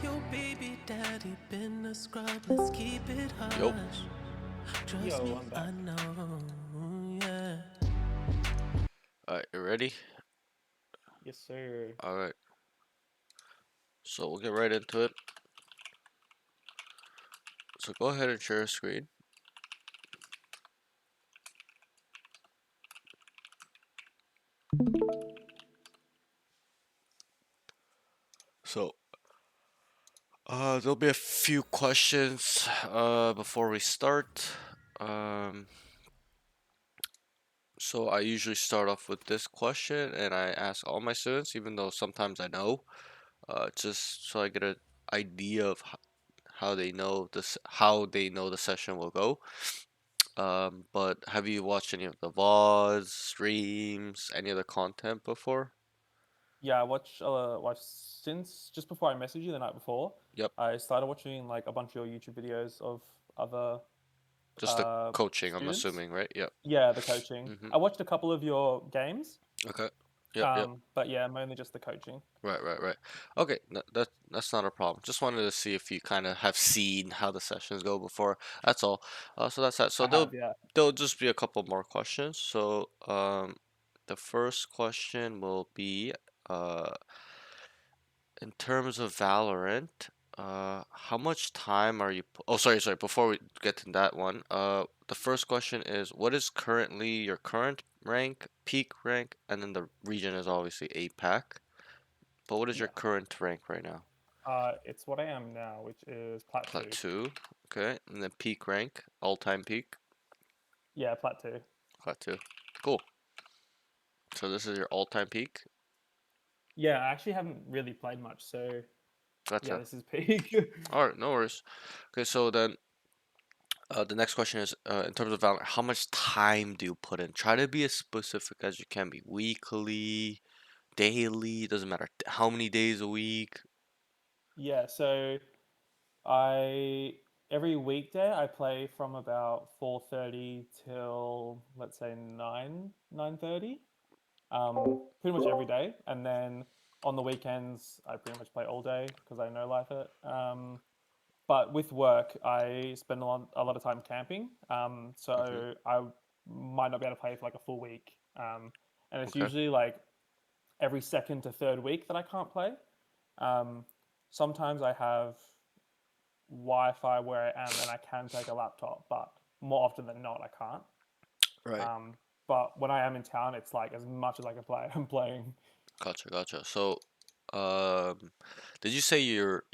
Your baby daddy been a scrub, let's keep it Yup. hush. Trust Yo, me, I'm I back. know, yeah. Alright, you ready? Yes, sir. Alright. So we'll get right into it. So go ahead and share a screen. So there'll be a few questions before we start. Um, so I usually start off with this question, and I ask all my students, even though sometimes I know, just so I get an idea of how they know the session will go. But have you watched any of the VODs, streams, any other content before? Yeah, I watched since just before I messaged you the night before. Yep, I started watching like a bunch of your YouTube videos of other just the coaching, I'm students. assuming, right? Yep. Yeah, the coaching. Mm-hmm. I watched a couple of your games. Okay. Yep, yep. But yeah, mainly just the coaching. Right, right, right. Okay, that's not a problem. Just wanted to see if you kind of have seen how the sessions go before. That's all. So that's that. So I have, there'll yeah. there'll just be a couple more questions. So the first question will be in terms of Valorant, how much time are you? Oh, sorry. Before we get to that one, the first question is, what is currently your current rank, peak rank, and then the region is obviously APAC. But what is your Yeah. current rank right now? It's what I am now, which is Plat Plat 2. 2. Okay. And then peak rank, all-time peak, Yeah, Plat 2. Plat 2. Cool. So this is your all-time peak. Yeah, I actually haven't really played much, so yeah, Gotcha. this is peak. All right, no worries. Okay, so then the next question is, in terms of Valorant, how much time do you put in? Try to be as specific as you can be. Weekly, daily, doesn't matter. How many days a week? Yeah, so I every weekday I play from about 4:30 till let's say 9:30. Pretty much every day, and then on the weekends I pretty much play all day because I know life it. But with work, I spend a lot of time camping. Hmm. So I might not be able to play for like a full week. And it's Okay. usually like every second to third week that I can't play. Um, Sometimes I have Wi-Fi where I am and I can take a laptop, but more often than not, I can't. Right. Um, but when I am in town, it's like as much as I can play, I'm playing. Gotcha, gotcha. So, um, did you say you're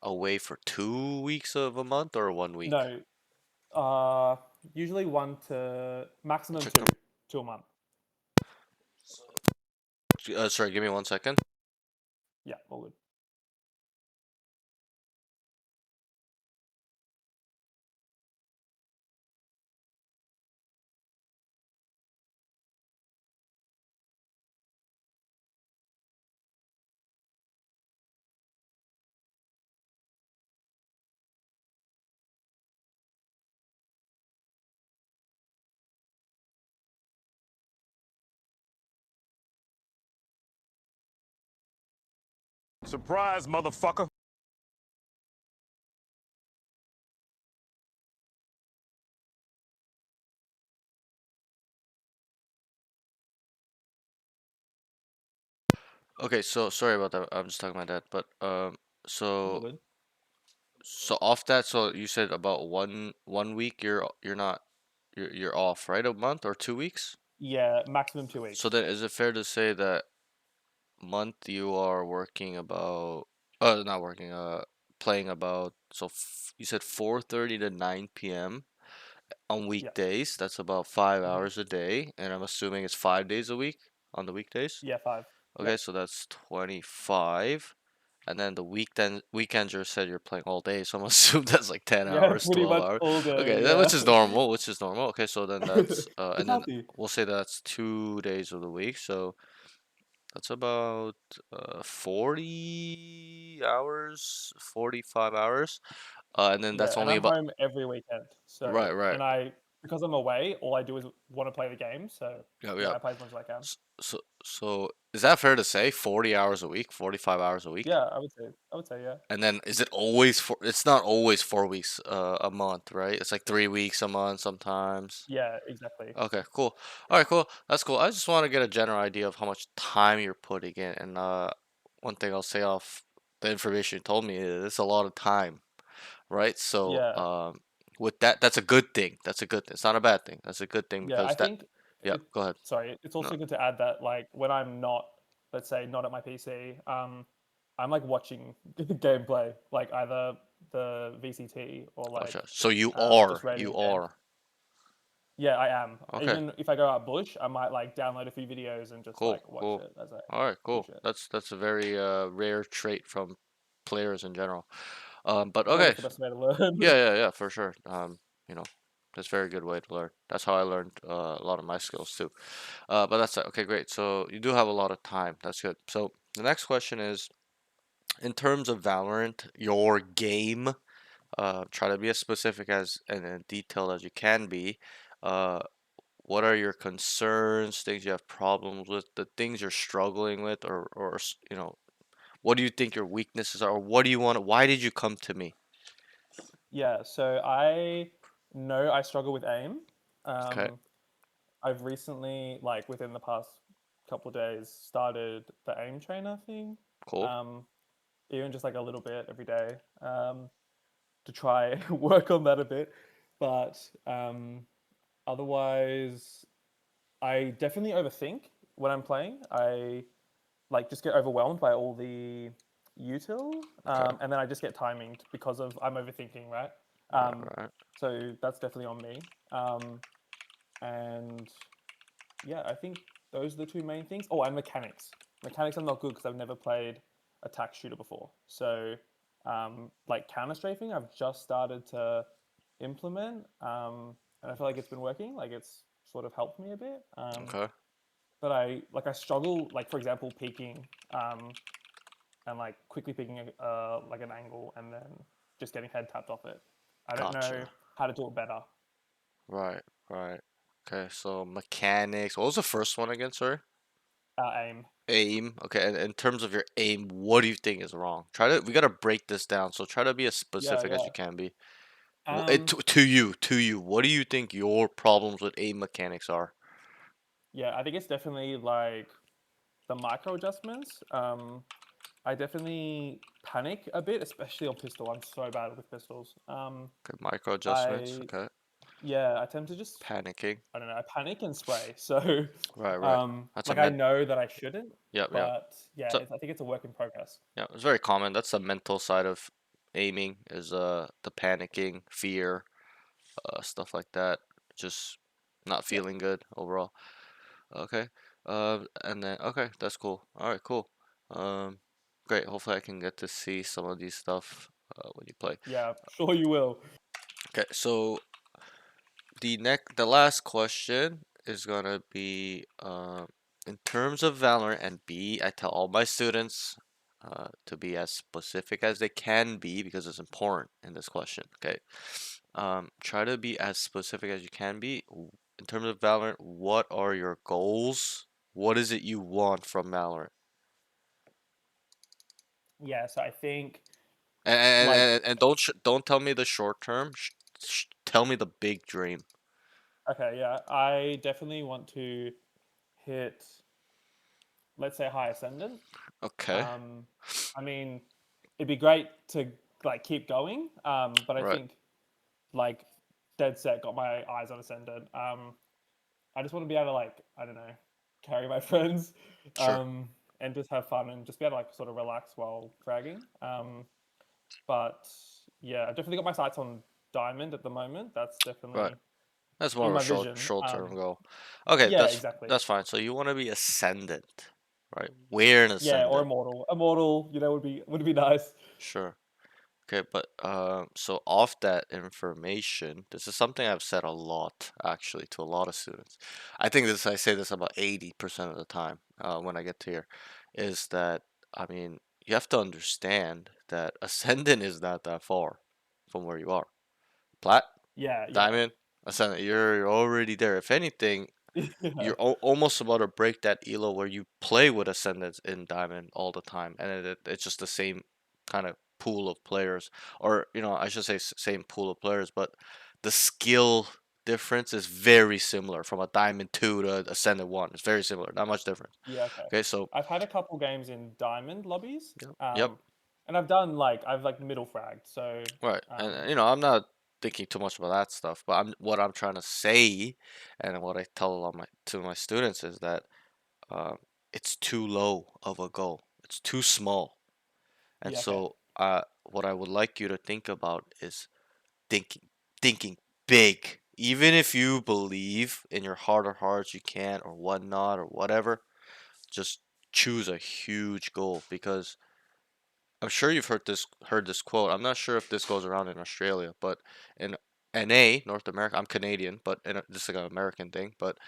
away for 2 weeks of a month or 1 week? No, usually one to maximum Check two, them. 2 a month. Sorry, give me 1 second. Yeah, all good. Surprise, motherfucker. Okay, so sorry about that. I'm just talking about that. But All so good. off that, so you said about one week you're not you're off, right? A month or 2 weeks? Yeah, maximum two So weeks. then is it fair to say that month you are working about not working playing about so you said 4:30 to 9 p.m. on Yeah. weekdays. That's about 5 Hmm. hours a day, and I'm assuming it's 5 days a week on the weekdays. Yeah, five. Okay, Yep. so that's 25. And then the weekends you said you're playing all day, so I'm assuming that's like 10 Yeah, hours, pretty 12 much hours. all Okay, day. Yeah. which is normal, which is normal. Okay, so then that's It's and then healthy. we'll say that's 2 days of the week, so that's about 40 hours, 45 hours. And then Yeah, that's and only I'm about home every weekend. So, right, right. and I because I'm away, all I do is want to play the game. So Yeah, yeah, yeah. I play as much as I can. So is that fair to say? 40 hours a week, 45 hours a week? Yeah, I would say. I would say yeah. And then is it always for? It's not always 4 weeks a month, right? It's like 3 weeks a month sometimes. Yeah, exactly. Okay, cool. All right, cool. That's cool. I just want to get a general idea of how much time you're putting in. And one thing I'll say off the information you told me is it's a lot of time, right? So Yeah, with that, that's a good thing. That's a good thing. It's not a bad thing. That's a good thing yeah. I because that. think Yeah, it. go ahead. Sorry, it's No. also good to add that like when I'm not, let's say, not at my PC, I'm like watching gameplay, like either the VCT or Gotcha. like So you just are, random you games. are. Yeah, I am. Okay, Even if I go out bush, I might like download a few videos and just cool, like watch cool. it as I All right, do cool. shit. That's a very rare trait from players in general. But I feel like okay, it's the best way to learn. yeah, yeah, yeah, for sure. You know, that's a very good way to learn. That's how I learned a lot of my skills too. But that's okay, great. So you do have a lot of time. That's good. So the next question is, in terms of Valorant, your game, try to be as specific as and detailed as you can be. Uh, what are your concerns, things you have problems with, the things you're struggling with, or what do you think your weaknesses are, or what do you want? Why did you come to me? Yeah, so I know I struggle with aim. Okay, Um, I've recently, like within the past couple of days, started the aim trainer thing. cool. Um, even just like a little bit every day, to try work on that a bit. But otherwise, I definitely overthink when I'm playing. I like just get overwhelmed by all the util, Okay, and then I just get timinged because of I'm overthinking, right? right, Um, right. so that's definitely on me. And yeah, I think those are the two main things. Oh, and mechanics. Mechanics I'm not good because I've never played a tac shooter before. So like counter strafing, I've just started to implement, and I feel like it's been working. Like it's sort of helped me a bit. Okay, But I struggle, like for example, peeking, and like quickly picking like an angle and then just getting head tapped off it. I don't know gotcha. how to do it better. Right, right. Okay, so mechanics. What was the first one again, sorry? Aim. Aim. Okay, and in terms of your aim, what do you think is wrong? We gotta break this down. So try to be as Yeah, specific as yeah. you can be. Um, To you, what do you think your problems with aim mechanics are? yeah, I think it's definitely like the micro adjustments. I definitely panic a bit, especially on pistol. I'm so bad with pistols. Okay, micro adjustments. I Okay, Yeah, I tend to just panicking. I don't know, I panic and spray. So, Right, right. That's a like I men. know that I shouldn't, Yep, yep. but yeah, So I think it's a work in progress. yeah, it's very common. That's the mental side of aiming is the panicking, fear, stuff like that. Just not Yeah, feeling good overall. Okay. And then okay, that's cool. All right, cool. Um, great. Hopefully I can get to see some of these stuff when you play. yeah, sure you will. Okay, so the last question is gonna be in terms of Valorant and B, I tell all my students to be as specific as they can be because it's important in this question. Okay. Try to be as specific as you can be. In terms of Valorant, what are your goals? What is it you want from Valorant? Yeah, so I think And like don't tell me the short term. Tell me the big dream. okay, yeah, I definitely want to hit, let's say, high ascendant. Okay. Um, I mean, it'd be great to like keep going, but I Right. think like dead set got my eyes on ascendant. I just want to be able to like I don't know carry my friends, Sure. and just have fun and just be able to like sort of relax while dragging. But yeah, I've definitely got my sights on diamond at the moment. That's Right. definitely That's more in of a my vision. short term goal. Okay, Yeah, exactly. that's fine. So you want to be ascendant, right? Where in Yeah, or ascendant? immortal. Immortal, would be nice. Sure. Okay, but so off that information, this is something I've said a lot actually to a lot of students. I say this about 80% of the time when I get to here, is that I mean you have to understand that ascendant is not that far from where you are. Plat, Yeah, yeah, diamond, Ascendant, you're already there. If anything, Yeah. you're almost about to break that elo where you play with Ascendants in Diamond all the time, and it's just the same kind of pool of players, or I should say same pool of players, but the skill difference is very similar from a Diamond 2 to Ascendant 1. It's very similar, not much difference. Yeah, okay. Okay, so I've had a couple games in diamond lobbies, yep, yep, and I've like middle fragged, so right, and um, I'm not thinking too much about that stuff, but what I'm trying to say, and what I tell all my students is that uh, it's too low of a goal. It's too small. And yeah, okay, so, what I would like you to think about is thinking, thinking big. Even if you believe in your heart of hearts you can't or whatnot or whatever, just choose a huge goal because I'm sure you've heard this quote. I'm not sure if this goes around in Australia, but in NA, North America, I'm Canadian, but this is like an American thing. But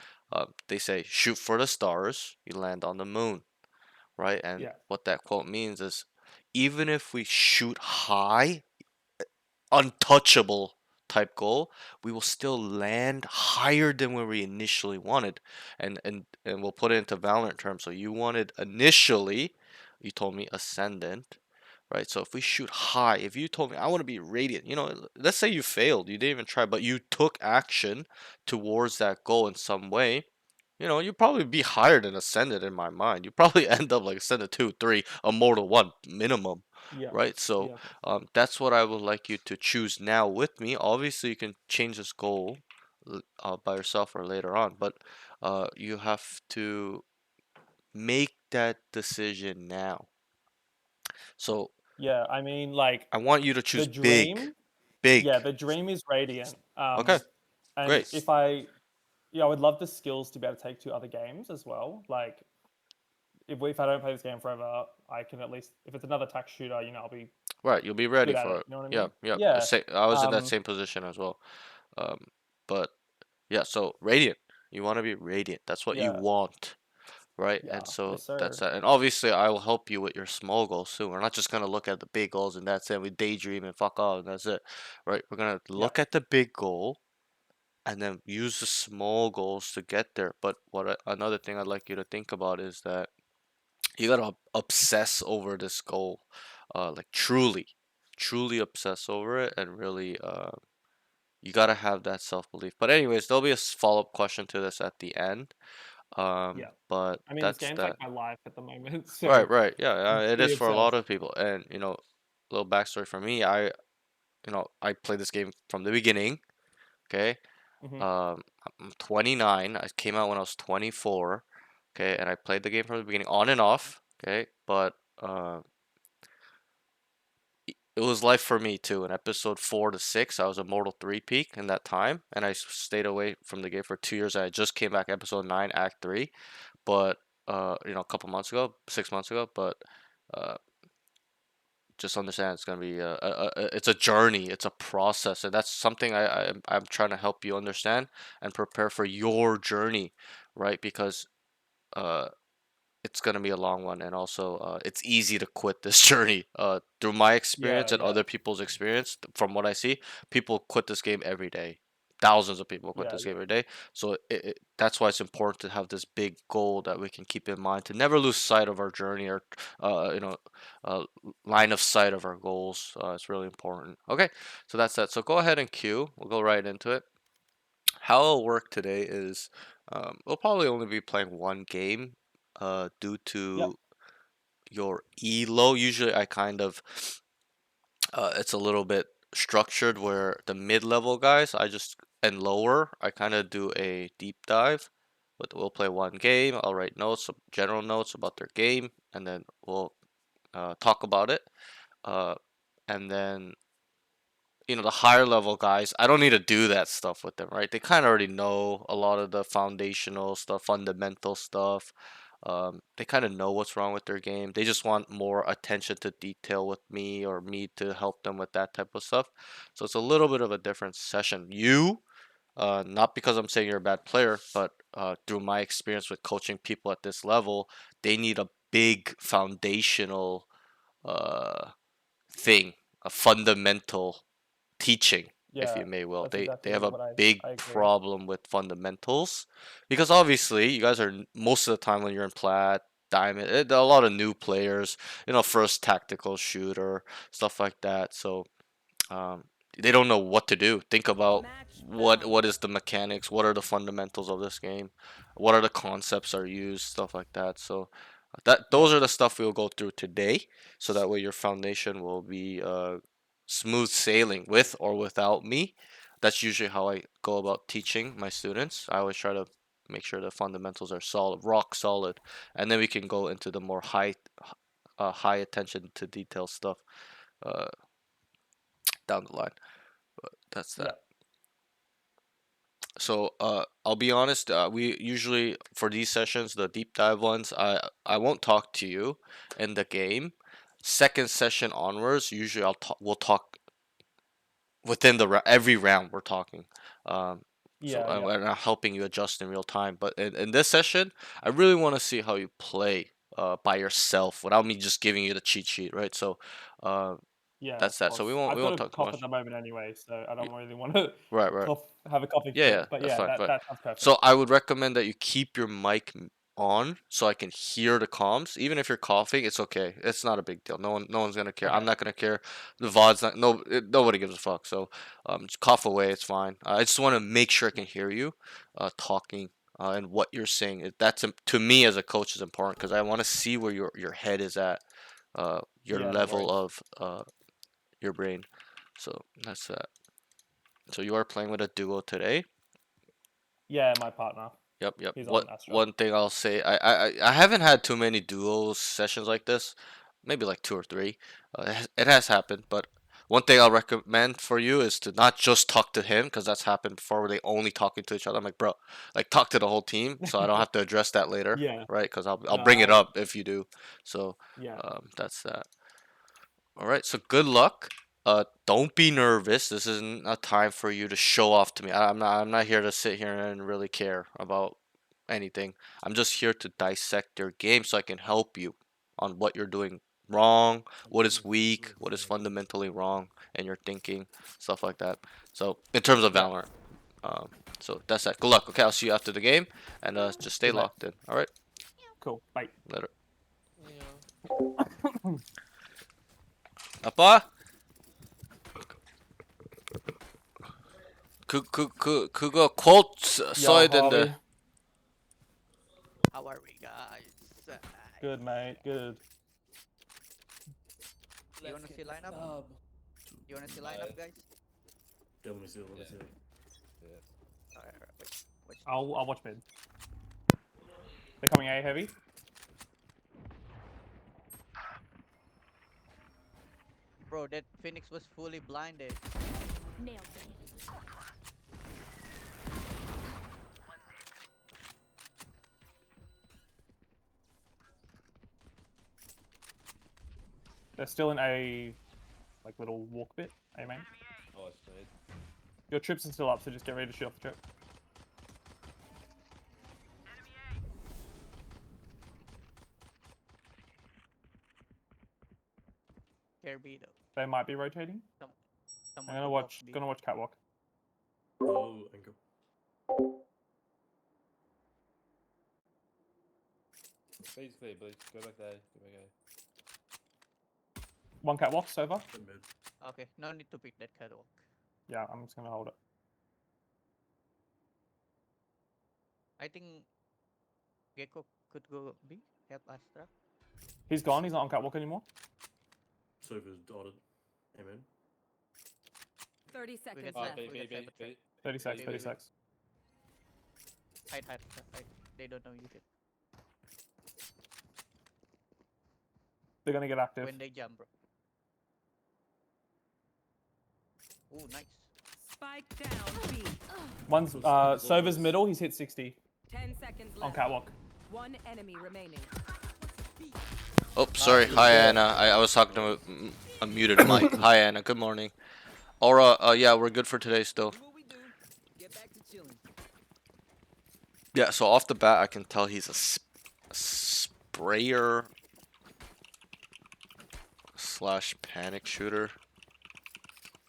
they say, "Shoot for the stars, you land on the moon." Right? And yeah, what that quote means is even if we shoot high, untouchable type goal, we will still land higher than where we initially wanted. And we'll put it into Valorant terms. So you wanted initially, you told me ascendant, right? So if we shoot high, if you told me I want to be radiant, let's say you failed, you didn't even try, but you took action towards that goal in some way, you probably be higher than Ascendant in my mind. You probably end up like Ascendant 2, 3, Immortal 1 minimum, yeah, right? So yeah, okay. that's what I would like you to choose now with me. Obviously, you can change this goal by yourself or later on, but you have to make that decision now. So Yeah, I mean, like I want you to the choose big, dream, yeah, big. the dream is radiant. Okay, And great. yeah, I would love the skills to be able to take to other games as well. Like if I don't play this game forever, I can at least if it's another tax shooter, I'll be Right, you'll be ready good at for it. it. You know what I Yeah, mean? yeah. Yeah. I was in that Um, same position as well. Um, but yeah, so radiant. You want to be radiant. That's what you yeah, want, right? And yeah, so yes, that's sir. that. And obviously, I will help you with your small goals too. We're not just gonna look at the big goals and that's it. We daydream and fuck off and that's it, right? We're gonna Yeah, look at the big goal and then use the small goals to get there. But another thing I'd like you to think about is that you gotta obsess over this goal, like truly obsess over it, and really, you gotta have that self belief. But anyways, there'll be a follow up question to this at the end. yeah. But I mean, this that's game's like that. my life at the moment, so Right, right, yeah, I'm it is pretty for a lot obsessed. of people. And little backstory for me, I played this game from the beginning. Okay, Hmm. I'm 29. I came out when I was 24. Okay, and I played the game from the beginning, on and off. Okay, but it was life for me too. In episode 4 to 6, I was a Mortal 3 peak in that time, and I stayed away from the game for 2 years. I just came back episode 9, Act 3, but a couple months ago, 6 months ago. But uh, just understand it's gonna be it's a journey, it's a process, and that's something I'm trying to help you understand and prepare for your journey, right? Because uh, it's gonna be a long one, and also it's easy to quit this journey. Through my Yeah, experience and yeah, other people's experience, from what I see, people quit this game every day. Thousands of people quit yeah, this game yeah, every day. So that's why it's important to have this big goal that we can keep in mind to never lose sight of our journey or uh, you know uh, line of sight of our goals. It's really important. Okay, so that's that. So go ahead and queue. We'll go right into it. How it'll work today is we'll probably only be playing one game due yep, to your elo. Usually, I kind of it's a little bit structured where the mid-level guys, and lower, I kind of do a deep dive. But we'll play one game. I'll write notes, some general notes about their game, and then we'll talk about it. Uh, and then the higher level guys, I don't need to do that stuff with them, right? They kind of already know a lot of the foundational stuff, fundamental stuff. They kind of know what's wrong with their game. They just want more attention to detail with me or me to help them with that type of stuff. So it's a little bit of a different session. Not because I'm saying you're a bad player, but through my experience with coaching people at this level, they need a big foundational uh, thing, a fundamental teaching, if Yeah, you may will. that's They have exactly a what big I agree. problem with fundamentals because obviously you guys are most of the time when you're in plat, diamond, a lot of new players, first tactical shooter, stuff like that. So um, they don't know what to do. Think about what is the mechanics, what are the fundamentals of this game, what are the concepts are used, stuff like that. So those Yeah, are the stuff we'll go through today, so that way your foundation will be smooth sailing with or without me. That's usually how I go about teaching my students. I always try to make sure the fundamentals are solid, rock solid, and then we can go into the more high attention to detail stuff uh, down the line. But that's yeah, that. So I'll be honest. We usually for these sessions, the deep dive ones, I won't talk to you in the game. Second session onwards, usually we'll talk within every round we're talking. Um, so yeah, yeah, I'm helping you adjust in real time. But in this session, I really want to see how you play by yourself without me just giving you the cheat sheet, right? So uh, yeah. that's Of that. So course. we I've got won't a talk too cough at much. the moment anyway, so I Y- don't really want to Right, right. have a coffee Yeah, yeah, fit. But that's yeah, fine, fine. that sounds perfect. So I would recommend that you keep your mic on so I can hear the comms. Even if you're coughing, it's okay. It's not a big deal. No one's gonna care. I'm Okay. not gonna care. The VOD's not. Nobody gives a fuck. So just cough away. It's fine. I just want to make sure I can hear you, talking. And what you're saying. That's to me as a coach is important because I want to see where your head is at, your Yeah, no level worries. of your brain. So that's that. So you are playing with a duo today. Yeah, my partner. Yep, yep. He's What on Astra. one thing I'll say, I haven't had too many duo sessions like this, maybe like two or three. It has happened, but one thing I'll recommend for you is to not just talk to him because that's happened before where they only talking to each other. I'm like, bro, like talk to the whole team so I don't have to address that later, Yeah. right? Because I'll No, bring it I up if you do. So yeah. that's that. All right, so good luck. Don't be nervous. This isn't a time for you to show off to me. I'm not here to sit here and really care about anything. I'm just here to dissect your game so I can help you on what you're doing wrong, what is weak, what is fundamentally wrong in your thinking, stuff like that. So in terms of Yeah. Valorant, um, so that's that. Good luck. Okay, I'll see you after the game, and just stay Good mate. locked in. All right, Cool. Bye. later. Apa? 그거 quote Yo, 써야 된대. Harvey. How are we, guys? Good mate. Good. You wanna see lineup? You wanna see lineup, guys? Let me see. Alright, wait. I'll watch mid. They're coming A heavy. Bro, that Phoenix was fully blinded. Nailed it. They're still in a like little walk bit. A main. Oh, I stayed. Your trips are still up, so just get ready to shoot off the trip. Care B though. They might be rotating. Someone I'm took off B. gonna watch catwalk. Oh, ankle. Space clear, boys. Go back there. Go back there. One catwalk, Sova. Put mid. Okay, no need to pick that catwalk. Yeah, I'm just gonna hold it. I think Gecko could go B, help Astra. He's gone. He's not on catwalk anymore. Sofa's dotted. Amen. 30 We seconds can Ah, left. we B. can cyber trap. 36. Wait. 36. Hide. They don't know you did. They're gonna get active. When they jump, bro. Ooh, nice. Spike down B. One's Sova's middle. He's hit 60 10 seconds on left. catwalk. One enemy remaining. Oh, sorry. Hi, Anna. I was talking to a muted mic. Hi, Anna. Good morning. Aura, yeah, we're good for today still. Yeah, so off the bat, I can tell he's a sprayer / panic shooter.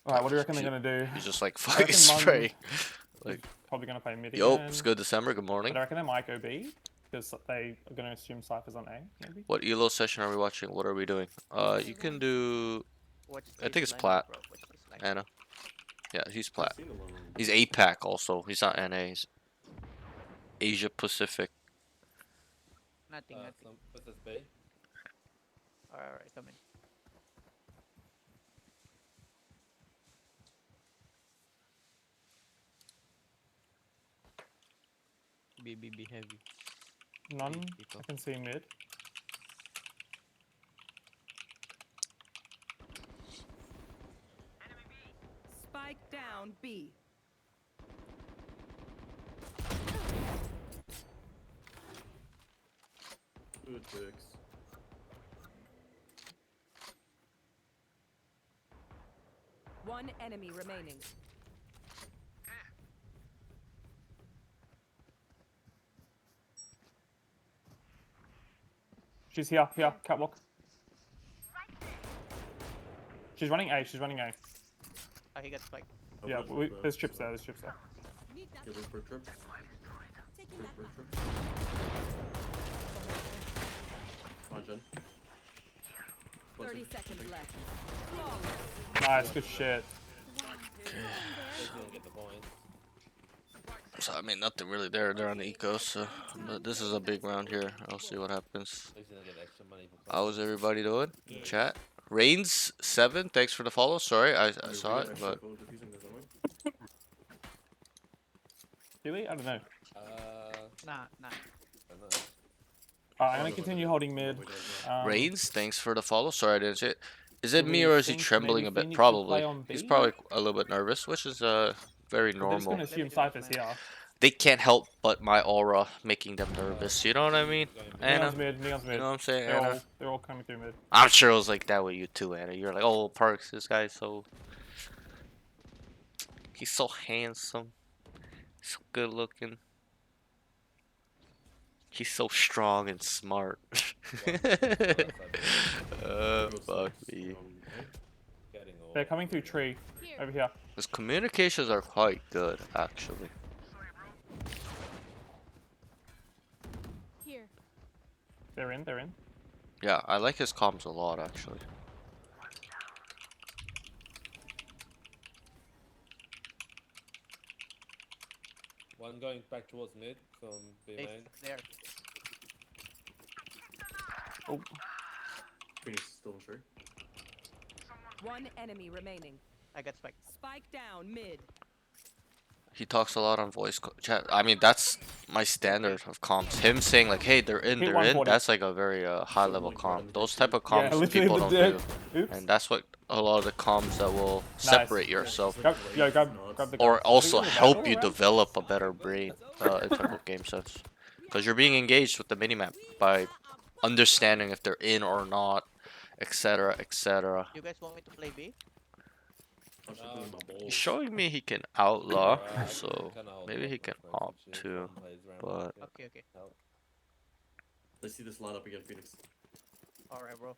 All right, what do you reckon He's they're gonna do? He's just like I reckon fucking Mon spray. is probably gonna play mid Yo, again. it's good December. Good But morning. I reckon they might go B because they are gonna assume Cypher's on A, maybe. What elo session are we watching? What are we doing? You can do Watch I think it's this plat. lineup, bro. Watch this lineup. Anna. Yeah, he's I've plat. seen the one on- He's APAC also. He's not NA. He's Asia Pacific. Nothing, nothing. What's this B? Alright, come in. BBB heavy. None. people. I can see mid. Spike down B. Good dicks. One enemy remaining. She's here, catwalk. She's running A, she's running A. Ah, he got spiked. Yeah, there's chips there, there's chips there. Get it for a trip. Trip. Come on, Jen. 30 seconds left. Nice, good shit. They didn't get the point. So I mean nothing really there. They're on the eco, so but this is a big round here. I'll see what happens. They didn't get extra money for How's everybody doing? Chat. Reigns 7, thanks for the follow. Sorry, I saw it, but Do we? I don't know. Nah. I don't know. Alright, I'm gonna continue holding mid. Reigns, thanks for the follow. Sorry I didn't see it. Is it do me we or is he think trembling maybe a bit? Phoenix will play Probably. on He's B? probably a little bit nervous, which is very They're just normal. gonna assume Cypher's here. They can't help but my aura making them nervous. You know what I mean, Anna? Neon's mid, Neon's You mid. know what I'm saying, They're Anna? all, they're all coming through mid. I'm sure it was like that with you too, Anna. You're like, oh, Parks, this guy's so... He's so handsome. So good looking. He's so strong and smart. Fuck me. Getting all. They're coming through tree. Over here. His communications are quite good, actually. Here. They're in, they're in. Yeah, I like his comms a lot, actually. One going back towards mid from B Hey, main. there. Oh, Phoenix still in tree. One enemy remaining. I got spiked. Spike down mid. He talks a lot on voice chat. I mean, that's my standard of comms. Him saying like, "Hey, they're in, Hit they're in." 140. That's like a very high level comm. Those type of yeah, comms literally people the don't dick. do, Oops. and that's what a lot of the comms that will separate yourself, Grab the or gun. also Is it help battle you round? develop a better brain in terms of game sense, because you're being engaged with the minimap by understanding if they're in or not, etc., etc. You guys want me to play B? He's showing me he can outlaw, Alright, so kinda hold maybe off he on can friends opt and shit, to, some plays around but market. Okay. Help. Let's see this lineup again, Phoenix. Alright, bro.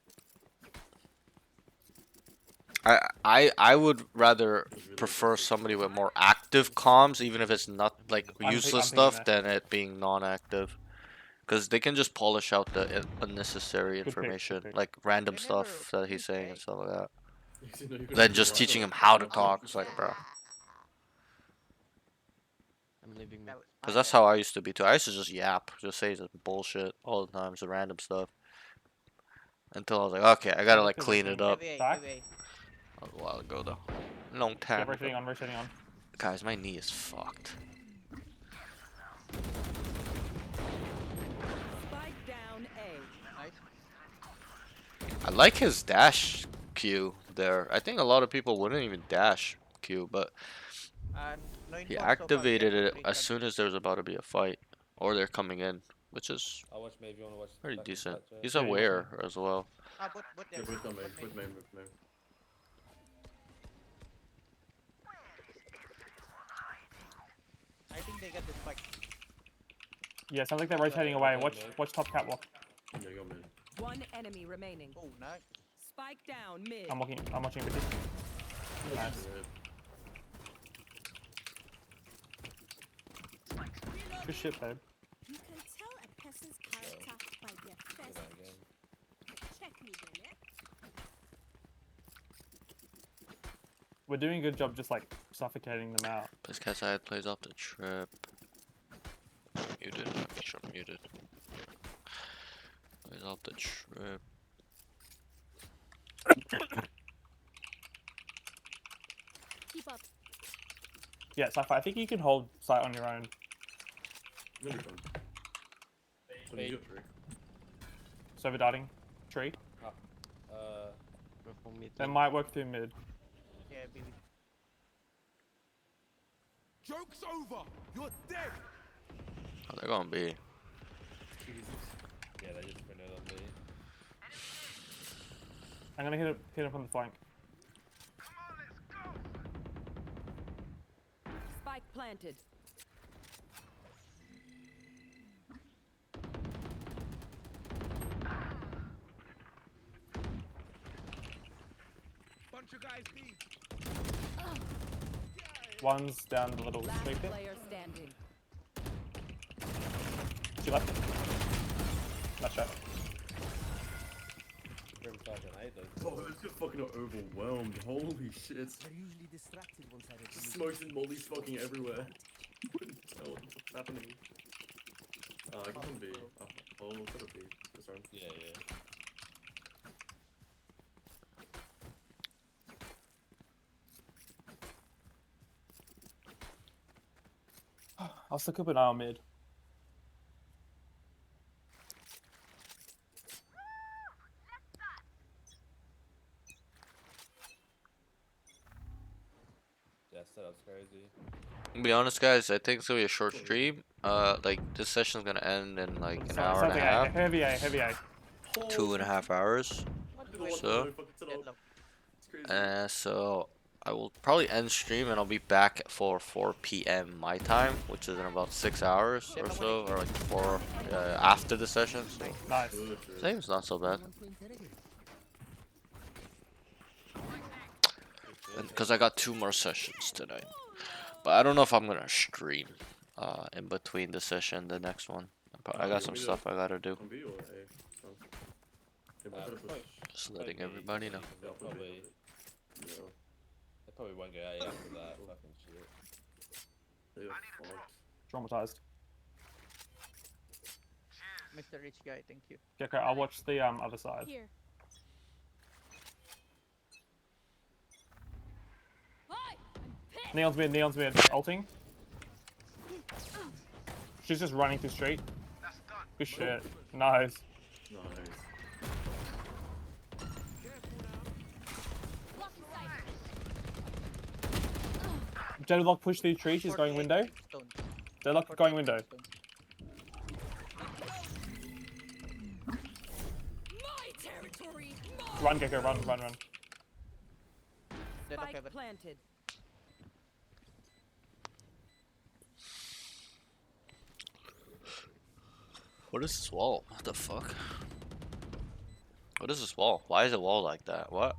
I would rather prefer somebody with more active comms, even if it's not like useless I'm thinking stuff, that. than it being non-active. Because they can just polish out the unnecessary pick, good information, pick. like random They stuff never that he's saying and pick. stuff like that. Then just teaching him how to talk, it's like, bro. I'm leaving mid. That was Because my that's bad. how I used to be too. I used to just yap, just say some bullshit all the time, some random stuff. Until I was like, okay, I gotta like clean it up. Heavy A, Back. heavy That was a while ago though. Long Yeah, time rotating ago. on, rotating on. Guys, my knee is fucked. Spike down A. A. Nice. I like his dash Q there. I think a lot of people wouldn't even dash Q, but No he info so far, activated careful, it please, as God. soon as there was about to be a fight. Or they're coming in, which is I'll watch maybe you wanna watch pretty back and decent. flat, He's Yeah, he aware as well. Ah, but Yeah, there. both on main, But both main, both main. I think they got the spike. Yeah, sounds like they're rotating away. Okay, Watch, mid. watch top catwalk. Yeah, you're mid. One enemy remaining. Oh, nice. Spike down mid. I'm watching with you. Nice. Good shit, babe. You can tell a person's character by their first That again. check me, Bennett. We're doing a good job just like suffocating them out. This cat side plays off the trip. Muted. Make sure I'm muted. Plays off the trip. Keep up. Yeah, Sci-Fi, I think you can hold sight on your own. Really fun. So you got three. Server darting. Tree. Go for mid. That might work through mid. Yeah, BB. Joke's over! You're dead! Oh, they're gonna be. Yeah, they just printed on me. I'm gonna hit him from the flank. Spike planted. Bunch of guys B. One's down the little Last street bit. player standing. She left. Not sure. Grim fucking hate those. Oh, this just fucking overwhelmed. Holy shit. They're usually distracted once I read Smokes and mollies fucking everywhere. Couldn't tell what's happening. I can be. Oh, could it be? Sorry. Yeah, yeah. I'll stick up an eye on mid. That setup's crazy. To be honest, guys, I think it's gonna be a short stream. Like this session's gonna end in like an hour and a Something half, Heavy A, heavy A. 2.5 hours. So, Deadlock. It's crazy. so I will probably end stream and I'll be back for 4 p.m. my time, which is in about 6 hours or so, or like 4 after the session. So Nice. Good, I think it's not so bad. Because I got 2 more sessions tonight. But I don't know if I'm gonna stream in between the session, the next one. I got some stuff I gotta do. On B or A? Oh. Yeah, but I could've Probably, pushed. Just letting everybody know. They'll probably, Yeah. they probably won't go A after that. Fucking shit. They're fucked. Traumatized. Mr. Rich Guy, thank you. Okay, I'll watch the other side. Here. Neon's mid, ulting. She's just running through street. Good shit. Nice. Nice. Deadlock push through tree, she's going 48 window. Stone. Deadlock going window. Stone. My territory. Run, Gecko, run. Deadlock Spike heaven. planted. What is this wall? What the fuck? What is this wall? Why is it wall like that? What?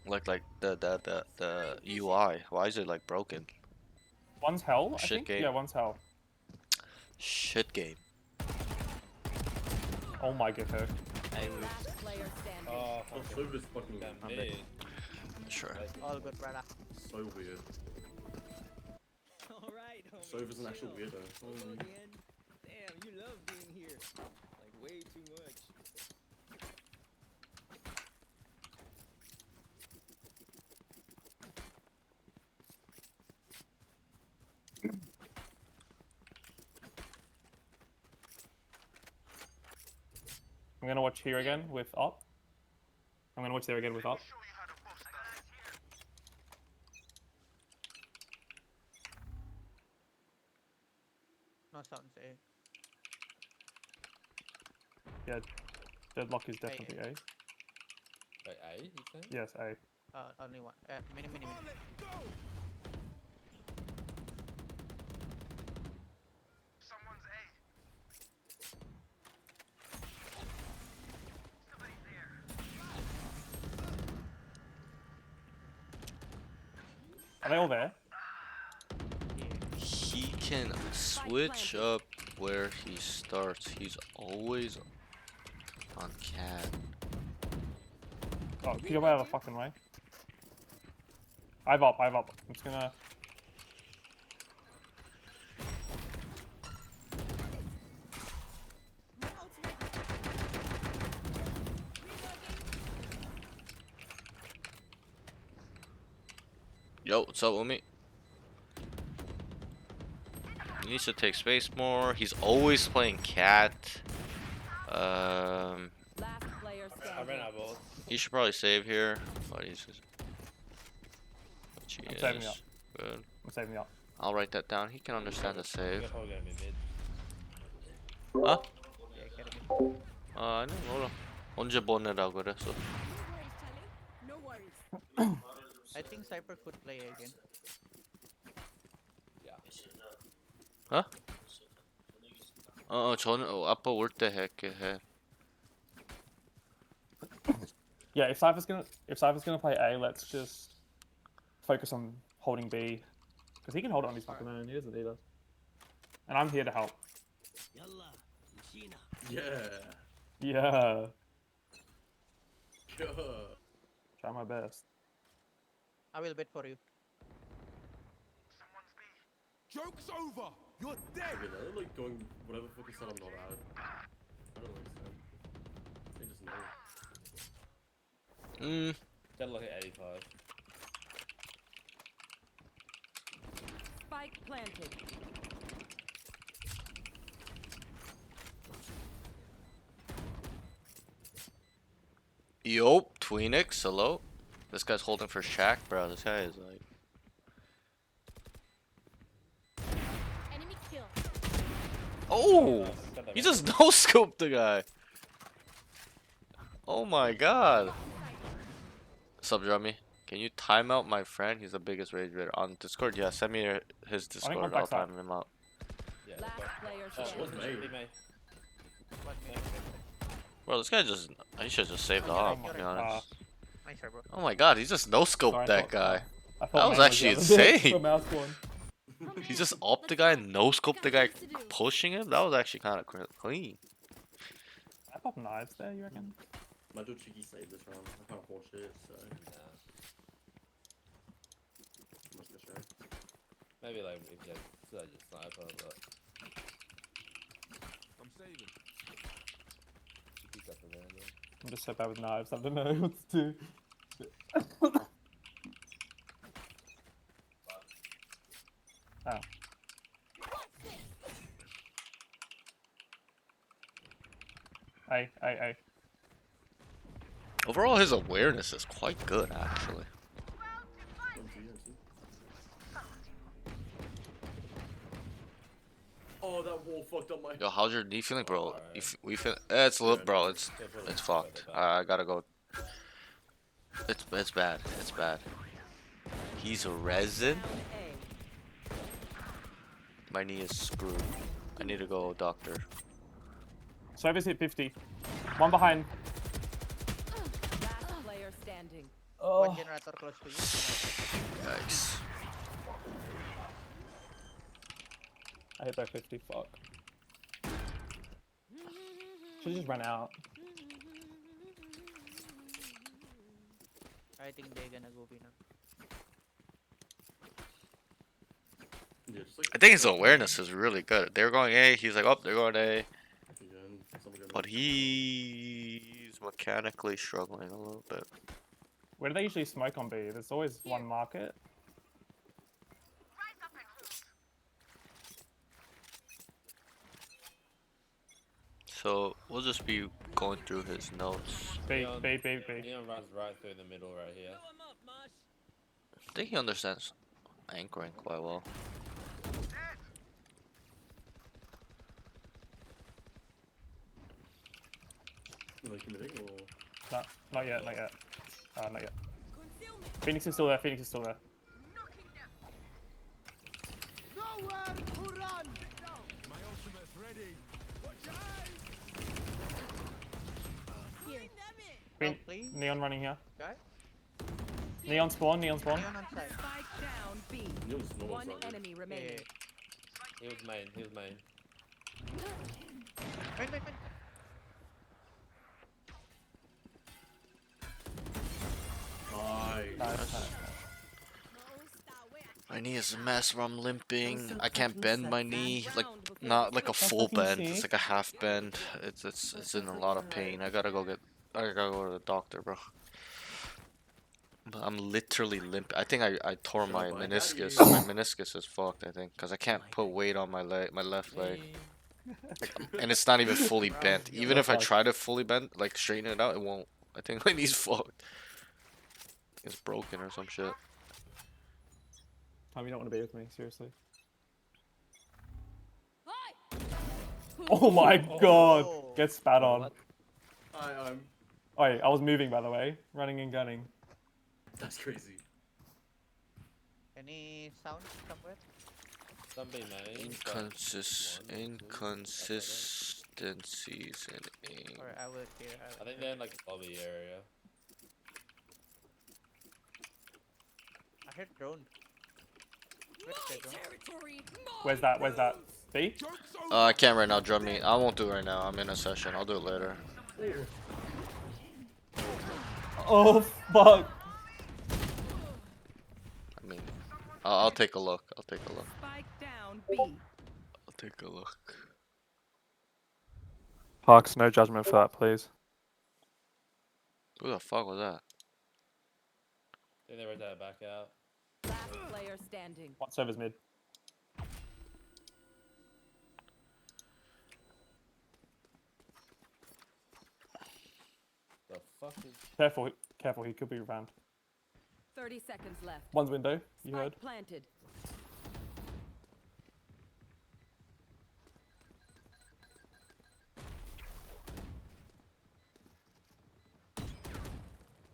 Like the UI. Why is it like broken? One's hell, I Shit think? game. Yeah, one's hell. Shit game. Oh my Gecko. Last player standing. Oh, Oh, fucking Sova's fucking damn I'm mid. Sure. All good, brother. so weird. Alright, homie. Sova's an actual chill. weirdo. Hello Holy. again. Damn, you love being here. Like, way too much. I'm gonna watch here again with Op. I'm gonna watch there again with Op. No sounds, eh? Yeah, Deadlock is definitely A. Wait, A, you saying? Yes, A. Only one. Mini. Are they all there? He can switch up where he starts. He's always on cat. Oh, get away out of the fucking way. I've up. I'm just gonna. Yo, what's up with me? He needs to take space more. He's always playing cat. Last player I standing. ran out of balls. He should probably save here, but he's just. Which he I'm saving is. up. Good. I'm saving up. I'll write that down. He can understand the You're save. probably gonna be mid. Huh? Yeah, carry me. 아니 몰라. 언제 보내라고 그랬어? No worries, Charlie. No worries. I think Cypher could play again. 어? 저는 아빠 올 때 할게 해. Yeah, if Cypher's gonna play A, let's just focus on holding B, because he can hold it on his fucking own. He doesn't need us. And I'm here to help. Yeah. Yeah, Yeah. try my best. I will bet for you. Joke's over! You're dead! Okay, they're like going whatever fuck he said I'm not out. I don't understand. They just know. Gotta look at 85. Spike planted. Yo, Tweenix, hello. This guy's holding for Shaq, bro. This guy is like. Enemy kill. Oh! He just no scoped the guy. Oh my god. Sup, Drummy? Can you time out my friend? He's the biggest rage baiter on Discord. Yeah, send me his one Discord. I'll backside. time him out. Yeah. Last player Oh, standing. what's May? be May. What me? Bro, this guy just. He should just saved the op, to be honest. Nice, bro. Oh my god, he just no Sorry, scoped I that thought- guy. I thought That was Main actually the other bit insane. from our spawn. He just upped the guy, no scoped the guy pushing him. That was actually kind of clean. I pop knives there, you reckon? Might do a cheeky save this round. I can't afford shit, so. Must be sure. Maybe like if you had just sniper, but I'm saving. keep up with it. I'm just so bad with knives, I don't know what to do. Oh. Hey. Overall, his awareness is quite good, actually. Oh, that wall fucked up my. Yo, how's your knee feeling, bro? We feel it's a little, bro. It's fucked. I gotta go. It's bad. It's bad. He's resin. Down A. My knee is screwed. I need to go doctor. Service hit 50. One behind. Last player standing. Oh. One generator close to you. Yikes. I hit by 50, fuck. Should've just run out. I think they're gonna go B now. Yeah, just like. I think his awareness is really good. They're going A. He's like, oh, they're going A. Again, someone go But he's mechanically struggling a little bit. Where do they usually smoke on B? There's always one market. So we'll just be going through his notes. B. Neon runs right through the middle right here. Blow 'em up, Mosh. I think he understands anchoring quite well. Are they committing or? No, not yet. Not yet. Phoenix is still there. Phoenix is still there. My ultimate's ready. Watch your eyes! Here. Phoen- please. Neon running here. Guy? Neon spawn. Neon spawn. Neon on side. Spike down B. He was normal One side. enemy remaining. He was main. He was main. Wait, wait, wait. Nice. Nice. My knee is a mess where I'm limping. so I can't fucking bend my sexy. knee. Like, Round before not like a So full fucking bend. It's sick. like a half bend. It's in a lot of pain. I gotta go to the doctor, bro. But I'm literally limp. I think I tore Shut my up, I got meniscus. you. My meniscus is fucked, I think, because I can't put weight on my leg, my left leg. And it's not even fully bent. Even if I try to fully bend, like straighten it out, it won't. I think my knee's fucked. It's broken or some shit. Tom, you don't want to be with me, seriously. Oh my god! Oh. Get spat on. What? I'm. Oh, wait, I was moving by the way. Running and gunning. That's crazy. Any sound somewhere? Some B main. but Inconsistencies in aim. Or I will clear. I think they're in like the lobby area. I heard drone. Where's the drone? Where's that? Where's that? B? I can't right now, drum me. I won't do it right now. I'm in a session. I'll do it later. Oh fuck! I mean, I'll take a look. I'll take a look. Spike down B. I'll take a look. Parks, no judgment for that, please. Who the fuck was that? I think they were that back out. Last player standing. One server's mid. The fuck is? Careful, careful, he could be around. 30 seconds left. One's window, you heard. Spike planted.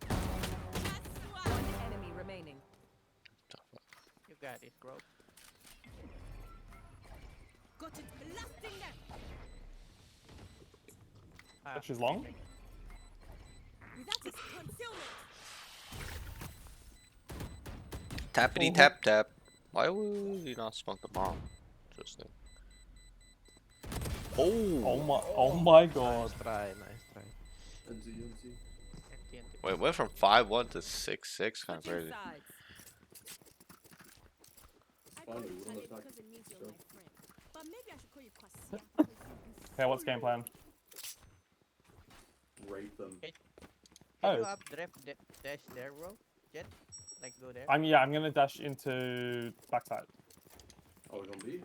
One enemy remaining. You got it, bro. Got it blasting them. Ah, She's long. That is concealment. Tappity tap tap. Why would he not smoke the bomb? Interesting. Oh my god. Nice try, nice try. NZ, NZ. NT. Wait, went from 5-1 to 6-6. Kind of Switching crazy. sides. I Finally, call you we're on the Khalid attack. because it means you're So- my friend. But maybe I should call you Kwasia because you've been Okay, what's game plan? Rape them. Can Oh. you up dash there, bro? Jet? Like go there? I'm gonna dash into backside. Oh, we're gonna be?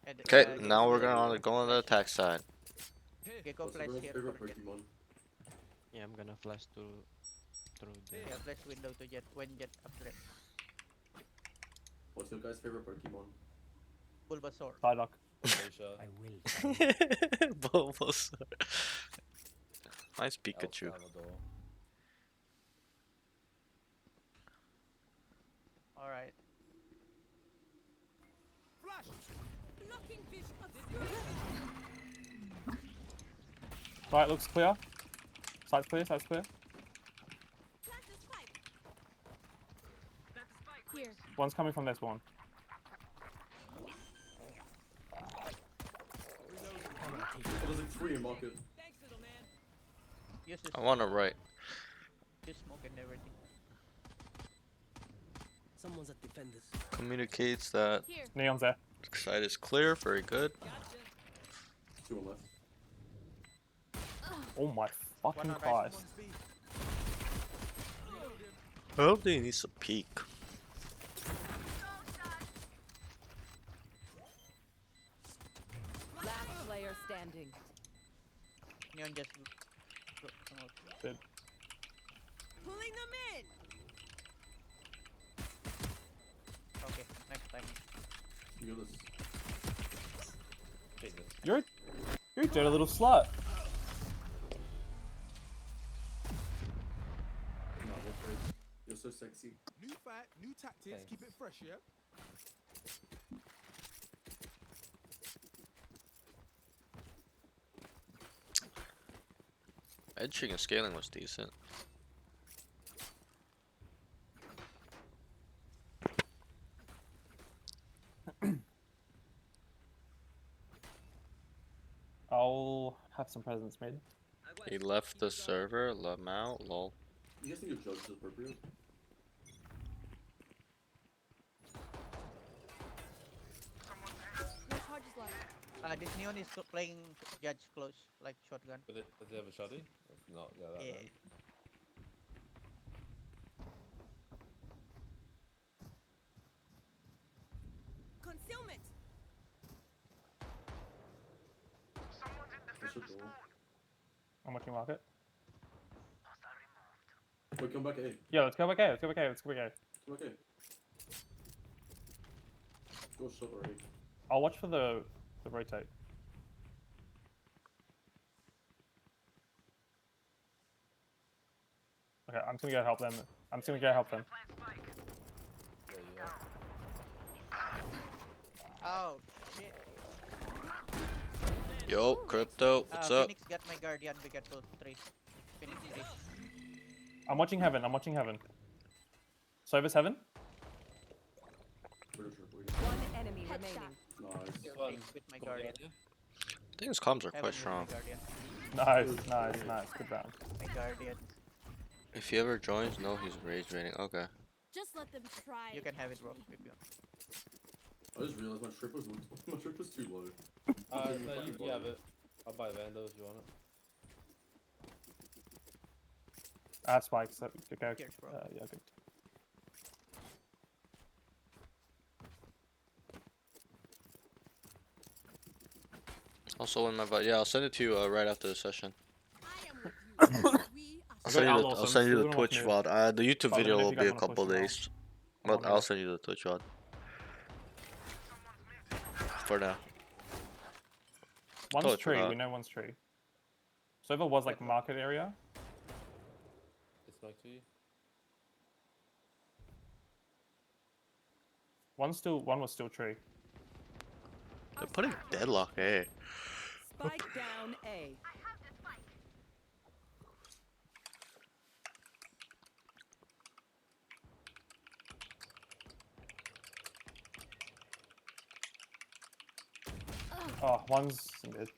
And, Okay, Gecko now we're flash gonna go on the attack side. Gecko What's flash everyone's here favorite for Jet. Pokemon? Yeah, I'm gonna flash through there. Yeah, flash window to Jet when Jet up there. What's your guys' favorite Pokemon? Bulbasaur. Psyduck. Alicia. Bulbasaur. Nice El Pikachu. Salvador. Alright. blocking vision. Obscuring vision. Right, looks clear. Side's clear, side's clear. Plant the spike. Here. One's coming from this one. It was like 3 in market. Use this, I want to right. use smoke and everything. Someone's at defenders. Communicates that Here. Neon's there. side is clear. Very good. 2 on left. Oh my fucking One on right. Christ. I hope they need some peak. Last player standing. Neon just go out. Pulling them in. Okay, next time. You got this. Jesus. You're a dirty little slut. No, we're crazy. You're so sexy. New fight, new tactics, Thanks. keep it fresh, yeah? Edging and scaling was decent. I'll have some presents mid. He left the server. Lamau. Lol. You guys think a judge is appropriate? No charges left. This neon is playing judge close, like shotgun. Does it have a shotty? If not, go that Yeah. then. Concealment. What's your door? I'm watching market. Wait, come back A. Yeah, let's go back A. Let's go back A. Let's go back A. Come back A. Go shut already. I'll watch for the rotate. Okay, I'm just gonna go help them. I'm just gonna go help them. There you go. Oh shit. Yo, Crypto. What's up? Phoenix got my guardian. Be careful. 3. Phoenix 3. I'm watching heaven. I'm watching heaven. Sova's heaven. Where's your One enemy remaining. Nice. One. With my Come guardian. down, I think his comms are Heaven quite with strong. my guardian. Nice. Good round. My guardian. If he ever joins, no, he's rage rating. Okay. Just let them try. You can have it, bro. If you want. I just realized my trip was my trip was too low. No, you have it. I'll buy Vandal if you want it. I have spikes. So go. Cheers, bro. Yeah, good. Also in my yeah, I'll send it to you right after the session. I am with you. We are I'll Go send you Outlaw the, I'll Sims, send you we the don't want Twitch to- VOD. The YouTube But video then if will you be guys a wanna couple push it days, I'm but on I'll it. send you the Twitch VOD. For now. One's Totally tree. forgot. We know one's tree. Sova was like market area. It's back to you. One was still tree. They're putting deadlock, eh? Spike down A. Oh, one's mid.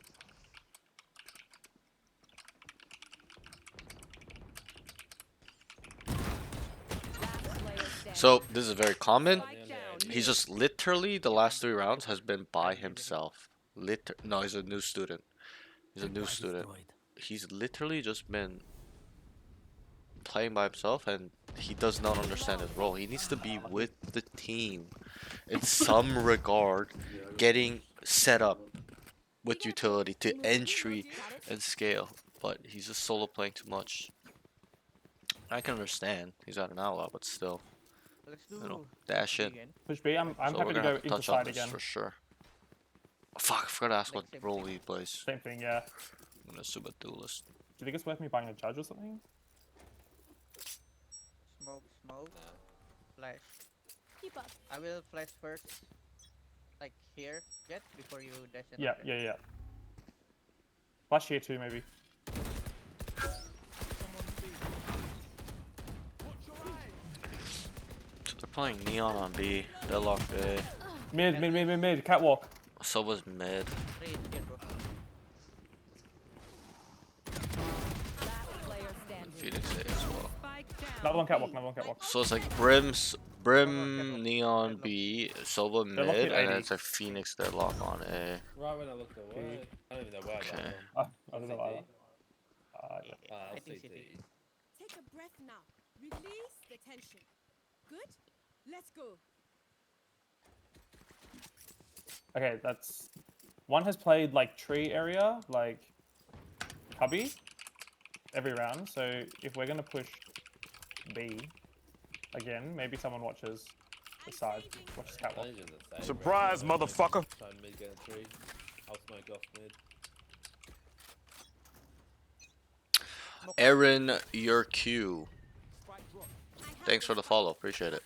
Last player standing. So this is very common. Spike down. He's just literally the last 3 rounds has been by himself. No, he's a new student. He's a new student. He's literally just been playing by himself, and he does not understand his role. He needs to be with the team in some regard, getting set up with utility to entry and scale. But he's just solo playing too much. I can understand he's at an outlaw, but still, Let's do. you know, dash in. again. Push B. I'm So happy we're to gonna go have to into touch on side this again. for sure. Oh, fuck, I forgot to ask what Like same role thing. he plays. Same thing, yeah. I'm gonna assume a duelist. Do you think it's worth me buying a judge or something? Smoke. Flash. keep up. I will flash first. Like here, Jet, before you dash in. Yeah, after. yeah. Flash here too, maybe. So they're playing Neon on B. Deadlock A. Mid. Catwalk. So was mid. 3 here, bro. Last player standing. Phoenix A as well. Spike down. Another one catwalk. So it's like Brim, Neon B, Silva They're looking mid, at and then 80. it's a Phoenix Deadlock on A. Right when I looked away. I don't even know where Okay. that I don't know why. Yeah, Ah, I think CT. CT. Take a breath now. Release the tension. Good? Let's go. Okay, that's one has played like tree area, like cubby, every round. So if we're gonna push B again, maybe someone watches the side, watches catwalk. Changing the same, Surprise, right? motherfucker. Try and mid get a tree. I'll smoke off mid. Aaron, your Q. Thanks for the follow, appreciate it.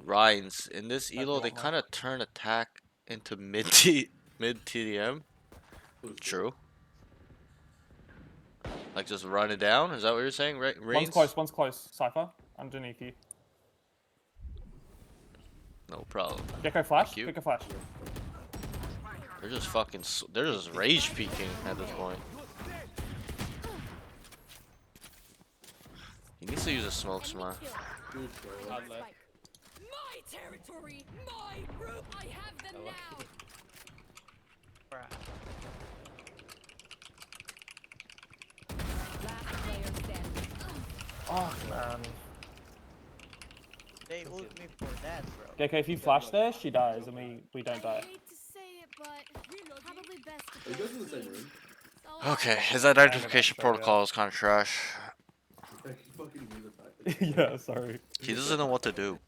Rhines, in this elo, they kind of turn attack into mid TDM. True. Like just run it down. Is that what you're saying, right? One's close. Cypher underneath you. No problem. Gecko flash. Thank you. Gecko flash. They're just fucking. They're just rage peeking at this point. He needs to use a smoke smart. Good bro. Hard left. My territory, my room. I have them I like now. it. Bruh. Last player standing. Oh man. They ult me for that, bro. Gecko, if you flash there, she dies, and we don't die. I hate to say it, but probably best to Are you guys in the same room? Okay, his identification protocol is kind of trash. He fucking knew the fact. Yeah, sorry. He doesn't know what to do.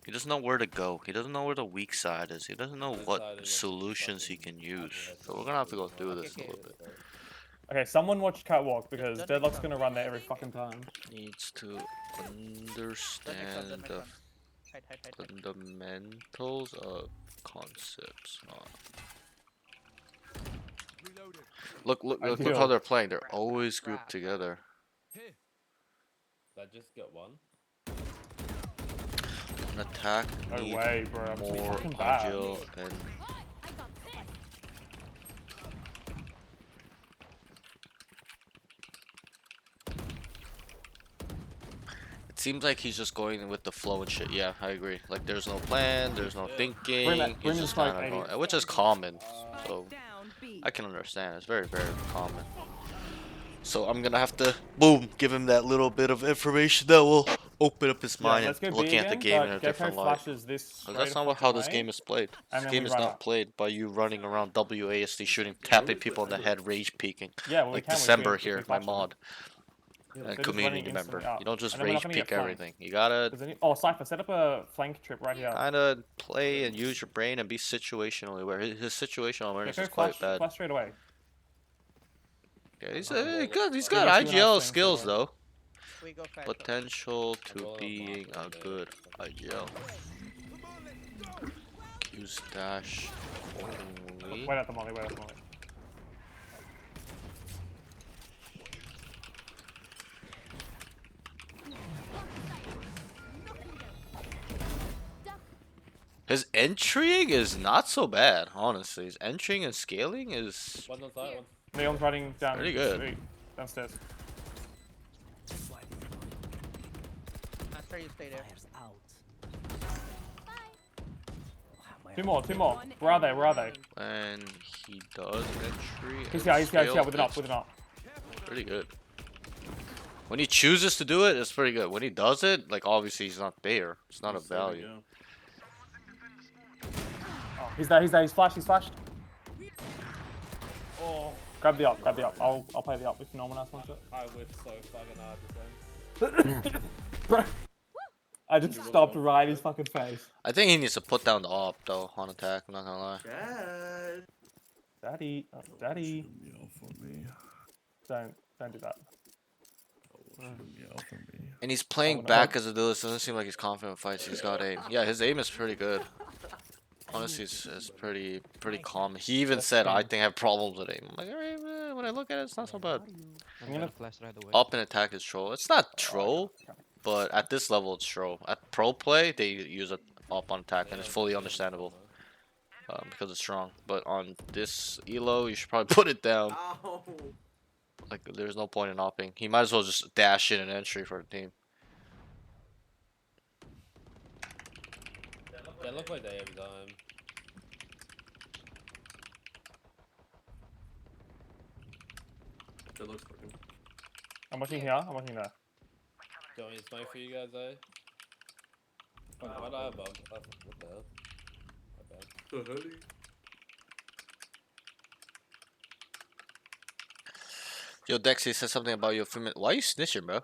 He doesn't know where to go. He doesn't know where the weak side is. He doesn't know what solutions he can use. So we're gonna have to go through this a little bit. Okay, someone watch Catwalk because Don't Deadlock's make gonna run there every fucking time. Needs to Don't make understand fun, the Hide. fundamentals of concepts. Look how Ideal. they're playing. They're always grouped together. Did I just get one? An attack No need way, bro. I'm so more fucking bad. agile and I got this. it seems like he's just going with the flow and shit. Yeah, I agree. Like there's no plan, there's no thinking. bring He's the just smoke, kind of maybe. going, which is common. So Spike down B. I can understand. It's very, very common. So I'm gonna have to, boom, give him that little bit of information that will open up his Yeah, mind let's go and B looking at the again, game but in a Gecko different light. flashes this Because straight that's not fucking how this way, game is played. and This then game we is run not up. played by you running around WASD shooting, tapping people in the head, rage peeking. Yeah, well, we Like can. December if we here, my flash them. mod, They're and just community running member. instantly up. You don't just And then we're not rage gonna get peek flanked. everything. You gotta Oh, Cypher, set up a flank trip right here. kinda play and use your brain and be situationally aware. His situational awareness Gecko, is quite flash, bad. flash straight away. Yeah, he's good. He's Yeah, got let's do a nice IGL thing, skills so- though. We go fast. Potential I'm to rolling on being block a over good there. IGL. Q stash only. Wait at the molly, wait at the molly. His entrying is not so bad, honestly. His entrying and scaling is One on side, one. Neon's running down Pretty the good. street, downstairs. After you stay there. Two more. Where are they? when he does entry. He's and here, scale, with it up, it's with it up. Pretty good. When he chooses to do it, it's pretty good. When he does it, like obviously he's not there. It's not a value. Oh, he's there, he's flashed. Oh, grab the up. I'll play the up if no one else wants it. I whiff so fucking hard this time. Bro, I just stopped right in his fucking face. I think he needs to put down the op though on attack. I'm not gonna lie. Dad. Daddy. Don't do that. And he's playing Oh, no. back as a duelist. Doesn't seem like he's confident in fights. He's got aim. Yeah, his aim is pretty good. Honestly, it's pretty calm. He even said, "I think I have problems with aim." I'm like, alright, when I look at it, it's not so bad. I'm gonna flash right away. Up and attack is troll. It's not troll, but at this level, it's troll. At pro play, they use it up on attack, and it's fully understandable because it's strong. But on this elo, you should probably put it down. Ow. Like, there's no point in opping. He might as well just dash in an entry for the team. They look like they every time. That looks fucking. I'm watching here, I'm watching there. Do you want me to smoke for you guys, eh? Fuck, why do I have bug? What the hell? My bad. The hoodie. Yo, Dexy said something about your film. Why are you snitching, bro?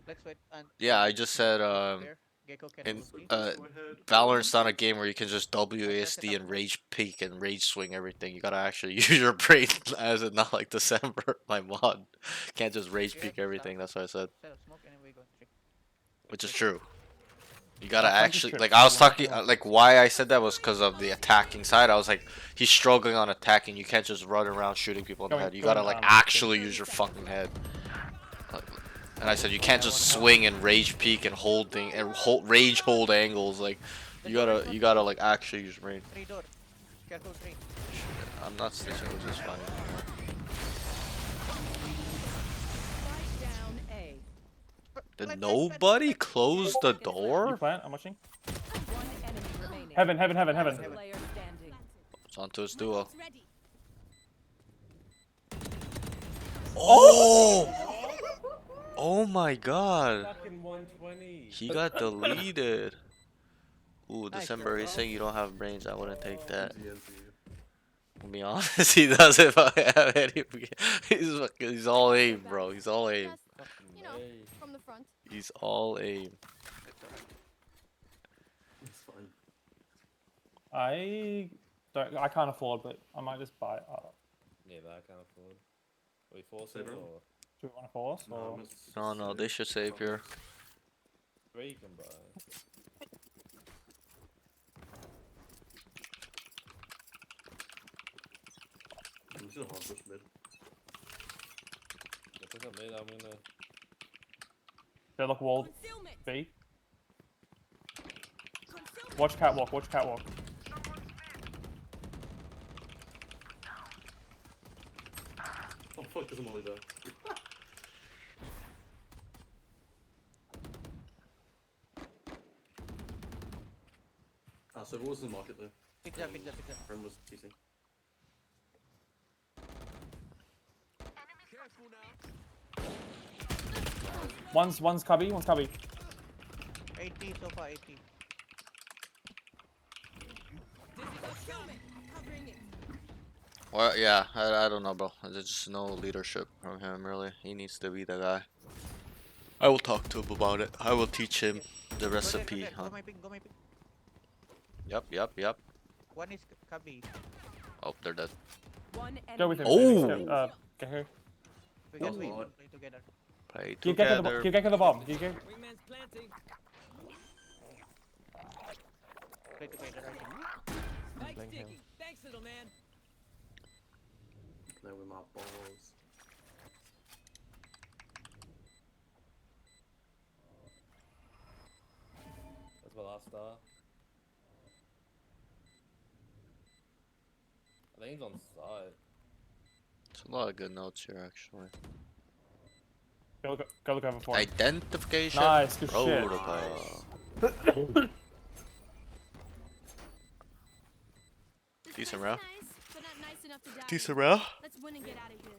Let's wait and Yeah, I just said there. Gecko can in ult me. Valorant's not a game where you can just WASD and rage peek and rage swing everything. You gotta actually use your brain, as in not like December, my mod. Can't just rage peek everything. That's what I said, Set up smoke and then we go trick. which is true. You gotta That's actually true. like I was talking like why I said that was because of the attacking side. I was like he's struggling on attacking. You can't just run around shooting people in the Going- head. You gotta going, like um, actually use your fucking head. Like, and I said you can't just swing and rage peek and rage hold angles. Like you gotta like actually use your brain. 3 door. Careful, three. I'm not snitching, which is fine. Spike down A. Did nobody close the You door? plant? I'm watching. One enemy remaining. Heaven, heaven, heaven, Last heaven. player standing. It's onto his duo. It's ready. Oh! Oh my god. Fucking 120. He got deleted. Ooh, Nice, December, he's bro. saying you don't have brains. I wouldn't take that. TNT. To be honest, he doesn't fucking have any. He's all aim, bro. He's all aim. Fucking You know. way. From the front. He's all aim. It's fine. I can't afford, but I might just buy it. Yeah, but I can't afford. Are we forcing Say, bro. or Do we want to force? No, Or... I'm just No, no, they should save here. 3 you can buy? I'm just gonna hard push mid. If it's not mid, I'm gonna. They look walled. Concealment. B. Concealment. Watch catwalk. Watch catwalk. Oh fuck, there's a molly there. So what was the market there? Pick up, pick up, pick up. Friend was teasing. One's cubby. One's cubby. 80 so far, 80. Concealment. Covering it. Well, yeah, I don't know, bro. There's just no leadership from him, really. He needs to be the guy. I will talk to him about it. I will teach him the recipe. Go Huh? my pick, go my pick. Yep. One is Cubby. Oh, they're dead. One Go with enemy. him. Oh! Phoenix, go, get here. We Go can win, on. play together. Play Keep get to the together. keep get to the bomb. Keep get. Wingman's planting. Play together, I think. Spike playing sticking. Thanks, little man. Play with my balls. That's my last star. I think he's on side. There's a lot of good notes here, actually. Go look over for him. Identification. Nice, good shit. protocol. This Decent place round. is nice, but not nice enough to die Decent in. round. Let's win and get out of here.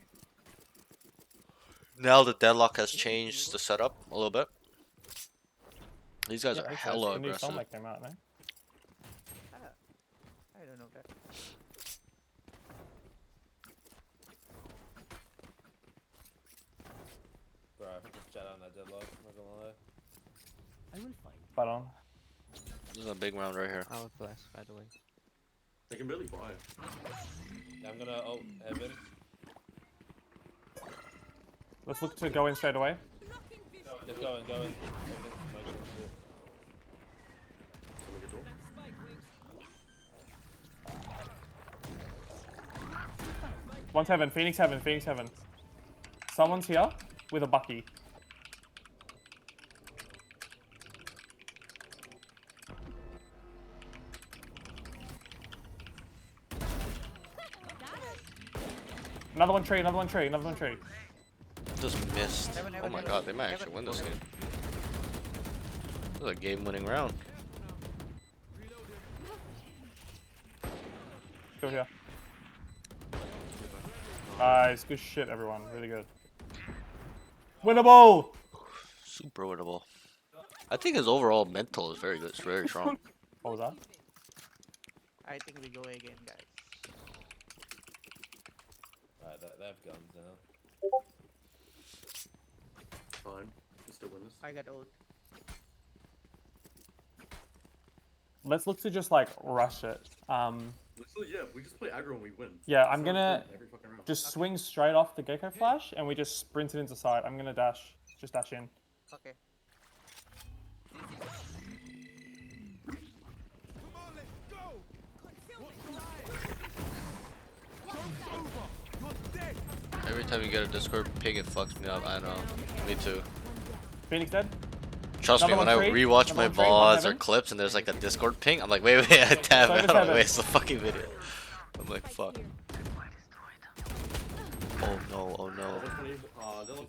Now the deadlock has changed the setup a little bit. These guys Yeah, are makes sense. hella The new aggressive. Sonic came out, man. I don't know that. Bro, I think just chat on that deadlock, not gonna lie. I will find. But on. This is a big round right here. I will flash, by the way. They can barely buy. Yeah, I'm gonna ult Evan. Let's look to go in straight away. Blocking vision. Just go in, go in. Can we get door? Spike wings. One's heaven. Phoenix heaven. Phoenix heaven. Someone's here with a bucky. Another one tree. Another one tree. Another one tree. Just missed. Heaven, Oh heaven, my heaven. god, they might Heaven, actually win this heaven. game. This is a game-winning round. Go here. Nice. Good shit, everyone. Really good. Winnable! Super winnable. I think his overall mental is very good. It's very strong. What was that? I think we go again, guys. Alright, they have guns now. Fine. We still win this. I got ult. Let's look to just like rush it. Literally, yeah, we just play aggro and we win. Yeah, That's I'm how it's gonna been every fucking round. just swing straight off the Gecko Flash and we just sprint it into sight. I'm gonna dash. Just dash in. Okay. Every time you get a Discord ping, it fucks me up. I know. Me too. Phoenix dead? Trust me, Another when I one tree, rewatch my another one tree, one VODs or heaven. clips and there's like a Discord ping, I'm like, wait, damn, Save I us don't heaven. waste the fucking video. I'm like, Spike fuck. here. Oh no, oh no. This one is, that was Enemy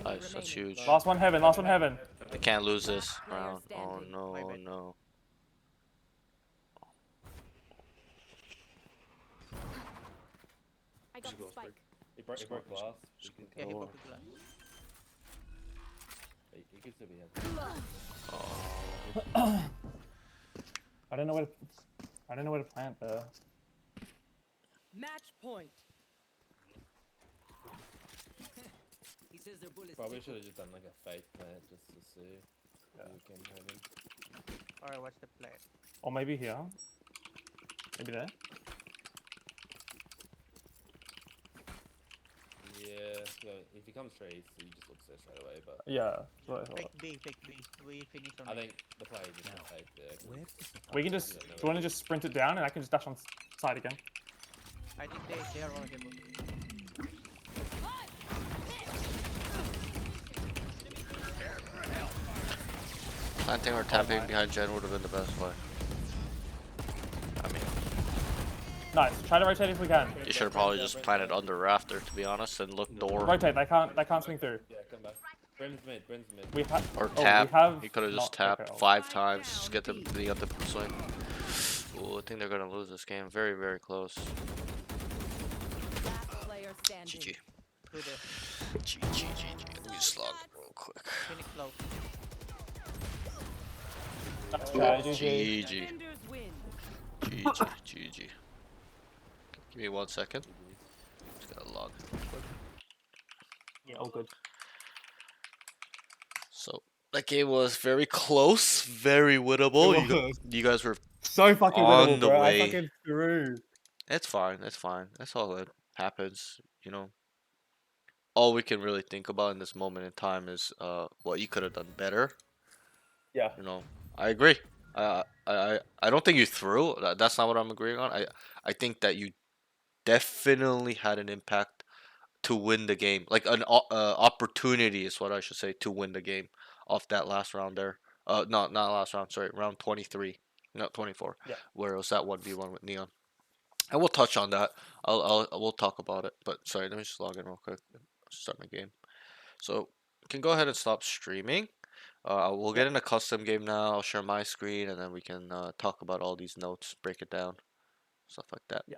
Nice, that's remaining. huge. Last one heaven. Last one heaven. They can't lose this player round. Oh standing. no, My oh bad. no. I got She the goes spike. he broke glass. He can, Yeah, he Oh. broke the glass. he can still be in. Oh. I don't know where to. I don't know where to plant there. Match point. He says their bullets Probably tickle. should have just done like a fake plant just to see who can have him. Alright, what's the play? Or maybe here. Maybe there. Yeah, so if he comes trees, you just look there straight away. But Yeah. That's what I thought. Fake B, fake B. We finish on I it. think the play is just fake there. 'cause We can just. Do you want to just sprint it down and I can just dash on side again? I think they are vulnerable. Planting or tapping behind Jen would have been the best play. I mean, Nice. Try to rotate if we can. you should have probably just planted under rafter, to be honest, and look door Rotate. They can't. They can't swing through. Yeah, come back. Brim's mid, Brim's mid. We have. or Oh, tap. we have. He could have just not- tapped okay. 5 times, just get them to the swing. Ooh, I think they're gonna lose this game. Very, very close. Last player standing. GG. Through the GG. Let me slog it real quick. finish low. Okay, GG. GG. Defenders win. GG. Give me 1 second. Just gotta log. Yeah, all good. So that game was very close, very winnable. You guys were. So fucking On winnable, the bro. way. I fucking threw. It's fine. It's fine. That's all that happens. You know. All we can really think about in this moment in time is what you could have done better. Yeah. You know. I agree. I don't think you threw. That's not what I'm agreeing on. I think that you definitely had an impact to win the game. Like an opportunity is what I should say to win the game off that last round there. Not last round. Sorry, round 23, not 24. Yeah. Where it was that 1v1 with Neon. And we'll touch on that. We'll talk about it. But sorry, let me just log in real quick. Start my game. So you can go ahead and stop streaming. We'll get in a custom game now. I'll share my screen and then we can talk about all these notes, break it down, stuff like that. Yeah.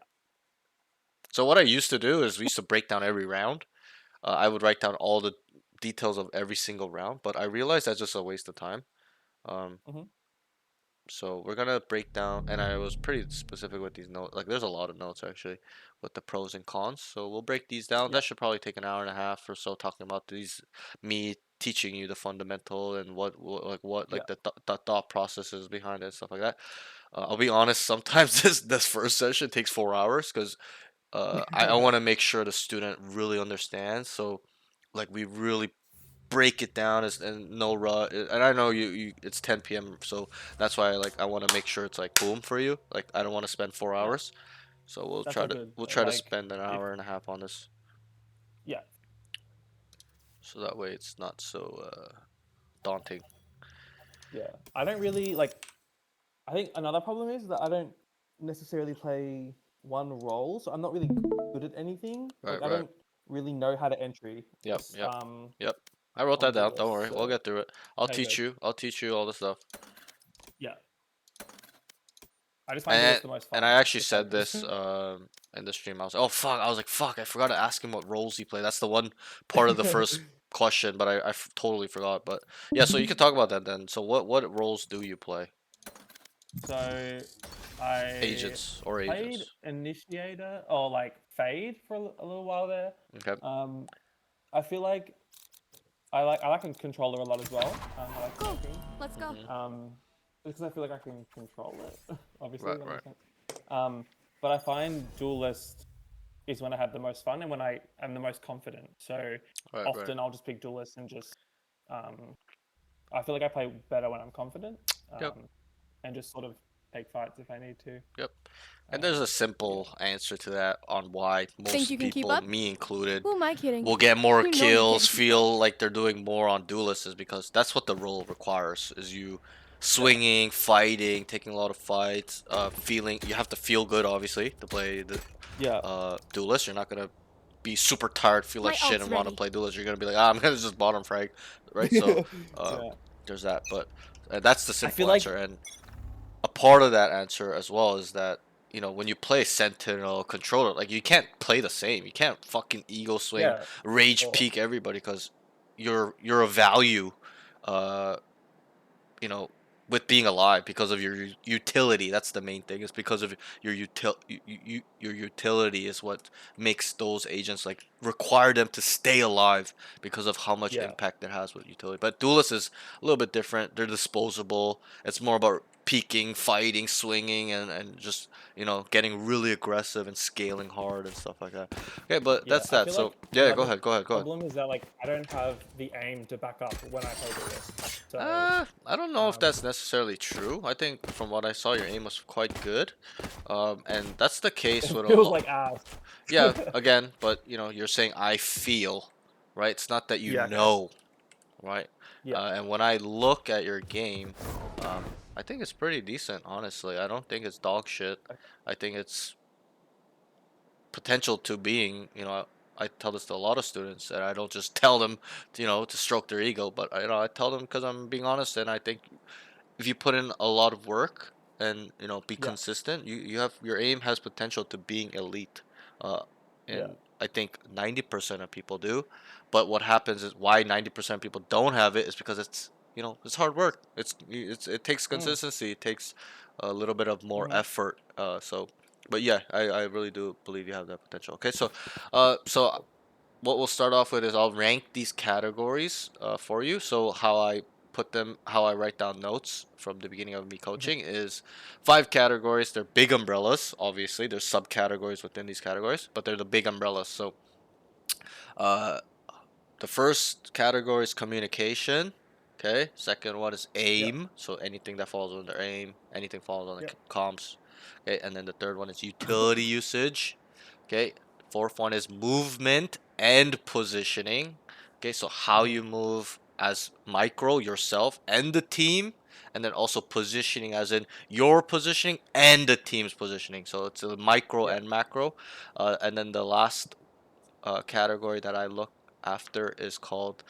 So what I used to do is we used to break down every round. I would write down all the details of every single round, but I realized that's just a waste of time. So we're gonna break down, and I was pretty specific with these notes. Like there's a lot of notes actually, with the pros and cons. So we'll break these down. That should probably take an hour and a half or so, talking about these, me teaching you the fundamental and what the thought processes behind it, stuff like that. I'll be honest. Sometimes this first session takes 4 hours because I want to make sure the student really understands. So like we really break it down and no rut. And I know you it's 10 p.m. so that's why I want to make sure it's like boom for you. Like I don't want to spend 4 hours. So we'll That's try all to good. we'll try to Like, spend an if- hour and a half on this. Yeah. So that way it's not so daunting. Yeah. I don't really like. I think another problem is that I don't necessarily play one role, so I'm not really good at anything. Right, Like, I right. don't really know how to entry. Yep, this, yep. Um, Yep. I wrote that onto down. Don't this, worry. We'll so- get through it. I'll Okay, teach good. you. I'll teach you all the stuff. yeah. I just find this the most fun. And I actually to said practice. this in the stream. I was like, fuck, I forgot to ask him what roles he played. That's the one part of the first question, but I totally forgot. But yeah, so you can talk about that then. So what roles do you play? So I Agents or played agents? initiator or like fade for a little while there. Okay. I feel like I like a controller a lot as well. I like Go. talking. Let's go. Because I feel like I can control it. Obviously, Right, that right. makes sense. But I find duelist is when I have the most fun and when I am the most confident. So Right, often I'll just pick duelist and just I feel like I play better when I'm confident. Yep. And just sort of take fights if I need to. Yep. And there's Um, a simple answer to that on why most you can keep people, up? me included, Who am I kidding? will get more You know you kills, can't keep feel like they're doing more on Duelists is because that's what the role requires, is you swinging, fighting, taking a lot of fights, feeling, you have to feel good obviously to play the Yeah. Duelist. You're not gonna be super tired, feel like My shit ult's and want to ready. play Duelist. You're gonna be like, ah, I'm gonna just bottom frag, right? So Yeah. there's that, but that's the I feel simple like answer. And a part of that answer as well is that, you know, when you play Sentinel controller, like you can't play the same. You can't fucking ego swing, yeah. rage Sure. peek everybody because you're a value, uh, you know, with being alive because of your utility. That's the main thing. It's because of your your utility is what makes those agents like require them to stay alive because of how much Yeah. impact it has with utility. But Duelist is a little bit different. They're disposable. It's more about peeking, fighting, swinging, and just, you know, getting really aggressive and scaling hard and stuff like that. Okay, but Yeah. that's I that. feel So like yeah, go another ahead, go ahead, go ahead. problem is that like I don't have the aim to back up when I play Duelist. So I don't know if that's um, necessarily true. I think from what I saw, your aim was quite good, and that's the case it with a feels lot. like ass. Yeah, again, but you know, you're saying I feel, right? It's not that you Yeah. Okay. know, right? Yeah. And when I look at your game, I think it's pretty decent, honestly. I don't think it's dog shit. I think it's potential to being, you know, I tell this to a lot of students, and I don't just tell them, you know, to stroke their ego, but you know, I tell them because I'm being honest, and I think if you put in a lot of work and, you know, be Yeah. consistent, you have your aim has potential to being elite, uh, Yeah. and I think 90% of people do. But what happens is why 90% of people don't have it is because it's, you know, it's hard work. It takes Mm. consistency. It takes a little bit of more Mhm. effort. So, but yeah, I really do believe you have that potential. Okay, so, what we'll start off with is I'll rank these categories for you. So how I write down notes from the beginning of me coaching is 5 categories. They're big umbrellas. Obviously, there's subcategories within these categories, but they're the big umbrellas. So, uh, the first category is communication. Okay. Second one is Yeah. aim. So anything that falls under aim, anything falls on the Yeah. comms. Okay. And then the third one is utility usage. Okay. Fourth one is movement and positioning. Okay. So how Mhm. you move as micro yourself and the team. And then also positioning as in your positioning and the team's positioning. So it's a micro Yeah. and macro. And then the last category that I look after is called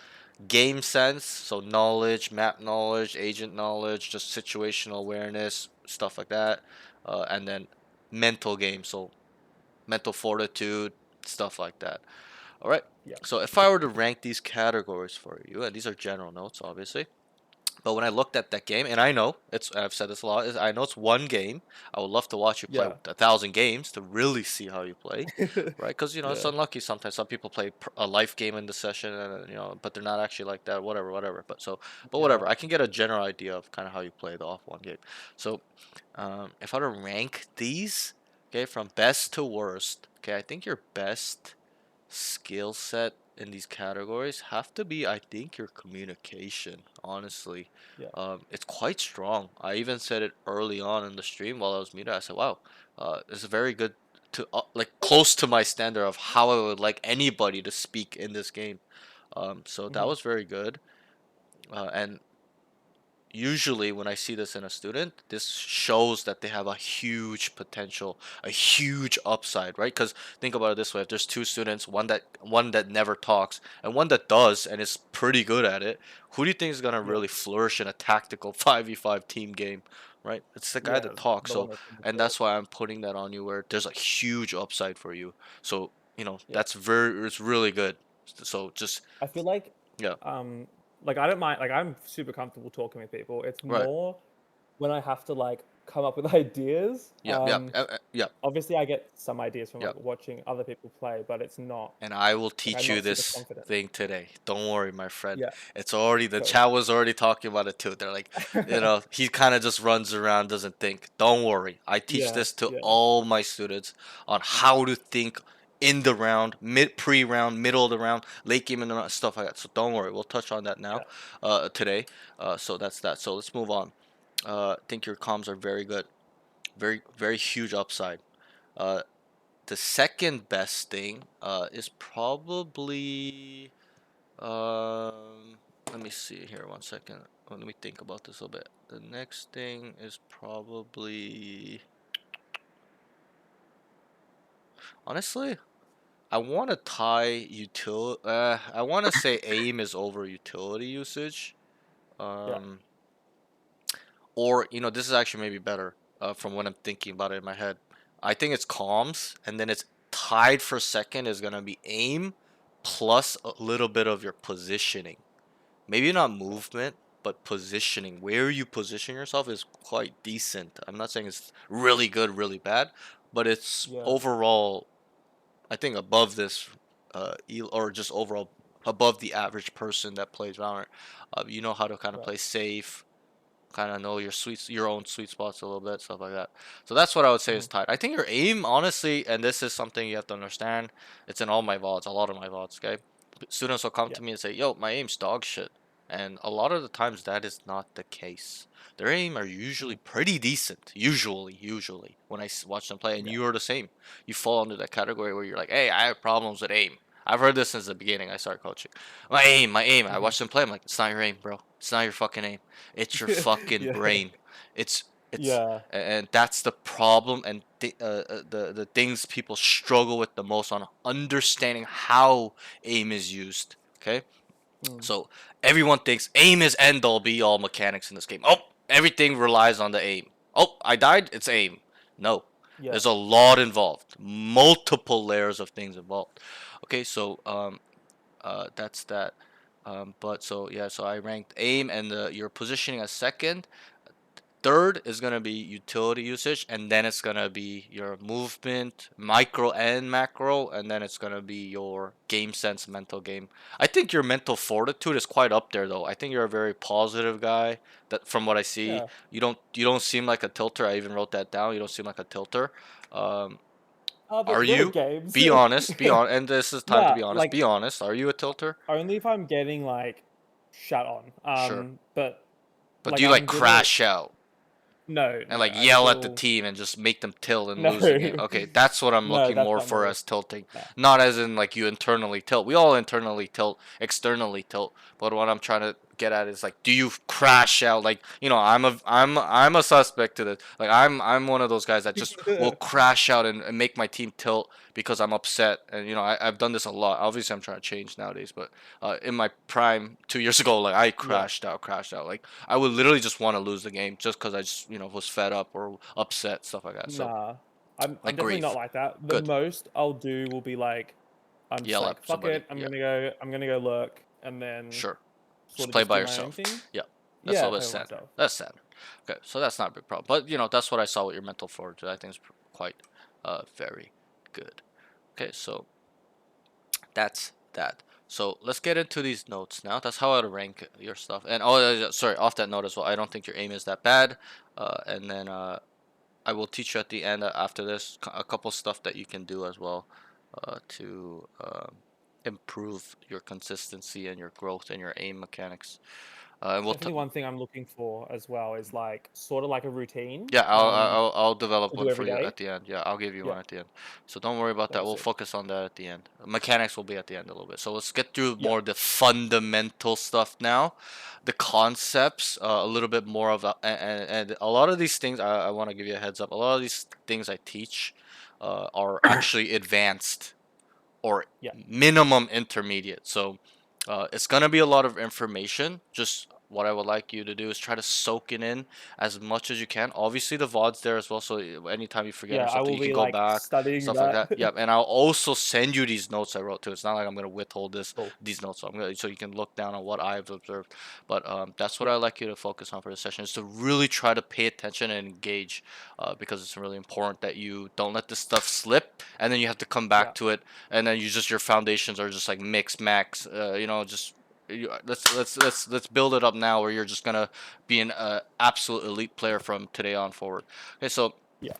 game sense. So knowledge, map knowledge, agent knowledge, just situational awareness, stuff like that. And then mental game, so mental fortitude, stuff like that. All right. Yeah. So if I were to rank these categories for you, and these are general notes, obviously. But when I looked at that game, and I know it's, I've said this a lot, is I know it's one game. I would love to watch you play Yeah. 1,000 games to really see how you play, right? Because you know it's Yeah. unlucky sometimes. Some people play a life game in the session, and you know, but they're not actually like that. Whatever, whatever. But whatever. Yeah. I can get a general idea of kind of how you play the off one game. So, if I were to rank these, okay, from best to worst, okay, I think your best skill set in these categories have to be, I think, your communication, honestly. Yeah. It's quite strong. I even said it early on in the stream while I was muted. I said, wow, it's very good to like close to my standard of how I would like anybody to speak in this game. So that Mhm. was very good. And usually when I see this in a student, this shows that they have a huge potential, a huge upside, right? Because think about it this way: if there's 2 students, one that never talks and one that does and is pretty good at it, who do you think is gonna Yeah. really flourish in a tactical 5v5 team game, right? It's the guy Yeah. that talks. The So, one that's in the and field. that's why I'm putting that on you, where there's a huge upside for you. So, you know, Yeah. it's really good. So just I feel like yeah, um like I don't mind like I'm super comfortable talking with people. It's right, more when I have to like come up with ideas. yeah, yeah, yeah, Obviously I get some ideas from yeah. like watching other people play, but it's not And I will like I'm teach you not super this confident. thing today. Don't worry, my friend. Yeah. It's already, the Cool. chat was already talking about it too. They're like, you know, he kind of just runs around, doesn't think. Don't worry. I teach Yeah. this to Yeah. all my students on how to think in the round, pre-round, middle of the round, late game in the round, stuff like that. So don't worry. We'll touch on that now, Yeah. today. So that's that. So let's move on. I think your comms are very good. very huge upside. The second best thing is probably let me see here 1 second. Let me think about this a little bit. The next thing is probably, honestly, I want to tie utility. I want to say aim is over utility usage. Or this is actually maybe better from what I'm thinking about it in my head. I think it's comms, and then it's tied for second is gonna be aim plus a little bit of your positioning. Maybe not movement, but positioning. Where you position yourself is quite decent. I'm not saying it's really good, really bad, but it's Yeah. overall, I think, above this, or just overall above the average person that plays Valorant. You know how to kind of Right. play safe, kind of know your own sweet spots a little bit, stuff like that. So that's what I would say is tied. I think your aim, honestly, and this is something you have to understand. It's in all my VODs, a lot of my VODs. Okay, students will come to me and say, "Yo, my aim's dog shit," and a lot of the times that is not the case. Their aim are usually pretty decent. Usually, when I watch them play, and you are the same. You fall into that category where you're like, "Hey, I have problems with aim." I've heard this since the beginning I started coaching. My aim. I watch them play. I'm like, it's not your aim, bro. It's not your fucking aim. It's your fucking Yeah. brain. It's Yeah. and that's the problem, and the things people struggle with the most on understanding how aim is used. Okay, so everyone thinks aim is end all be all mechanics in this game. Oh, everything relies on the aim. Oh, I died. It's aim. No, Yeah. there's a lot involved. Multiple layers of things involved. Okay, so that's that. But so yeah, so I ranked aim and your positioning as second. Third is gonna be utility usage, and then it's gonna be your movement, micro and macro, and then it's gonna be your game sense, mental game. I think your mental fortitude is quite up there, though. I think you're a very positive guy. That from what I see, Yeah. you don't seem like a tilter. I even wrote that down. You don't seem like a tilter. Um, Oh, are there are you? games. Be honest. Be on. And this is time to Nah, be honest. like Be honest. Are you a tilter? only if I'm getting like shut on. Sure. But But like do you like I'm good at crash out no, and like I yell at the still team and just make them tilt and no. lose the game? Okay, that's what I'm No, looking that's more not for me. as tilting. Nah. Not as in like you internally tilt. We all internally tilt, externally tilt. But what I'm trying to get at is like, do you crash out? Like, I'm a suspect to this. Like I'm one of those guys that just will crash out and make my team tilt because I'm upset. And I've done this a lot. Obviously I'm trying to change nowadays, but in my prime 2 years ago, like I crashed out. Like I would literally just want to lose the game just because I just was fed up or upset, stuff like that. So Nah. I'm like definitely not grief. like that. The Good. most I'll do will be like I'm just Yell like at fuck somebody. it. I'm Yeah, gonna go lurk and then sure. sort Just of play just by do my own yourself. thing. Yeah, that's a Yeah, little bit play by sad. myself. That's sad. Okay, so that's not a big problem. But that's what I saw with your mental fortitude. I think it's quite very good. Okay, so that's that. So let's get into these notes now. That's how I would rank your stuff. And sorry, off that note as well. I don't think your aim is that bad. And then I will teach you at the end after this a couple stuff that you can do as well to improve your consistency and your growth and your aim mechanics. And we'll Definitely one thing I'm looking for as well is like sort of like a routine. yeah, I'll develop To one do for every you day. at the end. Yeah, I'll give you Yeah, one at the end. So don't worry about that. that'd be We'll sick. focus on that at the end. Mechanics will be at the end a little bit. So let's get through Yeah. more of the fundamental stuff now. The concepts, a little bit more of, and a lot of these things, I want to give you a heads up. A lot of these things I teach are actually advanced or Yeah. minimum intermediate. So it's gonna be a lot of information. Just what I would like you to do is try to soak it in as much as you can. Obviously, the VOD's there as well, so anytime you forget Yeah, or I something, will you can be go like back, studying stuff like that. that. Yep, and I'll also send you these notes I wrote too. It's not like I'm gonna withhold Cool. these notes. So you can look down on what I've observed. But that's what Yeah. I'd like you to focus on for this session is to really try to pay attention and engage, because it's really important that you don't let this stuff slip, and then you have to come back Yeah. to it, and then your foundations are just like mix max. Let's build it up now where you're just gonna be an absolute elite player from today on forward. Okay, so Yeah.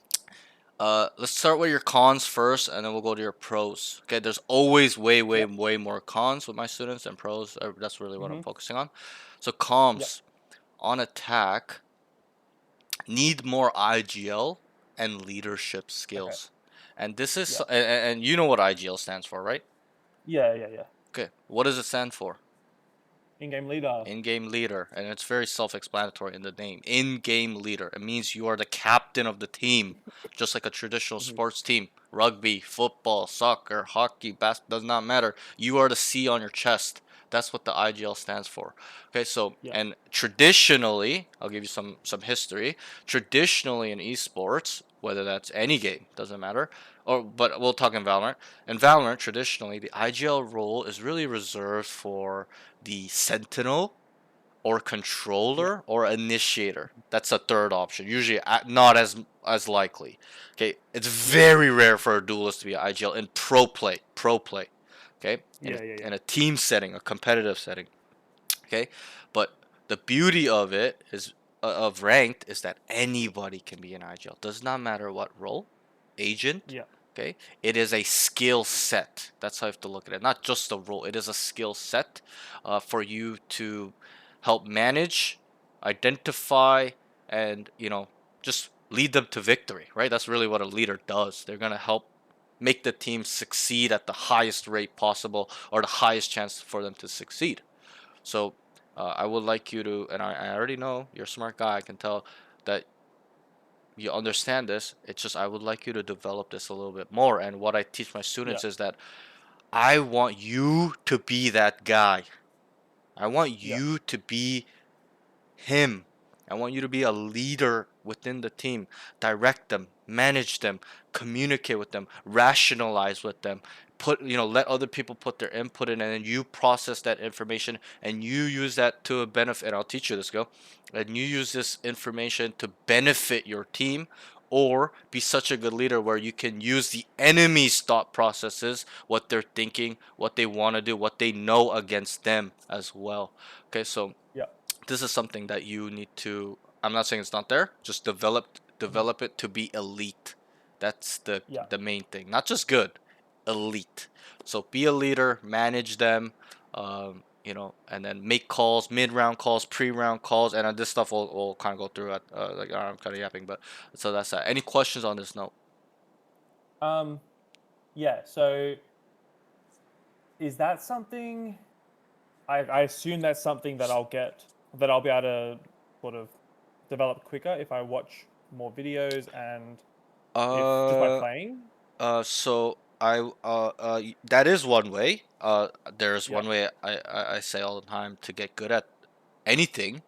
let's start with your cons first, and then we'll go to your pros. Okay, there's always way more cons with my students than pros. That's really what I'm focusing on. So comms on attack need more IGL and leadership skills. And this is Yeah. and you know what IGL stands for, right? Yeah. Okay. What does it stand for? In-game leader. In-game leader, and it's very self-explanatory in the name. In-game leader. It means you are the captain of the team, just like a traditional sports team. Rugby, football, soccer, hockey, basketball, does not matter. You are the C on your chest. That's what the IGL stands for. Okay, so Yeah. and traditionally, I'll give you some history. Traditionally in esports, whether that's any game, doesn't matter. But we'll talk in Valorant. In Valorant, traditionally, the IGL role is really reserved for the sentinel or controller or initiator. That's a third option. Usually not as likely. Okay, it's very rare for a duelist to be an IGL in pro play. Okay, in a team setting, a competitive setting. Okay, but the beauty of it is of ranked is that anybody can be an IGL. Does not matter what role, agent. Yeah. Okay, it is a skill set. That's how you have to look at it. Not just a role. It is a skill set for you to help manage, identify, and just lead them to victory. Right? That's really what a leader does. They're gonna help make the team succeed at the highest rate possible, or the highest chance for them to succeed. So I would like you to, and I already know you're a smart guy. I can tell that you understand this. It's just I would like you to develop this a little bit more. And what I teach my students is that I want you to be that guy. I want you to be him. I want you to be a leader within the team. Direct them, manage them, communicate with them, rationalize with them. Let other people put their input in, and then you process that information and you use that to a benefit. And I'll teach you this, go. And you use this information to benefit your team, or be such a good leader where you can use the enemy's thought processes, what they're thinking, what they want to do, what they know against them as well. Okay, so this is something that you need to, I'm not saying it's not there, just develop it to be elite. That's the main thing. Not just good, elite. So be a leader, manage them, and then make calls, mid-round calls, pre-round calls, and this stuff will kind of go through at I'm kind of yapping, but so that's that. Any questions on this note? Yeah, so is that something, I assume that's something that I'll be able to sort of develop quicker if I watch more videos and just by playing? So that is one way. There's one way I say all the time to get good at anything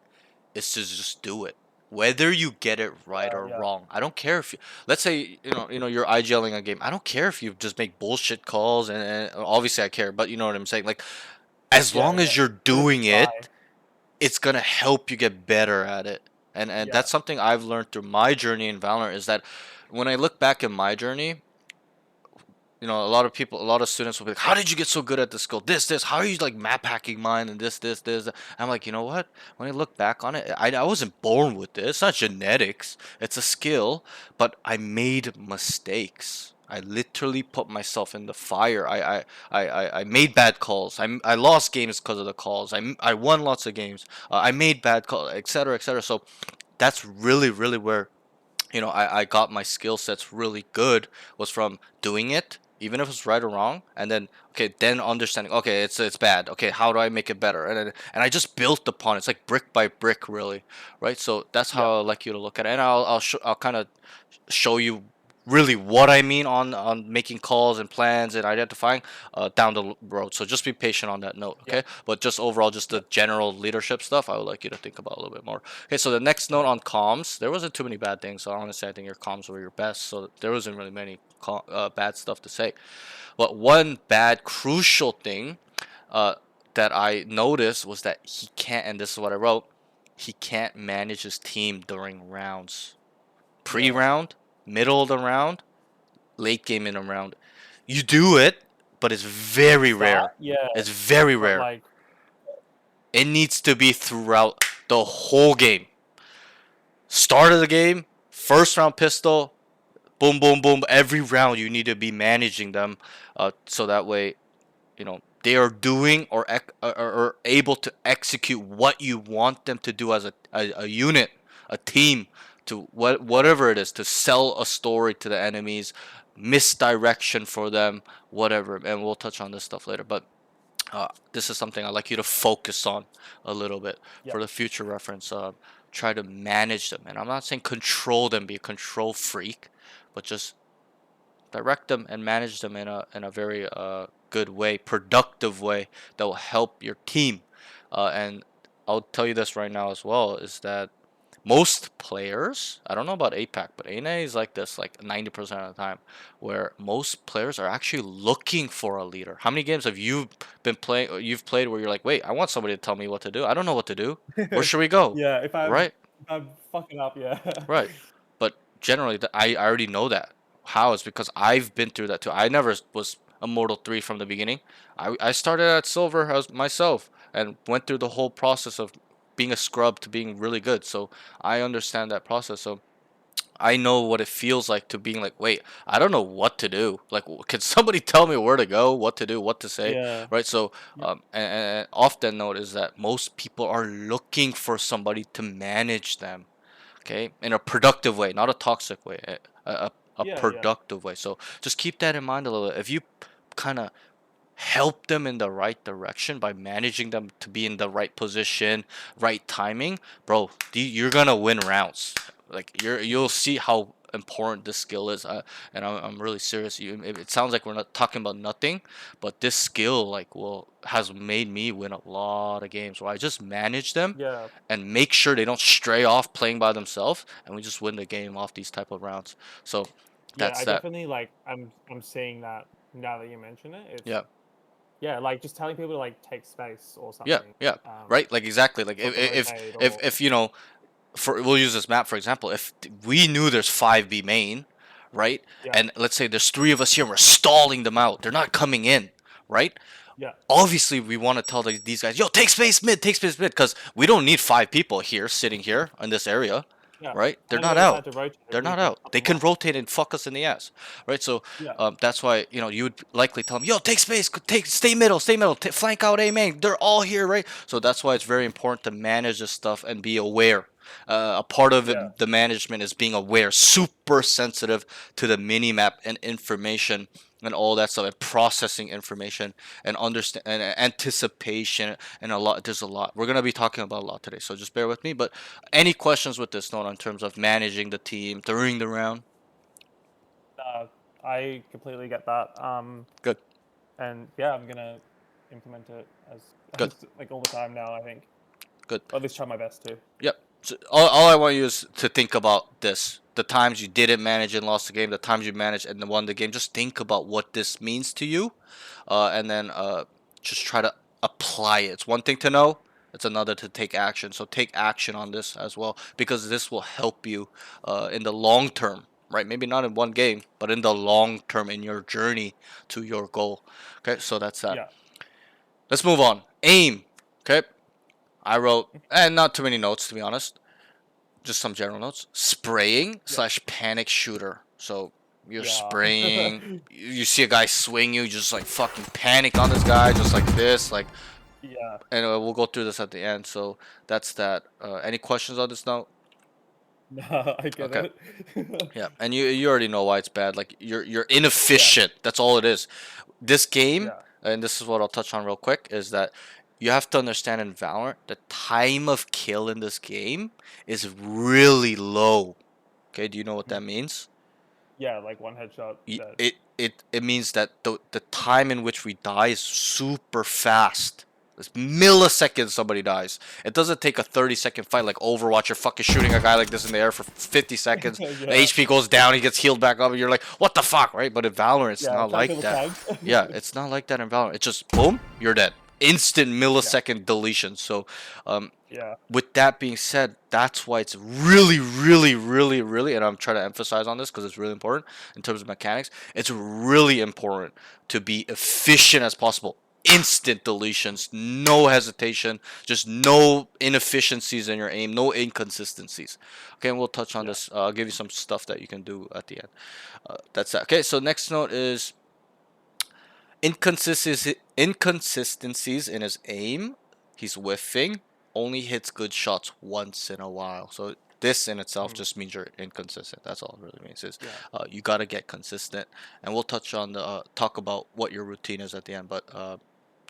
is to just do it. Whether you get it right or wrong. I don't care if let's say you're IGLing a game. I don't care if you just make bullshit calls, and obviously I care, but you know what I'm saying. Like, as long as you're doing it, it's gonna help you get better at it. And that's something I've learned through my journey in Valorant, is that when I look back in my journey, a lot of students will be like, how did you get so good at this skill? This, how are you like map hacking mine and this? I'm like, you know what? When I look back on it, I wasn't born with this. It's not genetics. It's a skill, but I made mistakes. I literally put myself in the fire. I made bad calls. I lost games because of the calls. I won lots of games. I made bad calls, etc., etc. So that's really, really where I got my skill sets really good, was from doing it, even if it's right or wrong, and then then understanding, okay, it's bad. Okay, how do I make it better? And I just built upon it. It's like brick by brick, really, right? So that's how I like you to look at it, and I'll kind of show you really what I mean on making calls and plans and identifying down the road. So just be patient on that note, okay? But just overall, just the general leadership stuff, I would like you to think about a little bit more. Okay, so the next note on comms, there wasn't too many bad things. So honestly, I think your comms were your best. So there wasn't really many bad stuff to say. But one bad, crucial thing that I noticed was that he can't, and this is what I wrote, he can't manage his team during rounds. Pre-round, middle of the round, late game in a round. You do it, but it's very rare. It's very rare. It needs to be throughout the whole game. Start of the game, first round pistol, boom, boom, boom. Every round you need to be managing them, so that way, they are doing or able to execute what you want them to do as a unit, a team, to whatever it is, to sell a story to the enemies, misdirection for them, whatever. And we'll touch on this stuff later, but this is something I'd like you to focus on a little bit for the future reference. Try to manage them, and I'm not saying control them, be a control freak, but just direct them and manage them in a very good way, productive way that will help your team. And I'll tell you this right now as well, is that most players, I don't know about APAC, but ANA is like this, like 90% of the time, where most players are actually looking for a leader. How many games have you been playing, or you've played where you're like, wait, I want somebody to tell me what to do. I don't know what to do. Where should we go? Yeah, if Right? I'm fucking up, yeah. Right. But generally, I already know that. How is because I've been through that too. I never was Immortal 3 from the beginning. I started at Silver as myself and went through the whole process of being a scrub to being really good. So I understand that process. So I know what it feels like to being like, wait, I don't know what to do. Like, can somebody tell me where to go, what to do, what to say? Yeah. Right. So, and often note is that most people are looking for somebody to manage them. Okay, in a productive way, not a toxic way, a Yeah, productive way. So just keep that in mind a little bit. If you kind of help them in the right direction by managing them to be in the right position, right timing, bro, you're gonna win rounds. Like you'll see how important this skill is. And I'm really serious. It sounds like we're not talking about nothing, but this skill like has made me win a lot of games where I just manage them Yeah. and make sure they don't stray off playing by themselves, and we just win the game off these type of rounds. So Yeah, that's I that. definitely like I'm seeing that now that you mention it. It's Yeah. yeah, like just telling people to like take space or Yeah, something. yeah, right. Like exactly. Like not to rotate if you know, we'll use this map for example. If we knew there's 5B main, right, Yeah. and let's say there's 3 of us here, and we're stalling them out. They're not coming in, right? Yeah. Obviously, we want to tell these guys, yo, take space mid, because we don't need 5 people here sitting here in this area. Yeah. Right? They're And not we decide out. to rotate, They're we not can out. fuck They them can up. rotate and fuck us in the ass, right? So Yeah. that's why you would likely tell them, yo, take space, stay middle, flank out A main. They're all here, right? So that's why it's very important to manage this stuff and be aware. A part of Yeah. the management is being aware, super sensitive to the mini map and information and all that stuff, and processing information and understand and anticipation and a lot. There's a lot. We're gonna be talking about a lot today, so just bear with me. But any questions with this note in terms of managing the team during the round? I completely get that. Good. And yeah, I'm gonna implement it Good. like all the time now. I think. Good. Or at least try my best to. Yep. So all I want you is to think about this. The times you didn't manage and lost the game, the times you managed and won the game. Just think about what this means to you, and then just try to apply it. It's one thing to know, it's another to take action. So take action on this as well, because this will help you in the long term, right? Maybe not in one game, but in the long term in your journey to your goal. Okay, so that's that. Yeah. Let's move on. Aim. Okay. I wrote, and not too many notes to be honest, just some general notes. Spraying / panic shooter. So you're Yeah. spraying, you see a guy swing you, just like fucking panic on this guy, just like this, like. Yeah. And we'll go through this at the end. So that's that. Any questions on this note? No, I get Okay. it. Yeah, and you already know why it's bad. Like you're inefficient. That's all it is. This game, Yeah. and this is what I'll touch on real quick, is that you have to understand in Valorant the time of kill in this game is really low. Okay, do you know what that means? Yeah, like one headshot. Dead. It means that the time in which we die is super fast. It's milliseconds somebody dies. It doesn't take a 30-second fight like Overwatch. You're fucking shooting a guy like this in the air for 50 seconds. Yeah. The HP goes down, he gets healed back up, and you're like, what the fuck, right? But in Valorant, it's Yeah, not try like to kill the that. tag. Yeah, it's not like that in Valorant. It's just, boom, you're dead. Instant millisecond deletion. So, Yeah. with that being said, that's why it's really, really, really, really, and I'm trying to emphasize on this because it's really important in terms of mechanics. It's really important to be efficient as possible. Instant deletions, no hesitation, just no inefficiencies in your aim, no inconsistencies. Okay, and we'll touch on this. I'll give you some stuff that you can do at the end. That's that. Okay, so next note is inconsistencies in his aim. He's whiffing. Only hits good shots once in a while. So this in itself just means you're inconsistent. That's all it really means. Is Yeah. you gotta get consistent, and we'll touch on the talk about what your routine is at the end. But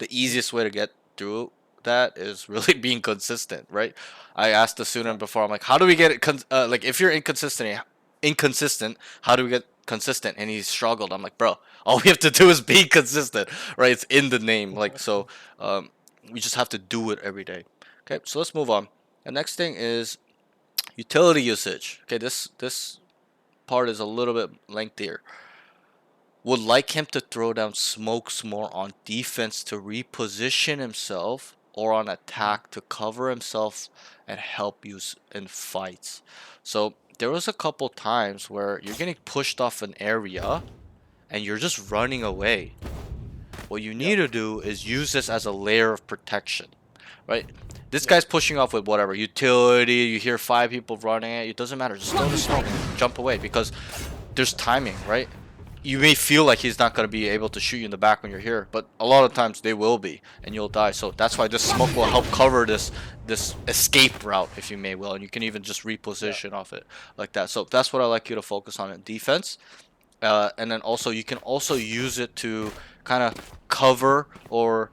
the easiest way to get through that is really being consistent, right? I asked the student before. I'm like, how do we get it? Like, if you're inconsistent, how do we get consistent? And he struggled. I'm like, bro, all we have to do is be consistent, right? It's in the name. Like, so we just have to do it every day. Okay, so let's move on. The next thing is utility usage. Okay, this part is a little bit lengthier. Would like him to throw down smokes more on defense to reposition himself, or on attack to cover himself and help you in fights. So there was a couple times where you're getting pushed off an area and you're just running away. What you need to do is use this as a layer of protection, right? This guy's pushing off with whatever utility. You hear 5 people running at you. It doesn't matter. Just throw the smoke and jump away, because there's timing, right? You may feel like he's not going to be able to shoot you in the back when you're here, but a lot of times they will be, and you'll die. So that's why this smoke will help cover this escape route, if you may will, and you can even just reposition off it like that. So that's what I like you to focus on in defense. And then also you can also use it to kind of cover, or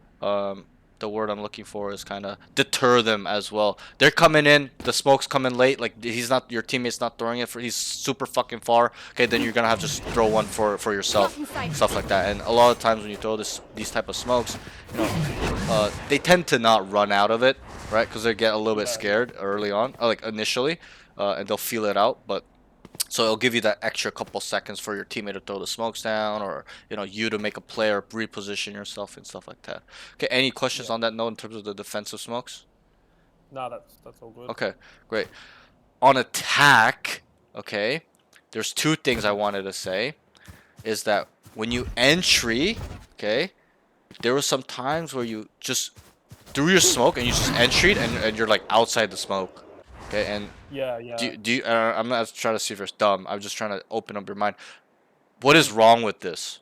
the word I'm looking for is kind of deter them as well. They're coming in, the smoke's coming late, like your teammate's not throwing it, he's super fucking far. Okay, then you're gonna have to just throw one for yourself, stuff like that. And a lot of times when you throw these type of smokes, you know, they tend to not run out of it, right? Because they get a little bit scared early on, like initially, and they'll feel it out. But so it'll give you that extra couple seconds for your teammate to throw the smokes down, or you to make a play or reposition yourself and stuff like that. Okay, any questions on that note in terms of the defensive smokes? No, that's all good. Okay, great. On attack, okay, there's 2 things I wanted to say. Is that when you entry, okay, there were some times where you just threw your smoke and you just entried and you're like outside the smoke. Okay, and Yeah. do you, I'm not trying to see if it's dumb. I'm just trying to open up your mind. What is wrong with this?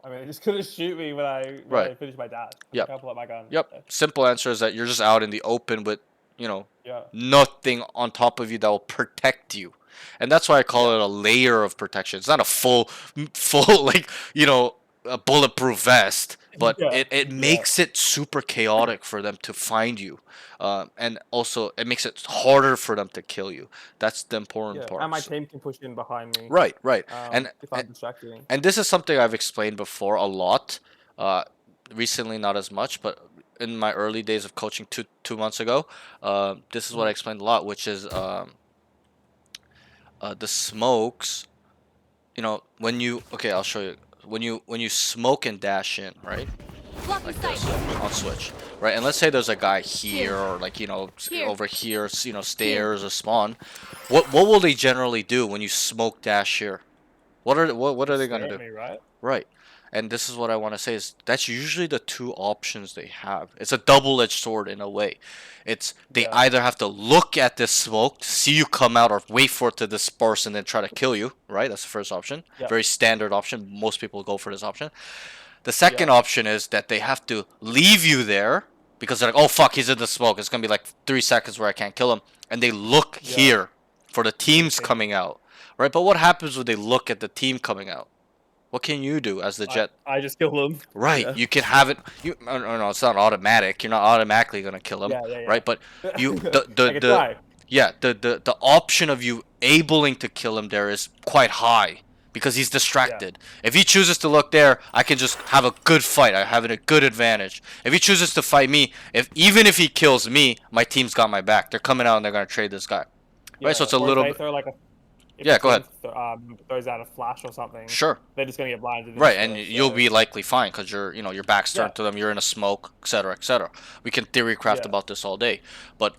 I mean, they just couldn't shoot me when I finished my dash. Yep. I can't pull out my gun. Yep. Simple answer is that you're just out in the open with, Yeah. nothing on top of you that will protect you. And that's why I call it a layer of protection. It's not a full like, a bulletproof vest, but it makes it super chaotic for them to find you. And also it makes it harder for them to kill you. That's the important part. And my team can push in behind me. Right. And if I'm distracting. And this is something I've explained before a lot. Recently, not as much, but in my early days of coaching 2 months ago, this is what I explained a lot, which is the smokes. I'll show you. When you smoke and dash in, right? Like this on switch, right? And let's say there's a guy here, or like over here, stairs or spawn. What will they generally do when you smoke dash here? What are they gonna do? Me, right? Right. And this is what I want to say is that's usually the 2 options they have. It's a double-edged sword in a way. It's they either have to look at this smoke, see you come out, or wait for it to disperse and then try to kill you, right? That's the first option. Very standard option. Most people go for this option. The second option is that they have to leave you there because they're like, oh fuck, he's in the smoke. It's going to be like 3 seconds where I can't kill him. And they look here for the teams coming out, right? But what happens when they look at the team coming out? What can you do as the Jett? I just kill them. Right. Yeah. You can have it. No, it's not automatic. You're not automatically gonna kill him. Right. But you the option of you abling to kill him there is quite high because he's distracted. If he chooses to look there, I can just have a good fight. I have a good advantage. If he chooses to fight me, even if he kills me, my team's got my back. They're coming out and they're gonna trade this guy. Right. So it's a little. Go ahead. Throws out a flash or something. Sure. They're just gonna get blinded. Right, and you'll be likely fine because your back's turned to them. You're in a smoke, etc., etc. We can theory craft about this all day, but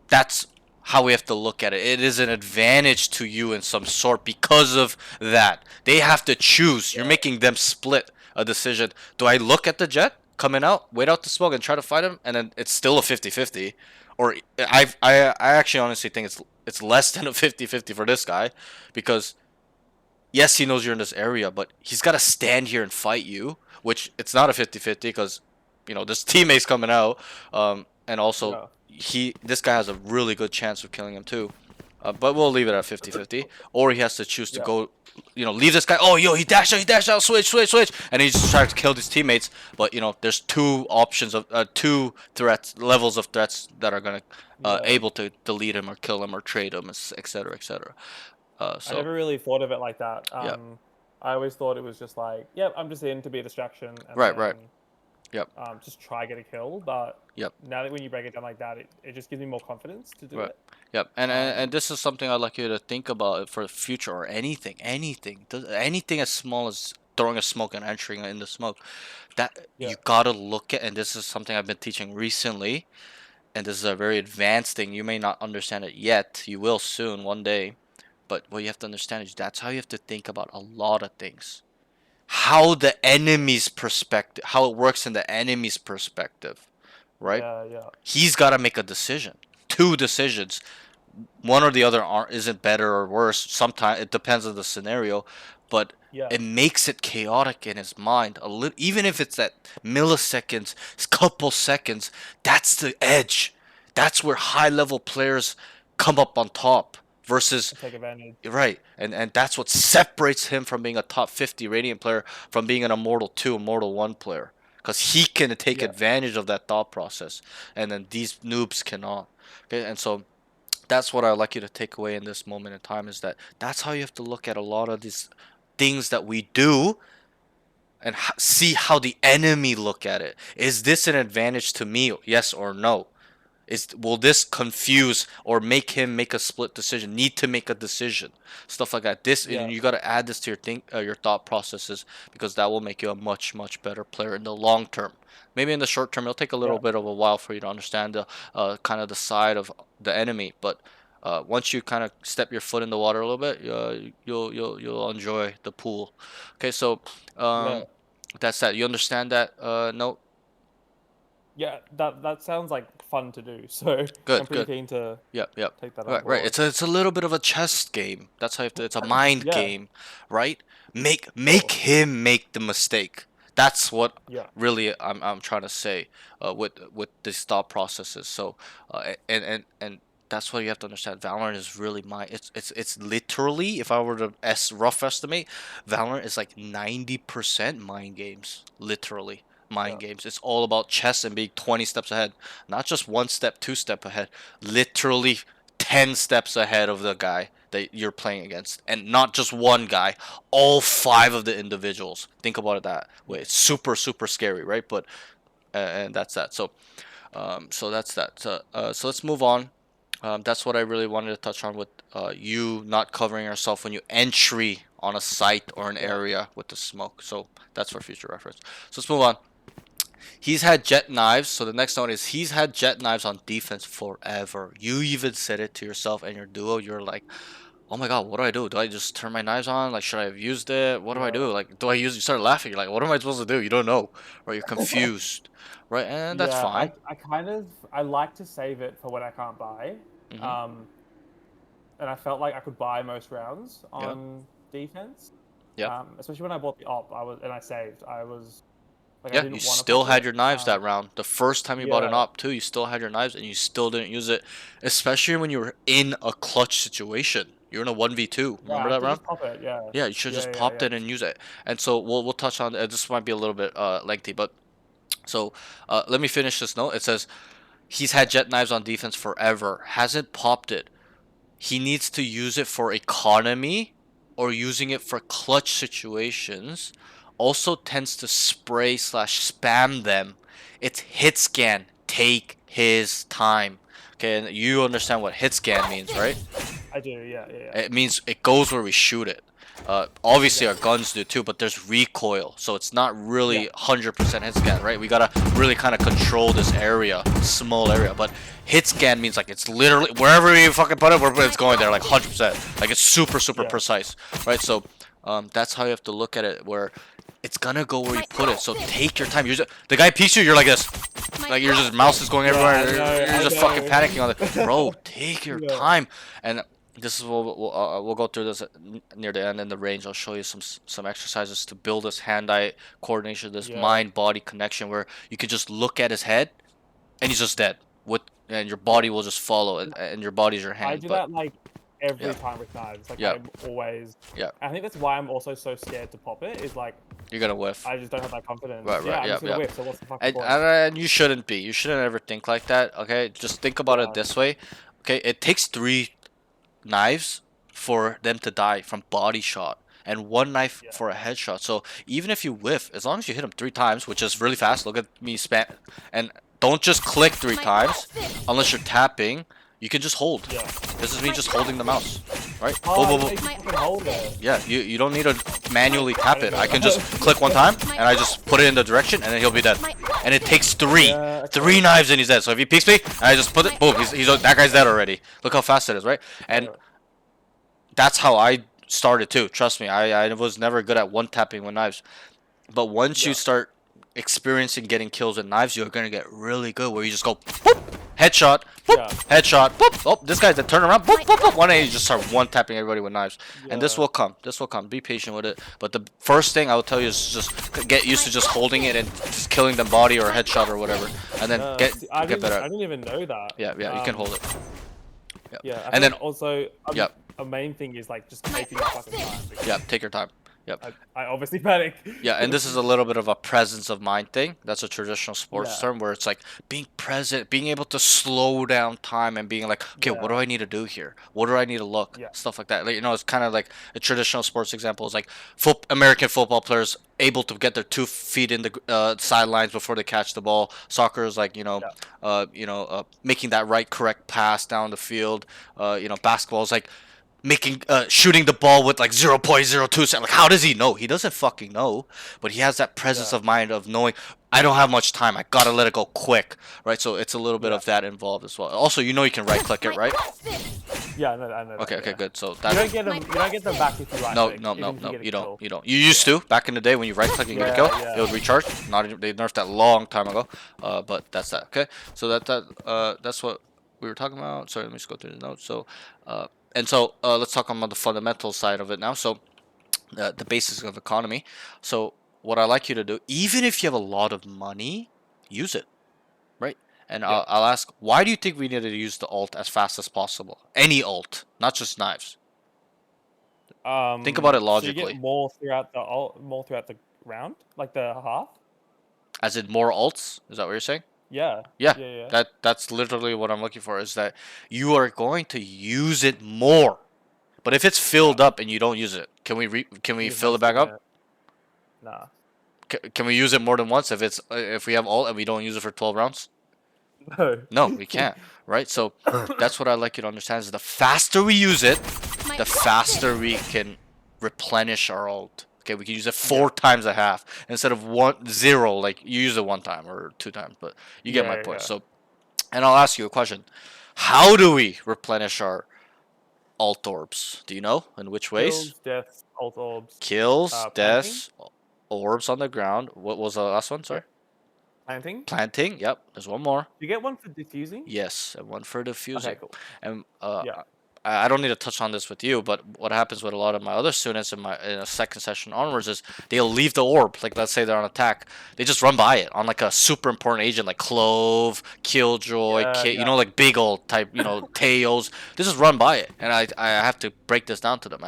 that's how we have to look at it. It is an advantage to you in some sort because of that. They have to choose. You're making them split a decision. Do I look at the Jett coming out, wait out the smoke, and try to fight him, and then it's still a 50-50, or I actually honestly think it's less than a 50-50 for this guy because yes, he knows you're in this area, but he's got to stand here and fight you, which it's not a 50-50 because this teammate's coming out. and also this guy has a really good chance of killing him too. But we'll leave it at 50-50. Or he has to choose to go, leave this guy. Oh, yo, he dashed out, switch, and he just tries to kill his teammates. But there's two options of two levels of threats that are gonna able to delete him or kill him or trade him, etc., etc. I So never really thought of it like that. Yeah. I always thought it was just like, yep, I'm just in to be a distraction. And Right. then, Yep. Just try get a kill. But Yep. now that when you break it down like that, it just gives me more confidence to do Right. it. Yep, and this is something I'd like you to think about for the future or anything, anything as small as throwing a smoke and entering in the smoke. That you gotta look at, and this is something I've been teaching recently, and this is a very advanced thing. You may not understand it yet. You will soon, one day. But what you have to understand is that's how you have to think about a lot of things. How the enemy's perspective, how it works in the enemy's perspective, right? Yeah. He's got to make a decision. Two decisions. One or the other isn't better or worse. Sometimes it depends on the scenario, but it makes it chaotic in his mind a little. Even if it's at milliseconds, couple seconds, that's the edge. That's where high-level players come up on top versus Take advantage. right, and that's what separates him from being a top 50 Radiant player from being an Immortal 2, Immortal 1 player. Because he can take advantage of that thought process, and then these noobs cannot. Okay, and so that's what I'd like you to take away in this moment in time, is that's how you have to look at a lot of these things that we do and see how the enemy look at it. Is this an advantage to me, yes or no? Will this confuse or make him make a split decision, need to make a decision, stuff like that. And you got to add this to your thought processes, because that will make you a much better player in the long term. Maybe in the short term it'll take a little bit of a while for you to understand the kind of the side of the enemy, but once you kind of step your foot in the water a little bit, you'll enjoy the pool. Okay, so that's that. You understand that note? Yeah, that sounds like fun to do. So Good, I'm pretty good. keen to take that on Right. board. It's a little bit of a chess game. That's how you have to. It's a mind game, right? Make him make the mistake. That's what really I'm trying to say with these thought processes. So and that's what you have to understand. Valorant is really it's literally, if I were to rough estimate, Valorant is like 90% mind games, literally. Mind games. It's all about chess and being 20 steps ahead. Not just 1 step, 2 step ahead. Literally 10 steps ahead of the guy that you're playing against. And not just one guy, all 5 of the individuals. Think about it that way. It's super scary, right? But and that's that. So so that's that. So let's move on. That's what I really wanted to touch on with you not covering yourself when you entry on a site or an area with the smoke. So that's for future reference. So let's move on. He's had jet knives. So the next note is he's had jet knives on defense forever. You even said it to yourself and your duo. You're like, oh my god, what do? Do I just turn my knives on? Like, should I have used it? What do I do? Like, do I use it? You start laughing. You're like, what am I supposed to do? You don't know. Right? You're confused. Right? And that's fine. I like to save it for when I can't buy. And I felt like I could buy most rounds on defense. Yeah. Especially when I bought the op, I saved. I was like, yeah, you still had your knives that round. The first time you bought an op too, you still had your knives and you still didn't use it, especially when you were in a clutch situation. You're in a 1v2. Remember that round? Just pop it, yeah. Yeah, you should just popped it and use it. And so we'll touch on this. Might be a little bit lengthy, but so let me finish this note. It says he's had jet knives on defense forever, hasn't popped it. He needs to use it for economy or using it for clutch situations. Also tends to spray / spam them. It's hit scan. Take his time. Okay, and you understand what hit scan means, right? I do, yeah. It means it goes where we shoot it. Obviously our guns do too, but there's recoil, so it's not really 100% hit scan, right? We gotta really kind of control this area, small area. But hit scan means like it's literally wherever you fucking put it, it's going there, like 100%. Like it's super precise, right? So that's how you have to look at it, where it's gonna go where you put it. So take your time. The guy peeks you, you're like this, like your just mouse is going everywhere. You're just fucking panicking on it, bro. Take your time. And this is what we'll go through this near the end in the range. I'll show you some exercises to build this hand-eye coordination, this mind-body connection, where you can just look at his head and he's just dead. and your body will just follow it, and your body's your I hand. do But that like every Yeah. time with knives. Like Yeah. I'm always. Yeah. I think that's why I'm also so scared to pop it. Is like you're gonna whiff. I just don't have that confidence. Right, Yeah, right, I'm yeah, just gonna yeah. whiff. So what's the fucking And, point? and you shouldn't be. You shouldn't ever think like that. Okay, just think about Yeah. it this way. Okay, it takes 3 knives for them to die from body shot, and 1 knife Yeah. for a headshot. So even if you whiff, as long as you hit them 3 times, which is really fast. Look at me spam, and don't just click 3 times unless you're tapping. You can just hold. Yeah. This is me just holding the mouse, right? Oh, Boom, boom, you boom. make me fucking hold it. Yeah, you don't need to manually tap it. I can just click 1 time and I just put it in the direction and then he'll be dead. And it takes 3. Yeah, okay. 3 knives and he's dead. So if he peeks me and I just put it, boom, he's that guy's dead already. Look how fast it is, right? And that's how I started too. Trust me, I was never good at one tapping with knives. But once you Yeah. start experiencing getting kills with knives, you're gonna get really good where you just go boop, headshot, boop, Yeah. headshot, boop. Oh, this guy's that turn around, boop, boop, boop. One day you just start one tapping everybody with knives. And this Yeah. will come. This will come. Be patient with it. But the first thing I will tell you is just get used to just holding it and just killing them body or headshot or whatever. And then get I get better I at it. didn't even know that. Yeah, you can hold it. Yeah, I And think then- also Yep. a main thing is like just taking your fucking time. because Yeah, take your time. Yep. I obviously panic. Yeah, and this is a little bit of a presence of mind thing. That's a traditional sports Yeah. term where it's like being present, being able to slow down time and being like, okay, what do Yeah. I need to do here? What do I need to look? Yeah. Stuff like that. Like, it's kind of like a traditional sports example is like American football players able to get their 2 feet in the sidelines before they catch the ball. Soccer is like, making that right correct pass down the field. Basketball is like making shooting the ball with like 0.02 seconds. Like, how does he know? He doesn't fucking know, but he has that presence Yeah. of mind of knowing I don't have much time. I gotta let it go quick, right? So it's a little bit Yeah. of that involved as well. Also, you can right click it, right? Yeah, I know that. Okay, yeah. good. So You that's don't get them. You don't get them back if you right no, click, no, even no, if no. get a You kill. don't. You don't. You used to back in the day when you right click and get a kill. Yeah, It would recharge. They nerfed that long time ago. But that's that. Okay. So that's what we were talking about. Sorry, let me just go through the notes. So, let's talk about the fundamental side of it now. So, the basics of economy. So, what I like you to do, even if you have a lot of money, use it, right? And Yeah. I'll ask, why do you think we need to use the alt as fast as possible? Any alt, not just knives. Think about it So logically. you get more throughout the round, like the half. As in more alts? Is that what you're saying? Yeah. Yeah. Yeah. That's literally what I'm looking for. Is that you are going to use it more. But if it's filled up and you don't use it, can we fill it back up? Nah. Can we use it more than once if we have alt and we don't use it for 12 rounds? No. No, we can't, right? So that's what I like you to understand is the faster we use it, the faster we can replenish our alt. Okay, we can use it 4 times a half instead of 0. Like you use it 1 time or 2 times, but you get my Yeah, point. yeah. So, and I'll ask you a question: how do we replenish our alt orbs? Do you know in which ways? Kills, deaths, alt orbs, Kills, planting? deaths, orbs on the ground. What was the last one? Sorry. planting. Planting. Yep. There's one more. You get one for diffusing. Yes, and one for diffusing. Okay, cool. And Yeah. I don't need to touch on this with you, but what happens with a lot of my other students in a second session onwards is they'll leave the orb. Like let's say they're on attack, they just run by it on like a super important agent like Clove, Killjoy, Yeah, like big old type, Tails. They just run by it, and I have to break this down to them.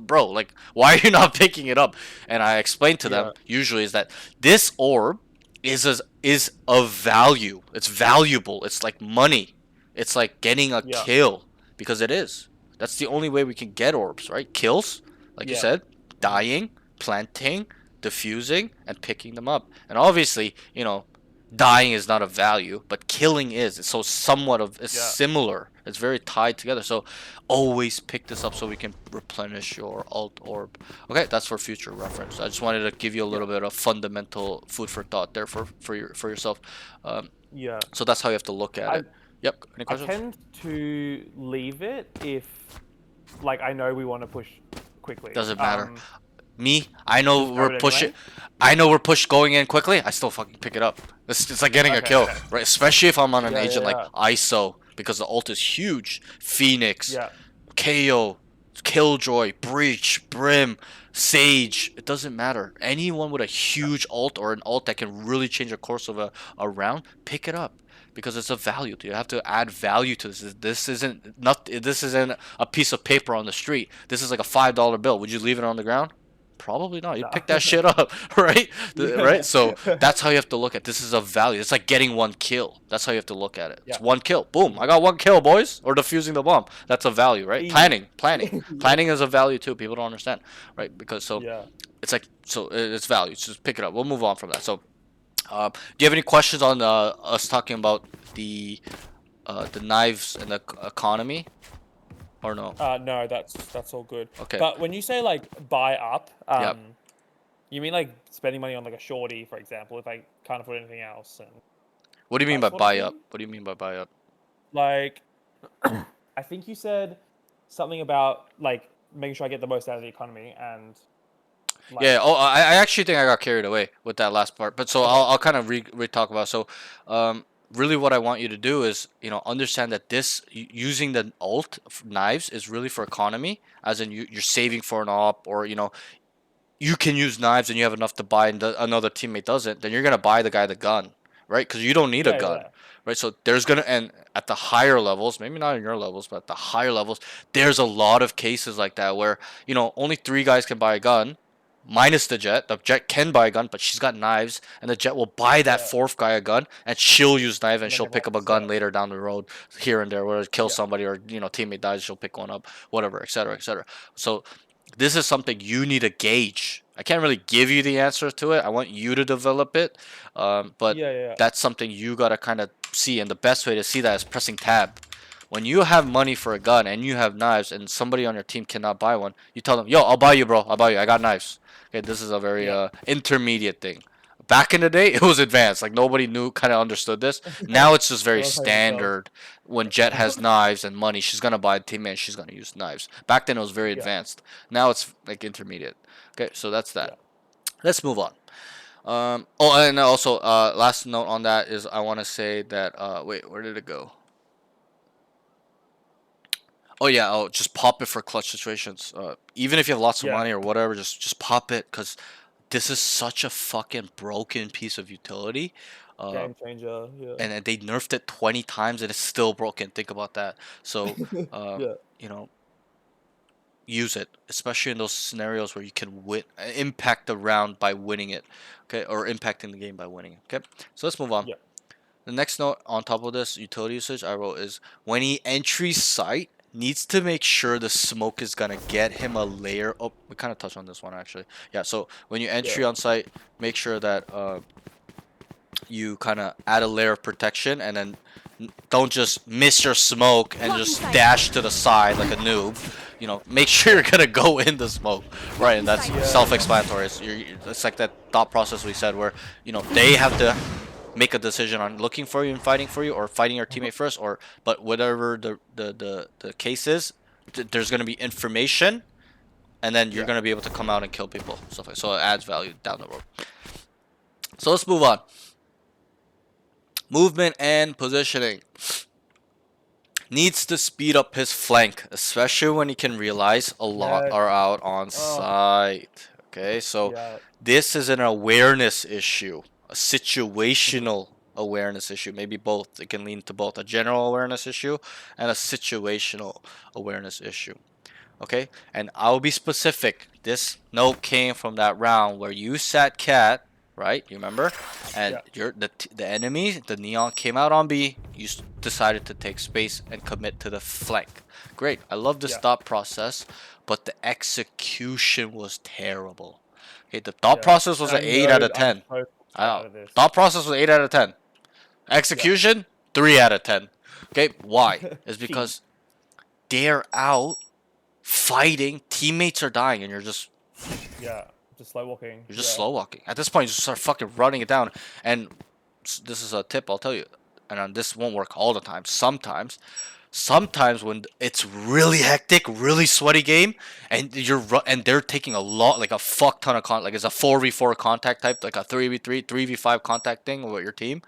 Bro, like why are you not picking it up? And I explain to them usually is that this orb is of value. It's valuable. It's like money. It's like getting a kill. Because it is. That's the only way we can get orbs, right? Kills, like you said, dying, planting, diffusing, and picking them up. And obviously, dying is not a value, but killing is. It's so somewhat of it's similar. It's very tied together. So always pick this up so we can replenish your alt orb. Okay, that's for future reference. I just wanted to give you a little bit of fundamental food for thought there for yourself. So that's how you have to look at it. Yep. Any I questions? tend to leave it if, like, I know we want to push quickly. Doesn't matter. I know Just we're throw it pushing. anyway? I know we're going in quickly. I still fucking pick it up. It's like getting a kill, right? Especially if I'm on an agent like ISO because the ult is huge. Phoenix, KO, Killjoy, Breach, Brim, Sage. It doesn't matter. Anyone with a huge ult or an ult that can really change the course of a round, pick it up. because it's a value. You have to add value to this. This isn't a piece of paper on the street. This is like a $5 bill. Would you leave it on the ground? Probably not. You pick that shit up, right? Right? So that's how you have to look at this. Is a value. It's like getting 1 kill. That's how you have to look at it. It's 1 kill. Boom. I got 1 kill, boys. Or defusing the bomb. That's a value, right? Planning. Planning is a value too. People don't understand, right? Because it's like, so it's value. Just pick it up. We'll move on from that. So, do you have any questions on us talking about the knives and the economy? Or no? No, that's all good. Okay. But when you say like buy up, Yep. you mean like spending money on like a shorty, for example, if I can't afford anything else? And What do you mean by that sort of buy thing? up? What do you mean by buy up? Like, I think you said something about like making sure I get the most out of the economy and. Like, Yeah. Oh, I actually think I got carried away with that last part. But so I'll kind of re-talk about. So, really, what I want you to do is, understand that this using the alt knives is really for economy, as in you're saving for an op, or you can use knives and you have enough to buy, and another teammate doesn't. Then you're gonna buy the guy the gun, right? Because you don't need a gun. Right, so and at the higher levels, maybe not in your levels, but at the higher levels, there's a lot of cases like that where only 3 guys can buy a gun, minus the Jet. The Jet can buy a gun, but she's got knives, and the Jet will buy that 4th guy a gun, and she'll use knife, and she'll pick up a gun later down the road, here and there, where it kills somebody, or teammate dies, she'll pick one up, whatever, etc., etc. So this is something you need to gauge. I can't really give you the answer to it. I want you to develop it, but that's something you gotta kind of see, and the best way to see that is pressing tab. When you have money for a gun and you have knives, and somebody on your team cannot buy one, you tell them, "Yo, I'll buy you, bro. I'll buy you. I got knives." Okay, this is a very intermediate thing. Back in the day, it was advanced. Like, nobody kind of understood this. Now it's just very standard. When Jet has knives and money, she's gonna buy a teammate and she's gonna use knives. Back then, it was very advanced. Now it's like intermediate. Okay, so that's that. Let's move on. And also, last note on that is I want to say that, wait, where did it go? Oh yeah, just pop it for clutch situations. Even if you have lots of money or whatever, just pop it, because this is such a fucking broken piece of utility. Game changer. Yeah. And they nerfed it 20 times and it's still broken. Think about that. So, use it, especially in those scenarios where you can impact the round by winning it, okay, or impacting the game by winning. Okay, so let's move on. The next note on top of this utility usage I wrote is, when he enters site, needs to make sure the smoke is gonna get him a layer. Oh, we kind of touched on this one actually. Yeah, so when you entry on site, make sure that you kind of add a layer of protection, and then don't just miss your smoke and just dash to the side like a noob. Make sure you're gonna go in the smoke, right? And that's self-explanatory. It's like that thought process we said, where they have to make a decision on looking for you and fighting for you, or fighting your teammate first, but whatever the case is, there's gonna be information, and then you're gonna be able to come out and kill people, stuff like. So it adds value down the road. So let's move on. Movement and positioning. Needs to speed up his flank, especially when he can realize a lot are out on site. Okay, so this is an awareness issue, a situational awareness issue, maybe both. It can lean to both a general awareness issue and a situational awareness issue. Okay, and I'll be specific. This note came from that round where you sat cat, right? You remember? And the enemy, the Neon, came out on B. You decided to take space and commit to the flank. Great. I love this thought process, but the execution was terrible. Okay, the thought process was an 8 out of 10. Thought process was 8 out of 10. Execution, 3 out of 10. Okay, why? It's because they're out fighting, teammates are dying, and you're just just slow walking. You're just slow walking. At this point, you just start fucking running it down. And this is a tip I'll tell you, and this won't work all the time. Sometimes when it's really hectic, really sweaty game, and they're taking a lot, like a fuck ton of contact, like it's a 4v4 contact type, like a 3v3, 3v5 contact thing with your team.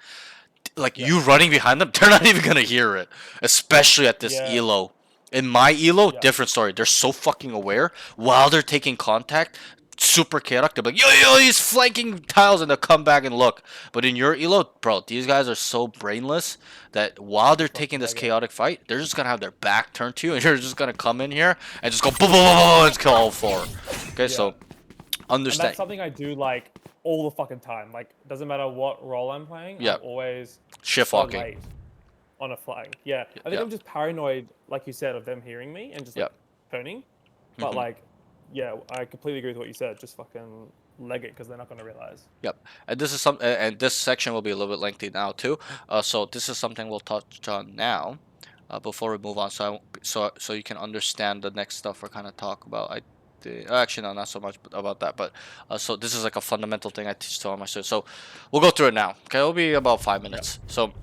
Like you running behind them, they're not even gonna hear it, especially at this elo. In my elo, different story. They're so fucking aware while they're taking contact. super chaotic. They'll be like, yo, he's flanking tiles, and they'll come back and look. But in your elo, bro, these guys are so brainless that while they're taking this chaotic fight, they're just gonna have their back turned to you, and you're just gonna come in here and just go boom, boom, boom, boom, and kill all 4. Okay, so And understand. that's something I do like all the fucking time. Like, doesn't matter what role I'm playing. Yeah. I'm always Shift so walking. late on a flank. Yeah, I think Yeah. I'm just paranoid, like you said, of them hearing me and just like, turning. But Mhm. like, yeah, I completely agree with what you said. Just fucking leg it because they're not gonna realize. Yep, and this is some, and this section will be a little bit lengthy now too. So this is something we'll touch on now, before we move on. So you can understand the next stuff we're kind of talk about. Actually no, not so much about that, but so this is like a fundamental thing I teach to all my students. So we'll go through it now. Okay, it'll be about 5 minutes. So,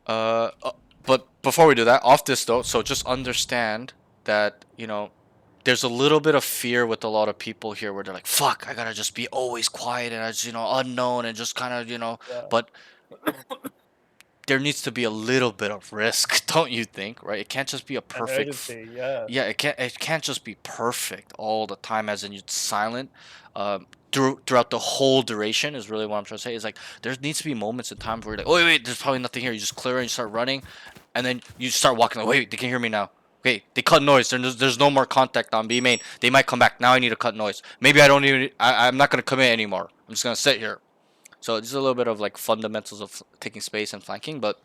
but before we do that, off this though, so just understand that there's a little bit of fear with a lot of people here where they're like, fuck, I gotta just be always quiet and I just, unknown and just kind of, but there needs to be a little bit of risk, don't you think, right? It can't just be a perfect, Urgency, yeah. yeah, it can't just be perfect all the time, as in you're silent, throughout the whole duration is really what I'm trying to say. Is like, there needs to be moments in time where you're like, oh wait, there's probably nothing here. You just clear it and you start running, and then you start walking like, wait, they can hear me now. Okay, they cut noise. There's no more contact on B main. They might come back. Now I need to cut noise. Maybe I don't even. I'm not gonna commit anymore. I'm just gonna sit here. So it's a little bit of like fundamentals of taking space and flanking, but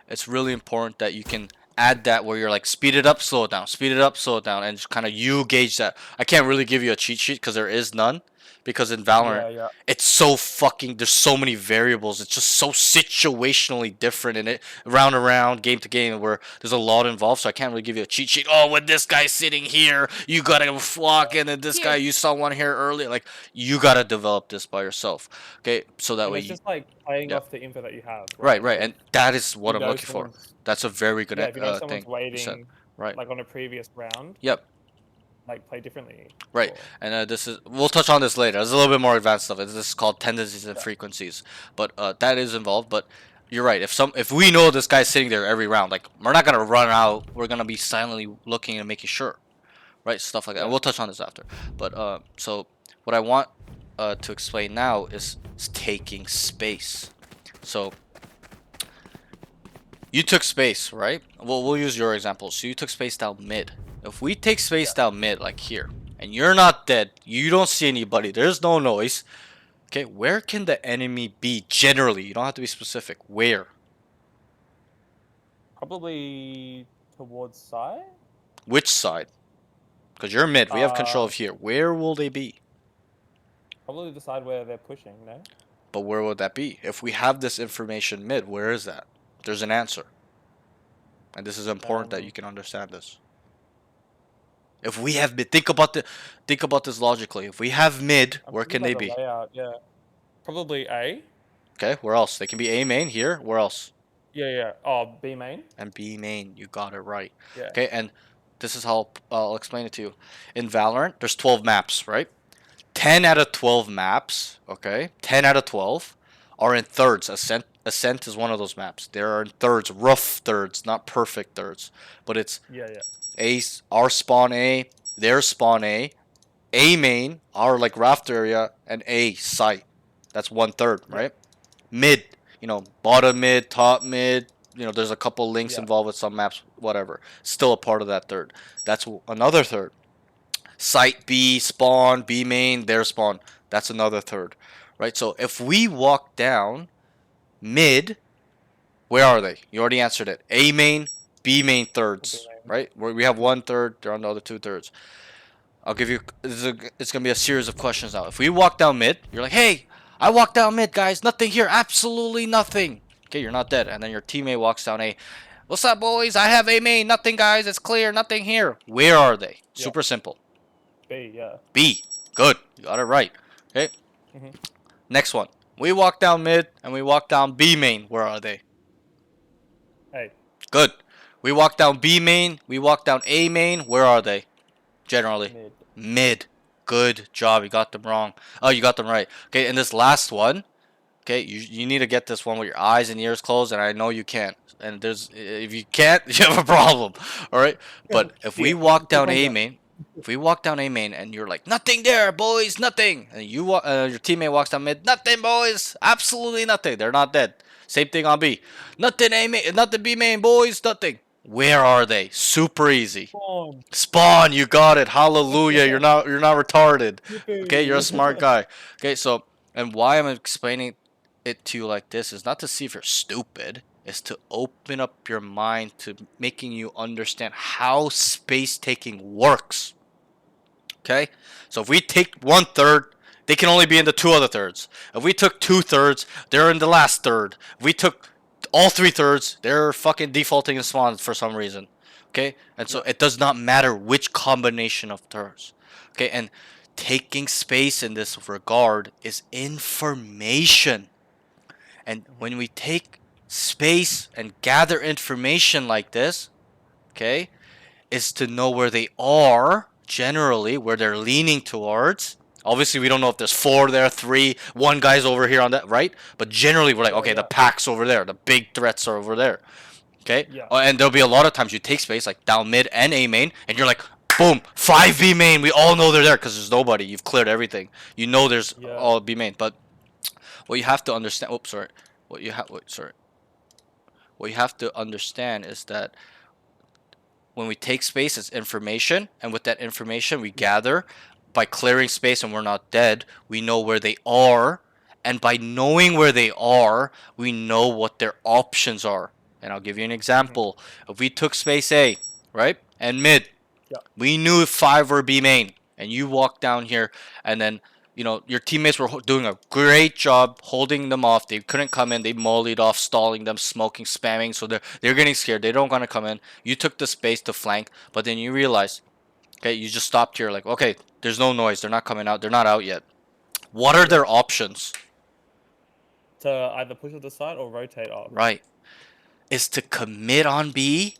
it's really important that you can add that where you're like, speed it up, slow it down, speed it up, slow it down, and just kind of you gauge that. I can't really give you a cheat sheet because there is none. Because in Valorant, it's so fucking, there's so many variables. It's just so situationally different in it, round around, game to game, where there's a lot involved. So I can't really give you a cheat sheet. Oh, when this guy's sitting here, you gotta walk in, and this guy, you saw one here earlier. Like, you gotta develop this by yourself. Okay, so that And way it's just like playing yeah. off the info that you have. Right, and that is what You I'm know looking for. someone's- That's a very good Yeah, if you know thing. someone's you said. waiting, Right. like on a previous round, Yep. like play differently. Right, Or- and this is, we'll touch on this later. There's a little bit more advanced stuff. This is called tendencies and frequencies, but that is involved. But you're right. If we know this guy's sitting there every round, like, we're not gonna run out. We're gonna be silently looking and making sure, right? Stuff like that. And we'll touch on this after. But so what I want to explain now is taking space. So you took space, right? Well, we'll use your example. So you took space down mid. If we take space down mid, like here, and you're not dead, you don't see anybody, there's no noise, okay, where can the enemy be generally? You don't have to be specific. Where? Probably towards side. Which side? Because you're mid. We have control of here. Where will they be? Probably the side where they're pushing, no? But where would that be? If we have this information mid, where is that? There's an answer. And this is important that you can understand this. If we have mid, think about this logically. If we have mid, where can they be? Layout, yeah. Probably A. Okay, where else? They can be A main here. Where else? Yeah. Oh, B main. And B main. You got it right. Yeah. Okay, and this is how I'll explain it to you. In Valorant, there's 12 maps, right? 10 out of 12 maps, okay? 10 out of 12 are in thirds. Ascent is one of those maps. They are in thirds, rough thirds, not perfect thirds. But it's our spawn A, their spawn A main, our like raft area, and A site. That's 1/3, right? Mid, bottom mid, top mid, there's a couple links involved with some maps, whatever. Still a part of that third. That's another third. Site B, spawn, B main, their spawn. That's another third, right? So if we walk down mid, where are they? You already answered it. A main, B main thirds, right? Where we have 1/3, they're on the other 2/3. I'll give you, it's gonna be a series of questions now. If we walk down mid, you're like, hey, I walked down mid, guys, nothing here, absolutely nothing. Okay, you're not dead. And then your teammate walks down A. What's up, boys? I have A main, nothing, guys, it's clear, nothing here. Where are they? Super simple. B, yeah. B. Good. You got it right. Okay. Next one. We walk down mid and we walk down B main. Where are they? A. Good. We walk down B main. We walk down A main. Where are they? Generally. Mid. Good job. You got them wrong. Oh, you got them right. Okay. And this last one. Okay. You need to get this one with your eyes and ears closed. And I know you can't. And if you can't, you have a problem. All right. But if we walk down A main. If we walk down A main and you're like, nothing there, boys, nothing, and your teammate walks down mid, nothing, boys, absolutely nothing. They're not dead. Same thing on B. Nothing A main, nothing B main, boys, nothing. Where are they? Super easy. Spawn, you got it. Hallelujah. You're not retarded. Okay, you're a smart guy. Okay, so and why I'm explaining it to you like this is not to see if you're stupid. It's to open up your mind to making you understand how space taking works. Okay, so if we take 1/3, they can only be in the 2 other thirds. If we took 2/3, they're in the last third. If we took all 3/3, they're fucking defaulting in spawn for some reason. Okay, and so it does not matter which combination of thirds. Okay, and taking space in this regard is information. And when we take space and gather information like this, okay, is to know where they are, generally, where they're leaning towards. Obviously, we don't know if there's 4 there, 3, 1 guy's over here on that, right? But generally, we're like, okay, the pack's over there. The big threats are over there. Okay? Yeah. And there'll be a lot of times you take space, like down mid and A main, and you're like, boom, 5 B main. We all know they're there because there's nobody. You've cleared everything. You know there's all B main. But what you have to understand... Oops, sorry. What you have to understand is that when we take space, it's information, and with that information we gather by clearing space and we're not dead, we know where they are, and by knowing where they are, we know what their options are. And I'll give you an example. If we took space A, right, and mid, we knew 5 were B main, and you walk down here, and then you know, your teammates were doing a great job holding them off. They couldn't come in. They mollied off, stalling them, smoking, spamming. So they're getting scared. They don't want to come in. You took the space to flank, but then you realize, okay, you just stopped here. Like, okay, there's no noise. They're not coming out. They're not out yet. What are their options? To either push to the side or rotate up. Right. Is to commit on B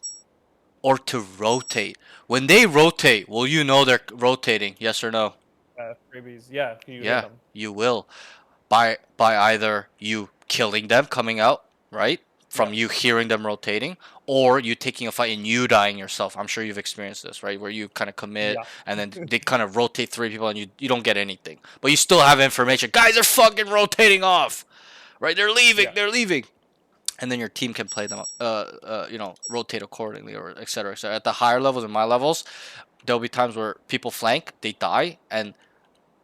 or to rotate. When they rotate, will you know they're rotating? Yes or no? Freebies, yeah. Yeah, you will. By either you killing them coming out, right? From you hearing them rotating, or you taking a fight and you dying yourself. I'm sure you've experienced this, right? Where you kind of commit and then they kind of rotate 3 people and you don't get anything. But you still have information. Guys are fucking rotating off. Right? They're leaving. They're leaving. And then your team can play them, you know, rotate accordingly, or et cetera, et cetera. At the higher levels and my levels, there'll be times where people flank, they die, and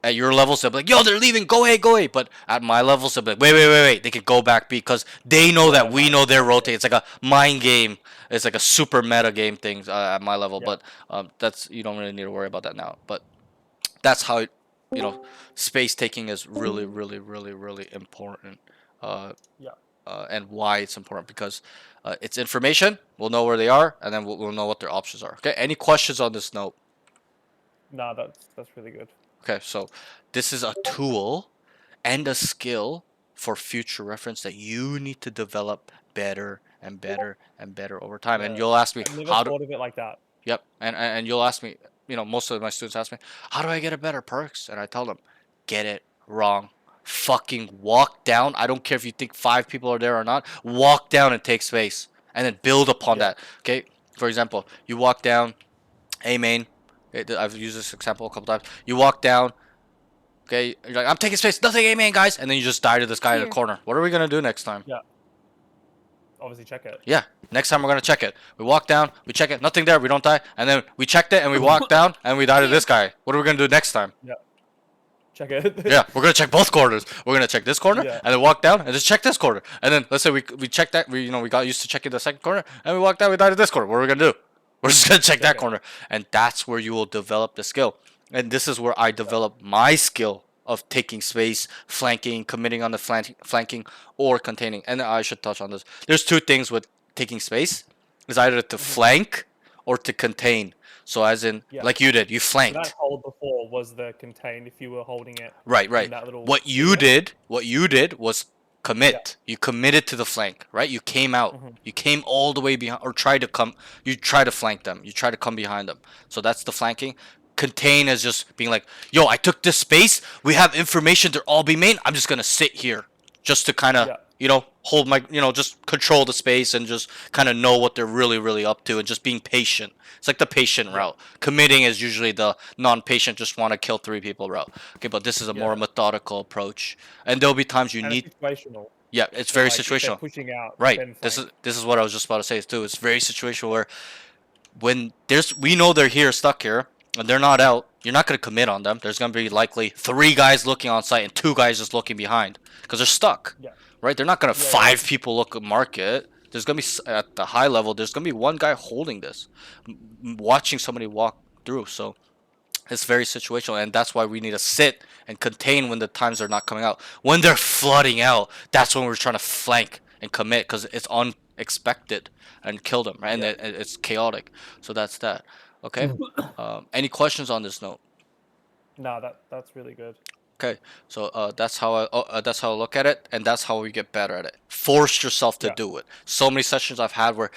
at your levels, they'll be like, yo, they're leaving, go away. But at my levels, they'll be like, wait. They can go back because they know that we know they're rotating. It's like a mind game. It's like a super meta game thing at my level. But that's, you don't really need to worry about that now. But that's how, you know, space taking is really, really, really, really important. And why it's important, because it's information. We'll know where they are, and then we'll know what their options are. Okay, any questions on this note? No, that's really good. Okay, so this is a tool and a skill for future reference that you need to develop better and better and better over time. And you'll ask me, I've never thought of it like that. Yep, and you'll ask me, you know, most of my students ask me, how do I get a better perks? And I tell them, get it wrong. Fucking walk down. I don't care if you think 5 people are there or not. Walk down and take space, and then build upon that. Okay, for example, you walk down A main. I've used this example a couple times. You walk down, okay, you're like, I'm taking space, nothing A main, guys, and then you just die to this guy in the corner. What are we gonna do next time? Obviously check it. Yeah, next time we're gonna check it. We walk down, we check it, nothing there, we don't die, and then we checked it and we walk down and we die to this guy. What are we gonna do next time? Check it. Yeah, we're gonna check both corners. We're gonna check this corner and then walk down and just check this corner. And then let's say we check that, we got used to checking the second corner and we walk down, we die to this corner. What are we gonna do? We're just gonna check that corner, and that's where you will develop the skill. And this is where I develop my skill of taking space, flanking, committing on the flanking, or containing. And I should touch on this. There's 2 things with taking space: is either to flank or to contain. So as in, like you did, you flanked. That hold before was the contain if you were holding it. Right. in that little What you did was commit. You committed to the flank, right? You came out. You came all the way behind, or you try to flank them. You try to come behind them. So that's the flanking. Contain is just being like, yo, I took this space. We have information. They're all B main. I'm just gonna sit here, just to kind of hold my, just control the space and just kind of know what they're really, really up to and just being patient. It's like the patient route. Committing is usually the non-patient, just want to kill 3 people route. Okay, but this is a more methodical approach. And there'll be times you And need. it's situational. Yeah, it's So, very like, if they're situational. pushing out, Right. then This flank. is what I was just about to say too. It's very situational where when we know they're here, stuck here, and they're not out, you're not gonna commit on them. There's gonna be likely 3 guys looking on site and 2 guys just looking behind because they're stuck. Yeah. Right? They're not gonna Yeah, 5 people look at market. There's gonna be at the high level. There's gonna be 1 guy holding this, watching somebody walk through. So it's very situational, and that's why we need to sit and contain when the times are not coming out. When they're flooding out, that's when we're trying to flank and commit because it's unexpected and kill them, right? And it's chaotic. So that's that. Okay. Any questions on this note? No, that's really good. Okay, so that's how I look at it, and that's how we get better at it. Force yourself to do it. So many sessions I've had where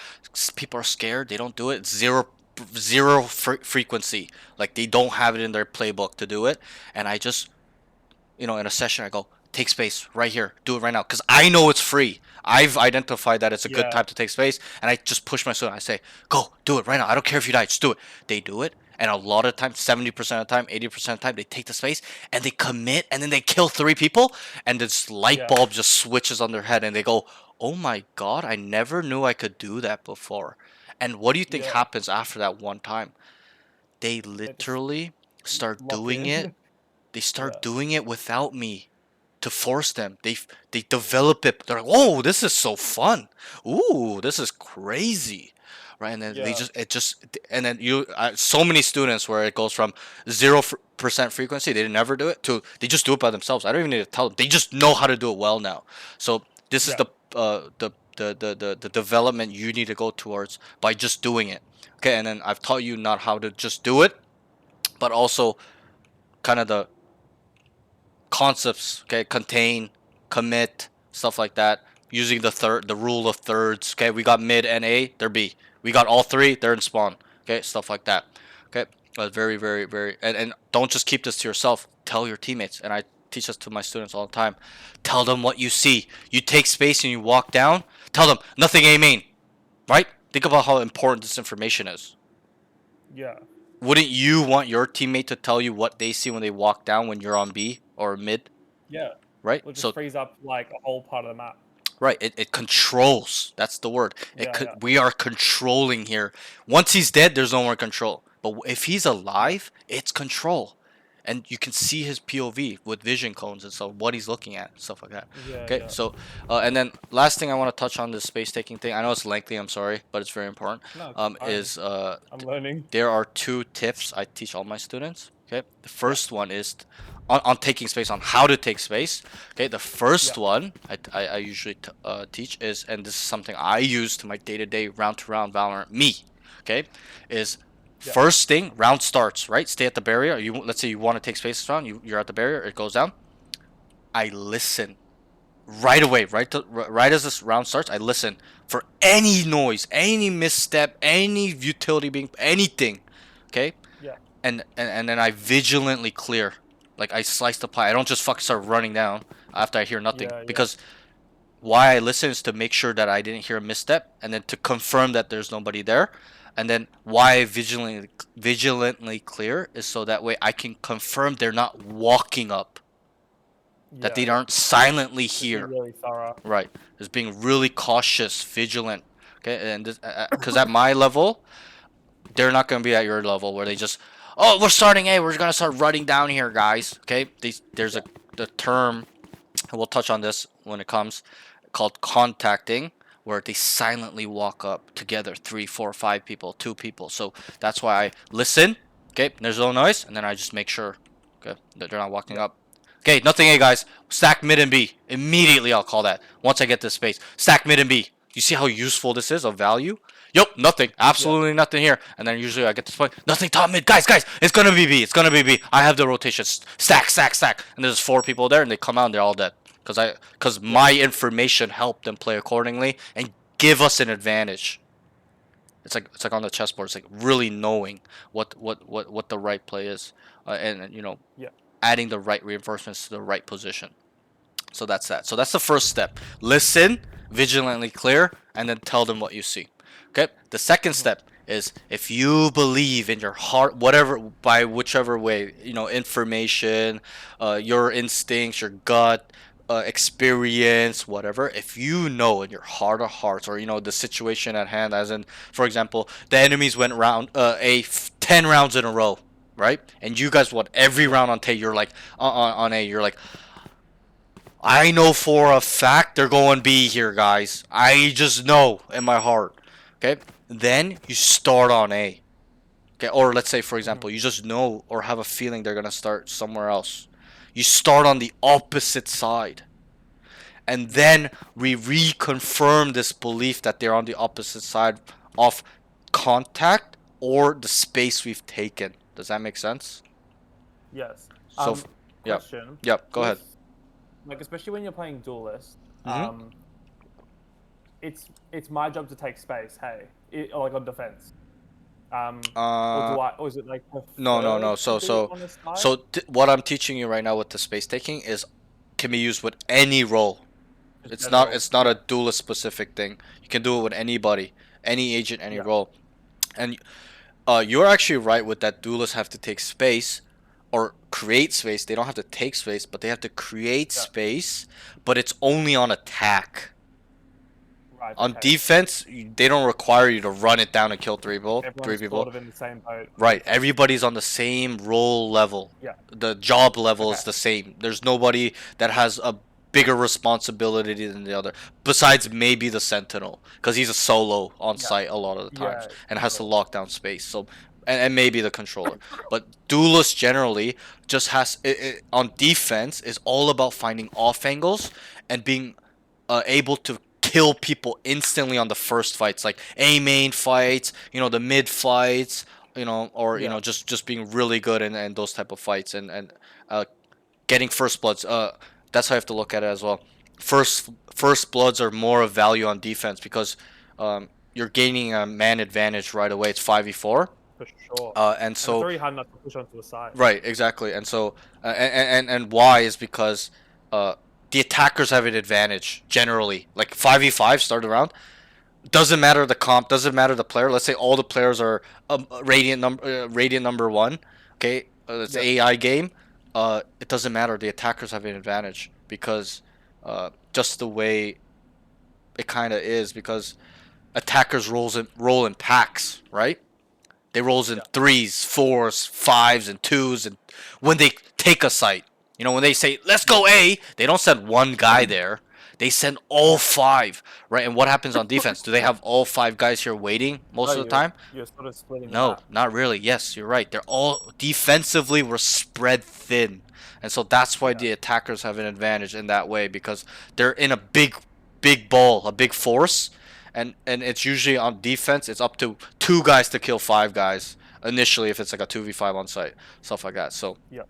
people are scared, they don't do it. Zero frequency, like they don't have it in their playbook to do it, and I just, in a session I go, take space right here, do it right now, because I know it's free. I've identified that it's a good time to take space, and I just push my student. I say, go, do it right now. I don't care if you die, just do it. They do it. And a lot of times, 70% of the time, 80% of the time, they take the space and they commit and then they kill 3 people and this light bulb just switches on their head and they go, oh my God, I never knew I could do that before. And what do you think happens after that one time? They literally start doing it. They start doing it without me to force them. They develop it. They're like, oh, this is so fun. Ooh, this is crazy. Right, and then and then so many students where it goes from 0% frequency, they never do it, to they just do it by themselves. I don't even need to tell them. They just know how to do it well now. So this is the development you need to go towards by just doing it. Okay, and then I've taught you not how to just do it, but also kind of the concepts. Okay, contain, commit, stuff like that. Using the rule of thirds. Okay, we got mid and A, they're B. We got all 3, they're in spawn. Okay, stuff like that. Okay, very, very, very, and don't just keep this to yourself. Tell your teammates, and I teach this to my students all the time. Tell them what you see. You take space and you walk down. Tell them nothing A main, right? Think about how important this information is. Yeah. Wouldn't you want your teammate to tell you what they see when they walk down when you're on B or mid? Yeah. Right. Which just frees up like a whole part of the map. Right, it controls. That's the word. We are controlling here. Once he's dead, there's no more control. But if he's alive, it's control. And you can see his POV with vision cones and stuff, what he's looking at, stuff like that. Okay, so, and then last thing I want to touch on this space taking thing. I know it's lengthy, I'm sorry, but it's very important. No, I'm learning. There are 2 tips I teach all my students. Okay, the first one is on taking space, on how to take space. Okay, the first one I usually teach is, and this is something I use to my day-to-day round-to-round Valorant okay, is first thing, round starts, right? Stay at the barrier. Let's say you want to take space this round, you're at the barrier, it goes down. I listen right away, right as this round starts, I listen for any noise, any misstep, any utility being, anything, okay? Yeah. And then I vigilantly clear. Like I slice the pie. I don't just fucking start running down after I hear nothing. Because why I listen is to make sure that I didn't hear a misstep, and then to confirm that there's nobody there. And then why I vigilantly clear is so that way I can confirm they're not walking up. That they aren't silently here. Really thorough. Right. Just being really cautious, vigilant. Okay, and because at my level, they're not going to be at your level where they just, oh, we're starting A, we're going to start running down here, guys. Okay, there's the term, and we'll touch on this when it comes, called contacting, where they silently walk up together, 3, 4, 5 people, 2 people. So that's why I listen, okay, there's no noise, and then I just make sure, okay, that they're not walking up. Okay, nothing A, guys. Stack mid and B. Immediately I'll call that once I get this space. Stack mid and B. You see how useful this is of value? Yup, nothing. Absolutely nothing here. And then usually I get this point. Nothing top mid. Guys, it's gonna be B. It's gonna be B. I have the rotation. Stack. And there's 4 people there and they come out and they're all dead. Because my information helped them play accordingly and give us an advantage. It's like on the chessboard. It's like really knowing what the right play is. And you know, adding the right reinforcements to the right position. So that's that. So that's the first step. Listen, vigilantly clear, and then tell them what you see. Okay. The second step is if you believe in your heart, whatever, by whichever way, you know, information, your instincts, your gut, experience, whatever. If you know in your heart of hearts, or you know the situation at hand, as in, for example, the enemies went round 10 rounds in a row, right? And you guys won every round on Tay. You're like on A. You're like, I know for a fact they're going B here, guys. I just know in my heart. Okay? Then you start on A. Okay? Or let's say, for example, you just know or have a feeling they're going to start somewhere else. You start on the opposite side. And then we reconfirm this belief that they're on the opposite side of contact or the space we've taken. Does that make sense? Yes. So, yeah. Question. Yep, go ahead. Like, especially when you're playing duelist, Mhm. it's my job to take space. Hey, like on defense. Or is it like No. preferred to be on the side? So what I'm teaching you right now with the space taking is can be used with any role. Just It's general. not a duelist specific thing. You can do it with anybody, any agent, any Yeah. role. And you're actually right with that. Duelists have to take space or create space. They don't have to take space, but they have to create Yeah. space. But it's only on attack. Right, On okay. defense, they don't require you to run it down and kill three Everyone's people. sort of in the same boat. Right, everybody's on the same role level. Yeah. The job level is Okay. the same. There's nobody that has a bigger responsibility than the other, besides maybe the Sentinel, because he's a solo on Yeah. site a lot of the times Yeah, and has to sure. lock down space. So, and maybe the controller, but duelist generally just has on defense is all about finding off angles and being able to kill people instantly on the first fights, like A main fights, you know, the mid fights, you know, or you Yeah. know, just being really good in those type of fights and getting first bloods. That's how you have to look at it as well. First bloods are more of value on defense because you're gaining a man advantage right away. It's 5v4. For sure. And And it's so very hard not to push onto the side. right, exactly. And so and why is because the attackers have an advantage generally. Like 5v5 start around. Doesn't matter the comp, doesn't matter the player. Let's say all the players are radiant number 1. Okay, it's Yeah. AI game. It doesn't matter. The attackers have an advantage because just the way it kind of is, because attackers roll in packs, right? They rolls in 3s, 4s, 5s, and 2s, and when they take a site, you know, when they say let's go A, they don't send one guy there. They send all 5, right? And what happens on defense? Do they have all 5 guys here waiting most No, of the you're- time? You're sort of splitting the No, map. not really. Yes, you're right. They're all defensively we're spread thin. And so that's why the attackers have an advantage in that way, because they're in a big ball, a big force, and it's usually on defense it's up to 2 guys to kill 5 guys initially if it's like a 2v5 on site, stuff like that. So Yeah.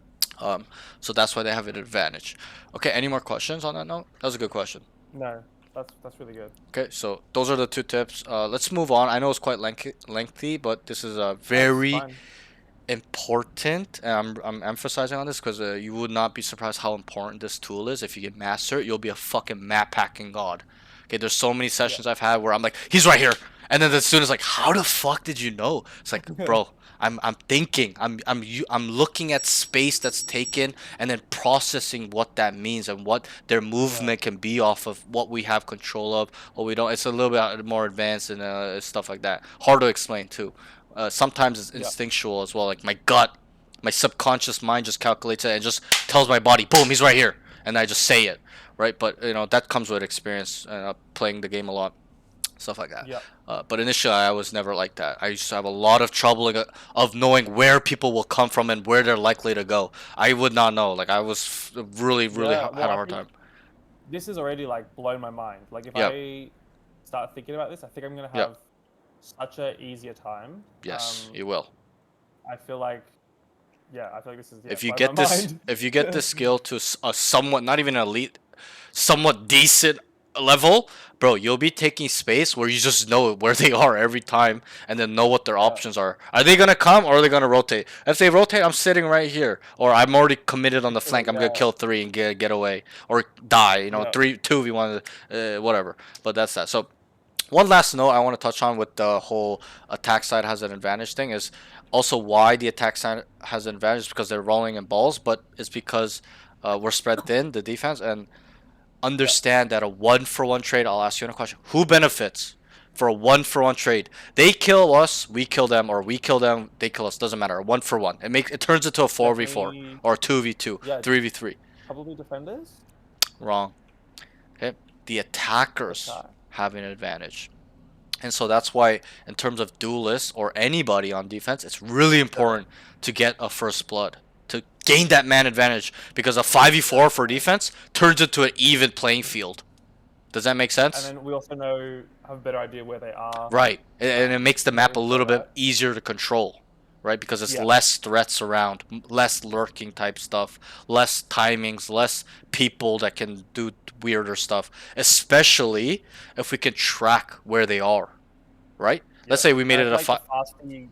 so that's why they have an advantage. Okay, any more questions on that note? That was a good question. No, that's really good. Okay, so those are the 2 tips. Let's move on. I know it's quite lengthy, but this is a very Fine. important, and I'm emphasizing on this because you would not be surprised how important this tool is. If you get master it, you'll be a fucking map hacking god. Okay, there's so many sessions I've had where I'm like, he's right here, and then the student's like, how the fuck did you know? It's like, bro, I'm thinking, I'm looking at space that's taken and then processing what that means and what their movement can be off of what we have control of, what we don't. It's a little bit more advanced and stuff like that. Hard to explain too. Sometimes it's instinctual as well. Like my gut, my subconscious mind just calculates it and just tells my body, boom, he's right here, and I just say it, right? But you know that comes with experience, playing the game a lot, stuff like that. Yeah. But initially, I was never like that. I used to have a lot of trouble of knowing where people will come from and where they're likely to go. I would not know. Like I was really Yeah, had well, a I hard think time. This has already like blown my mind. Like if Yep. I start thinking about this, I think I'm gonna Yep. have such a easier time. Yes, you will. I feel like, I feel like this is. If you blown get my this, mind. if you get this skill to a somewhat, not even elite, somewhat decent level, bro, you'll be taking space where you just know where they are every time and then know what their options are. Are they gonna come or are they gonna rotate? If they rotate, I'm sitting right here, or I'm already committed on the flank. I'm gonna kill 3 and get away or die. You know, Yeah. 2v1, whatever. But that's that. So one last note I want to touch on with the whole attack side has an advantage thing is also why the attack side has an advantage, because they're rolling in balls, but it's because we're spread thin, the defense, and understand that a 1-for-1 trade, I'll ask you a question. Who benefits for a 1-for-1 trade? They kill us, we kill them, or we kill them, they kill us. Doesn't matter. A 1-for-1. It turns into a 4v4 Definitely- or a 2v2, Yeah. 3v3. Probably defenders. Wrong. Okay. The attackers have an advantage. And so that's why, in terms of duelists or anybody on defense, it's really important to get a first blood, to gain that man advantage, because a 5v4 for defense turns into an even playing field. Does that make sense? And then we also have a better idea where they are. Right. And it makes the map a things little like bit easier to control, right? Because it's Yeah. less threats around, less lurking type stuff, less timings, less people that can do weirder stuff, especially if we can track where they are, right? Let's say we made it a like the 5. faster you,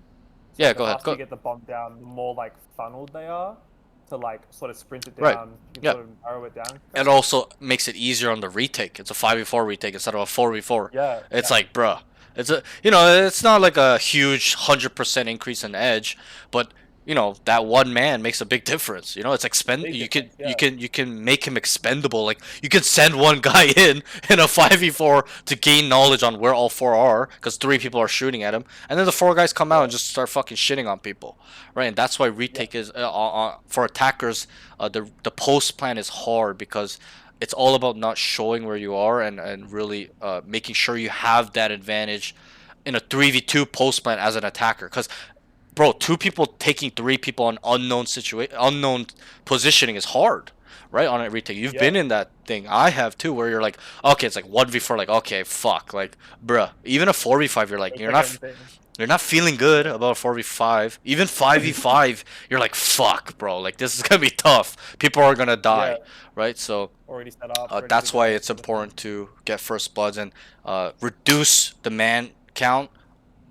Yeah, the go ahead. faster Go. you get the bomb down, the more like funneled they are to like sort of sprint it down. Right. You can Yeah. sort of narrow it down. It also makes it easier on the retake. It's a 5v4 retake instead of a 4v4. Yeah. It's yeah. like, bruh. It's not like a huge 100% increase in edge, but that one man makes a big difference. It's Big you difference, you can make him expendable. Like, you can send one guy in a 5v4 to gain knowledge on where all 4 are, because 3 people are shooting at him, and then the 4 guys come out and just start fucking shitting on people, right? And that's why retake is for attackers. The post plan is hard because it's all about not showing where you are and really making sure you have that advantage in a 3v2 post plan as an attacker. Because, bro, 2 people taking 3 people on unknown positioning is hard, right? On a retake, you've been in that thing. I have too, where you're like, okay, it's like 1v4, like, okay, fuck, like, bruh. Even a 4v5, you're like, It's you're like not. anything. You're not feeling good about 4v5. Even 5v5, you're like, fuck, bro. Like, this is gonna be tough. People are gonna die, Yeah. right? So Already set up. ready that's to why go, it's sort of thing. important to get first bloods and reduce the man count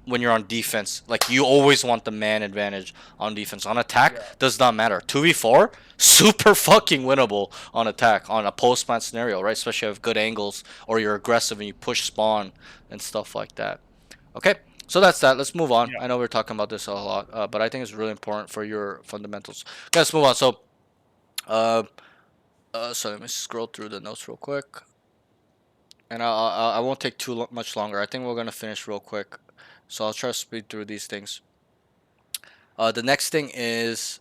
when you're on defense. Like, you always want the man advantage on defense. On attack, does not matter. 2v4, super fucking winnable on attack, on a post plan scenario, right? Especially if you have good angles or you're aggressive and you push spawn and stuff like that. Okay, so that's that. Let's move on. I know we're talking about this a lot, but I think it's really important for your fundamentals. Okay, let's move on. So, so let me scroll through the notes real quick, and I won't take much longer. I think we're gonna finish real quick, so I'll try to speed through these things. The next thing is,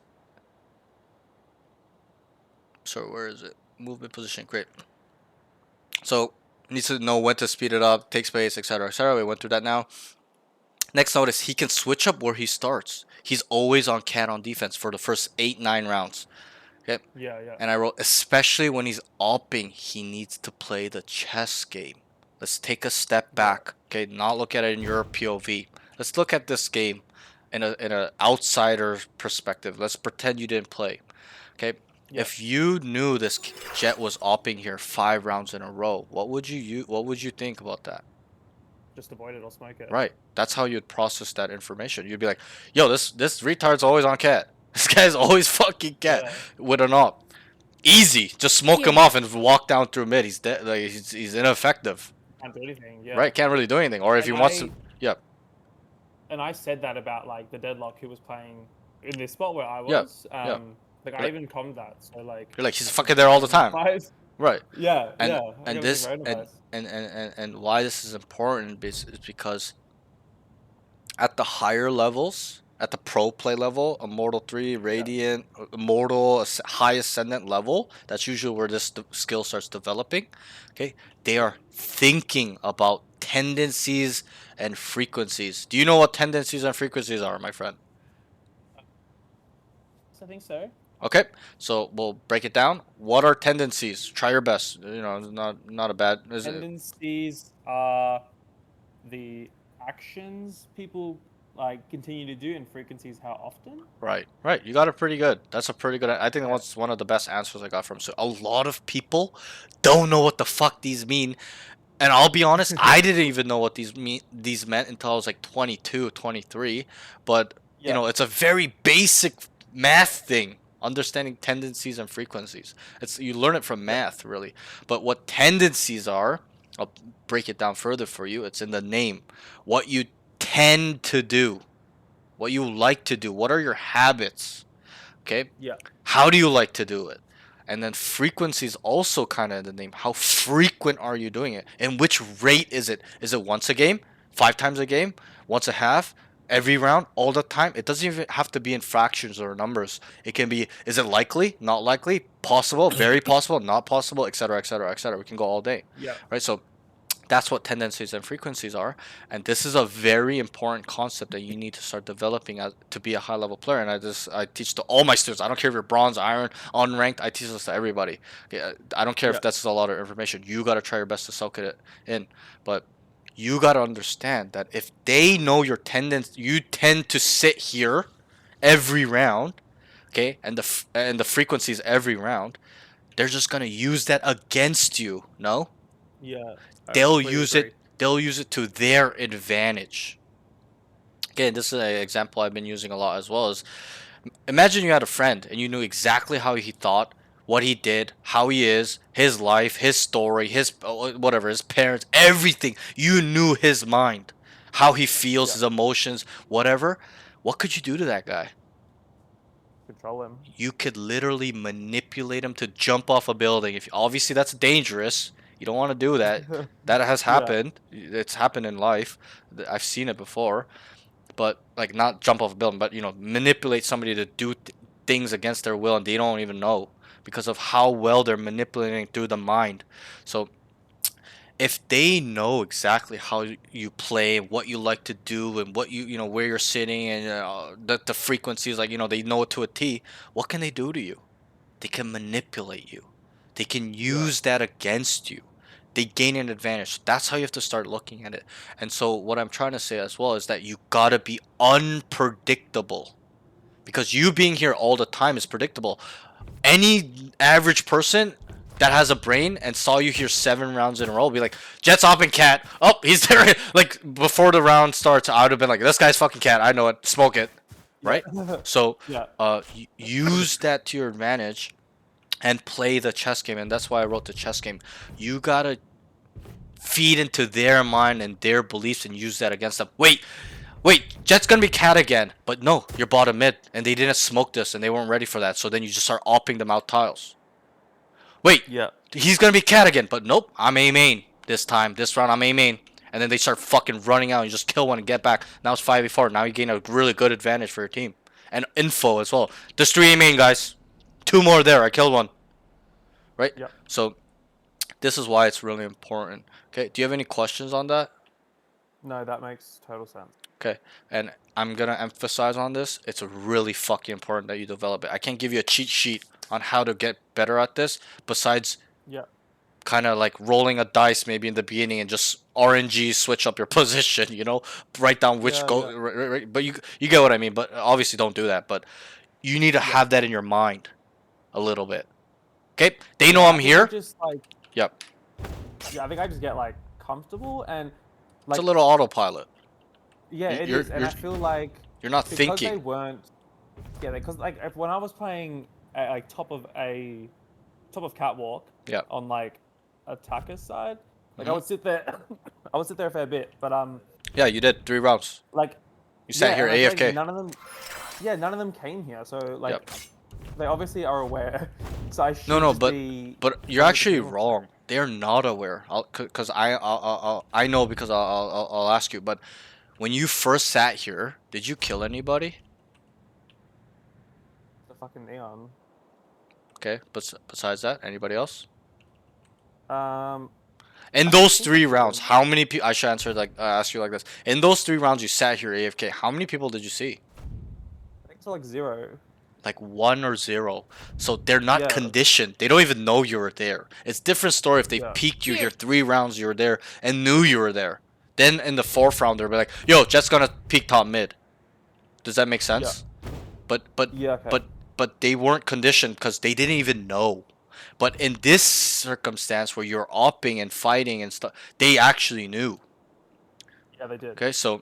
sorry, where is it? Movement position. Great. So needs to know when to speed it up, take space, etc., etc. We went through that now. Next note is he can switch up where he starts. He's always on cat on defense for the first 8-9 rounds. Okay. Yeah, yeah. And I wrote, especially when he's opping, he needs to play the chess game. Let's take a step back. Okay, not look at it in your POV. Let's look at this game in a outsider perspective. Let's pretend you didn't play. Okay. Yeah. If you knew this Jett was opping here 5 rounds in a row, what would you think about that? Just avoid it or smoke it. Right. That's how you'd process that information. You'd be like, yo, this retard's always on cat. This guy's always fucking cat with an op. Easy. Just smoke him off and walk down through mid. He's dead. Like, he's ineffective. Can't do anything. Yeah. Right. Can't really do anything. Or if he And wants to, yeah. And I said that about like the Deadlock who was playing in this spot where I Yeah, was. yeah. Like I Like- even commented that. So like. You're like, he's fucking there all the time. Guys, Right. Yeah. And yeah. and this and why this is important is because at the higher levels, at the pro play level, Immortal 3, Radiant, Immortal, high Ascendant level, that's usually where this skill starts developing. Okay, they are thinking about tendencies and frequencies. Do you know what tendencies and frequencies are, my friend? I think so. Okay, so we'll break it down. What are tendencies? Try your best. Not a bad. Is it? Tendencies are the actions people like continue to do, and frequencies how often. Right. You got it pretty good. That's a pretty good. I think that's one of the best answers I got from. So a lot of people don't know what the fuck these mean, and I'll be honest, I didn't even know what these meant until I was like 22, 23. But you know, it's a very basic math thing. Understanding tendencies and frequencies. You learn it from math, really. But what tendencies are, I'll break it down further for you. It's in the name. What you tend to do, what you like to do, what are your habits? Okay? Yeah. How do you like to do it? And then frequency is also kind of in the name. How frequent are you doing it? And which rate is it? Is it once a game? 5 times a game? Once a half? Every round? All the time? It doesn't even have to be in fractions or numbers. It can be, is it likely? Not likely? Possible? Very possible? Not possible? Etc. Etc. Etc. We can go all day. Yeah. Right? So that's what tendencies and frequencies are, and this is a very important concept that you need to start developing to be a high level player. And I teach to all my students. I don't care if you're bronze, iron, unranked. I teach this to everybody. I don't care if that's a lot of information. You got to try your best to soak it in, but you got to understand that if they know your tendency, you tend to sit here every round, okay, and the frequencies every round, they're just gonna use that against you. No. Yeah. They'll use it to their advantage. Again, this is an example I've been using a lot as well. Is imagine you had a friend and you knew exactly how he thought, what he did, how he is, his life, his story, his whatever, his parents, everything. You knew his mind, how he feels, his emotions, whatever. What could you do to that guy? Control him. You could literally manipulate him to jump off a building. Obviously that's dangerous. You don't want to do that. That has happened. It's happened in life. I've seen it before. But like, not jump off a building, but manipulate somebody to do things against their will, and they don't even know because of how well they're manipulating through the mind. So if they know exactly how you play, what you like to do, and what you where you're sitting, and the frequencies, like they know it to a T, what can they do to you? They can manipulate you. They can use that against you. They gain an advantage. That's how you have to start looking at it. And so what I'm trying to say as well is that you gotta be unpredictable. Because you being here all the time is predictable. Any average person that has a brain and saw you here 7 rounds in a row will be like, Jets opping cat. Oh, he's there. Like, before the round starts, I would have been like, this guy's fucking cat. I know it. Smoke it. Right? So use that to your advantage and play the chess game. And that's why I wrote the chess game. You gotta feed into their mind and their beliefs and use that against them. Wait, Jet's gonna be cat again. But no, you're bottom mid, and they didn't smoke this, and they weren't ready for that. So then you just start opping them out tiles. Wait, he's gonna be cat again. But nope, I'm A main this time. This round I'm A main. And then they start fucking running out and you just kill one and get back. Now it's 5v4. Now you gain a really good advantage for your team. And info as well. There's 3 A main, guys. 2 more there. I killed one. Right? Yeah. So this is why it's really important. Okay, do you have any questions on that? No, that makes total sense. Okay, and I'm gonna emphasize on this. It's really fucking important that you develop it. I can't give you a cheat sheet on how to get better at this besides kind of like rolling a dice maybe in the beginning and just RNG switch up your position, write down which right, but you get what I mean. But obviously don't do that, but you need to have that in your mind a little bit. Okay, they know I'm here. Just like I think I just get like comfortable and like it's a little autopilot. Yeah, it is, and I feel like you're not because thinking. They weren't. Yeah, because like when I was playing at like top of catwalk. On like attacker's side, like I would sit there. I would sit there for a bit, but Yeah, you did 3 rounds. Like you sat here AFK. Like, none of them. Yeah, none of them came here, so like they obviously are aware. So I should but you're actually wrong. They're not aware. Because I know because I'll ask you. But when you first sat here, did you kill anybody? The fucking Neon. Okay, but besides that, anybody else? In those 3 rounds, how many people? I should answer ask you like this. In those 3 rounds you sat here AFK, how many people did you see? I think so, like 0. Like 1 or 0. So they're not conditioned. They don't even know you were there. It's a different story if they peeked you here 3 rounds, you were there and knew you were there. Then in the 4th round they'll be like, yo, Jet's gonna peek top mid. Does that make sense? But Yeah, okay. but they weren't conditioned because they didn't even know. But in this circumstance where you're opping and fighting and stuff, they actually knew. Yeah, they did. Okay, so,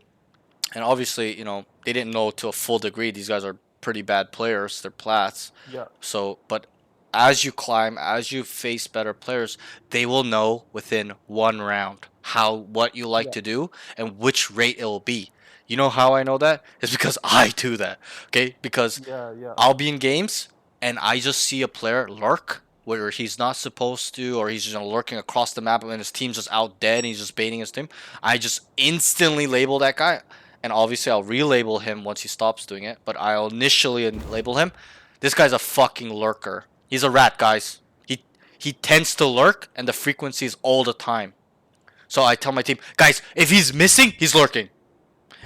and obviously, you know, they didn't know to a full degree. These guys are pretty bad players. They're plats. Yeah. So, but as you climb, as you face better players, they will know within one round what you like Yeah. to do and which rate it will be. You know how I know that? It's because I do that. Okay, because Yeah. I'll be in games and I just see a player lurk where he's not supposed to, or he's just lurking across the map and his team's just out dead and he's just baiting his team. I just instantly label that guy, and obviously I'll relabel him once he stops doing it, but I'll initially label him. This guy's a fucking lurker. He's a rat, guys. He tends to lurk, and the frequency is all the time. So I tell my team, guys, if he's missing, he's lurking.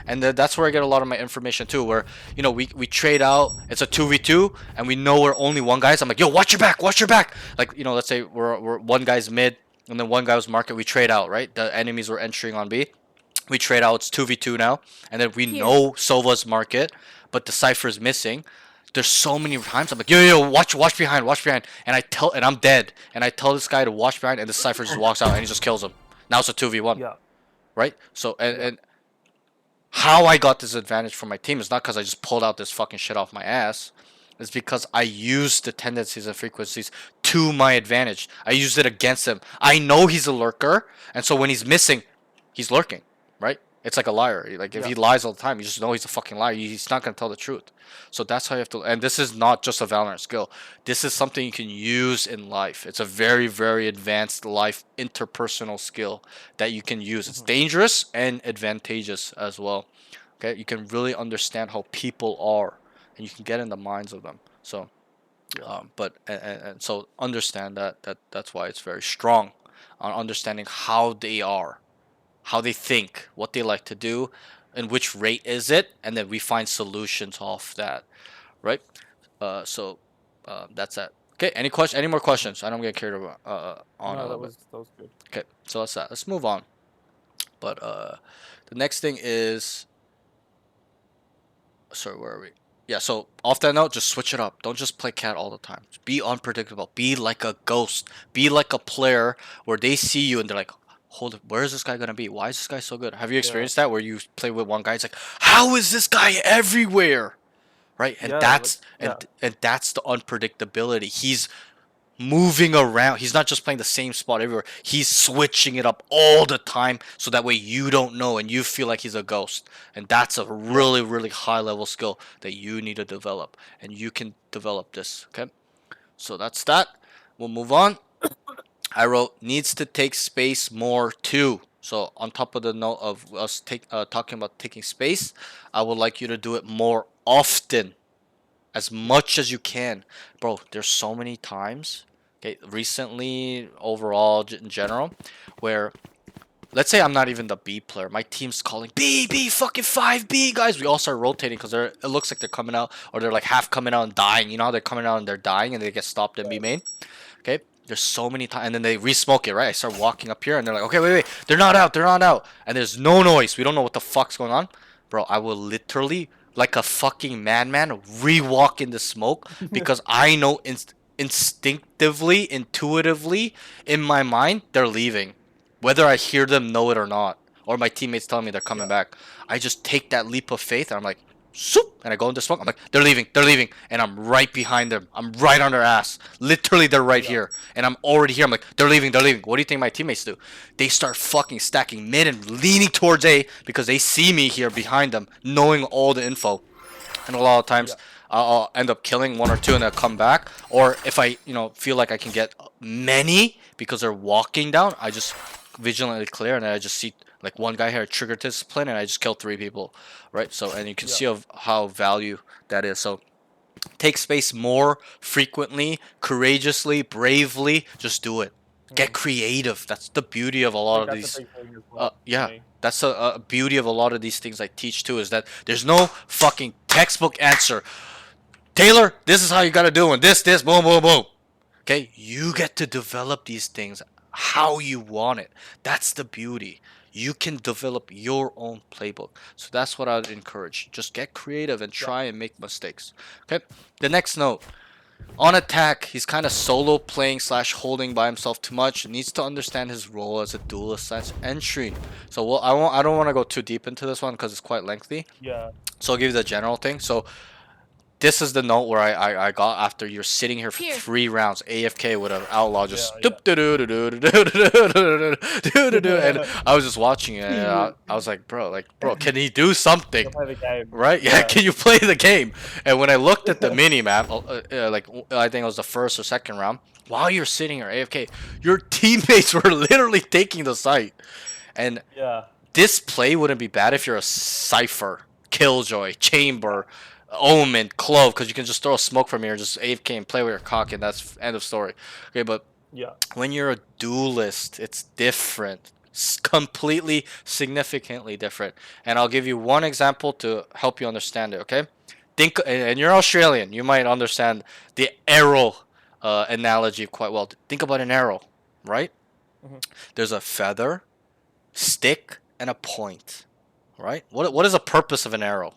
And that's where I get a lot of my information too, where, you know, we trade out, it's a 2v2, and we know we're only one guys. I'm like, yo, watch your back, watch your back. Like, you know, let's say we're one guy's mid, and then one guy was market, we trade out, right? The enemies were entering on B. We trade out, it's 2v2 now, and then we know Sova's market, but the Cypher's missing. There's so many times I'm like, yo, watch behind, and I'm dead, and I tell this guy to watch behind, and the Cypher just walks out and he just kills him. Now it's a 2v1. Yeah. Right? So, and how I got this advantage from my team is not because I just pulled out this fucking shit off my ass. It's because I used the tendencies and frequencies to my advantage. I used it against him. I know he's a lurker, and so when he's missing, he's lurking, right? It's like a liar. Like, if he lies all the time, you just know he's a fucking liar. He's not going to tell the truth. So that's how you have to... And this is not just a Valorant skill. This is something you can use in life. It's a very, very advanced life interpersonal skill that you can use. It's dangerous and advantageous as well. Okay? You can really understand how people are, and you can get in the minds of them. So, and so understand that's why it's very strong on understanding how they are, how they think, what they like to do, and which rate is it, and then we find solutions off that, right? So that's that. Okay, any more questions? I don't get carried on a No, little that bit. was good. Okay, so that's that. Let's move on. But the next thing is, sorry, where are we? Yeah, so off that note, just switch it up. Don't just play cat all the time. Just be unpredictable. Be like a ghost. Be like a player where they see you and they're like, hold it, where is this guy gonna be? Why is this guy so good? Have you experienced that where you play with one guy, it's like, how is this guy everywhere? Right? And that's the unpredictability. He's moving around. He's not just playing the same spot everywhere. He's switching it up all the time so that way you don't know and you feel like he's a ghost. And that's a really, really high level skill that you need to develop. And you can develop this. Okay? So that's that. We'll move on. I wrote needs to take space more too. So on top of the note of us talking about taking space, I would like you to do it more often, as much as you can, bro. There's so many times, okay, recently, overall, in general, where let's say I'm not even the B player, my team's calling B fucking 5B guys. We all start rotating because it looks like they're coming out, or they're like half coming out and dying. You know how they're coming out and they're dying and they get stopped in B main. Okay. There's so many times, and then they re-smoke it, right? I start walking up here, and they're like, okay, wait, they're not out, and there's no noise. We don't know what the fuck's going on. Bro, I will literally, like a fucking madman, re-walk in the smoke, because I know instinctively, intuitively, in my mind, they're leaving. Whether I hear them know it or not, or my teammates tell me they're coming back. I just take that leap of faith, and I'm like, Soop! And I go into smoke. I'm like, they're leaving, and I'm right behind them. I'm right on their ass. Literally, they're right here, and I'm already here. I'm like, they're leaving. What do you think my teammates do? They start fucking stacking mid and leaning towards A because they see me here behind them, knowing all the info. And a lot of times, I'll end up killing one or two, and they'll come back. Or if I, feel like I can get many because they're walking down, I just vigilantly clear, and then I just see like one guy here trigger discipline, and I just kill 3 people, right? So, and you can see how value that is. So take space more frequently, courageously, bravely. Just do it. Get creative. That's the beauty of a lot of these. That's a beauty of a lot of these things I teach too, is that there's no fucking textbook answer. Taylor, this is how you gotta do it. This, boom, boom, boom. Okay, you get to develop these things how you want it. That's the beauty. you can develop your own playbook. So that's what I'd encourage. Just get creative and try and make mistakes. Okay. The next note. On attack, he's kind of solo playing / holding by himself too much. Needs to understand his role as a duelist / entry. So I don't want to go too deep into this one because it's quite lengthy. Yeah. So I'll give you the general thing. So this is the note where I got after you're sitting here for 3 rounds AFK with an outlaw just and I was just watching it and I was like, bro, can he do something? Play the game. Right? Yeah, can you play the game? And when I looked at the mini map, like I think it was the first or second round, while you're sitting here AFK, your teammates were literally taking the site. And Yeah. this play wouldn't be bad if you're a Cypher, Killjoy, Chamber, Omen, Clove, because you can just throw a smoke from here, just AFK and play with your cock, and that's end of story. Okay, but Yeah. when you're a duelist, it's different. Completely, significantly different. And I'll give you one example to help you understand it, okay? Think, and you're Australian, you might understand the arrow analogy quite well. Think about an arrow, right? There's a feather, stick, and a point, right? What is the purpose of an arrow?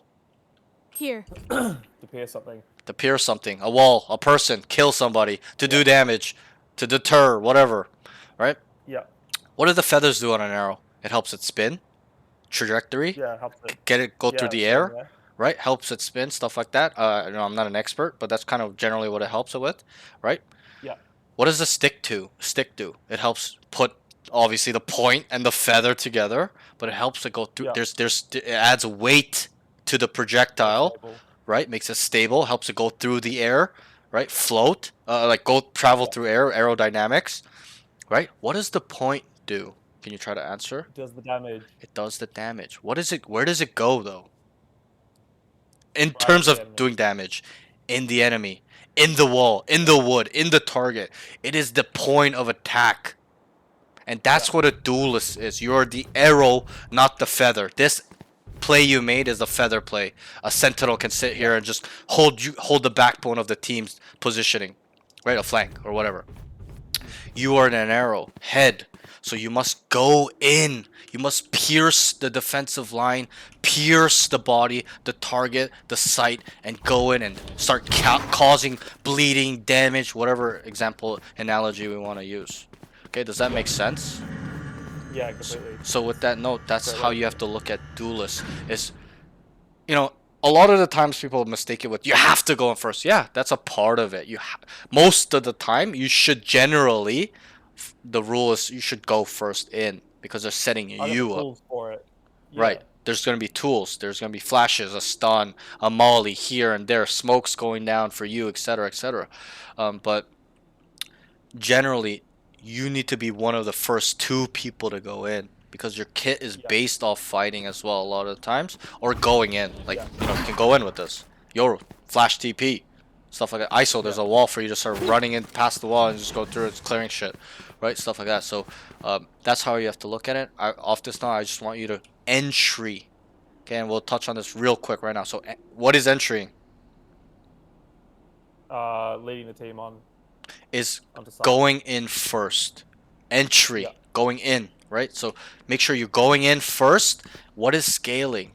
Here. To pierce something. To pierce something, a wall, a person, kill somebody, to do damage, to deter, whatever, right? Yeah. What do the feathers do on an arrow? It helps it spin, trajectory, Yeah. Helps it. get it go through the yeah, air, yeah. right? Helps it spin, stuff like that. I'm not an expert, but that's kind of generally what it helps it with, right? Yeah. What does the stick do? It helps put obviously the point and the feather together, but it helps it go through. Yeah. It adds weight to the projectile, Stable. right? Makes it stable, helps it go through the air, right? Float, travel through air, aerodynamics, right? What does the point do? Can you try to answer? Does the damage. It does the damage. What is it? Where does it go though? In Right terms in of the enemy. doing damage, in the enemy, in the wall, in the wood, in the target. It is the point of attack. And that's what a duelist is. You're the arrow, not the feather. This play you made is a feather play. A sentinel can sit here and just hold the backbone of the team's positioning, right? A flank or whatever. You are an arrow, head. So you must go in. You must pierce the defensive line, pierce the body, the target, the sight, and go in and start causing bleeding, damage, whatever example, analogy we want to use. Okay, does that make sense? Yeah, completely. So with that note, that's Great how you have to look at duelists. Is, a lot of the times people mistake it with you have to go in first. Yeah, that's a part of it. Most of the time you should generally, the rule is you should go first in because they're setting I got the you up. tools for it. Yeah. Right. There's going to be tools. There's going to be flashes, a stun, a molly here and there, smokes going down for you, etc., etc. But generally, you need to be one of the first 2 people to go in because your kit is based off fighting as well a lot of the times, or going in. Like, you can go in with this. Yo, flash TP, stuff like that. ISO, there's a wall for you to start running in past the wall and just go through it, clearing shit, right? Stuff like that. So that's how you have to look at it. Off this now, I just want you to entry. Okay, and we'll touch on this real quick right now. So what is entering? Leading the team on. Is onto site. going in first. Entry, going in, right? So make sure you're going in first. What is scaling?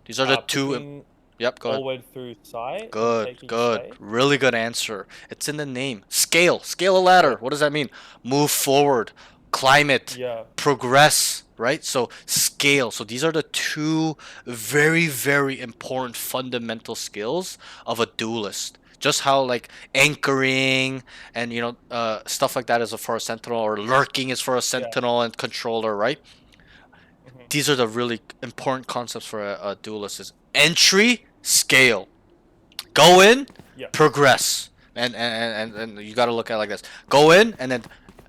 These are the 2. Pushing Yep, go ahead. forward through sight. and Good, taking good. shape. Really good answer. It's in the name. Scale a ladder. What does that mean? Move forward, climb it, Yeah. progress, right? So scale. So these are the 2 very, very important fundamental skills of a duelist. Just how like anchoring and stuff like that is for a sentinel, or lurking is for a sentinel and controller, right? These are the really important concepts for a duelist: is entry, scale, go in, progress, and you got to look at it like this: go in and then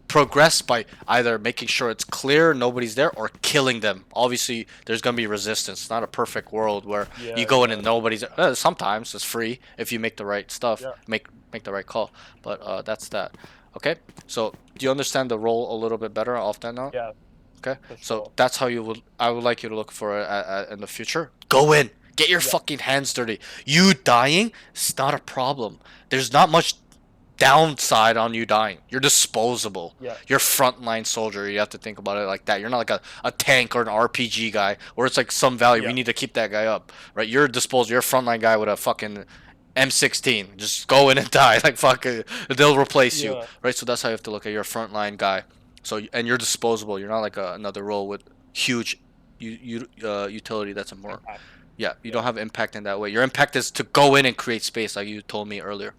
progress by either making sure it's clear, nobody's there, or killing them. Obviously, there's gonna be resistance. It's not a perfect world where you go in and nobody's. Sometimes it's free if you make the right stuff, make the right call. But that's that. Okay. So do you understand the role a little bit better off that now? Yeah. Okay. For So sure. that's how I would like you to look for it in the future. Go in. Get your fucking hands dirty. You dying, it's not a problem. There's not much downside on you dying. You're disposable. Yeah. You're frontline soldier. You have to think about it like that. You're not like a tank or an RPG guy where it's like some value. We Yeah. need to keep that guy up, right? You're disposable. You're a frontline guy with a fucking M16. Just go in and die. Like fuck it. They'll replace you, Yeah. right? So that's how you have to look at your frontline guy. So and you're disposable. You're not like another role with huge utility that's important. Impact. Yeah, you don't have impact in that way. Your impact is to go in and create space, like you told me earlier.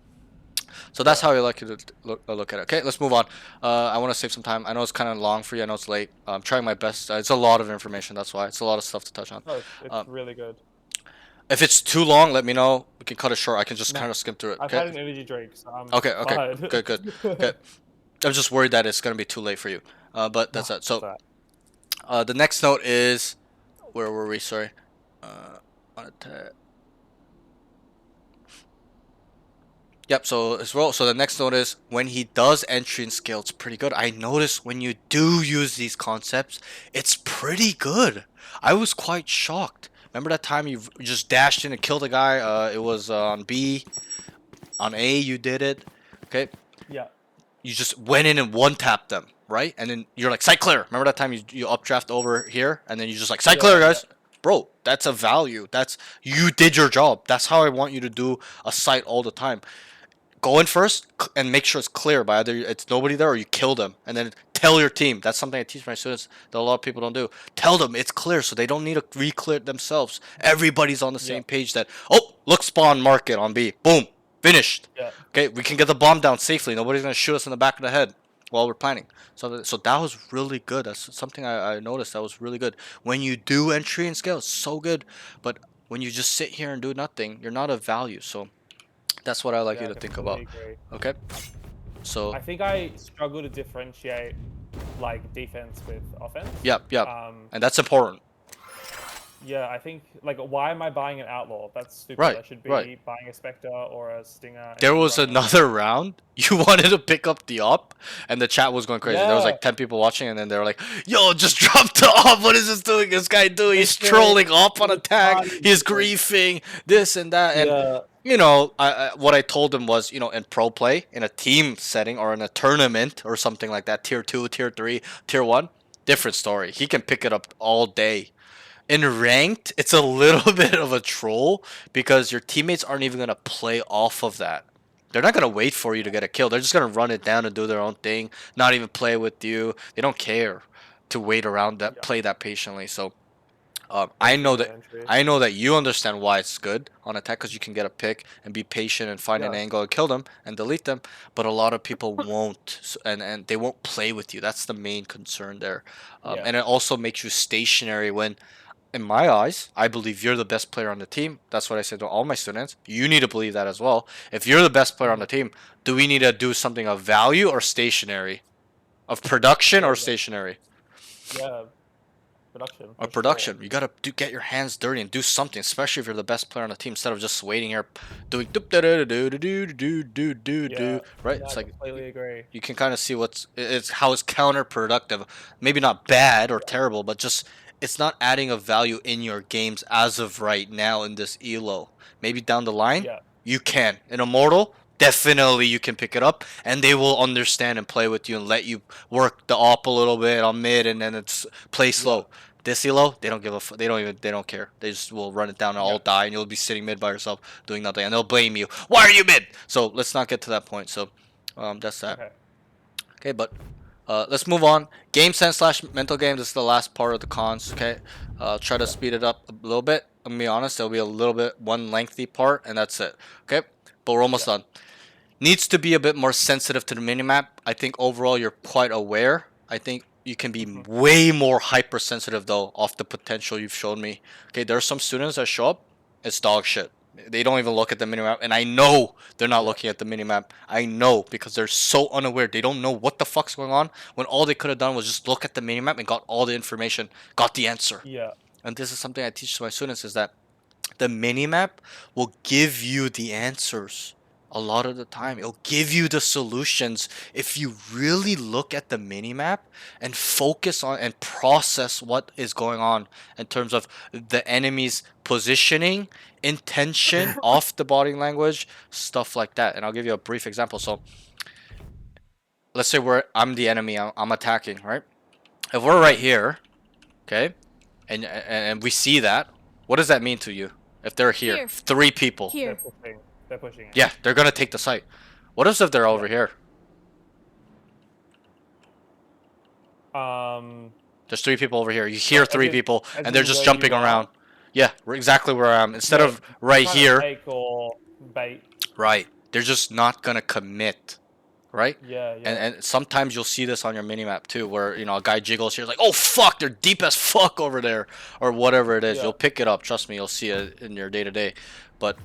So that's how I like to look at it. Okay, let's move on. I want to save some time. I know it's kind of long for you. I know it's late. I'm trying my best. It's a lot of information. That's why it's a lot of stuff to touch on. No, it's really good. If it's too long, let me know. We can cut it short. I can just No, kind of skim through it. I've had Okay. an energy drink, so I'm Okay. Okay. fine. Good. Okay. I'm just worried that it's gonna be too late for you. But that's it. So, the next note is, where were we? Sorry. On a tab. Yep, so as well, so the next note is when he does entry and scale, it's pretty good. I noticed when you do use these concepts, it's pretty good. I was quite shocked. Remember that time you just dashed in and killed a guy? It was on B. On A, you did it. Okay? Yeah. You just went in and one-tapped them, right? And then you're like, sight clear. Remember that time you updraft over here? And then you just like, sight clear, guys. Bro, that's a value. That's, you did your job. That's how I want you to do a site all the time. Go in first and make sure it's clear by either it's nobody there or you kill them, and then tell your team. That's something I teach my students that a lot of people don't do. Tell them it's clear so they don't need to re-clear it themselves. Everybody's on the same page that, oh, look, spawn market on B. Boom. Finished. Yeah. Okay, we can get the bomb down safely. Nobody's going to shoot us in the back of the head while we're planning. So that was really good. That's something I noticed that was really good. When you do entry and scale, it's so good. But when you just sit here and do nothing, you're not of value. So that's what I like you to think about. Agree. Okay. So I think I struggle to differentiate like defense with offense. yep. And that's important. Yeah, I think like why am I buying an outlaw? That's stupid. Right, I should be right. buying a Spectre or a Stinger. and There was running. another round. You wanted to pick up the op, and the chat was going crazy. There was Yeah. like 10 people watching, and then they were like, "Yo, just drop the op. What is this doing? This guy doing? He's It's trolling op on it's attack. funny. He's griefing this and that." And Yeah. you know, what I told him was, you know, in pro play, in a team setting or in a tournament or something like that, tier 2, tier 3, tier 1, different story. He can pick it up all day. In ranked, it's a little bit of a troll because your teammates aren't even going to play off of that. They're not going to wait for you to get a kill. They're just going to run it down and do their own thing, not even play with you. They don't care to wait around that, play that patiently. So I know that you understand why it's good on attack because you can get a pick and be patient and find an angle and kill them and delete them. But a lot of people won't, and they won't play with you. That's the main concern there. And it also makes you stationary when, in my eyes, I believe you're the best player on the team. That's what I said to all my students. You need to believe that as well. If you're the best player on the team, do we need to do something of value or stationary? Of production or stationary? Yeah. Production. Or production. You gotta get your hands dirty and do something, especially if you're the best player on the team, instead of just waiting here doing right? It's I like completely agree. you can kind of see it's how it's counterproductive. Maybe not bad or terrible, but just it's not adding a value in your games as of right now in this elo. Maybe down the line, you can. In Immortal, definitely you can pick it up, and they will understand and play with you and let you work the op a little bit on mid, and then it's play slow. This elo, they don't give a they don't care. They just will run it down and all die, and you'll be sitting mid by yourself doing nothing, and they'll blame you. Why are you mid? So let's not get to that point. So that's that. Okay, but let's move on. Game sense / mental game. This is the last part of the cons. Okay, try to speed it up a little bit. I'm gonna be honest. There'll be a little bit one lengthy part, and that's it. Okay, but we're almost done. Needs to be a bit more sensitive to the minimap. I think overall you're quite aware. I think you can be way more hypersensitive though off the potential you've shown me. Okay, there are some students that show up, it's dog shit. They don't even look at the minimap, and I know they're not looking at the minimap. I know because they're so unaware. They don't know what the fuck's going on when all they could have done was just look at the minimap and got all the information, got the answer. Yeah. And this is something I teach to my students is that the minimap will give you the answers. a lot of the time it'll give you the solutions if you really look at the minimap and focus on and process what is going on in terms of the enemy's positioning, intention, off the body language, stuff like that. And I'll give you a brief example. So let's say I'm the enemy, I'm attacking, right? If we're right here, okay, and we see that, what does that mean to you? If they're here, Here. 3 people. They're Here. pushing. They're pushing it. Yeah, they're gonna take the site. What if they're over here? There's 3 people over here. You hear as 3 in- people, as and they're in just where jumping you are? around. Yeah, we're exactly where I am. Instead Yeah, of right Trying to here, Fake or bait. right? They're just not gonna commit, right? Yeah, yeah. And sometimes you'll see this on your minimap too, where you know a guy jiggles here, like, oh fuck, they're deep as fuck over there, or whatever it is. Yeah. You'll pick it up. Trust me, you'll see it in your day to day. But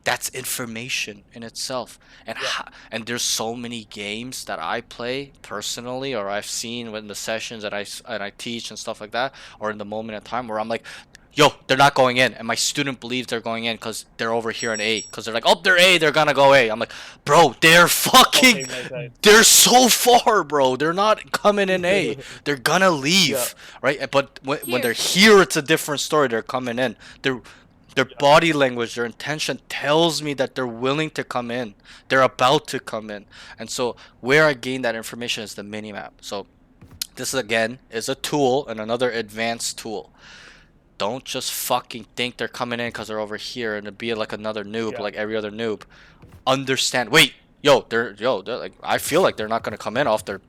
that's information in itself, and and there's so many games that I play personally, or I've seen in the sessions that I teach and stuff like that, or in the moment in time where I'm like, yo, they're not going in, and my student believes they're going in because they're over here in A, because they're like, oh, they're A, they're gonna go A. I'm like, bro, they're fucking, they're so far, bro. They're not coming in A. They're gonna leave, Yeah. right? But when Here. they're here, it's a different story. They're coming in. Their body language, their intention tells me that they're willing to come in. They're about to come in. And so where I gain that information is the minimap. So this again is a tool and another advanced tool. Don't just fucking think they're coming in because they're over here and be like another noob, Yeah. like every other noob. Understand. Wait, they're like, I feel like they're not gonna come in off their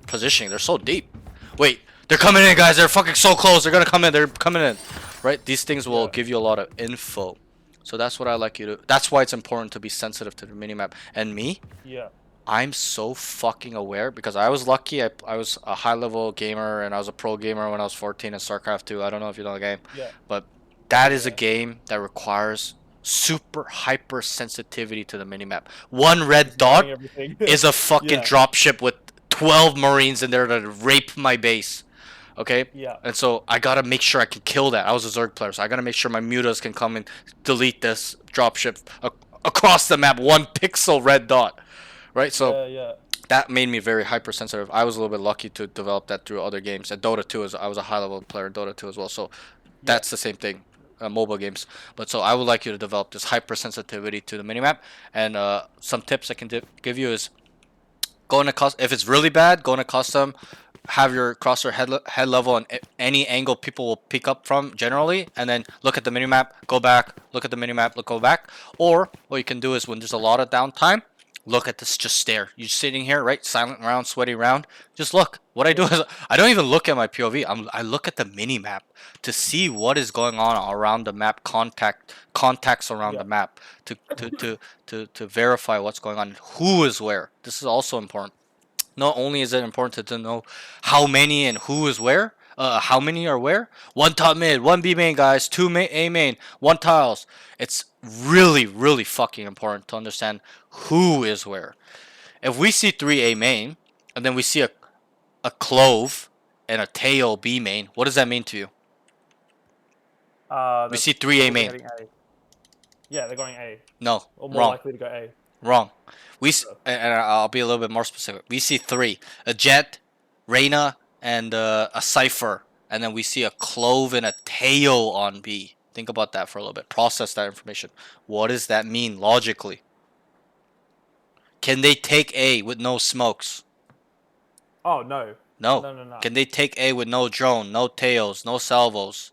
positioning. They're so deep. Wait, they're coming in, guys. They're fucking so close. They're gonna come in. They're coming in. Right? These things will give you a lot of info. So that's what I like you to. That's why it's important to be sensitive to the minimap. And me, Yeah. I'm so fucking aware because I was lucky. I was a high level gamer and I was a pro gamer when I was 14 in StarCraft 2. I don't know if you know the game, Yeah. but that is a game that requires super hyper sensitivity to the minimap. One red dot Knowing everything. is a fucking Yeah. dropship with 12 Marines in there to rape my base. Okay? Yeah. And so I gotta make sure I can kill that. I was a Zerg player, so I gotta make sure my mutas can come and delete this dropship across the map. 1 pixel red dot. Right? So yeah. that made me very hypersensitive. I was a little bit lucky to develop that through other games. And Dota 2 I was a high level player in Dota 2 as well. So that's the same thing, mobile games. But so I would like you to develop this hypersensitivity to the minimap. And some tips I can give you is go into custom. If it's really bad, go into custom. Have your crosshair head level on any angle people will pick up from generally, and then look at the minimap, go back, look at the minimap, go back. Or what you can do is when there's a lot of downtime, look at this, just stare. You're sitting here, right? Silent round, sweaty round. Just look. What I do is I don't even look at my POV. I look at the minimap to see what is going on around the map, contacts around the map to verify what's going on, who is where. This is also important. Not only is it important to know how many and who is where, how many are where. 1 top mid, 1 B main, guys, 2 A main, 1 tiles. It's really, really fucking important to understand who is where. If we see 3 A main, and then we see a clove and a tail B main, what does that mean to you? We see 3 A main. Yeah, they're going A. No, Or more wrong. likely to go A. Wrong. And I'll be a little bit more specific. We see 3: a Jet, Reyna, and a Cypher, and then we see a clove and a tail on B. Think about that for a little bit. Process that information. What does that mean logically? Can they take A with no smokes? Oh, no. No. No. Can they take A with no drone, no tails, no salvos?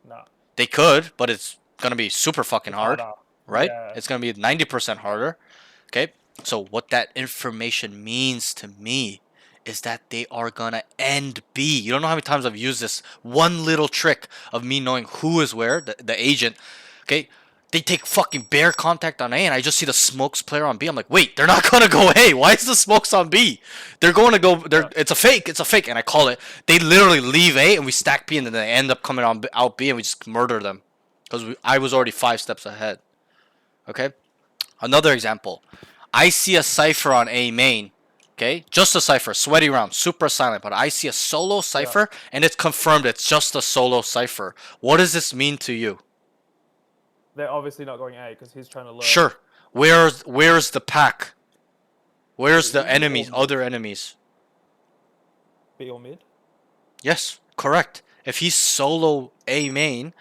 No. They could, but it's gonna be super fucking hard, harder. right? Yeah. It's gonna be 90% harder. Okay, so what that information means to me is that they are gonna end B. You don't know how many times I've used this one little trick of me knowing who is where, the agent. Okay, they take fucking bare contact on A, and I just see the smokes player on B. I'm like, wait, they're not gonna go A. Why is the smokes on B? They're going to go. It's a fake. It's a fake, and I call it. They literally leave A, and we stack B, and then they end up coming on out B, and we just murder them because I was already 5 steps ahead. Okay. Another example, I see a Cypher on A main, okay? Just a Cypher, sweaty round, super silent, but I see a solo Cypher, and it's confirmed it's just a solo Cypher. What does this mean to you? They're obviously not going A because he's trying to learn. Sure. Where's the pack? Where's the B or enemies? mid? Other enemies? B or mid? Yes, correct. If he's solo A main,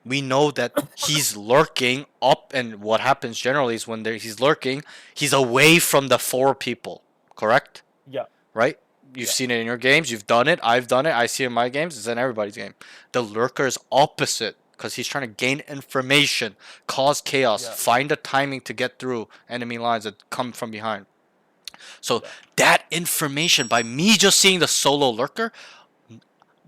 we know that he's lurking up, and what happens generally is when he's lurking, he's away from the 4 people. Correct? Yeah. Right? You've Yeah. seen it in your games. You've done it. I've done it. I see it in my games. It's in everybody's game. The lurker is opposite because he's trying to gain information, cause chaos, Yeah. find a timing to get through enemy lines that come from behind. So Yeah. that information, by me just seeing the solo lurker,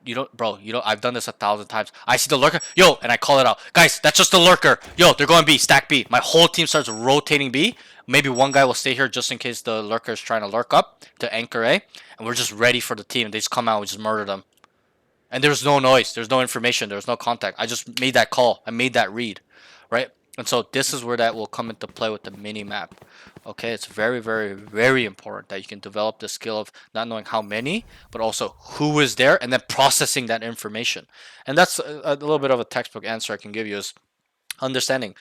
I've done this 1,000 times. I see the lurker, yo, and I call it out. Guys, that's just the lurker. Yo, they're going B, stack B. My whole team starts rotating B. Maybe one guy will stay here just in case the lurker is trying to lurk up to anchor A. And we're just ready for the team. They just come out, we just murder them. And there's no noise, there's no information, there's no contact. I just made that call. I made that read, right? And so this is where that will come into play with the mini map. Okay, it's very, very, very important that you can develop the skill of not knowing how many, but also who is there, and then processing that information. And that's a little bit of a textbook answer I can give you is understanding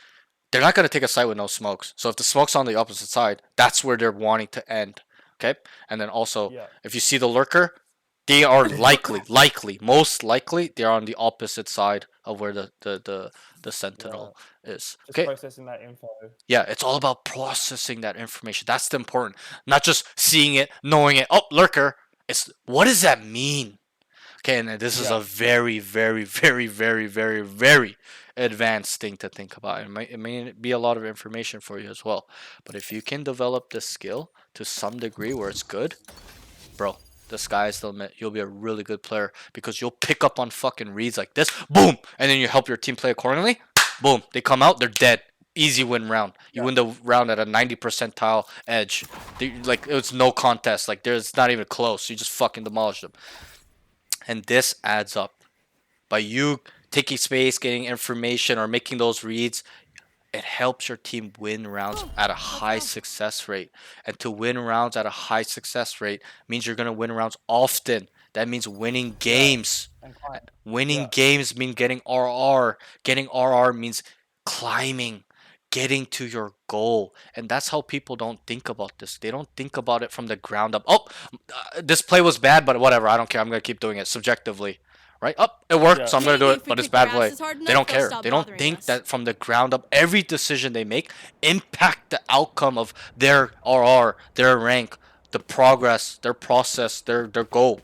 they're not going to take a site with no smokes. So if the smoke's on the opposite side, that's where they're wanting to end. Okay, and then also Yeah. if you see the lurker, they are most likely they're on the opposite side of where the sentinel is. Just Okay. processing that info. Yeah, it's all about processing that information. That's the important. Not just seeing it, knowing it. Oh, lurker. It's what does that mean? Okay, and this is Yeah. a very, very, very, very, very, very advanced thing to think about. It may be a lot of information for you as well. But if you can develop this skill to some degree where it's good, bro, the sky's the limit. You'll be a really good player because you'll pick up on fucking reads like this, boom, and then you help your team play accordingly. Boom, they come out, they're dead. Easy win round. You win the round at a 90 percentile edge. Like it's no contest. Like there's not even close. You just fucking demolish them. And this adds up. By you taking space, getting information, or making those reads, it helps your team win rounds at a high success rate. And to win rounds at a high success rate means you're gonna win rounds often. That means winning games. And client. Winning Yeah. games mean getting RR. Getting RR means climbing, getting to your goal. And that's how people don't think about this. They don't think about it from the ground up. Oh, this play was bad, but whatever. I don't care. I'm going to keep doing it subjectively. Right? Oh, it worked, Yeah. so I'm going to do Maybe it, if we but it's kick bad their play. asses hard They enough, don't they'll care. stop They don't bothering think us. that from the ground up, every decision they make impact the outcome of their RR, their rank, the progress, their process, their goal.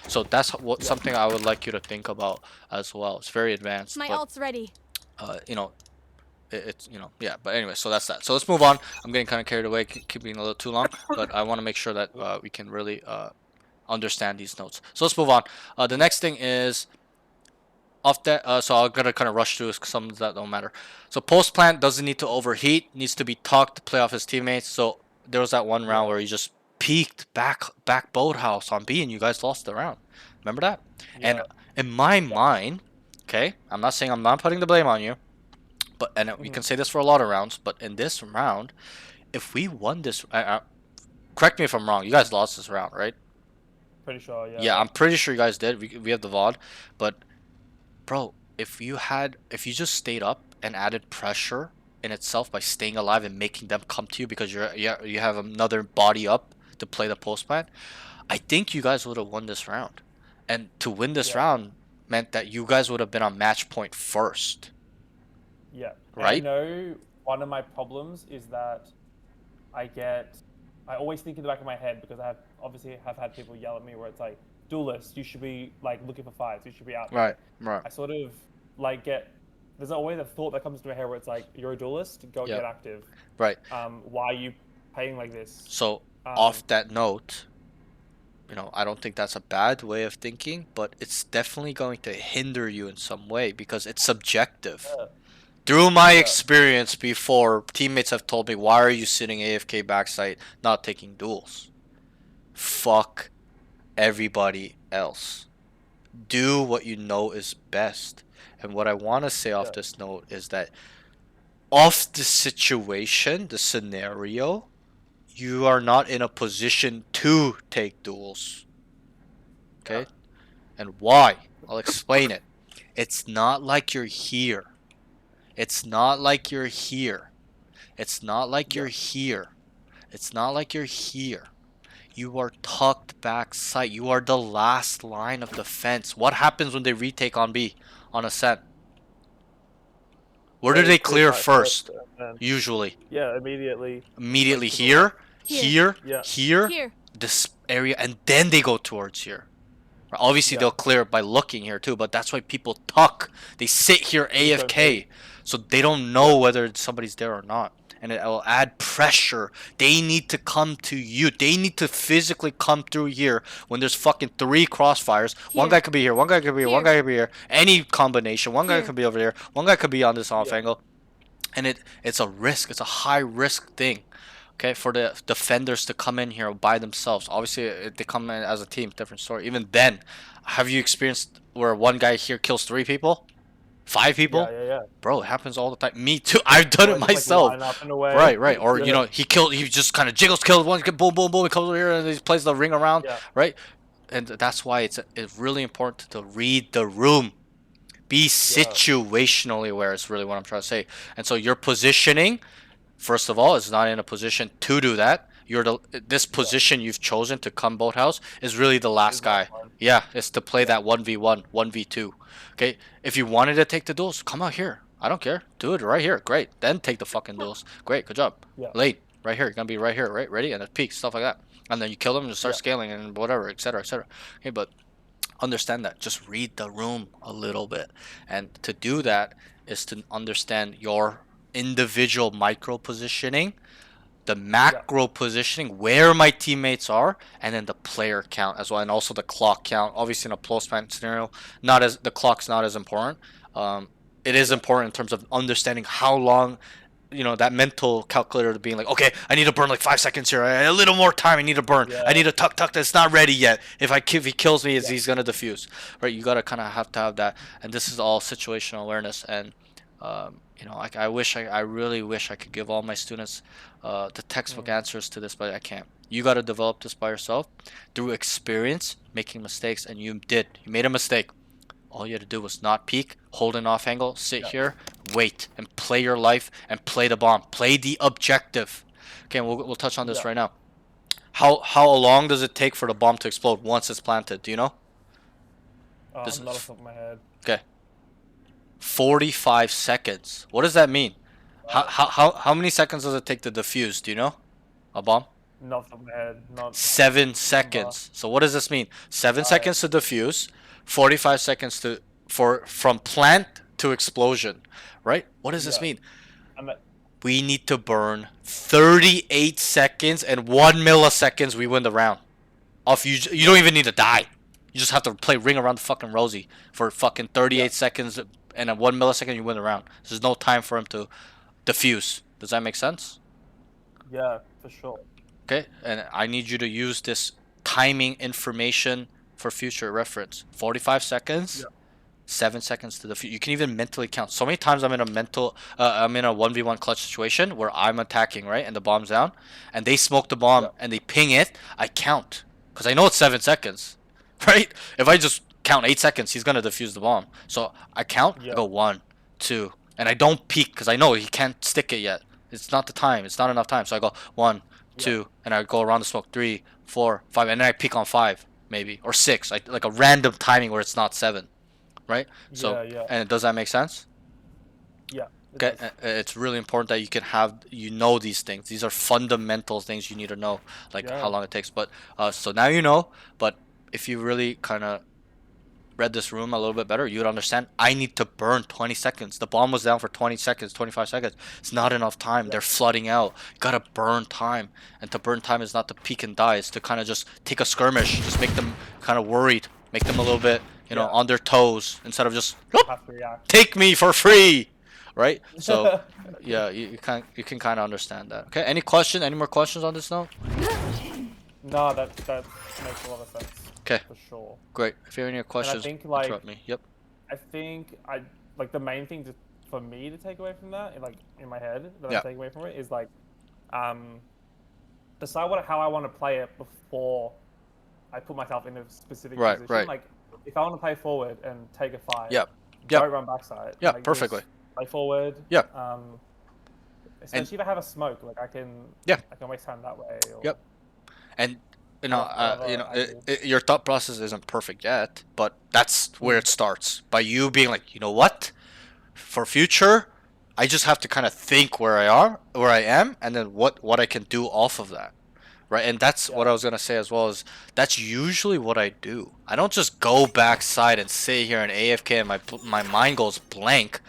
So that's something I would like you to think about as well. It's very advanced, My but ult's ready. it's yeah. But anyway, so that's that. So let's move on. I'm getting kind of carried away, keeping a little too long, but I want to make sure that we can really understand these notes. So let's move on. The next thing is off that. So I'm gonna kind of rush through some that don't matter. So post plant doesn't need to overheat. Needs to be tucked to play off his teammates. So there was that one round where he just peeked back boathouse on B, and you guys lost the round. Remember that? And in my mind, okay, I'm not saying I'm not putting the blame on you, but you can say this for a lot of rounds, but in this round, if we won this, correct me if I'm wrong. You guys lost this round, right? Pretty sure, yeah. Yeah, I'm pretty sure you guys did. We have the VOD, but bro, if you just stayed up and added pressure in itself by staying alive and making them come to you because you have another body up to play the post plant, I think you guys would have won this round. And to win this round meant that you guys would have been on match point first. Yeah. Right? And I know one of my problems is that I always think in the back of my head, because I have had people yell at me where it's like, duelist, you should be like looking for fights, you should be out there. Right. I sort of like there's always a thought that comes to my head where it's like, you're a duelist, go get active. Right. Why are you playing like this? So off that note, I don't think that's a bad way of thinking, but it's definitely going to hinder you in some way because it's subjective. Yeah. Through my experience before, teammates have told me, why are you sitting AFK backside not taking duels? Fuck everybody else. Do what you know is best. And what I want to say off this note is that off the situation, the scenario, you are not in a position to take duels. Okay? And why? I'll explain it. It's not like you're here. It's not like you're here. It's not like you're here. It's not like you're here. You are tucked back site. You are the last line of defense. What happens when they retake on B on ascent? Where do they clear first? Usually. Yeah, immediately. Immediately Like to the here, Here. here, Here. this area, and then they go towards here. Obviously, Yeah. they'll clear it by looking here too, but that's why people tuck. They sit here AFK, so they don't know whether somebody's there or not. And it will add pressure. They need to come to you. They need to physically come through here when there's fucking 3 crossfires. One Here. guy could be here, one guy could be here, one guy could be here. Any combination. One guy Here. could be over here, one guy could be on this off Yeah. angle. And it's a risk. It's a high risk thing. Okay, for the defenders to come in here by themselves. Obviously, if they come in as a team, different story. Even then, have you experienced where one guy here kills 3 people? 5 people? Yeah. Bro, it happens all the time. Me too. I've done it Or just, like, myself. line up in a way. Right. Or, you Yeah. know, he just kind of jiggles, kills one, boom, boom, boom, he comes over here and he plays the ring around, Yeah. right? And that's why it's really important to read the room. Be situationally aware is really what I'm trying to say. And so your positioning, first of all, is not in a position to do that. This position you've chosen to come boathouse is really the last guy. Yeah, it's to play that 1v1, 1v2. Okay, if you wanted to take the duels, come out here. I don't care. Do it right here. Great. Then take the fucking duels. Great. Good job. Yeah. Late. Right here. You're gonna be right here. Right. Ready. And then peak stuff like that. And then you kill them and start scaling and whatever, etc., etc. Okay, but understand that. Just read the room a little bit, and to do that is to understand your individual micro positioning, the macro positioning, where my teammates are, and then the player count as well, and also the clock count. Obviously, in a close-man scenario, the clock's not as important. It is important in terms of understanding how long, you know, that mental calculator to being like, okay, I need to burn like 5 seconds here. A little more time. I need to burn. I need to tuck. That's not ready yet. If he kills me, he's gonna defuse. Right? You gotta kind of have to have that. And this is all situational awareness. And you know, like I really wish I could give all my students the textbook answers to this, but I can't. You got to develop this by yourself through experience, making mistakes, and you did. You made a mistake. All you had to do was not peek, hold an off angle, sit here, wait, and play your life and play the bomb. Play the objective. Okay, we'll touch on this right now. How long does it take for the bomb to explode once it's planted? Do you know? Not off the top of my head. Okay. 45 seconds. What does that mean? How many seconds does it take to defuse? Do you know? A bomb? Not off the top of my head. Not. 7 seconds. So what does this mean? 7 seconds to defuse, 45 seconds from plant to explosion, right? What does this mean? We need to burn 38 seconds and 1 milliseconds. We win the round. Off you don't even need to die. You just have to play ring around the fucking rosy for fucking 38 seconds and a 1 millisecond. You win the round. There's no time for him to defuse. Does that make sense? Yeah, for sure. Okay, and I need you to use this timing information for future reference. 45 seconds, 7 seconds to defuse. You can even mentally count. So many times I'm in a 1v1 clutch situation where I'm attacking, right, and the bomb's down, and they smoke the bomb and they ping it. I count because I know it's 7 seconds, right? If I just count 8 seconds, he's gonna defuse the bomb. So I count. I go 1, 2, and I don't peek because I know he can't stick it yet. It's not the time. It's not enough time. So I go 1, 2, and I go around the smoke 3, 4, 5, and then I peek on 5 maybe or 6, like a random timing where it's not 7, right? So and does that make sense? Yeah. Okay, it's really important that you can know these things. These are fundamental things you need to know, like how long it takes. But so now you know. But if you really kind of read this room a little bit better, you would understand I need to burn 20 seconds. The bomb was down for 20 seconds, 25 seconds. It's not enough time. They're flooding out. You gotta burn time. And to burn time is not to peek and die. It's to kind of just take a skirmish. Just make them kind of worried. Make them a little bit, you know, on their toes. Instead of just, take me for free. Right? So, yeah, you can kind of understand that. Okay, any more questions on this note? No, that makes a lot of sense. Okay. For sure. Great. If you have any questions, and I think, like, interrupt me. Yep. I think the main thing for me to take away from that, like in my head, that I take away from it is like, decide how I want to play it before I put myself in a specific position. Right. Like, if I want to play forward and take a fight, Yep. don't run backside. Yeah, like, perfectly. Play forward. Yeah. Especially if I have a smoke, like I can waste time that way. Or Yep. And you know, However, your thought process isn't perfect yet, but that's where it starts. By you being like, you know what, for future, I just have to kind of think where I am, and then what I can do off of that, right? And that's what I was gonna say as well. Is that's usually what I do. I don't just go backside and sit here and AFK and my mind goes blank.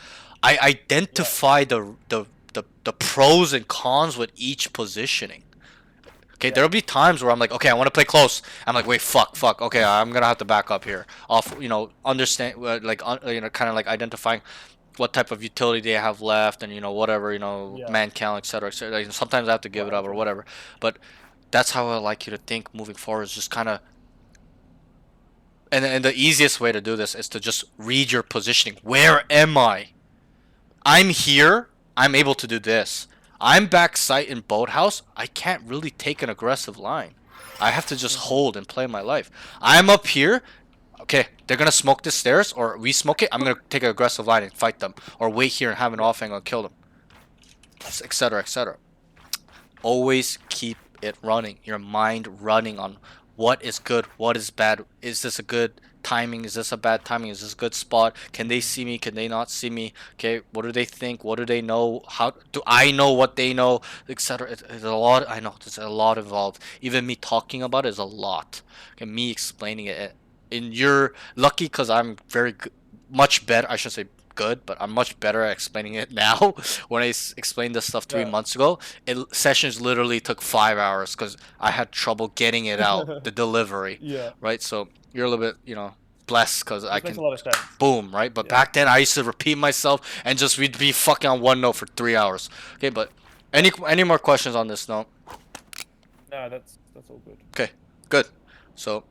I identify the pros and cons with each positioning. Okay, there'll be times where I'm like, okay, I want to play close. I'm like, wait, fuck. Okay, I'm gonna have to back up here. Off, understand, kind of like identifying what type of utility they have left, and whatever, man count, etc., etc. Like, sometimes I have to give it up or whatever. But that's how I like you to think moving forward. Is just kind of, and the easiest way to do this is to just read your positioning. Where am I? I'm here. I'm able to do this. I'm backside in boathouse. I can't really take an aggressive line. I have to just hold and play my life. I'm up here. Okay, they're gonna smoke the stairs, or we smoke it. I'm gonna take an aggressive line and fight them, or wait here and have an off angle and kill them, etc., etc. Always keep it running. Your mind running on what is good, what is bad. Is this a good timing? Is this a bad timing? Is this a good spot? Can they see me? Can they not see me? Okay, what do they think? What do they know? How do I know what they know? Etc. It's a lot. I know there's a lot involved. Even me talking about it is a lot. Okay, me explaining it. And you're lucky because I'm very good, much better. I should say good, but I'm much better at explaining it now. When I explained this stuff 3 months ago, sessions literally took 5 hours because I had trouble getting it out, the delivery. Right. So you're a little bit, blessed because I can boom, right? But back then I used to repeat myself and just we'd be fucking on one note for 3 hours. Okay, but any more questions on this note? No, that's all good. Okay, good. So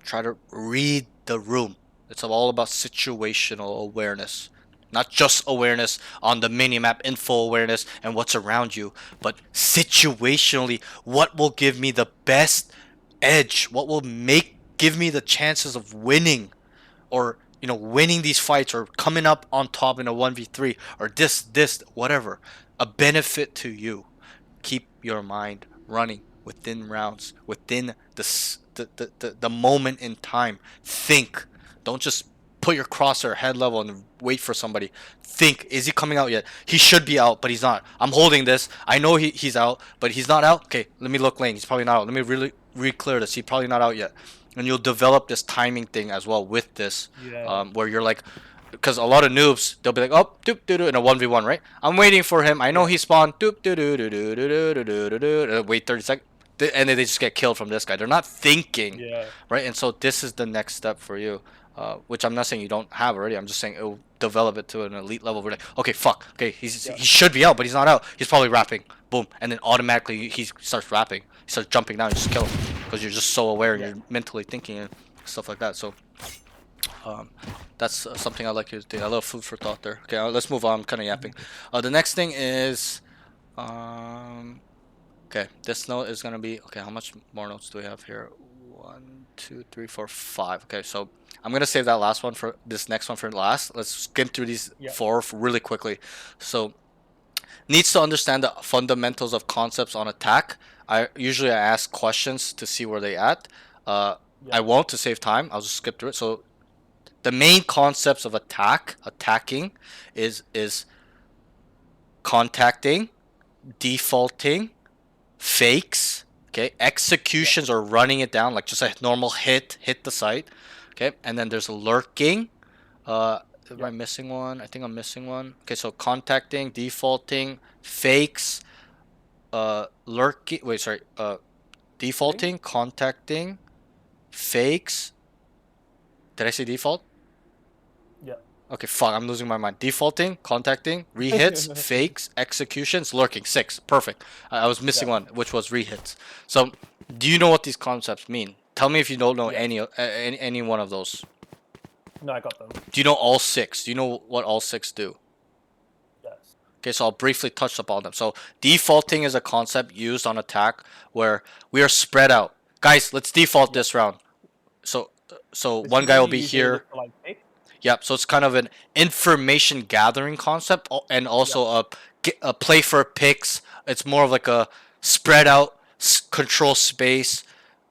try to read the room. It's all about situational awareness. Not just awareness on the minimap, info awareness, and what's around you, but situationally, what will give me the best edge? What will give me the chances of winning, or winning these fights, or coming up on top in a 1v3, or this, whatever. A benefit to you. Keep your mind running within rounds, within the moment in time. Think. Don't just put your crosshair head level and wait for somebody. Think, is he coming out yet? He should be out, but he's not. I'm holding this. I know he's out, but he's not out. Okay, let me look lane. He's probably not out. Let me really re-clear this. He's probably not out yet. And you'll develop this timing thing as well with this, where you're like, because a lot of noobs, they'll be like, oh, doop doo doo in a 1v1, right? I'm waiting for him. I know he spawned. Doop doo doo doo doo doo doo doo doo doo. Wait 30 seconds. And then they just get killed from this guy. They're not thinking, right? And so this is the next step for you, which I'm not saying you don't have already. I'm just saying it will develop it to an elite level. We're like, okay, fuck, okay, he should be out, but he's not out. He's probably rapping, boom, and then automatically he starts rapping. He starts jumping down. You just kill him because you're just so aware and you're mentally thinking and stuff like that. So that's something I like you to do. A little food for thought there. Okay, let's move on. I'm kind of yapping. The next thing is okay, this note is gonna be okay. How much more notes do we have here? 1, 2, 3, 4, 5. Okay, so I'm gonna save that last one for this next one for last. Let's skim through these 4 really quickly. So, needs to understand the fundamentals of concepts on attack. I usually ask questions to see where they at. I won't to save time. I'll just skip through it. So, the main concepts of attacking, is contacting, defaulting, fakes, okay, executions or running it down, like just a normal hit the site, okay, and then there's lurking. Am I missing one? I think I'm missing one. Okay, so contacting, defaulting, fakes, lurking. Wait, sorry. Defaulting, contacting, fakes. Did I say default? Yeah. Okay, fuck, I'm losing my mind. Defaulting, contacting, rehits, fakes, executions, lurking. 6. Perfect. I was missing one, which was rehits. So, do you know what these concepts mean? Tell me if you don't know any one of those. No, I got them. Do you know all 6? Do you know what all 6 do? Yes. Okay, so I'll briefly touch upon them. So, defaulting is a concept used on attack where we are spread out. Guys, let's default this round. So one guy will be here. Yep. So it's kind of an information gathering concept, and also a play for picks. It's more of like a spread out, control space,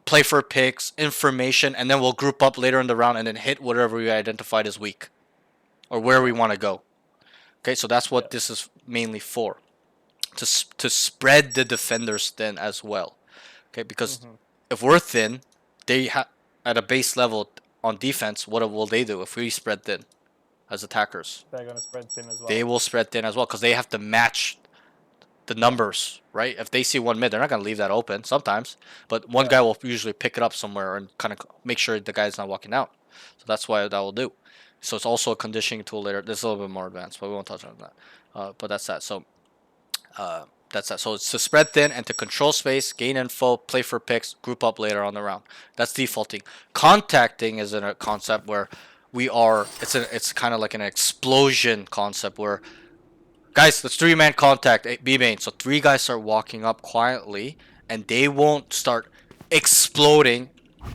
play for picks, information, and then we'll group up later in the round and then hit whatever we identified as weak, or where we want to go. Okay, so that's what this is mainly for, to spread the defenders thin as well. Okay, because if we're thin, they at a base level on defense, what will they do if we spread thin as attackers? They're gonna spread thin as well. They will spread thin as well because they have to match the numbers, right? If they see one mid, they're not gonna leave that open sometimes, but one guy will usually pick it up somewhere and kind of make sure the guy's not walking out. So that's why that will do. So it's also a conditioning tool later. This is a little bit more advanced, but we won't touch on that. But that's that. So that's that. So it's to spread thin and to control space, gain info, play for picks, group up later on the round. That's defaulting. Contacting is a concept where it's kind of like an explosion concept where, guys, let's 3-man contact B main. So 3 guys start walking up quietly, and they won't start exploding,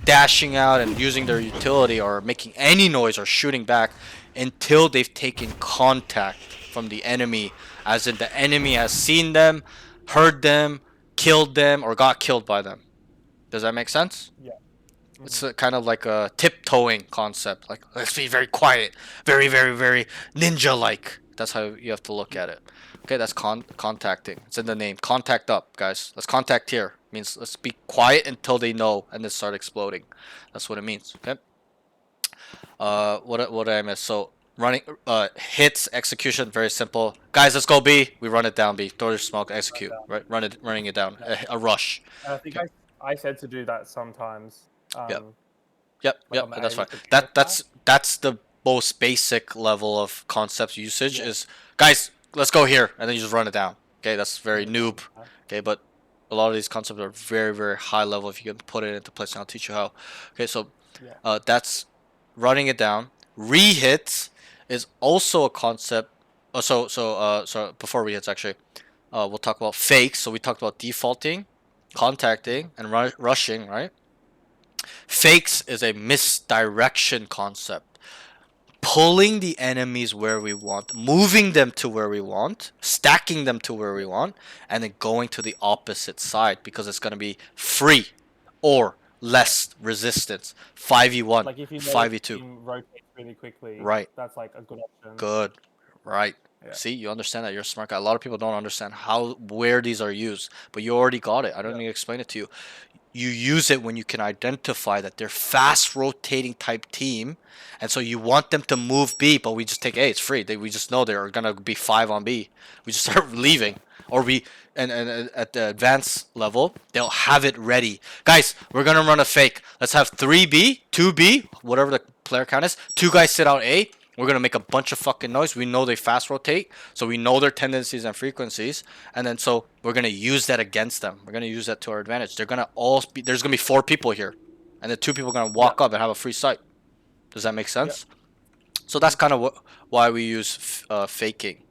dashing out and using their utility or making any noise or shooting back until they've taken contact from the enemy, as in the enemy has seen them, heard them, killed them, or got killed by them. Does that make sense? Yeah. It's kind of like a tiptoeing concept. Like, let's be very quiet, very, very, very ninja-like. That's how you have to look at it. Okay, that's contacting. It's in the name. Contact up, guys. Let's contact here. Means let's be quiet until they know and then start exploding. That's what it means. Okay. What did I miss? So running hits, execution, very simple. Guys, let's go B. We run it down B. Throw your smoke, execute. Right, running it down. A rush. And I think I said to do that sometimes. Yep. That's fine. That's the most basic level of concepts usage is, guys, let's go here, and then you just run it down. Okay, that's very noob. Okay, but a lot of these concepts are very, very high level if you can put it into place, and I'll teach you how. Okay, so that's running it down. Re-hits is also a concept. So before re-hits, actually, we'll talk about fakes. So we talked about defaulting, contacting, and rushing, right? Fakes is a misdirection concept. Pulling the enemies where we want, moving them to where we want, stacking them to where we want, and then going to the opposite side because it's going to be free or less resistance. 5v1, like if you 5v2. Rotate really quickly. Right. That's like a good option. Good. Right. Yeah. See, you understand that. You're a smart guy. A lot of people don't understand where these are used, but you already got it. I don't need to explain it to you. You use it when you can identify that they're fast rotating type team, and so you want them to move B, but we just take A. It's free. We just know they're gonna be 5 on B. We just start leaving, or and at the advanced level they'll have it ready. Guys, we're gonna run a fake. Let's have 3B, 2B, whatever the player count is. 2 guys sit out A. We're going to make a bunch of fucking noise. We know they fast rotate, so we know their tendencies and frequencies. And then so we're going to use that against them. We're going to use that to our advantage. They're going to there's going to be 4 people here. And the 2 people are going to walk up and have a free sight. Does that make sense? So that's kind of why we use faking.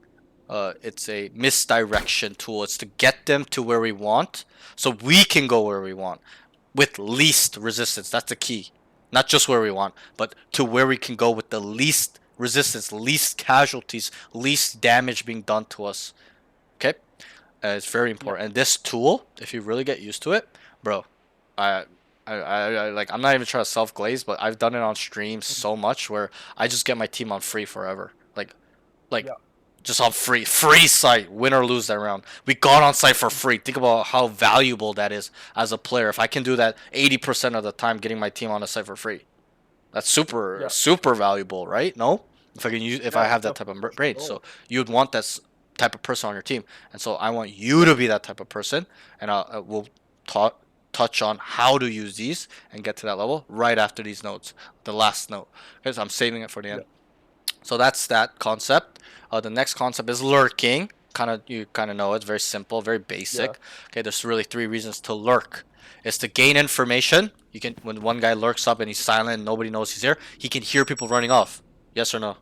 It's a misdirection tool. It's to get them to where we want so we can go where we want with least resistance. That's the key. Not just where we want, but to where we can go with the least resistance, least casualties, least damage being done to us. Okay, it's very important. And this tool, if you really get used to it, bro, I like, I'm not even trying to self-glaze, but I've done it on stream so much where I just get my team on free forever, like just on free site, win or lose that round. We got on site for free. Think about how valuable that is as a player. If I can do that 80% of the time, getting my team on the site for free, that's super valuable, right? No, if I have that type of brain. So you'd want that type of person on your team, and so I want you to be that type of person, and we'll touch on how to use these and get to that level right after these notes, the last note. Okay, so I'm saving it for the end. So that's that concept. The next concept is lurking. You kind of know it's very simple, very basic. Okay, there's really 3 reasons to lurk. It's to gain information. You can, when one guy lurks up and he's silent and nobody knows he's there, he can hear people running off. Yes or no?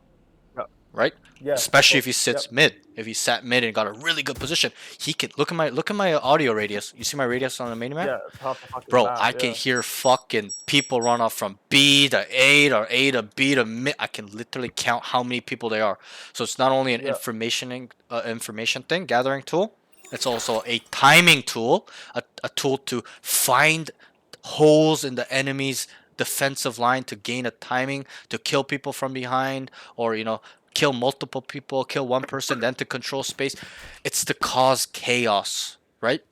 Yeah, of Especially if he course. sits Yep. mid. If he sat mid and got a really good position, he can look at my audio radius. You see my radius on the main map? Yeah, it's half the fucking Bro, map. I can Yeah. hear fucking people run off from B to A or A to B to mid. I can literally count how many people they are. So it's not only an Yeah. information thing, gathering tool. It's also a timing tool, a tool to find holes in the enemy's defensive line to gain a timing to kill people from behind, or kill multiple people, kill one person, then to control space. It's to cause chaos, right?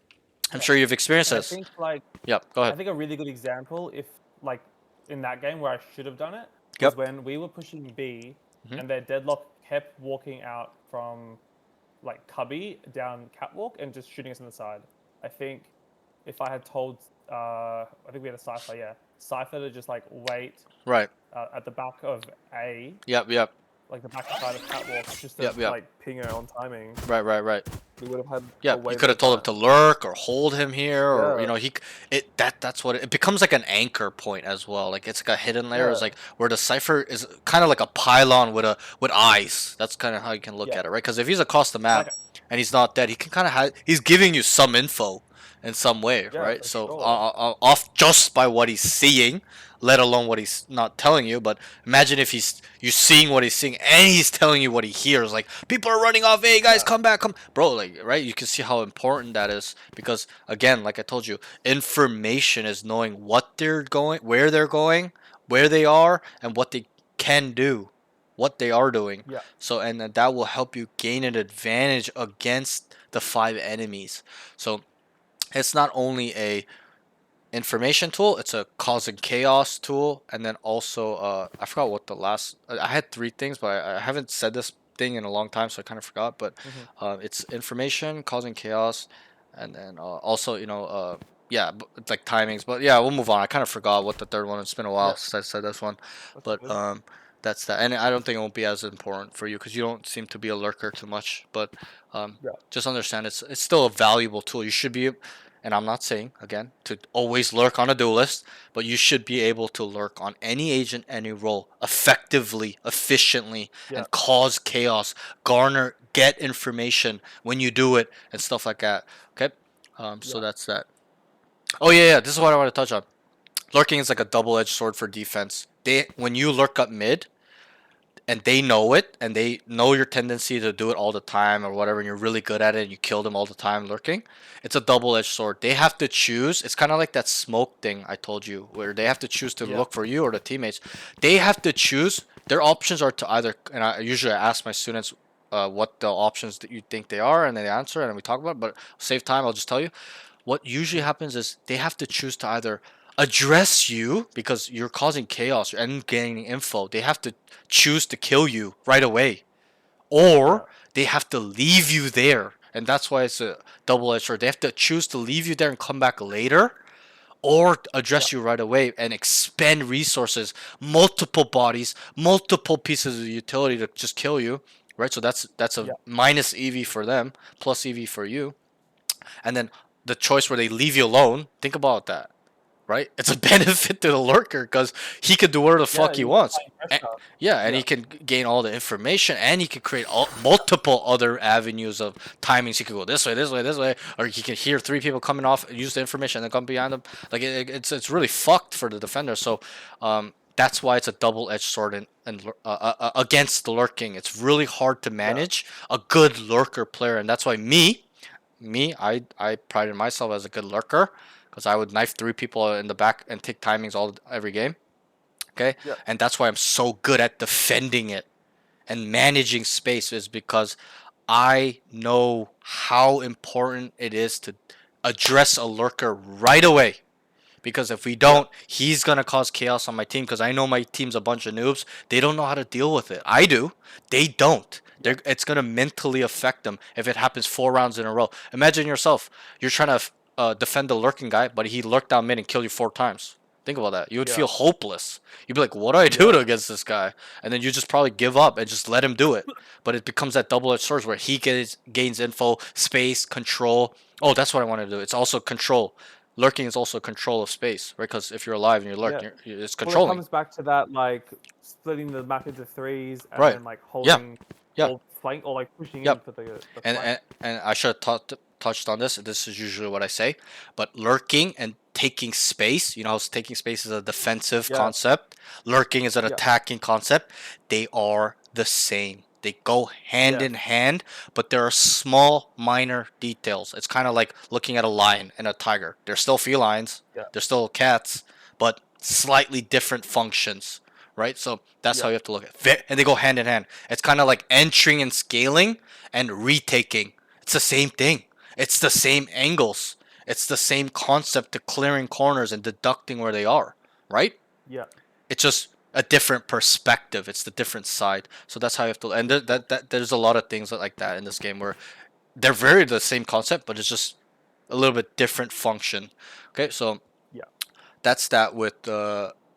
I'm sure you've experienced And I this. think like Yep, go I ahead. think a really good example, if like in that game where I should have done it, Yep. was when we were pushing B, Mhm. and their deadlock kept walking out from like cubby down catwalk and just shooting us in the side. I think if I had told, I think we had a Cypher, yeah, Cypher to just like wait Right. at the back of A, Yep. like the back side of catwalk, just to Yep. like ping her on timing, Right. we would have had Yeah, a way you could have better told him to time. lurk or hold him here, or Yeah. that's what it becomes, like an anchor point as well. Like it's like a hidden layer. It's Yeah. like where the cipher is kind of like a pylon with eyes. That's kind of how you can look Yeah. at it, right? Because if he's across the map Like- and he's not dead, he can kind of he's giving you some info in some way, Yeah, right? for So sure. off just by what he's seeing, let alone what he's not telling you. But imagine if you're seeing what he's seeing and he's telling you what he hears. Like people are running off. Hey guys, come back, come, bro. Like right, you can see how important that is because again, like I told you, information is knowing what they're going, where they're going, where they are, and what they can do, what they are doing. Yeah. So and that will help you gain an advantage against the 5 enemies. So it's not only a information tool, it's a causing chaos tool, and then also I forgot what the last I had 3 things, but I haven't said this thing in a long time, so I kind of forgot. But it's information, causing chaos, and then also yeah, it's like timings. But yeah, we'll move on. I kind of forgot what the third one. It's been a while Yeah. since I said this one, That's but good. that's that. And I don't think it won't be as important for you because you don't seem to be a lurker too much. But Yeah. just understand it's still a valuable tool. You should be, and I'm not saying again to always lurk on a duelist, but you should be able to lurk on any agent, any role effectively, efficiently, Yeah. and cause chaos, get information when you do it, and stuff like that. Okay, so Yeah. that's that. Oh yeah, this is what I want to touch on. Lurking is like a double-edged sword for defense. When you lurk up mid, and they know it, and they know your tendency to do it all the time or whatever, and you're really good at it, and you kill them all the time lurking, it's a double-edged sword. They have to choose. It's kind of like that smoke thing I told you, where they have to choose to Yeah. look for you or the teammates. They have to choose. Their options are to either, and I usually ask my students what the options that you think they are, and they answer, and we talk about it, but save time, I'll just tell you. What usually happens is they have to choose to either address you because you're causing chaos and gaining info. They have to choose to kill you right away, or they have to leave you there, and that's why it's a double-edged sword. They have to choose to leave you there and come back later, or address you right away and expend resources, multiple bodies, multiple pieces of utility to just kill you, right? So that's a minus EV for them, plus EV for you. And then the choice where they leave you alone, think about that, right? It's a benefit to the lurker because he could do whatever the fuck he you're wants. applying pressure. And he can gain all the information, and he can create multiple other avenues of timings. He could go this way, or he can hear 3 people coming off, use the information, and then come behind them. Like it's really fucked for the defender. So that's why it's a double-edged sword and against the lurking. It's really hard to manage a good lurker player, and that's why I prided myself as a good lurker because I would knife 3 people in the back and take timings every game. Okay, and that's why I'm so good at defending it and managing space, is because I know how important it is to address a lurker right away. Because if we don't, he's going to cause chaos on my team, because I know my team's a bunch of noobs. They don't know how to deal with it. I do. They don't. It's going to mentally affect them if it happens 4 rounds in a row. Imagine yourself. You're trying to defend the lurking guy, but he lurked down mid and killed you 4 times. Think about that. You would feel hopeless. You'd be like, what do I do against this guy? And then you just probably give up and just let him do it. But it becomes that double-edged sword where he gains info, space, control. Oh, that's what I want to do. It's also control. lurking is also control of space, right? Because if you're alive and you lurk, Yeah. it's Well, it controlling. comes back to that, like splitting the map into threes and Right. then like holding Yeah. or flank or like pushing Yep. in for the and, flank. and I should have touched on this. This is usually what I say, but lurking and taking space. You know how taking space is a defensive Yeah. concept. Lurking is an Yeah. attacking concept. They are the same. They go hand Yeah. in hand, but there are small, minor details. It's kind of like looking at a lion and a tiger. They're still felines. Yeah. They're still cats, but slightly different functions, right? So that's how Yeah. you have to look at it. And they go hand in hand. It's kind of like entering and scaling and retaking. It's the same thing. It's the same angles. It's the same concept to clearing corners and deducting where they are, right? Yeah. It's just a different perspective. It's the different side. So that's how you have to. And there's a lot of things like that in this game where they're very the same concept, but it's just a little bit different function. Okay, so Yeah. that's that with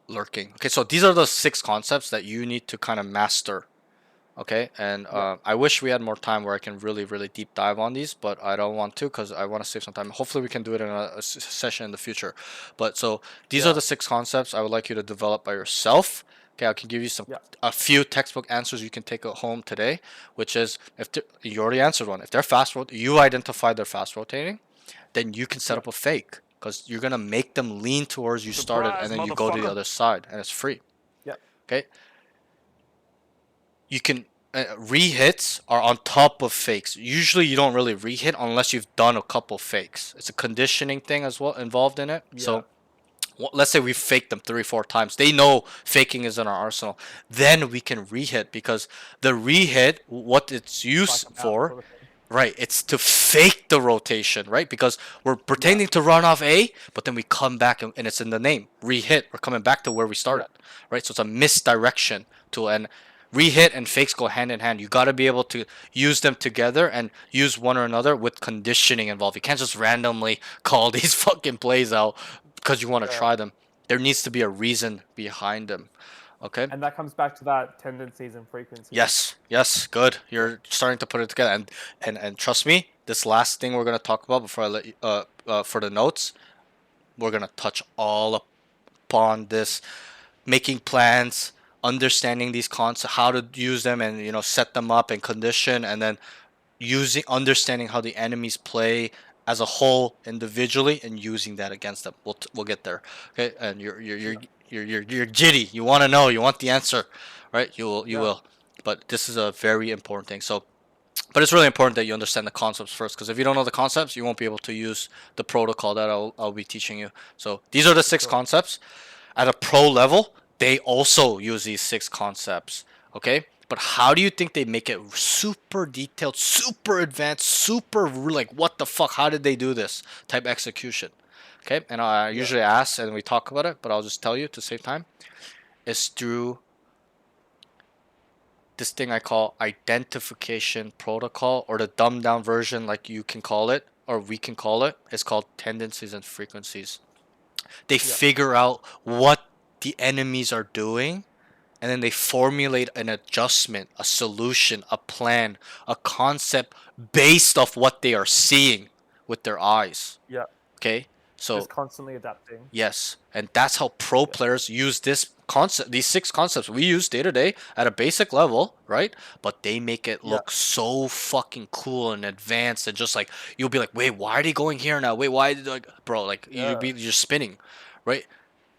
lurking. Okay, so these are the 6 concepts that you need to kind of master. Okay, and I wish we had more time where I can really deep dive on these, but I don't want to because I want to save some time. Hopefully we can do it in a session in the future. But so these are the 6 concepts I would like you to develop by yourself. Okay, I can give you a few textbook answers you can take home today, which is if you already answered one. If they're you identified they're fast rotating, then you can set up a fake because you're gonna make them lean towards you started, and then you go to the other side, and it's free. Yeah. Okay. You can re-hits are on top of fakes. Usually you don't really re-hit unless you've done a couple fakes. It's a conditioning thing as well involved in it. So let's say we faked them 3-4 times. They know faking is in our arsenal. Then we can re-hit because the re-hit, what it's used for, right, it's to fake the rotation, right? Because we're pretending to run off A, but then we come back and it's in the name. Re-hit, we're coming back to where we started, right? So it's a misdirection tool, and re-hit and fakes go hand in hand. You got to be able to use them together and use one or another with conditioning involved. You can't just randomly call these fucking plays out because you want to try them. There needs to be a reason behind them. Okay. And that comes back to that tendencies and frequencies. Yes, good. You're starting to put it together, and trust me, this last thing we're gonna talk about before I let you, for the notes, we're gonna touch all upon this, making plans, understanding these concepts, how to use them, and set them up and condition, and then understanding how the enemies play as a whole individually and using that against them. We'll get there. Okay, and you're jitty. You want to know. You want the answer, right? You will. But this is a very important thing. So, but it's really important that you understand the concepts first, because if you don't know the concepts, you won't be able to use the protocol that I'll be teaching you. So these are the 6 concepts. At a pro level, they also use these 6 concepts. Okay. But how do you think they make it super detailed, super advanced, super like what the fuck? How did they do this type execution? Okay, and I usually ask and we talk about it, but I'll just tell you to save time. It's through this thing I call identification protocol, or the dumbed down version, like you can call it, or we can call it. It's called tendencies and frequencies. They figure out what the enemies are doing, and then they formulate an adjustment, a solution, a plan, a concept based off what they are seeing with their eyes. Yeah. Okay? So just constantly adapting. Yes, and that's how pro players use this concept, these 6 concepts we use day to day at a basic level, right? But they make it look so fucking cool and advanced, and just like you'll be like, wait, why are they going here now? Wait, why? Bro, like you're spinning, right?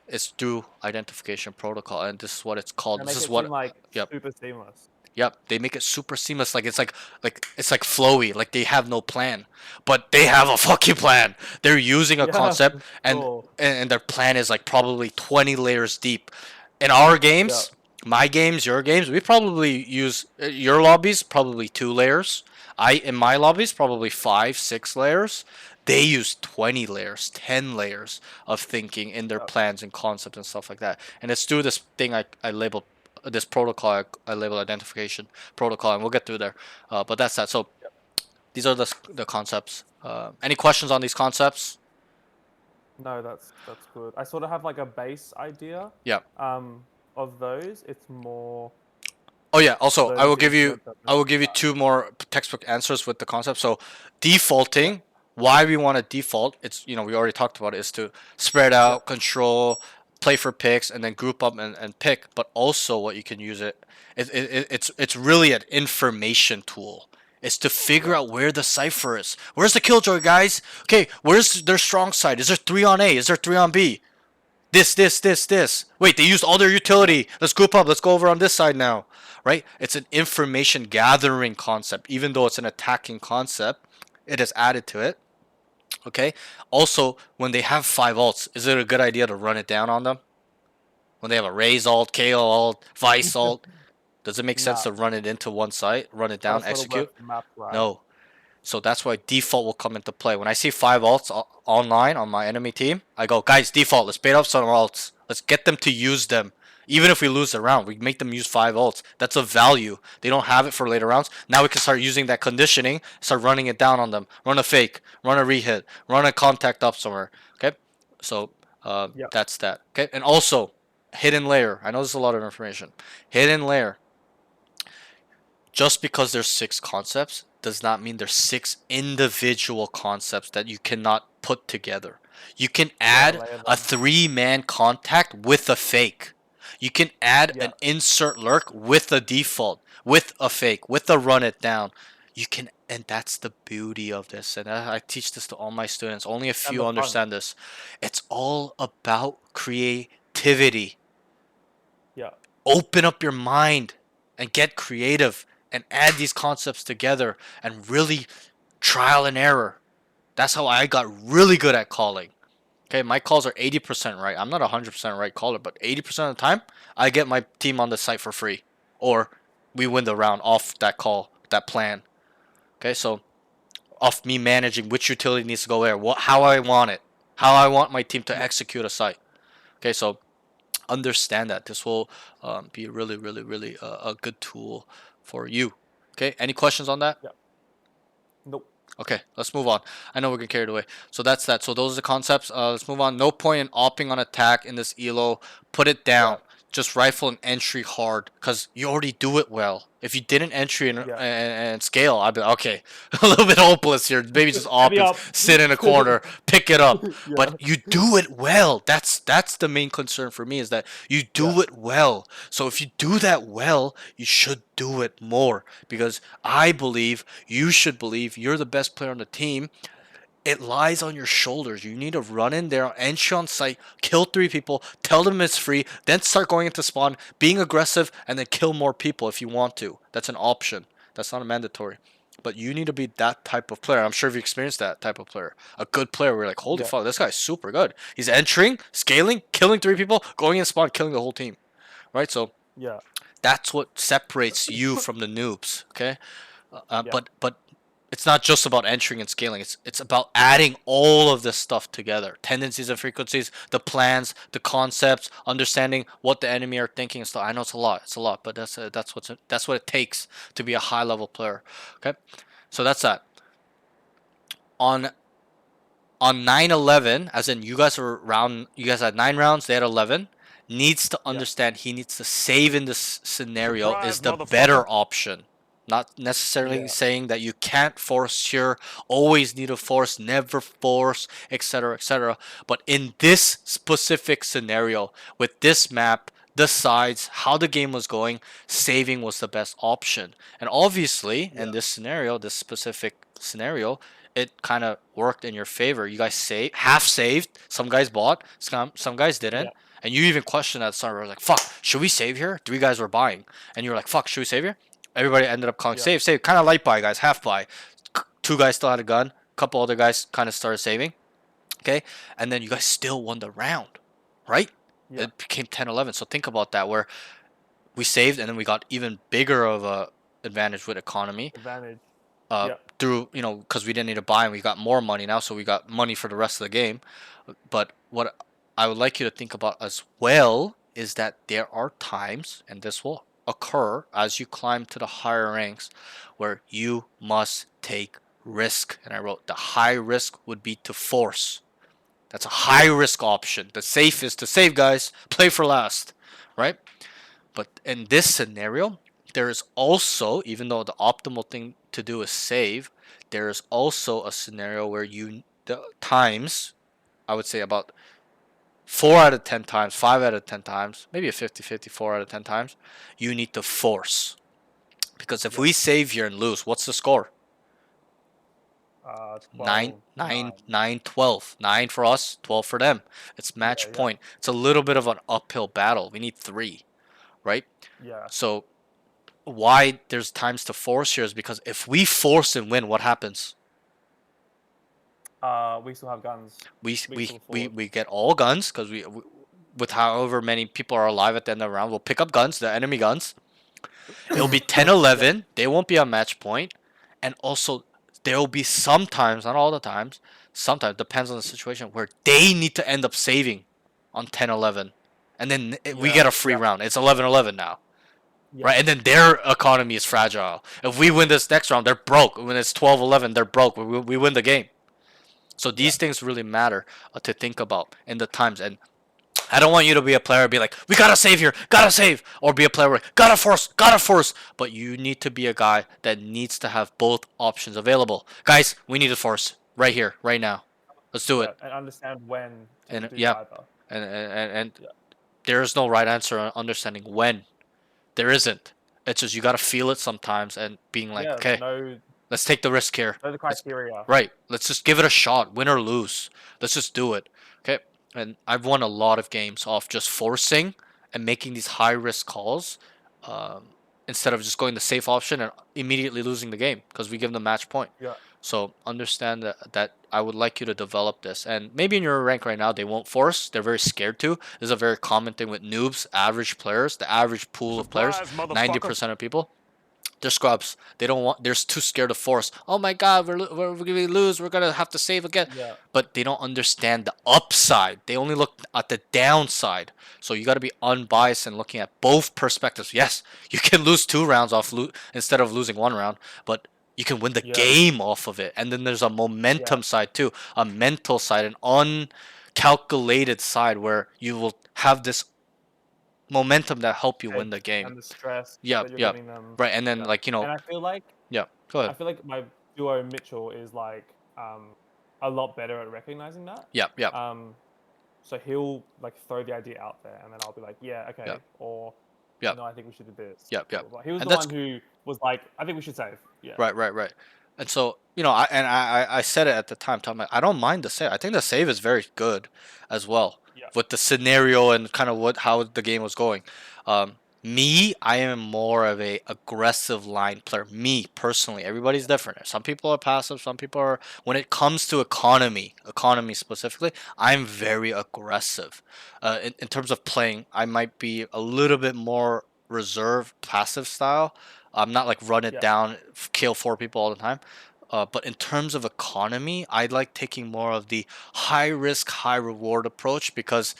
It's through identification protocol, and this is what it's called. And This make is it what. seem like Yep. super seamless. Yep, they make it super seamless. Like it's like flowy. Like they have no plan, but they have a fucking plan. They're using a concept, and and their plan is like probably 20 layers deep. In our games, my games, your games, we probably use your lobbies probably 2 layers. In my lobbies probably 5-6 layers. They use 20 layers, 10 layers of thinking in their plans and concepts and stuff like that. And it's through this thing I labeled. This protocol I label identification protocol, and we'll get through there. But that's that. So these are the concepts. Any questions on these concepts? No, that's good. I sort of have like a base idea. Yeah. Of those, it's more. Oh yeah. Also, I will those give you implement them. 2 more textbook answers with the concept. So defaulting why we want to default, it's, you know, we already talked about it, is to spread out, control, play for picks, and then group up and pick. But also what you can use it's really an information tool. It's to figure out where the cipher is. Where's the killjoy, guys? Okay, where's their strong side? Is there 3 on A? Is there 3 on B? This. Wait, they used all their utility. Let's group up. Let's go over on this side now. Right? It's an information gathering concept. Even though it's an attacking concept, it is added to it. Okay? Also, when they have 5 ults, is it a good idea to run it down on them? When they have a Raze ult, KO ult, Vice ult, does it make sense to run it into one side, run it down, execute? No. So that's why default will come into play. When I see 5 ults online on my enemy team, I go, guys, default, let's bait up some ults. Let's get them to use them. Even if we lose the round, we make them use 5 ults. That's a value. They don't have it for later rounds. Now we can start using that conditioning, start running it down on them. Run a fake, run a rehit, run a contact up somewhere. Okay? So that's that. Okay? And also, hidden layer. I know there's a lot of information. Hidden layer. Just because there's 6 concepts does not mean there's 6 individual concepts that you cannot put together. You can add a 3-man contact with a fake. You can add an insert lurk with a default, with a fake, with a run it down. You can, and that's the beauty of this. And I teach this to all my students. Only a few understand this. It's all about creativity. Yeah. Open up your mind and get creative and add these concepts together and really trial and error. That's how I got really good at calling. Okay, my calls are 80% right. I'm not a 100% right caller, but 80% of the time, I get my team on the site for free. Or we win the round off that call, that plan. Okay, so off me managing which utility needs to go where, how I want it, how I want my team to execute a site. Okay, so understand that. This will be really, really, really a good tool for you. Okay, any questions on that? Yeah. Nope. Okay, let's move on. I know we're getting carried away. So that's that. So those are the concepts. Let's move on. No point in opping on attack in this elo. Put it down. Just rifle and entry hard because you already do it well. If you didn't entry and scale, I'd be okay. A little bit hopeless here. Maybe just op and sit in a corner, pick it up. But you do it well. That's the main concern for me, is that you do it well. So if you do that well, you should do it more, because I believe you should believe you're the best player on the team. It lies on your shoulders. You need to run in there, entry on site, kill 3 people, tell them it's free, then start going into spawn, being aggressive, and then kill more people if you want to. That's an option. That's not a mandatory. But you need to be that type of player. I'm sure if you experienced that type of player. A good player where you're like, holy fuck, this guy's super good. He's entering, scaling, killing 3 people, going in spawn, killing the whole team. Right? So that's what separates you from the noobs. Okay? But it's not just about entering and scaling. It's about adding all of this stuff together. Tendencies and frequencies, the plans, the concepts, understanding what the enemy are thinking and stuff. I know it's a lot, but that's what it takes to be a high level player. Okay, so that's that. On 9-11, as in you guys had 9 rounds, they had 11. Needs to understand he needs to save in this scenario is the better option. Not necessarily saying that you can't force here, always need to force, never force, etc., etc. But in this specific scenario, with this map, the sides, how the game was going, saving was the best option. And obviously, in this scenario, this specific scenario, it kind of worked in your favor. You guys half saved. Some guys bought, some guys didn't. And you even questioned at the start. Like, fuck, should we save here? 3 guys were buying. And you were like, fuck, should we save here? Everybody ended up calling save. Kind of light buy, guys, half buy. 2 guys still had a gun. A couple other guys kind of started saving. Okay? And then you guys still won the round, right? It became 10-11. So think about that, where we saved and then we got even bigger of a advantage with economy. Through, because we didn't need to buy and we got more money now, so we got money for the rest of the game. But what I would like you to think about as well is that there are times, and this will occur as you climb to the higher ranks, where you must take risk. And I wrote the high risk would be to force. That's a high risk option. The safe is to save, guys. Play for last, right? But in this scenario, there is also, even though the optimal thing to do is save. There's also a scenario where the times, I would say about 4 out of 10 times, 5 out of 10 times, maybe a 50-50, 4 out of 10 times, you need to force. Because if we save here and lose, what's the score? 12, 9, 12. 9 for us, 12 for them. It's match point. It's a little bit of an uphill battle. We need 3, right? Yeah. So why there's times to force here is because if we force and win, what happens? We still have guns. We still forward. we get all guns because we with however many people are alive at the end of the round, we'll pick up guns, the enemy guns. It'll be 10-11. They won't be on match point, and also there will be sometimes, not all the times, sometimes depends on the situation where they need to end up saving on 10-11, and then we get a free round. It's 11-11 now. Right, and then their economy is fragile. If we win this next round, they're broke. When it's 12-11, they're broke. We win the game. So these things really matter to think about in the times. And I don't want you to be a player be like, we gotta save here, gotta save, or be a player where gotta force. But you need to be a guy that needs to have both options available. Guys, we need to force right here, right now. Let's do it. And understand when. To And do yeah, either. and there is no right answer on understanding when. There isn't. It's just you gotta feel it sometimes and being like, okay, let's take the risk here. Know the criteria. Right. Let's just give it a shot, win or lose. Let's just do it. Okay. And I've won a lot of games off just forcing and making these high risk calls, instead of just going the safe option and immediately losing the game because we give them match point. Yeah. So understand that I would like you to develop this. And maybe in your rank right now, they won't force. They're very scared to. This is a very common thing with noobs, average players, the average pool of players, 90% of people. They're scrubs. They don't want. They're too scared to force. Oh my God, we're gonna lose. We're gonna have to save again. Yeah. But they don't understand the upside. They only look at the downside. So you got to be unbiased and looking at both perspectives. Yes, you can lose 2 rounds off instead of losing 1 round, but you can win the game off of it. And then there's a momentum side too, a mental side, an uncalculated side where you will have this momentum that help you win the game. And the stress. Yeah, that you're yeah. giving them. Right, and then like, you know, And I feel like yeah, go ahead. I feel like my duo Mitchell is like a lot better at recognizing that. Yeah, yeah. So he'll like throw the idea out there, and then I'll be like, yeah, okay, Yeah. or Yeah. no, I think we should do this. Yeah, yeah. Blah, blah, blah. He was And the that's one who was like, I think we should save. Yeah. Right. And so, you know, I said it at the time, Tom, I don't mind the save. I think the save is very good as well with the scenario and kind of how the game was going. I am more of a aggressive line player. Me personally, everybody's different. Some people are passive. Some people are. When it comes to economy specifically, I'm very aggressive. In terms of playing, I might be a little bit more reserved, passive style. I'm not like run it down, kill 4 people all the time. But in terms of economy, I like taking more of the high risk, high reward approach because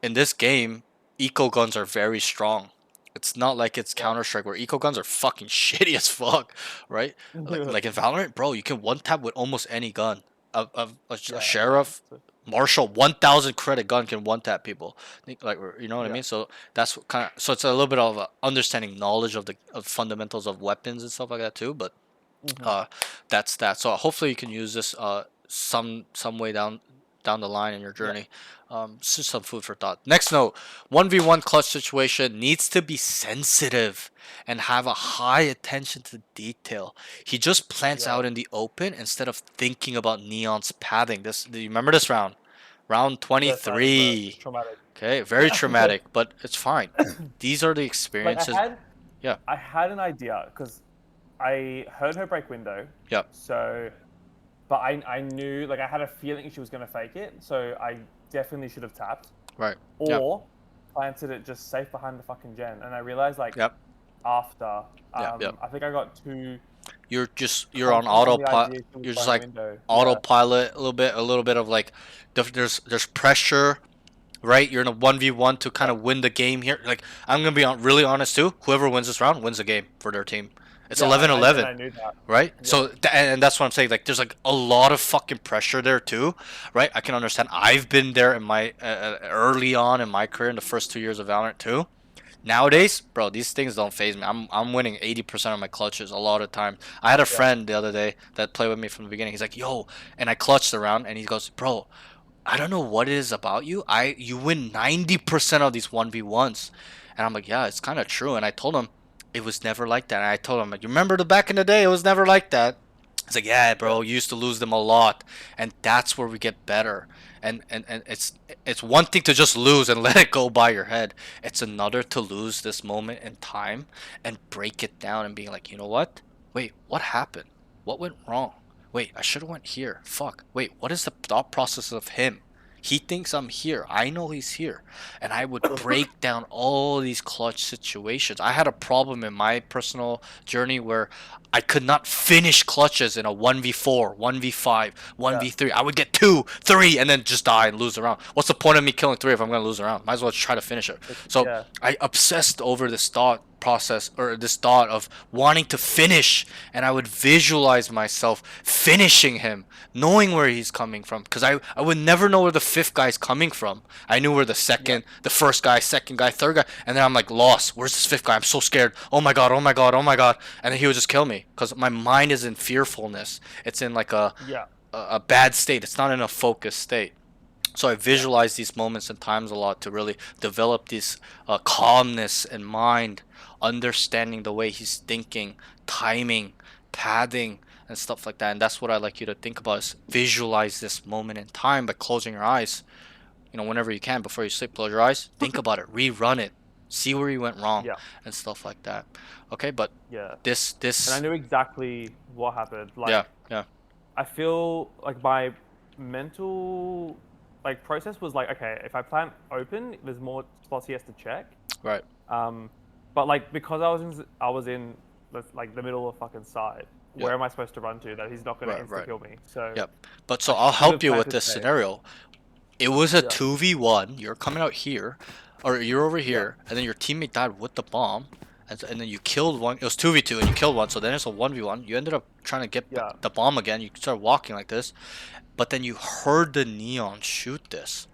in this game, eco guns are very strong. It's not like it's Counter-Strike where eco guns are fucking shitty as fuck, right? Like in Valorant, bro, you can one tap with almost any gun. A sheriff, marshal, 1,000 credit gun can one tap people. Like, you know what I mean? So that's what kind of. So it's a little bit of a understanding knowledge of the fundamentals of weapons and stuff like that too. But that's that. So hopefully you can use this some way down the line in your journey. It's just some food for thought. Next note, 1v1 clutch situation needs to be sensitive and have a high attention to detail. He just plants out in the open instead of thinking about Neon's pathing. Do you remember this round? Round 23. Traumatic. Okay, very traumatic, but it's fine. These are the experiences. I had an idea because I heard her break window. Yeah. So, but I knew, like, I had a feeling she was going to fake it. So I definitely should have tapped. Right. Or planted it just safe behind the fucking gen. And I realized, like, after, I think I got too... You're on autopilot. You're just like autopilot a little bit of like, there's pressure, right? You're in a 1v1 to kind of win the game here. Like, I'm gonna be really honest too. Whoever wins this round wins the game for their team. It's 11-11, I knew that. right? Yeah. So and that's what I'm saying. Like, there's like a lot of fucking pressure there too, right? I can understand. I've been there in my early on in my career in the first 2 years of Valorant too. Nowadays, bro, these things don't phase me. I'm winning 80% of my clutches a lot of time. I had a friend the other day that played with me from the beginning. He's like, "Yo," and I clutched around, and he goes, "Bro, I don't know what it is about you. You win 90% of these 1v1s." And I'm like, "Yeah, it's kind of true." And I told him it was never like that. And I told him, like, "You remember the back in the day? It was never like that." It's like, "Yeah, bro, you used to lose them a lot." And that's where we get better. And it's one thing to just lose and let it go by your head. It's another to lose this moment in time and break it down and being like, "You know what? Wait, what happened? What went wrong? Wait, I should have went here. Fuck. Wait, what is the thought process of him? He thinks I'm here. I know he's here." And I would break down all these clutch situations. I had a problem in my personal journey where I could not finish clutches in a 1v4, 1v5, 1v3. I would get 2, 3, and then just die and lose the round. What's the point of me killing 3 if I'm going to lose the round? Might as well try to finish it. So I obsessed over this thought process, or this thought of wanting to finish, and I would visualize myself finishing him, knowing where he's coming from, because I would never know where the 5th guy's coming from. I knew where the second, the 1st guy, 2nd guy, 3rd guy, and then I'm like lost. Where's this 5th guy? I'm so scared. Oh my god, oh my god, oh my god. And then he would just kill me because my mind is in fearfulness. It's in like a bad state. It's not in a focused state. So I visualize these moments and times a lot to really develop this calmness in mind, understanding the way he's thinking, timing, padding, and stuff like that. And that's what I like you to think about, is visualize this moment in time by closing your eyes. You know, whenever you can, before you sleep, close your eyes, think about it, rerun it, see where you went wrong, and stuff like that. Okay, but this And I knew exactly what happened. Like, I feel like my mental process was like, okay, if I plant open, there's more spots he has to check. Right. But like, because I was in like the middle of fucking side, where am I supposed to run to that he's not going to insta kill me? So But so I'll help you with this scenario. It was a 2v1. You're coming out here, or you're over here, and then your teammate died with the bomb, and then you killed one. It was 2v2, and you killed one. So then it's a 1v1. You ended up trying to get the bomb again. You started walking like this, but then you heard the neon shoot this,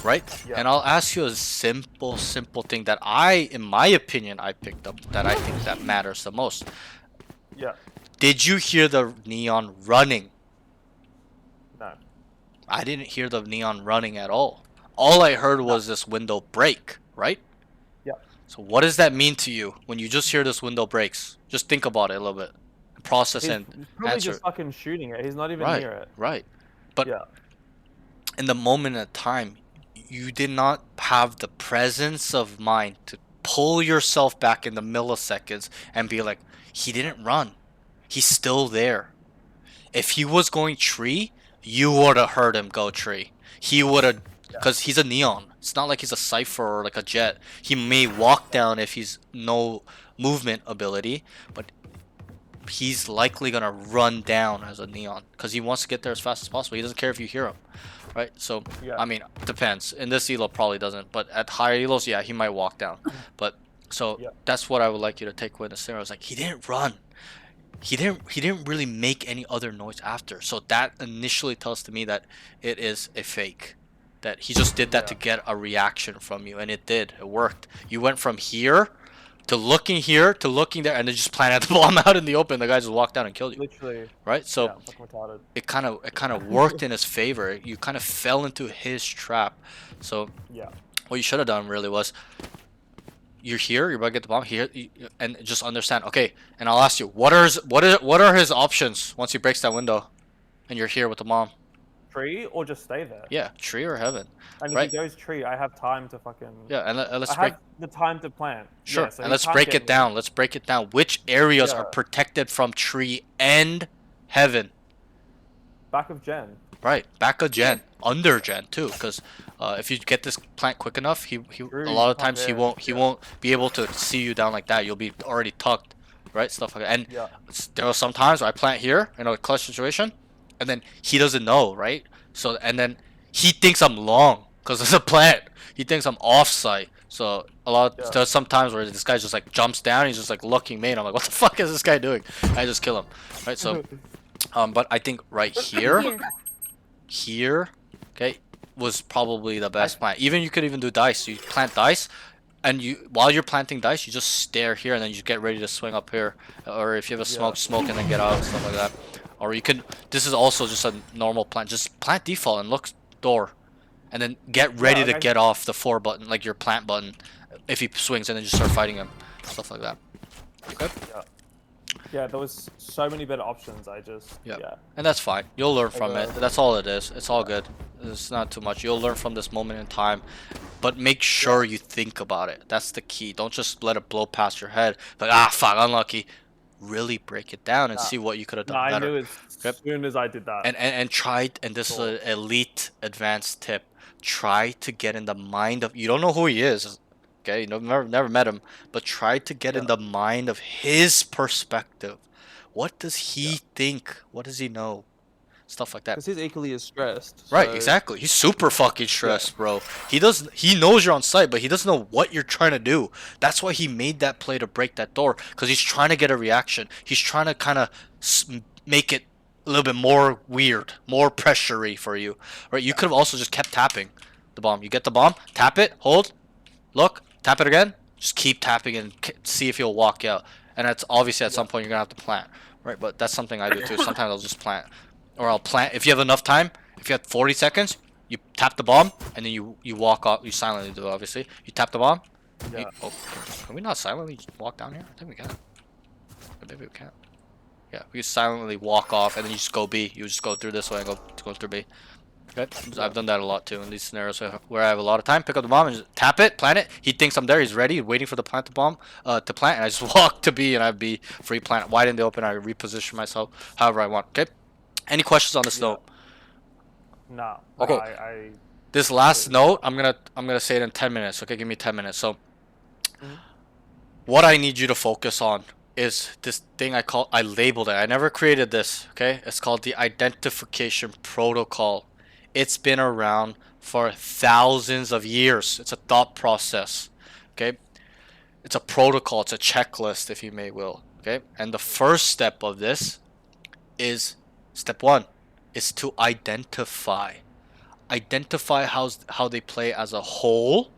right? And I'll ask you a simple thing that in my opinion, I picked up that I think that matters the most. Did you hear the neon running? No. I didn't hear the neon running at all. All I heard was this window break, right? So what does that mean to you when you just hear this window breaks? Just think about it a little bit. Process and he's probably answer. just fucking shooting it. He's not even near it. Right. But in the moment of time, you did not have the presence of mind to pull yourself back in the milliseconds and be like, he didn't run. He's still there. If he was going tree, you would have heard him go tree. He would have, because he's a neon. It's not like he's a Cypher or like a Jet. He may walk down if he's no movement ability, but he's likely gonna run down as a neon because he wants to get there as fast as possible. He doesn't care if you hear him, right? So I mean, depends. In this elo, probably doesn't, but at higher elos, yeah, he might walk down. But so that's what I would like you to take away in the scenario. It's like he didn't run. He didn't really make any other noise after. So that initially tells to me that it is a fake. That he just did that to get a reaction from you, and it did. It worked. You went from here to looking here to looking there, and then just planted the bomb out in the open. The guy just walked down and killed you. Literally. Right? So it kind of worked in his favor. You kind of fell into his trap. So what you should have done really was, you're here, you're about to get the bomb here, and just understand. Okay, and I'll ask you, what are his options once he breaks that window, and you're here with the bomb? Tree or just stay there? Yeah, tree or heaven. And if he goes tree, I have time to fucking. Yeah, and let's I have the time to plant. Sure, Yeah, so and he let's can't break get it down. Let's break it down. Which areas are protected from tree and heaven? Back of Gen. Right, back of Gen, under Gen too, because if you get this plant quick enough, he a lot of times he won't be able to see you down like that. You'll be already tucked, right? Stuff like that. And there are some times where I plant here in a clutch situation, and then he doesn't know, right? So and then he thinks I'm long because it's a plant. He thinks I'm off-site. So there's some times where this guy just like jumps down. He's just like looking me, and I'm like, what the fuck is this guy doing? I just kill him, right? So, but I think right here, okay, was probably the best plant. You could even do dice. You plant dice, and you while you're planting dice, you just stare here and then you get ready to swing up here, or if you have a smoke and then get out, stuff like that. Or you can. This is also just a normal plant. Just plant default and look door, and then get ready to get off the 4 button, like your plant button, if he swings, and then just start fighting him, stuff like that. Okay. Yeah, there was so many better options. Yeah. And that's fine. You'll learn from it. Okay. That's all it is. It's all good. It's not too much. You'll learn from this moment in time, but make sure you think about it. That's the key. Don't just let it blow past your head. Like, ah, fuck, unlucky. Really break it down and see what you could have done I better. knew as soon as I did that. And try, and this is an elite advanced tip. Try to get in the mind of, you don't know who he is, okay? You never met him, but try to get in the mind of his perspective. What does he think? What does he know? Stuff like that. Because he's equally as stressed. Right, so- exactly. He's super fucking stressed, bro. He knows you're on site, but he doesn't know what you're trying to do. That's why he made that play to break that door, because he's trying to get a reaction. He's trying to kind of make it a little bit more weird, more pressury for you. Right? You could have also just kept tapping the bomb. You get the bomb, tap it, hold, look, tap it again. Just keep tapping and see if he'll walk out. And that's obviously at some point you're gonna have to plant, right? But that's something I do too. Sometimes I'll just plant. Or I'll plant if you have enough time. If you have 40 seconds, you tap the bomb and then you walk off. You silently do it, obviously. You tap the bomb. Can we not silently just walk down here? I think we can. Maybe we can. Yeah, we just silently walk off and then you just go B. You just go through this way and go through B. Okay, I've done that a lot too in these scenarios where I have a lot of time. Pick up the bomb and just tap it, plant it. He thinks I'm there. He's ready, waiting for the bomb to plant, and I just walk to B and I B free plant. Why didn't they open? I reposition myself however I want. Okay. Any questions on this note? No. Okay. This last note, I'm gonna say it in 10 minutes. Okay, give me 10 minutes. So, what I need you to focus on is this thing I labeled it. I never created this. Okay, it's called the identification protocol. It's been around for thousands of years. It's a thought process. Okay, it's a protocol. It's a checklist, if you may will. Okay, and the first step of this is. Step 1 is to identify how they play as a whole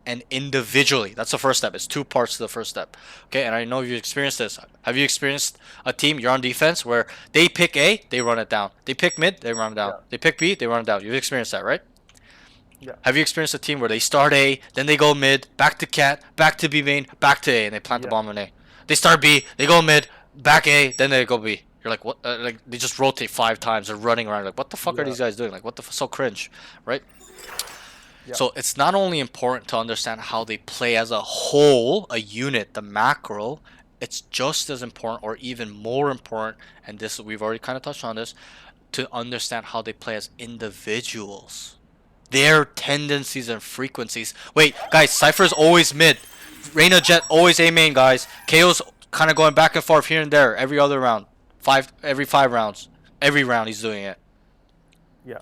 and individually. That's the first step. It's 2 parts to the first step. Okay, and I know you've experienced this. Have you experienced a team, you're on defense, where they pick A, they run it down. They pick mid, they run it down. They pick B, they run it down. You've experienced that, right? Yeah. Have you experienced a team where they start A, then they go mid, back to cat, back to B main, back to A, and they plant the bomb in A? They start B, they go mid, back A, then they go B. You're like, what? Like, they just rotate 5 times. They're running around. Like, what the fuck are these guys doing? Like, what the so cringe, right? So it's not only important to understand how they play as a whole, a unit, the macro. It's just as important, or even more important, and this we've already kind of touched on this, to understand how they play as individuals, their tendencies and frequencies. Wait, guys, Cypher's always mid. Reyna Jet always A main, guys. KO's kind of going back and forth here and there every other round. Every 5 rounds. Every round he's doing it. Yeah.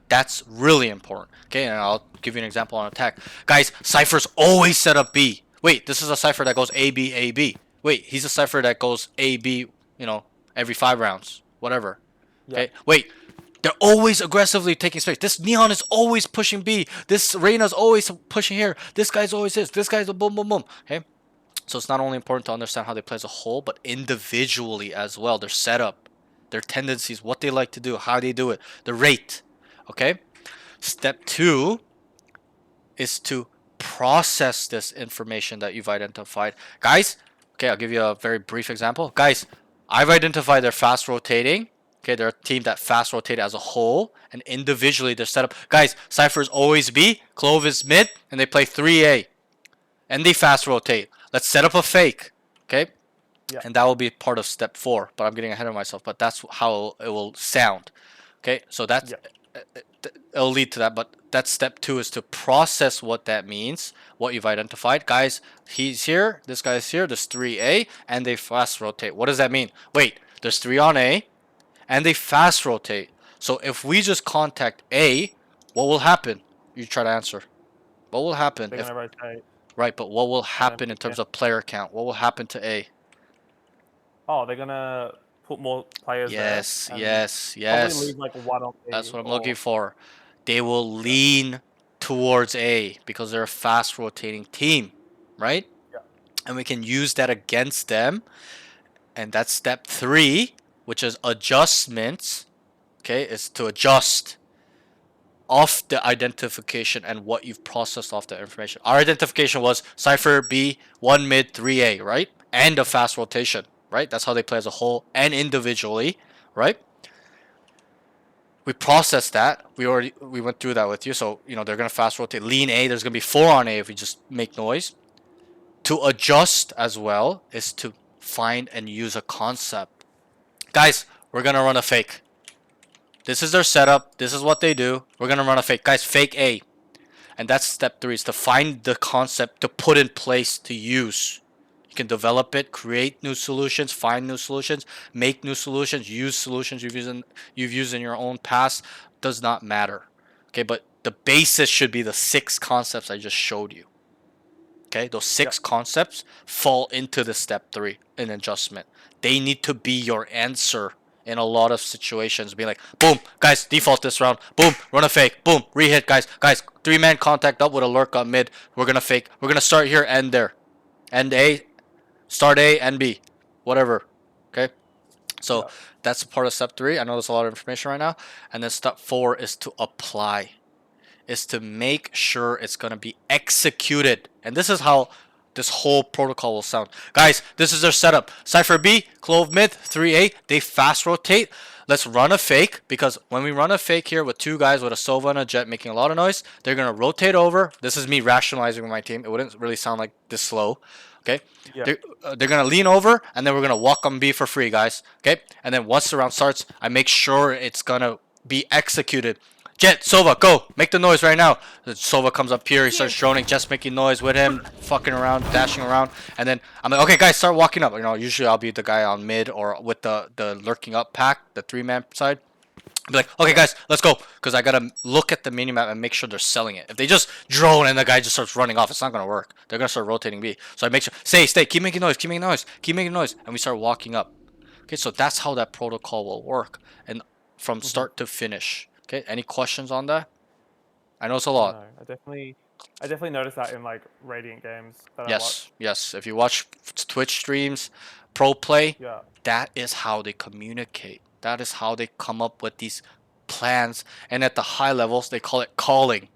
That's really important. Okay, and I'll give you an example on attack. Guys, Cypher's always set up B. Wait, this is a Cypher that goes A, B, A, B. Wait, he's a Cypher that goes A, B, every 5 rounds. Whatever. Okay, wait. They're always aggressively taking space. This Neon is always pushing B. This Reyna's always pushing here. This guy's always this. This guy's a boom, boom, boom. Okay? So it's not only important to understand how they play as a whole, but individually as well. Their setup, their tendencies, what they like to do, how they do it, the rate. Okay? Step 2 is to process this information that you've identified. Guys, okay, I'll give you a very brief example. Guys, I've identified they're fast rotating. Okay, they're a team that fast rotate as a whole, and individually they're set up. Guys, Cypher is always B, Clove is mid, and they play 3A. And they fast rotate. Let's set up a fake. Okay? Yeah. And that will be part of step 4. But I'm getting ahead of myself. But that's how it will sound. Okay? So that's it'll lead to that. But that's step 2 is to process what that means, what you've identified. Guys, he's here. This guy's here. There's 3A. And they fast rotate. What does that mean? Wait, there's 3 on A. And they fast rotate. So if we just contact A, what will happen? You try to answer. What will happen? They're gonna rotate. Right, but what will happen in terms of player count? What will happen to A? Oh, they're gonna put more players Yes, there. yes, Probably yes. leave like 1 on B. That's what I'm looking for. They will lean towards A because they're a fast rotating team. right? Yeah. And we can use that against them. And that's step 3, which is adjustments. Okay, is to adjust off the identification and what you've processed off the information. Our identification was Cypher B, 1 mid, 3A, right? And a fast rotation, right? That's how they play as a whole and individually, right? We processed that. We went through that with you. So, you know, they're going to fast rotate. Lean A, there's going to be 4 on A if we just make noise. To adjust as well is to find and use a concept. Guys, we're going to run a fake. This is their setup. This is what they do. We're going to run a fake. Guys, fake A. And that's step 3, is to find the concept to put in place to use. You can develop it, create new solutions, find new solutions, make new solutions, use solutions you've used in your own past. Does not matter. Okay, but the basis should be the 6 concepts I just showed you. Okay, those 6 concepts fall into the step 3 in adjustment. They need to be your answer in a lot of situations. Be like, boom, guys, default this round. Boom, run a fake. Boom, rehit, guys. Guys, 3-man contact up with a lurk on mid. We're gonna fake. We're gonna start here, end there. End A, start A, end B. Whatever. Okay? So that's part of step 3. I know there's a lot of information right now. And then step 4 is to apply. Is to make sure it's gonna be executed. And this is how this whole protocol will sound. Guys, this is their setup. Cypher B, Clove mid, 3A. They fast rotate. Let's run a fake, because when we run a fake here with 2 guys with a Sova and a Jet making a lot of noise, they're going to rotate over. This is me rationalizing with my team. It wouldn't really sound like this slow. Okay? Yeah. They're going to lean over, and then we're going to walk on B for free, guys. Okay? And then once the round starts, I make sure it's going to be executed. Jet, Sova, go. Make the noise right now. Sova comes up here. He starts droning. Jet's making noise with him, fucking around, dashing around. And then I'm like, okay, guys, start walking up. You know, usually I'll be the guy on mid or with the lurking up pack, the 3-man side. I'll be like, okay, guys, let's go. Because I got to look at the minimap and make sure they're selling it. If they just drone and the guy just starts running off, it's not going to work. They're going to start rotating B. So I make sure, stay, keep making noise, keep making noise, keep making noise. And we start walking up. Okay, so that's how that protocol will work. And from start to finish. Okay, any questions on that? I know it's a lot. No, I definitely noticed that in like Radiant games that I Yes, yes. If you watch Twitch streams, pro play, Yeah. that is how they communicate. That is how they come up with these plans. And at the high levels, they call it calling.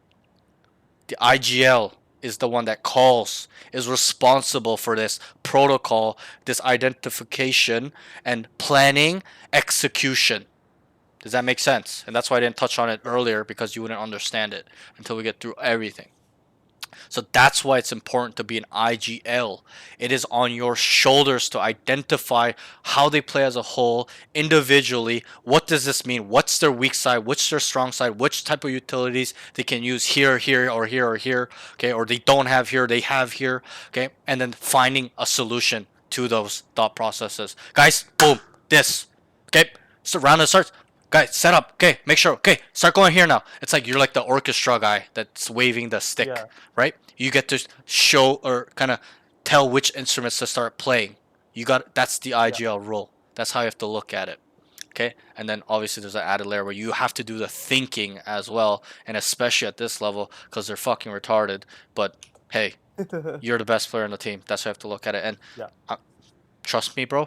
The IGL is the one that calls, is responsible for this protocol, this identification and planning, execution. Does that make sense? And that's why I didn't touch on it earlier, because you wouldn't understand it until we get through everything. So that's why it's important to be an IGL. It is on your shoulders to identify how they play as a whole, individually. What does this mean? What's their weak side? What's their strong side? Which type of utilities they can use here, here, or here, or here. Okay, or they don't have here, they have here. Okay, and then finding a solution to those thought processes. Guys, boom, this. Okay, so round starts. Guys, set up. Okay, make sure. Okay, start going here now. It's like you're like the orchestra guy that's waving the stick, right? You get to show or kind of tell which instruments to start playing. That's the IGL rule. That's how you have to look at it. Okay, and then obviously there's an added layer where you have to do the thinking as well, and especially at this level because they're fucking retarded. But hey, you're the best player in the team. That's how you have to look at it. And trust me, bro.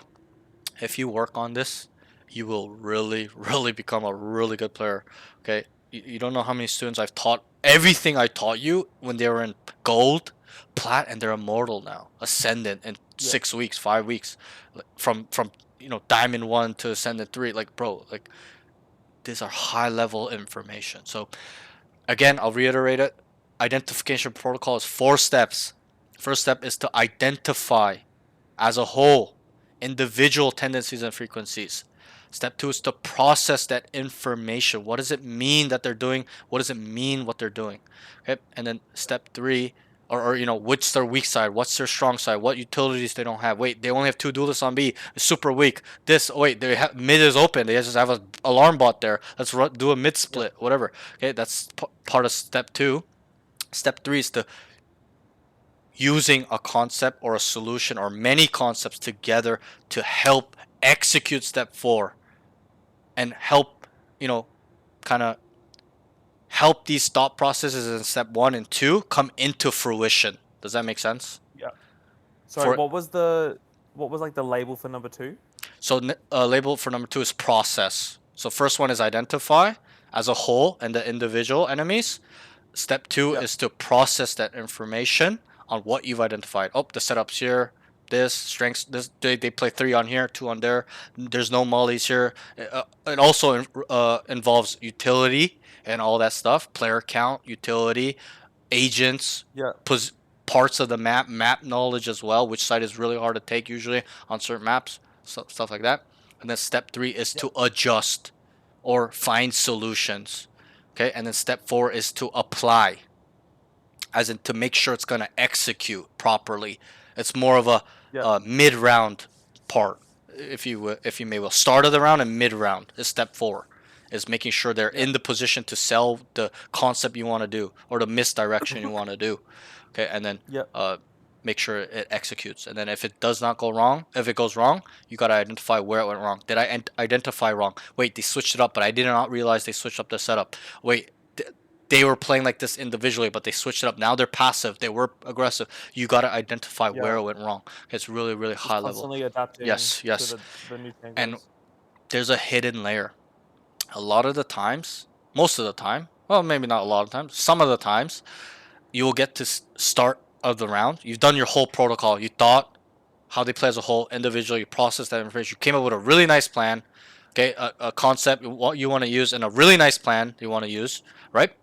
If you work on this, you will really, really become a really good player. Okay, you don't know how many students I've taught everything I taught you when they were in gold, plat, and they're immortal now, ascendant in 6 weeks, 5 weeks, from you know diamond 1 to ascendant 3. Like, bro, like these are high level information. So again, I'll reiterate it. Identification protocol is 4 steps. First step is to identify as a whole individual tendencies and frequencies. Step 2 is to process that information. What does it mean that they're doing? What does it mean what they're doing? Okay, and then step 3, or you know, what's their weak side? What's their strong side? What utilities they don't have? Wait, they only have 2 duelists on B. It's super weak. This, wait, they have mid is open. They just have an alarm bot there. Let's do a mid split, whatever. Okay, that's part of step 2. Step 3 is to using a concept or a solution or many concepts together to help execute step 4. And help, you know, kind of help these thought processes in step 1 and 2 come into fruition. Does that make sense? Yeah. Sorry, For- what was like the label for number 2? So label for number 2 is process. So first one is identify as a whole and the individual enemies. Step 2 is to process that information on what you've identified. Oh, the setup's here. This strengths. This they play 3 on here, 2 on there. There's no mollies here. It also involves utility and all that stuff. Player count, utility, agents, Yeah. parts of the map knowledge as well. Which side is really hard to take usually on certain maps, stuff like that. And then step 3 is to adjust or find solutions. Okay, and then step 4 is to apply, as in to make sure it's gonna execute properly. It's more of a mid-round part, if you may will. Start of the round and mid-round is step 4, is making sure they're in the position to sell the concept you want to do or the misdirection you want to do. Okay, and then make sure it executes. And then if it does not go wrong, if it goes wrong, you gotta identify where it went wrong. Did I identify wrong? Wait, they switched it up, but I did not realize they switched up their setup. Wait, they were playing like this individually, but they switched it up. Now they're passive. They were aggressive. You gotta identify where it went wrong. It's really, really high level. Constantly adapting Yes. to the new changes. And there's a hidden layer. A lot of the times, most of the time, well, maybe not a lot of times, some of the times, you will get to start of the round. You've done your whole protocol. You thought how they play as a whole, individually. You processed that information. You came up with a really nice plan. Okay, a concept what you want to use and a really nice plan you want to use, right?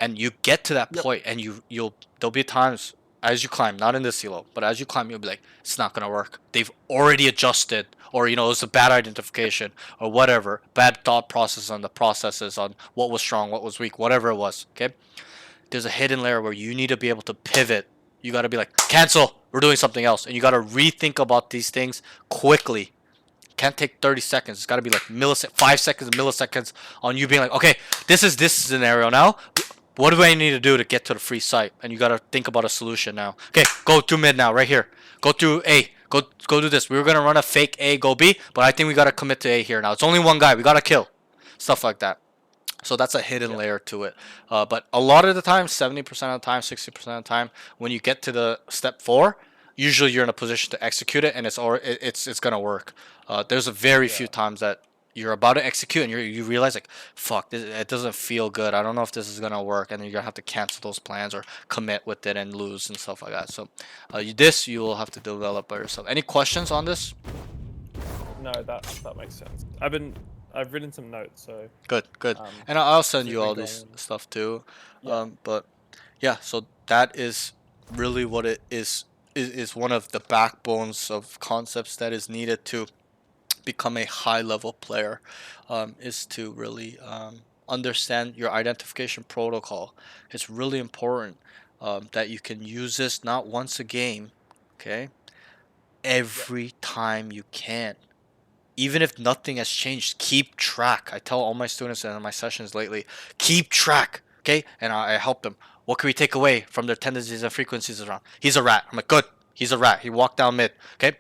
And you get to that point, and there'll be times as you climb, not in this elo, but as you climb, you'll be like, it's not gonna work. They've already adjusted, or it's a bad identification, or whatever, bad thought process on the processes on what was strong, what was weak, whatever it was. Okay, there's a hidden layer where you need to be able to pivot. You got to be like, cancel, we're doing something else. And you got to rethink about these things quickly. Can't take 30 seconds. It's got to be like 5 seconds, milliseconds on you being like, okay, this is this scenario now. What do I need to do to get to the free site? And you got to think about a solution now. Okay, go through mid now, right here. Go through A. Go do this. We were going to run a fake A, go B, but I think we got to commit to A here now. It's only one guy. We got to kill. Stuff like that. So that's a hidden layer to it. But a lot of the time, 70% of the time, 60% of the time, when you get to the step 4, usually you're in a position to execute it, and it's gonna work. There's a very few times that you're about to execute, and you realize like, fuck, it doesn't feel good. I don't know if this is gonna work, and then you're gonna have to cancel those plans or commit with it and lose and stuff like that. So you will have to develop by yourself. Any questions on this? No, that makes sense. I've written some notes, so Good. And I'll send you keep all me this going. stuff too. Yeah. But yeah, so that is really what it is one of the backbones of concepts that is needed to become a high level player, is to really understand your identification protocol. It's really important that you can use this not once a game, okay? Every time you can. Even if nothing has changed, keep track. I tell all my students in my sessions lately, keep track, okay? And I help them. What can we take away from their tendencies and frequencies around? He's a rat. I'm like, good. He's a rat. He walked down mid, okay?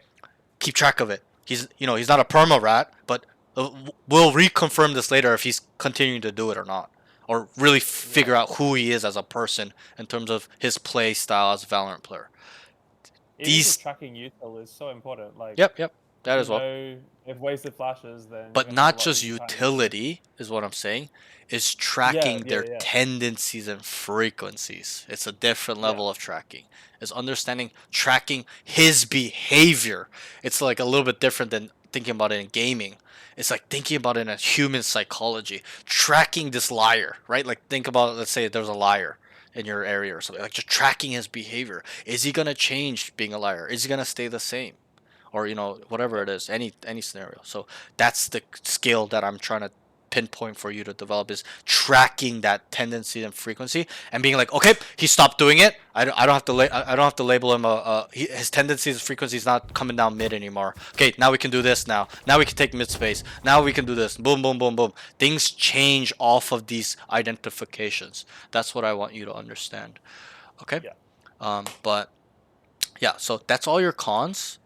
Keep track of it. He's not a perma rat, but we'll reconfirm this later if he's continuing to do it or not, or really figure out who he is as a person in terms of his play style as a Valorant player. even just tracking util is so important. Like Yep, that as well. If wasted flashes, then. But you're gonna have not a lot just easier time. utility is what I'm saying. Is tracking their yeah. tendencies and frequencies. It's a different level of tracking. It's tracking his behavior. It's like a little bit different than thinking about it in gaming. It's like thinking about it in a human psychology. Tracking this liar, right? Like think about, let's say there's a liar in your area or something. Like just tracking his behavior. Is he gonna change being a liar? Is he gonna stay the same? Or whatever it is, any scenario. So that's the skill that I'm trying to pinpoint for you to develop, is tracking that tendency and frequency and being like, okay, he stopped doing it. I don't have to label him his tendencies and frequencies not coming down mid anymore. Okay, now we can do this. Now we can take mid space. Now we can do this. Boom, boom, boom, boom. Things change off of these identifications. That's what I want you to understand. Okay. But yeah, so that's all your cons.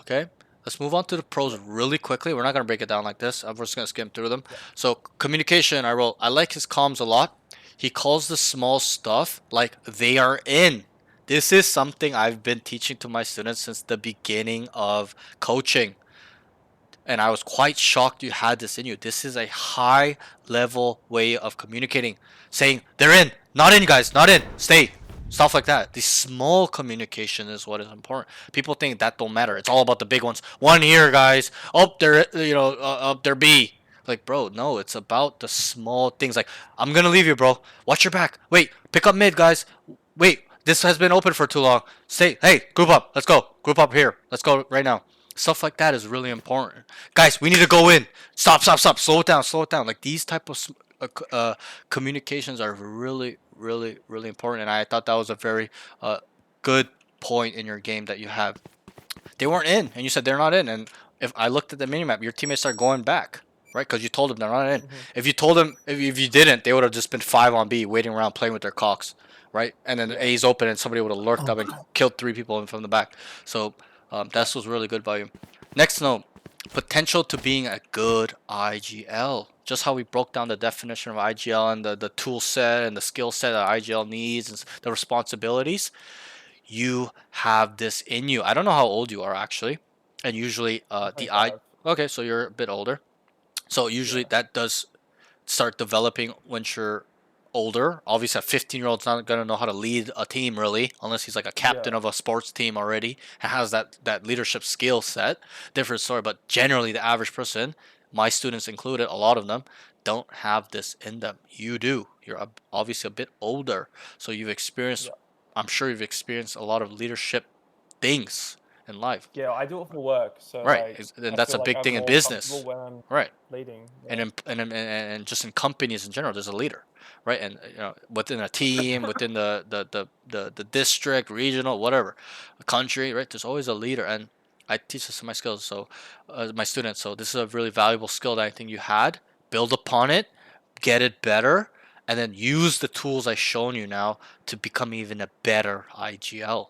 Okay, let's move on to the pros really quickly. We're not going to break it down like this. I'm just going to skim through them. So communication, I like his comms a lot. He calls the small stuff like they are in This is something I've been teaching to my students since the beginning of coaching. And I was quite shocked you had this in you. This is a high level way of communicating. Saying, they're in, not in, guys, not in, stay. Stuff like that. The small communication is what is important. People think that don't matter. It's all about the big ones. One here, guys. Oh, they're, they're B. Like, bro, no, it's about the small things. Like, I'm gonna leave you, bro. Watch your back. Wait, pick up mid, guys. Wait, this has been open for too long. Stay. Hey, group up. Let's go. Group up here. Let's go right now. Stuff like that is really important. Guys, we need to go in. Stop. Slow it down. Like, these type of communications are really important. And I thought that was a very good point in your game that you have. They weren't in, and you said they're not in. And if I looked at the minimap, your teammates start going back, right? Because you told them they're not in. If you told them, if you didn't, they would have just been 5 on B, waiting around playing with their cocks, right? And then the A's open, and somebody would have lurked up and killed 3 people from the back. So that was really good value. Next note, potential to being a good IGL. Just how we broke down the definition of IGL and the tool set and the skill set that IGL needs and the responsibilities. You have this in you. I don't know how old you are actually, and usually okay, so you're a bit older. So usually that does start developing when you're older. Obviously, a 15-year-old's not gonna know how to lead a team really, unless he's like a captain of a sports team already and has that leadership skill set. Different story, but generally the average person, my students included, a lot of them don't have this in them. You do. You're obviously a bit older, so you've experienced. I'm sure you've experienced a lot of leadership things in life. Yeah, I do it for work, so Right, like, and I that's a feel like big I'm thing in more business. comfortable when I'm Right. leading. And just in companies in general, there's a leader, right? And within a team, within the district, regional, whatever, a country, right? There's always a leader, and I teach this to my skills, so my students. So this is a really valuable skill that I think you had. Build upon it, get it better, and then use the tools I've shown you now to become even a better IGL.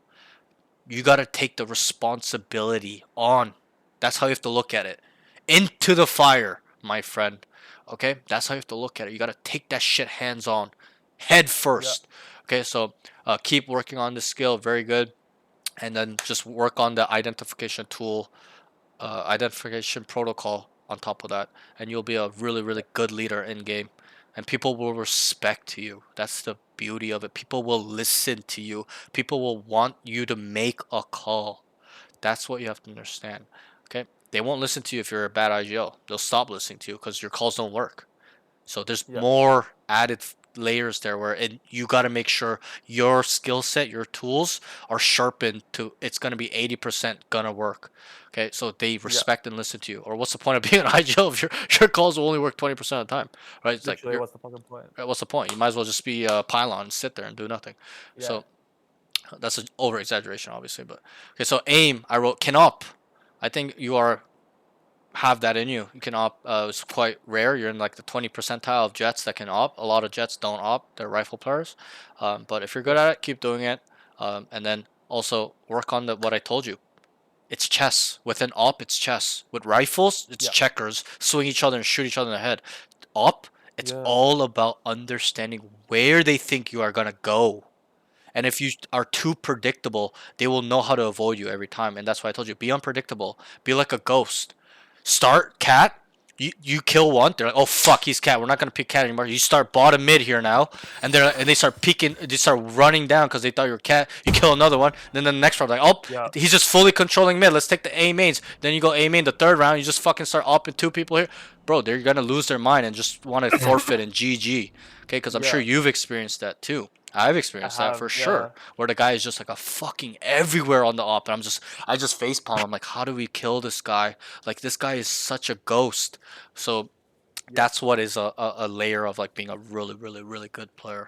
You got to take the responsibility on. That's how you have to look at it. Into the fire, my friend. Okay? That's how you have to look at it. You got to take that shit hands on. Head first. Okay? So keep working on this skill. Very good. And then just work on the identification tool, identification protocol on top of that. And you'll be a really good leader in game. And people will respect you. That's the beauty of it. People will listen to you. People will want you to make a call. That's what you have to understand. Okay? They won't listen to you if you're a bad IGL. They'll stop listening to you because your calls don't work. So there's more added layers there where you got to make sure your skill set, your tools are sharpened to it's going to be 80% going to work. Okay, so they respect and listen to you. Or what's the point of being an IGL if your calls will only work 20% of the time, right? It's Literally, like, what's the fucking point? what's the point? You might as well just be a pylon and sit there and do nothing. So that's an over exaggeration, obviously. But okay, so aim, I wrote can op. I think you have that in you. You can op. It's quite rare. You're in like the 20 percentile of jets that can op. A lot of jets don't op. They're rifle players. But if you're good at it, keep doing it. And then also work on what I told you. It's chess. With an op, it's chess. With rifles, it's checkers. Swing each other and shoot each other in the head. Op, it's all about understanding where they think you are gonna go. And if you are too predictable, they will know how to avoid you every time. And that's why I told you, be unpredictable. Be like a ghost. Start cat. You kill one. They're like, oh fuck, he's cat. We're not gonna pick cat anymore. You start bottom mid here now, and they start peeking. They start running down because they thought you were cat. You kill another one. Then the next round, like, oh, he's just fully controlling mid. Let's take the A mains. Then you go A main the third round. You just fucking start upping 2 people here, bro. They're gonna lose their mind and just want to forfeit and GG. Okay, because I'm sure you've experienced that too. I've experienced that for sure, where the guy is just like a fucking everywhere on the op, and I just facepalm. I'm like, how do we kill this guy? Like, this guy is such a ghost. So that's what is a layer of like being a really good player.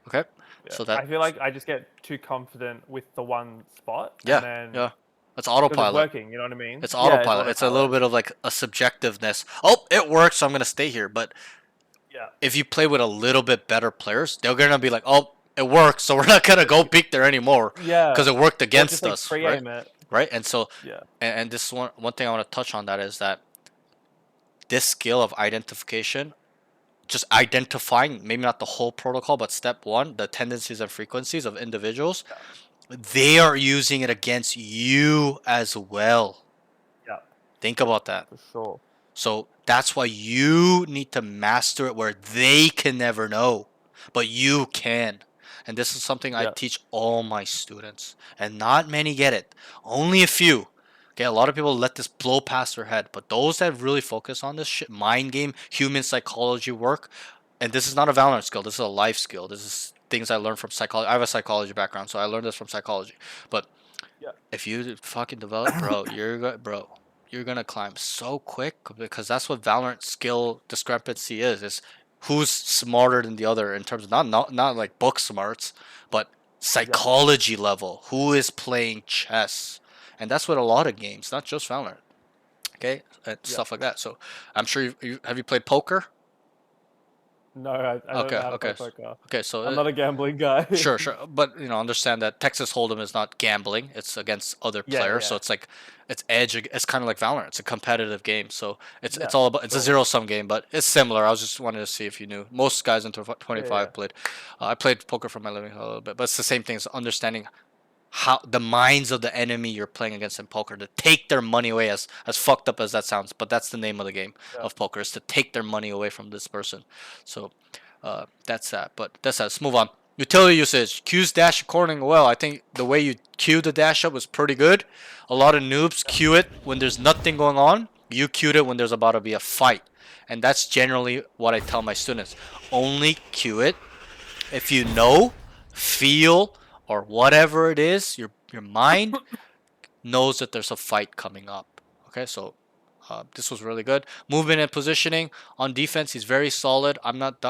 Okay, so that I feel like I just get too confident with the one spot. Yeah, and then it's autopilot. It's working, you know what I mean? It's autopilot. It's a little bit of like a subjectiveness. Oh, it works, so I'm gonna stay here. But if you play with a little bit better players, they're gonna be like, oh, it works, so we're not gonna go peek there anymore. Because it worked against us, right? Right, and so and this one thing I want to touch on that is that this skill of identification, just identifying maybe not the whole protocol, but step one, the tendencies and frequencies of individuals, they are using it against you as well. Yeah, Think about that. for sure. So that's why you need to master it where they can never know, but you can. And this is something I Yeah. teach all my students, and not many get it. Only a few. Okay, a lot of people let this blow past their head, but those that really focus on this shit, mind game, human psychology work, and this is not a Valorant skill. This is a life skill. This is things I learned from psychology. I have a psychology background, so I learned this from psychology. But Yeah. if you fucking develop, bro, you're gonna climb so quick because that's what Valorant skill discrepancy is. Is who's smarter than the other in terms of not like book smarts, but psychology level. Who is playing chess, and that's what a lot of games, not just Valorant. Okay, and stuff like that. So I'm sure have you played poker? No, I don't Okay, know how to play okay, poker. okay. So I'm not a gambling guy. sure, but understand that Texas Hold'em is not gambling; it's against other Yeah, players. So yeah. it's like it's edge. It's kind of like Valorant. It's a competitive game, so it's Yeah, all about. It's a sure. zero sum game, but it's similar. I was just wanting to see if you knew. Most guys into 25 yeah. played. I played poker for my living a little bit, but it's the same thing. It's understanding how the minds of the enemy you're playing against in poker to take their money away. As fucked up as that sounds, but that's the name of the game of poker, is to take their money away from this person. So that's that. But that's that. Let's move on. Utility usage. Q's dash according well. I think the way you queue the dash up was pretty good. A lot of noobs queue it when there's nothing going on. You queued it when there's about to be a fight. And that's generally what I tell my students. Only queue it if you know, feel, or whatever it is, your mind knows that there's a fight coming up. Okay, so this was really good. Movement and positioning on defense, he's very solid. I'm not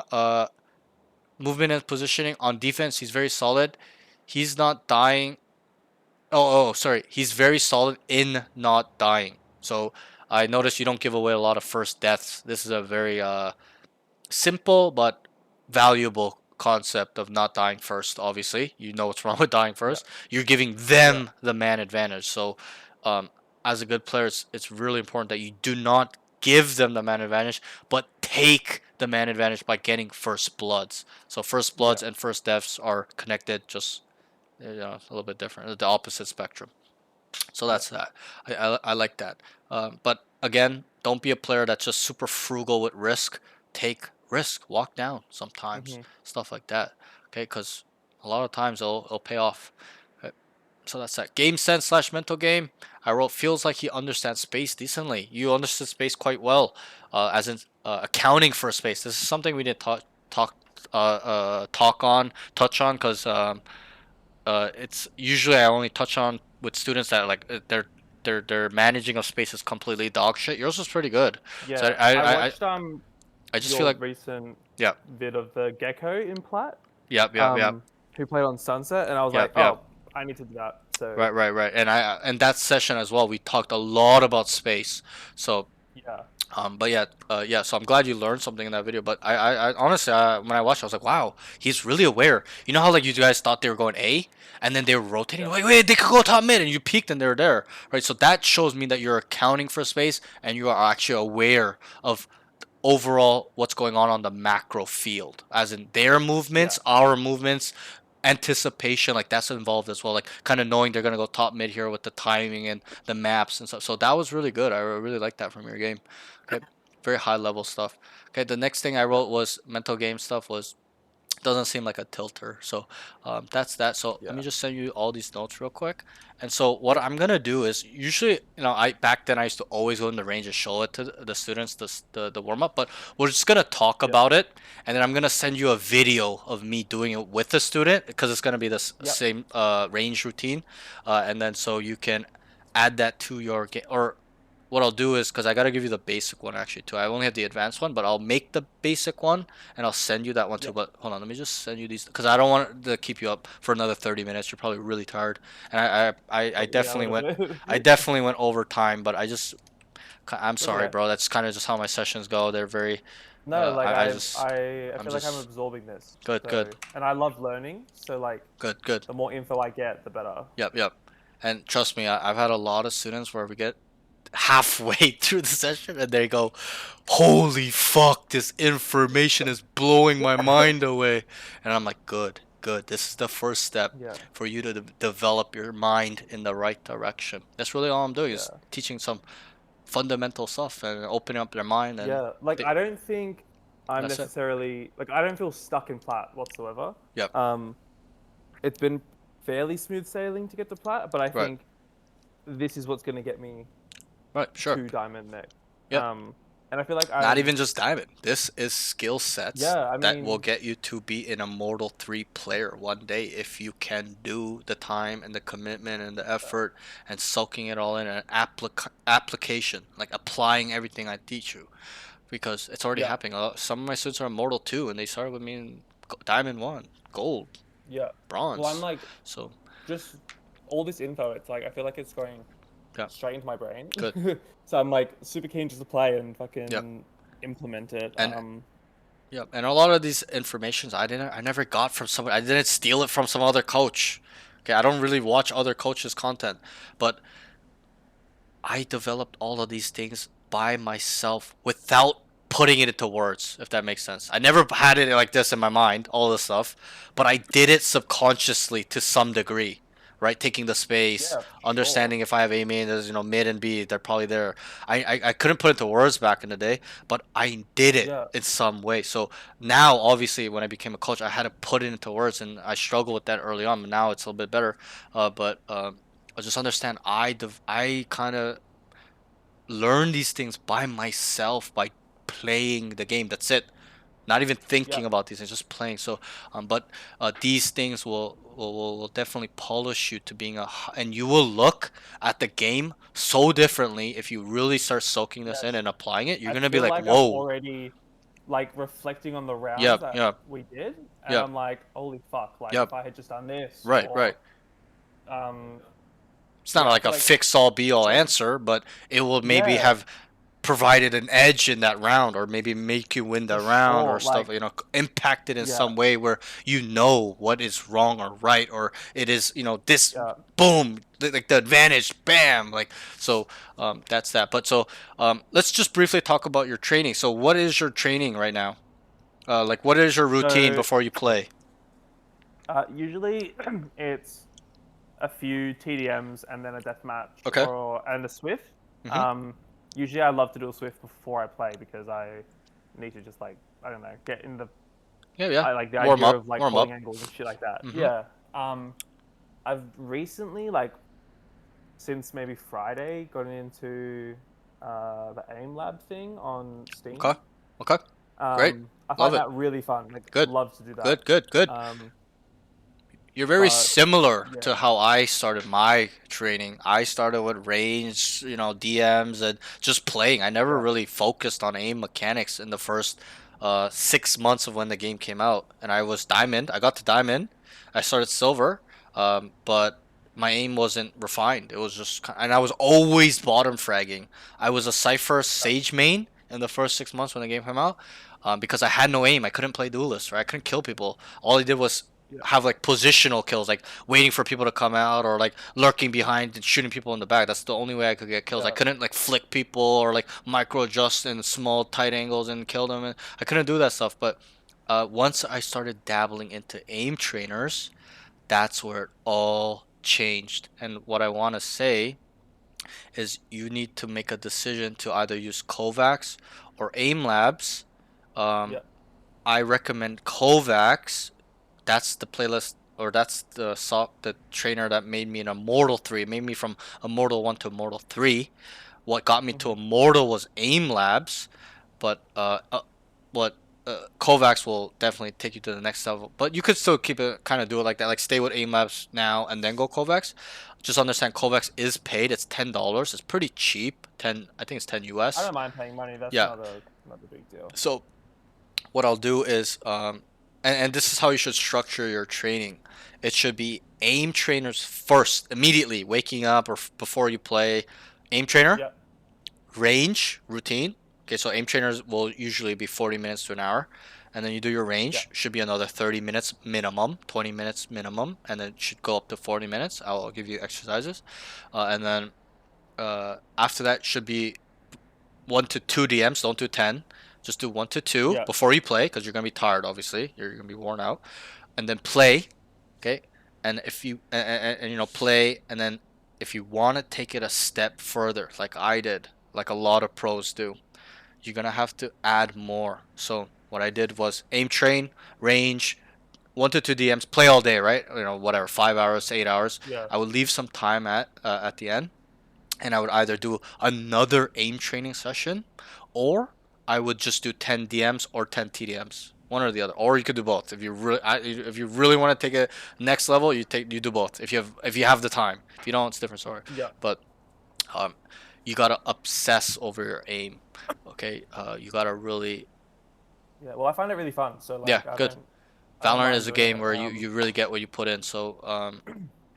movement and positioning on defense, he's very solid. He's not dying. Sorry. He's very solid in not dying. So I noticed you don't give away a lot of first deaths. This is a very simple but valuable concept of not dying first. Obviously, you know what's wrong with dying first. You're giving them the man advantage. So as a good player, it's really important that you do not give them the man advantage, but take the man advantage by getting first bloods. So first bloods and first deaths are connected, just a little bit different, the opposite spectrum. So that's that. I like that. But again, don't be a player that's just super frugal with risk. Take risk, walk down sometimes, stuff like that. Okay, because a lot of times it'll pay off. Okay. So that's that. Game sense / mental game. I wrote feels like he understands space decently. You understood space quite well, as in accounting for space. This is something we didn't touch on, because it's usually I only touch on with students that like their managing of space is completely dog shit. Yours was pretty good. Yeah, So I watched I just your feel like recent yeah, vid of the gecko in Plat. yep. Who played on Sunset, and I was Yep, like, yep. oh, I need to do that. So Right. And that session as well, we talked a lot about space. So yeah, but yeah. So I'm glad you learned something in that video. But I honestly, when I watched, I was like, wow, he's really aware. You know how like you guys thought they were going A, and then they were rotating. Like, wait, they could go top mid, and you peeked and they were there, right? So that shows me that you're accounting for space and you are actually aware of overall what's going on the macro field, as in their movements, our movements, anticipation, like that's involved as well, like kind of knowing they're gonna go top mid here with the timing and the maps and stuff. So that was really good. I really like that from your game. Okay, very high level stuff. Okay, the next thing I wrote was mental game stuff. Was doesn't seem like a tilter. So that's that. So let me just send you all these notes real quick. And so what I'm gonna do is usually, I back then I used to always go in the range and show it to the students, the warm up. But we're just gonna talk about it, and then I'm gonna send you a video of me doing it with the student because it's gonna be the same range routine, and then so you can add that to your game. Or what I'll do is, because I gotta give you the basic one actually too. I only have the advanced one, but I'll make the basic one and I'll send you that one too. But hold on, let me just send you these because I don't want to keep you up for another 30 minutes. You're probably really tired, and I definitely I definitely went over time, but I'm sorry, bro. That's kind of just how my sessions go. They're very no, like I I feel like I'm absorbing this. Good. And I love learning, so like good. the more info I get, the better. Yep. And trust me, I've had a lot of students where we get halfway through the session and they go, holy fuck, this information is blowing my mind away. And I'm like, good. good. This is the first step Yeah. for you to develop your mind in the right direction. That's really all I'm doing is Yeah. teaching some fundamental stuff and opening up their mind. And Yeah, like they- I don't think I'm That's it. necessarily like I don't feel stuck in plat whatsoever. Yep. It's been fairly smooth sailing to get to plat, but I Right. think this is what's going to get me right, sure. to diamond next. Yep. And I feel like Not even just diamond. This is skill sets Yeah, I that will mean- get you to be an Immortal 3 player one day if you can do the time and the commitment and the effort and soaking it all in an application, like applying everything I teach you. Because it's already Yeah. happening. Some of my students are Immortal 2 and they started with me in Diamond 1, Gold, Yeah. Bronze. Well, I'm like So, just all this info. It's like I feel like it's going Yeah. straight into my brain. Good. So I'm like super keen just to play and fucking implement it. And- yeah, and a lot of these informations I never got from someone. I didn't steal it from some other coach. Okay, I don't really watch other coaches' content, but I developed all of these things by myself without putting it into words, if that makes sense. I never had it like this in my mind, all this stuff, but I did it subconsciously to some degree, right? Taking the space, Yeah, for understanding if I have A main, there's mid and B, they're probably there. I couldn't put it into words back in the day, but I did it Yeah. in some way. So now, obviously, when I became a coach, I had to put it into words, and I struggled with that early on. But now it's a little bit better. But I just understand I kind of learn these things by myself by playing the game. That's it. Not even thinking Yeah. about these things, just playing. So, but these things will definitely polish you to being and you will look at the game so differently if you really start soaking this in and applying it. You're I gonna be feel like, I'm whoa. already like reflecting on the rounds Yep, that yep. we did, and Yep. I'm like, holy fuck! Like Yep. if I had just done this, Right, or, right. It's not yeah, I like a feel like- fix all be all answer, but it will maybe Yeah. have provided an edge in that round, or maybe make you win the For round, sure, or stuff. like- Impacted in Yeah. some way where you know what is wrong or right, or it is this Yeah. boom, like the advantage, bam, like so. That's that. But so let's just briefly talk about your training. So what is your training right now? Like what is your routine So- before you play? usually it's a few TDMs and then a death match, Okay. and a Swift. Mhm. Usually I love to do a Swift before I play because I need to just like I don't know get in the Yeah. I like the Warm idea up, of like warm holding up. angles and shit like that. Mhm. Yeah. I've recently since maybe Friday gotten into the AIM Lab thing on Steam. Okay. Okay. Great. I Love find it. that really fun. Like, Good. love to do that. Good. You're very but, similar yeah. to how I started my training. I started with range, DMs, and just playing. I never really focused on aim mechanics in the first 6 months of when the game came out. And I was diamond. I got to diamond. I started silver, but my aim wasn't refined. It was just, and I was always bottom fragging. I was a Cypher Sage main in the first 6 months when the game came out, because I had no aim. I couldn't play duelist, right? I couldn't kill people. All I did was have like positional kills, like waiting for people to come out, or like lurking behind and shooting people in the back. That's the only way I could get kills. I Yeah. couldn't like flick people or like micro adjust in small tight angles and kill them. And I couldn't do that stuff. But once I started dabbling into aim trainers, that's where it all changed. And what I want to say is you need to make a decision to either use Kovacs or Aim Labs. Yeah. I recommend Kovacs. That's the playlist, or that's the trainer that made me an Immortal 3. It made me from Immortal 1 to Immortal 3. What got me to Immortal was Aim Labs, but Kovacs will definitely take you to the next level. But you could still keep it, kind of do it like that, like stay with Aim Labs now and then go Kovacs. Just understand Kovacs is paid. It's $10. It's pretty cheap. I think it's 10 US. I don't mind paying money. That's Yeah. not a big deal. So what I'll do is, and this is how you should structure your training. It should be aim trainers first, immediately waking up or before you play. Aim trainer, Yeah. range routine. Okay, so aim trainers will usually be 40 minutes to an hour, and then you do your range. Yeah. Should be another 30 minutes minimum, 20 minutes minimum, and then it should go up to 40 minutes. I'll give you exercises, and then after that should be 1 to 2 DMs. Don't do 10. Just do 1 to 2 Yeah. before you play, because you're gonna be tired. Obviously, you're gonna be worn out. and then play, okay? And if you and you know, play, and then if you want to take it a step further, like I did, like a lot of pros do, you're gonna have to add more. So what I did was aim train, range, 1 to 2 DMs, play all day, right? You know, whatever, 5 hours, 8 hours. Yeah. I would leave some time at the end, and I would either do another aim training session, or I would just do 10 DMs or 10 TDMs, one or the other. Or you could do both. If you really want to take it next level, you do both. If you have the time. If you don't, it's a different story. Yeah. But you gotta obsess over your aim. Okay, you gotta really. Yeah. Well, I find it really fun. So like, Yeah, I good. I don't Valorant mind is a doing game it, where you really get what you put in. So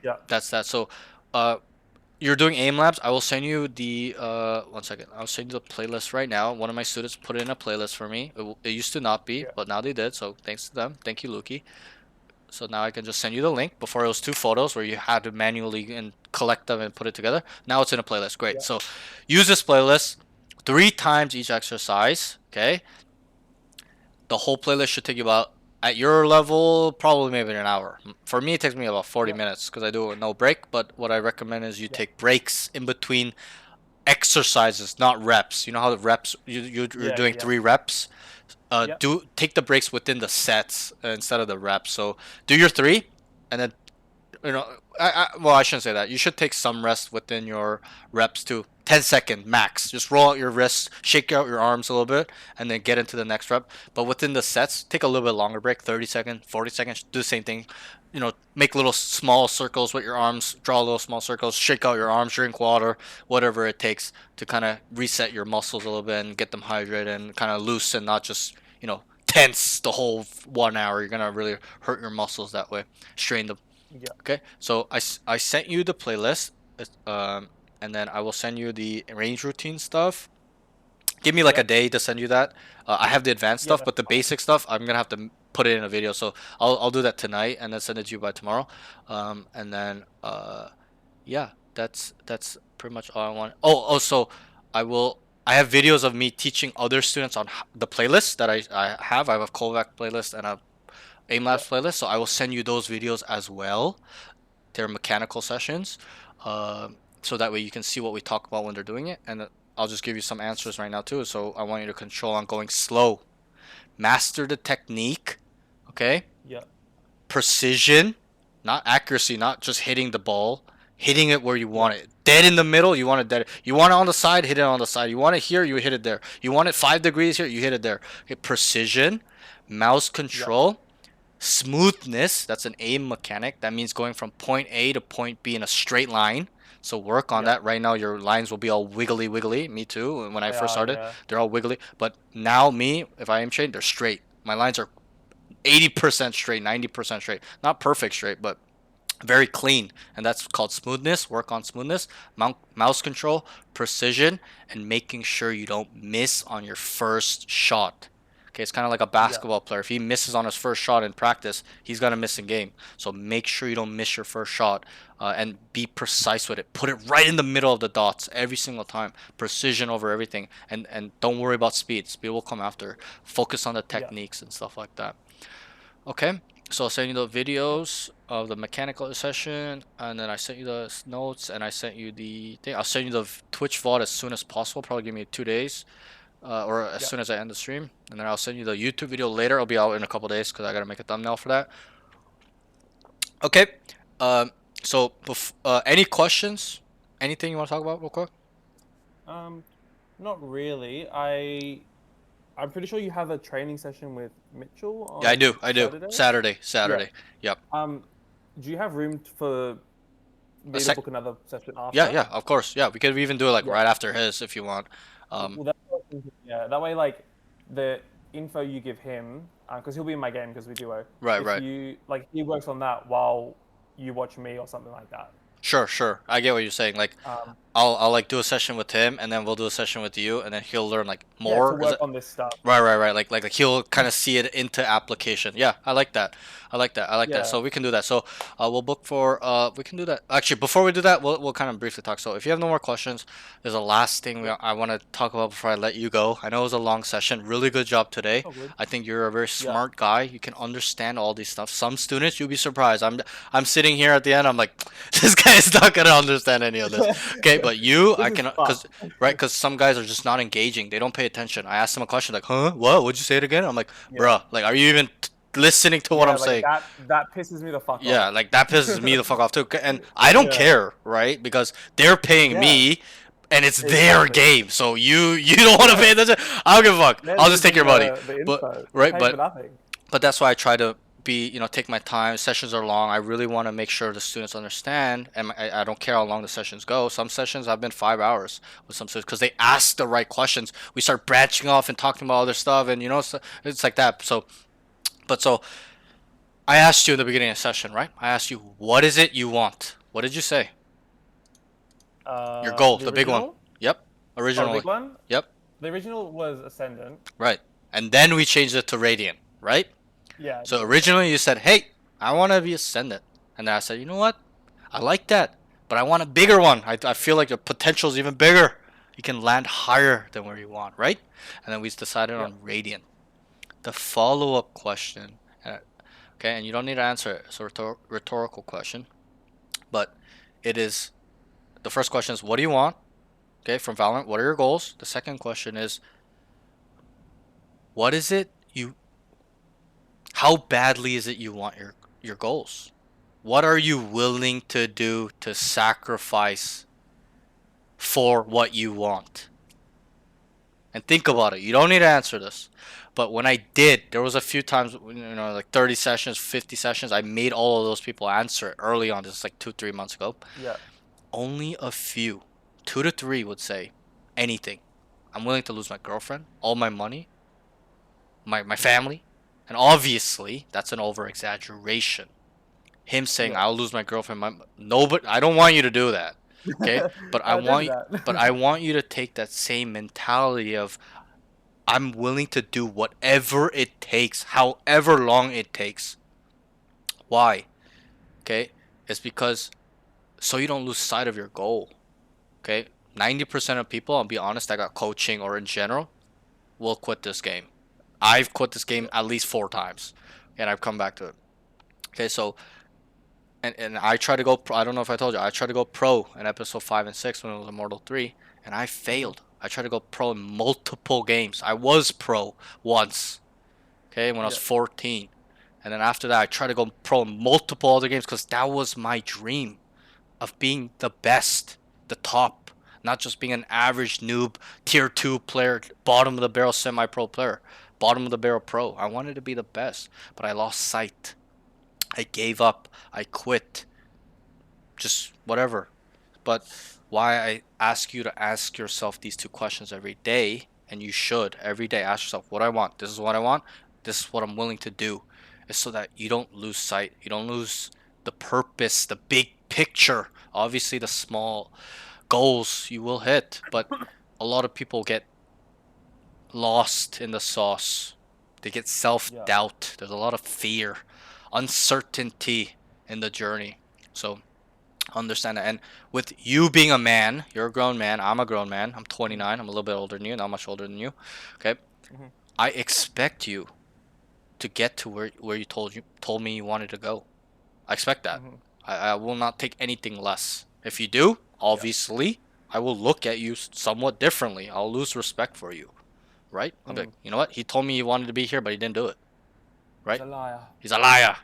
Yeah. that's that. So you're doing aim labs. I will send you the 1 second. I'll send you the playlist right now. One of my students put in a playlist for me. It used to not be, Yeah. but now they did. So thanks to them. Thank you, Lukey. So now I can just send you the link. Before it was 2 photos where you had to manually and collect them and put it together. Now it's in a playlist. Great. Yeah. So use this playlist 3 times each exercise. Okay. The whole playlist should take you about, at your level, probably maybe an hour. For me, it takes me about 40 minutes because I do it with no break. But what I recommend is you take breaks in between exercises, not reps. You know how the reps you're doing 3 reps. Take the breaks within the sets instead of the reps. So do your 3, and then I shouldn't say that. You should take some rest within your reps too. 10-second max. Just roll out your wrists, shake out your arms a little bit, and then get into the next rep. But within the sets, take a little bit longer break, 30 seconds, 40 seconds. Do the same thing. You know, make little small circles with your arms, draw little small circles, shake out your arms, drink water, whatever it takes to kind of reset your muscles a little bit and get them hydrated and kind of loose and not just, tense the whole 1 hour. You're going to really hurt your muscles that way, strain them. Yeah. Okay, so I sent you the playlist, and then I will send you the range routine stuff. Give me like a day to send you that. I have the advanced stuff, but the basic stuff I'm gonna have to put it in a video. So I'll do that tonight and then send it to you by tomorrow. And then yeah, that's pretty much all I want. Oh, also I have videos of me teaching other students on the playlist that I have. I have a Kovac playlist and a aim labs playlist, so I will send you those videos as well. They're mechanical sessions, so that way you can see what we talk about when they're doing it, and I'll just give you some answers right now too. So I want you to control on going slow, master the technique, okay? Yeah. Precision, not accuracy, not just hitting the ball, hitting it where you want it. Dead in the middle, you want it dead. You want it on the side, hit it on the side. You want it here, you hit it there. You want it 5 degrees here, you hit it there. Okay, precision, mouse control. Smoothness, that's an aim mechanic. That means going from point A to point B in a straight line. So work on that. Right now your lines will be all wiggly. Me too. When I first started, they're all wiggly. But now if I aim train, they're straight. My lines are 80% straight, 90% straight. Not perfect straight, but very clean. And that's called smoothness. Work on smoothness. Mouse control, precision, and making sure you don't miss on your first shot. Okay, it's kind of like a basketball player. If he misses on his first shot in practice, he's gonna miss in game. So make sure you don't miss your first shot, and be precise with it. Put it right in the middle of the dots every single time. Precision over everything, and don't worry about speed. Speed will come after. Focus on the techniques and stuff like that. Okay, so I'll send you the videos of the mechanical session, and then I sent you the notes, and I sent you the thing. I'll send you the Twitch VOD as soon as possible. Probably give me 2 days. Or as soon as I end the stream, and then I'll send you the YouTube video later. It'll be out in a couple days because I gotta make a thumbnail for that. Okay, so any questions? Anything you want to talk about real quick? Not really. I'm pretty sure you have a training session with Mitchell on Yeah, I do. Saturday? Saturday. Yep. Do you have room for me to book another session after? Yeah, of course. Yeah, we could even do it like right after his if you want. Well, that's what I was thinking, that way, like, the info you give him, because he'll be in my game because we duo. Right. He works on that while you watch me or something like that. Sure. I get what you're saying. Like, I'll like do a session with him, and then we'll do a session with you, and then he'll learn like Yeah, more. to Is work it- on this stuff. Right. Like he'll kind of see it into application. Yeah, I like that. I like that. Yeah. So we can do that. So we'll book for we can do that. Actually, before we do that, we'll kind of briefly talk. So if you have no more questions, there's a last thing I want to talk about before I let you go. I know it was a long session. Really good job today. Oh, good. I think you're a very smart guy. You can understand all these stuff. Some students, you'll be surprised. I'm sitting here at the end. I'm like, this guy is not gonna understand any of this. Okay, but you, I This can, is fun. because some guys are just not engaging. They don't pay attention. I asked them a question like, huh, what? Would you say it again? I'm like, Yeah. bruh, like, are you even listening to what Yeah, I'm like saying? that pisses me the fuck Yeah, off. like that pisses me the fuck off too. And I don't Yeah. care, right? Because they're paying Yeah. me, and it's their Exactly. game. So you don't want to pay attention. I don't give a fuck. They're I'll just take your losing money. the But info. right, Pay but for nothing. but that's why I try to be, take my time. Sessions are long. I really want to make sure the students understand, and I don't care how long the sessions go. Some sessions have been 5 hours with some students because they ask the right questions. We start branching off and talking about other stuff, and it's like that. So I asked you in the beginning of the session, right? I asked you, what is it you want? What did you say? Your goal, the big one. original? Yep. Oh, the Originally. big one? Yep. The original was Ascendant. Right. And then we changed it to Radiant, right? Yeah. So originally you said, hey, I want to be Ascendant. And then I said, you know what? I like that, but I want a bigger one. I feel like the potential is even bigger. You can land higher than where you want, right? And then we decided on Radiant. The follow-up question, okay, and you don't need to answer it. It's a rhetorical question. But it is, the first question is, what do you want? Okay, from Valorant, what are your goals? The second question is, what is it how badly is it you want your goals? What are you willing to do to sacrifice for what you want? And think about it. You don't need to answer this. But when I did, there was a few times, like 30 sessions, 50 sessions, I made all of those people answer it early on. This is like 2-3 months ago. Yeah. Only a few, 2 to 3 would say anything. I'm willing to lose my girlfriend, all my money, my family. And obviously, that's an over-exaggeration. Him saying, Yeah. I'll lose my girlfriend. No, but I don't want you to do that. Okay? But I I did want that. but I want you to take that same mentality of, I'm willing to do whatever it takes, however long it takes. Why? Okay? It's because so you don't lose sight of your goal. Okay? 90% of people, I'll be honest, that got coaching or in general, will quit this game. I've quit this game at least 4 times, and I've come back to it. Okay, so and I tried to go pro, I don't know if I told you, I tried to go pro in episode 5 and 6 when it was Immortal 3, and I failed. I tried to go pro in multiple games. I was pro once, okay, when I was 14. And then after that, I tried to go pro in multiple other games because that was my dream of being the best, the top, not just being an average noob, tier 2 player, bottom of the barrel semi-pro player, bottom of the barrel pro. I wanted to be the best, but I lost sight. I gave up. I quit. Just whatever. But why I ask you to ask yourself these 2 questions every day, and you should every day ask yourself, what I want. This is what I want. This is what I'm willing to do. Is so that you don't lose sight. You don't lose the purpose, the big picture. Obviously, the small goals you will hit, but a lot of people get lost in the sauce. They get self-doubt. There's a lot of fear, uncertainty in the journey. So understand that. And with you being a man, you're a grown man, I'm a grown man, I'm 29, I'm a little bit older than you, not much older than you. Okay? I expect you to get to where you told me you wanted to go. I expect that. I will not take anything less. If you do, obviously, I will look at you somewhat differently. I'll lose respect for you. Right? I'll be like, you know what? He told me he wanted to be here, but he didn't do it. Right? He's a liar. He's a liar.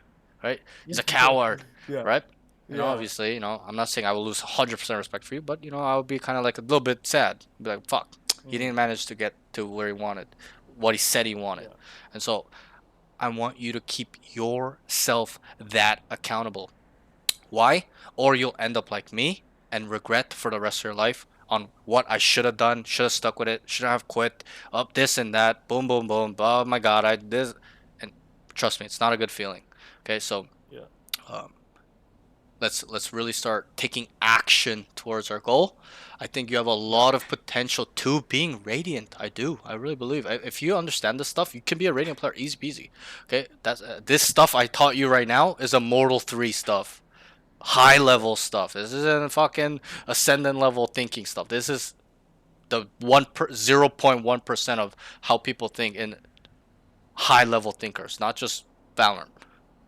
Right? He's a coward. Yeah. Right? You know, Yeah. obviously, I'm not saying I will lose 100% respect for you, but, I would be kind of like a little bit sad. Be like, fuck, he didn't manage to get to where he wanted, what he said he wanted. And so I want you to keep yourself that accountable. Why? Or you'll end up like me and regret for the rest of your life on what I should have done, should have stuck with it, should have quit, up this and that, boom, boom, boom, oh my god, I this, and trust me, it's not a good feeling. Okay, so let's really start taking action towards our goal. I think you have a lot of potential to being Radiant. I do. I really believe. If you understand this stuff, you can be a Radiant player easy peasy. Okay, that's this stuff I taught you right now is a Mortal 3 stuff, high level stuff. This isn't fucking Ascendant level thinking stuff. This is the 0.1% of how people think in high level thinkers, not just Valorant,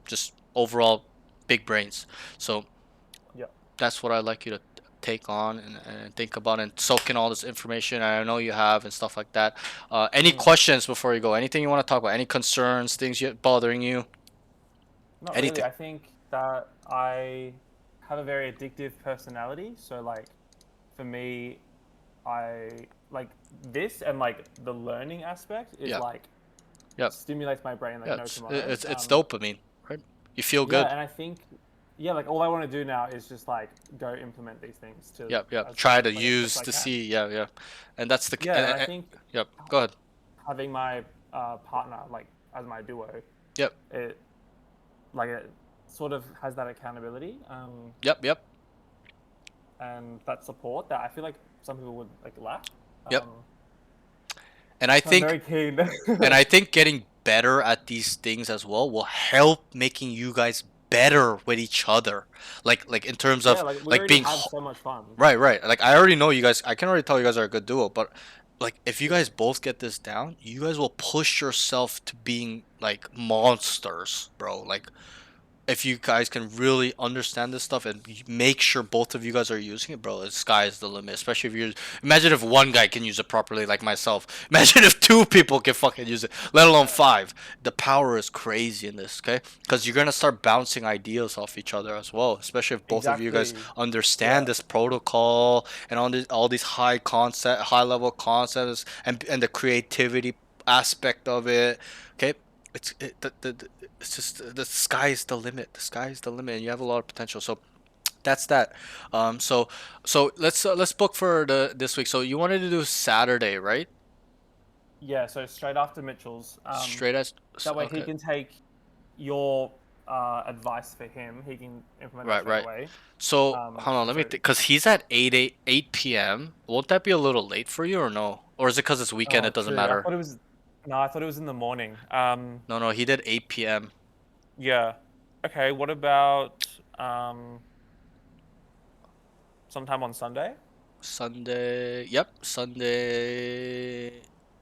just overall big brains. So Yeah. that's what I'd like you to take on and think about and soak in all this information. I know you have and stuff like that. Any questions before you go? Anything you want to talk about? Any concerns? Things bothering you? Not Anything. really. I think that I have a very addictive personality. So like, for me, I like this and like the learning aspect is Yeah. like Yep. stimulates my brain like Yeah, no it's tomorrow. dopamine, right? You feel good. Yeah, and I think like all I want to do now is just like go implement these things to Yep. as Try to like, as use best I to can. see. Yeah. And that's the. Yeah, and I think Yep. Go ahead. having my partner like as my duo, Yep. it sort of has that accountability. Yep. And that support that I feel like some people would like lack. Yep. And I So think. I'm very keen. And I think getting better at these things as well will help making you guys better with each other. Like in terms of yeah, we like already being have so much fun. right. Like I already know you guys. I can already tell you guys are a good duo. But like if you guys both get this down, you guys will push yourself to being like monsters, bro. Like if you guys can really understand this stuff and make sure both of you guys are using it, bro, the sky is the limit. Especially if you're, imagine if one guy can use it properly like myself. Imagine if 2 people can fucking use it, let alone 5. The power is crazy in this, okay? Because you're gonna start bouncing ideas off each other as well. Especially if both of you guys Exactly. understand this protocol and all these high level concepts and the creativity aspect of it, okay? It's just the sky is the limit. The sky is the limit, and you have a lot of potential. So that's that. So let's book for this week. So you wanted to do Saturday, right? Yeah, so straight after Mitchell's. Straight as That way okay. he can take your advice for him. He can implement it Right. straight away. So hold on, let me so- think. Cause he's at 8 p.m. Won't that be a little late for you or no? Or is it cause it's weekend? Oh, It doesn't true. I matter. thought it was. No, I thought it was in the morning. No, he did 8 p.m. Yeah. Okay. What about sometime on Sunday? Sunday. Yep, Sunday.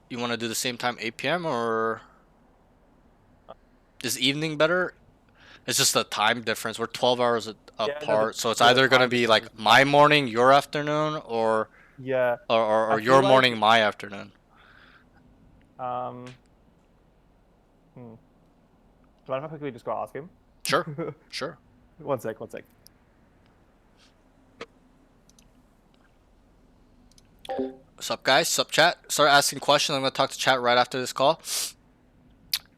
You want to do the same time, 8 p.m. or is evening better? It's just the time difference. We're 12 hours apart, so it's the either gonna time be like difference. my morning, your afternoon, or Yeah. or I your feel morning, like- my afternoon. Do you mind if I quickly just go ask him? Sure. One sec. Sup guys? Sup chat? Start asking questions. I'm gonna talk to chat right after this call.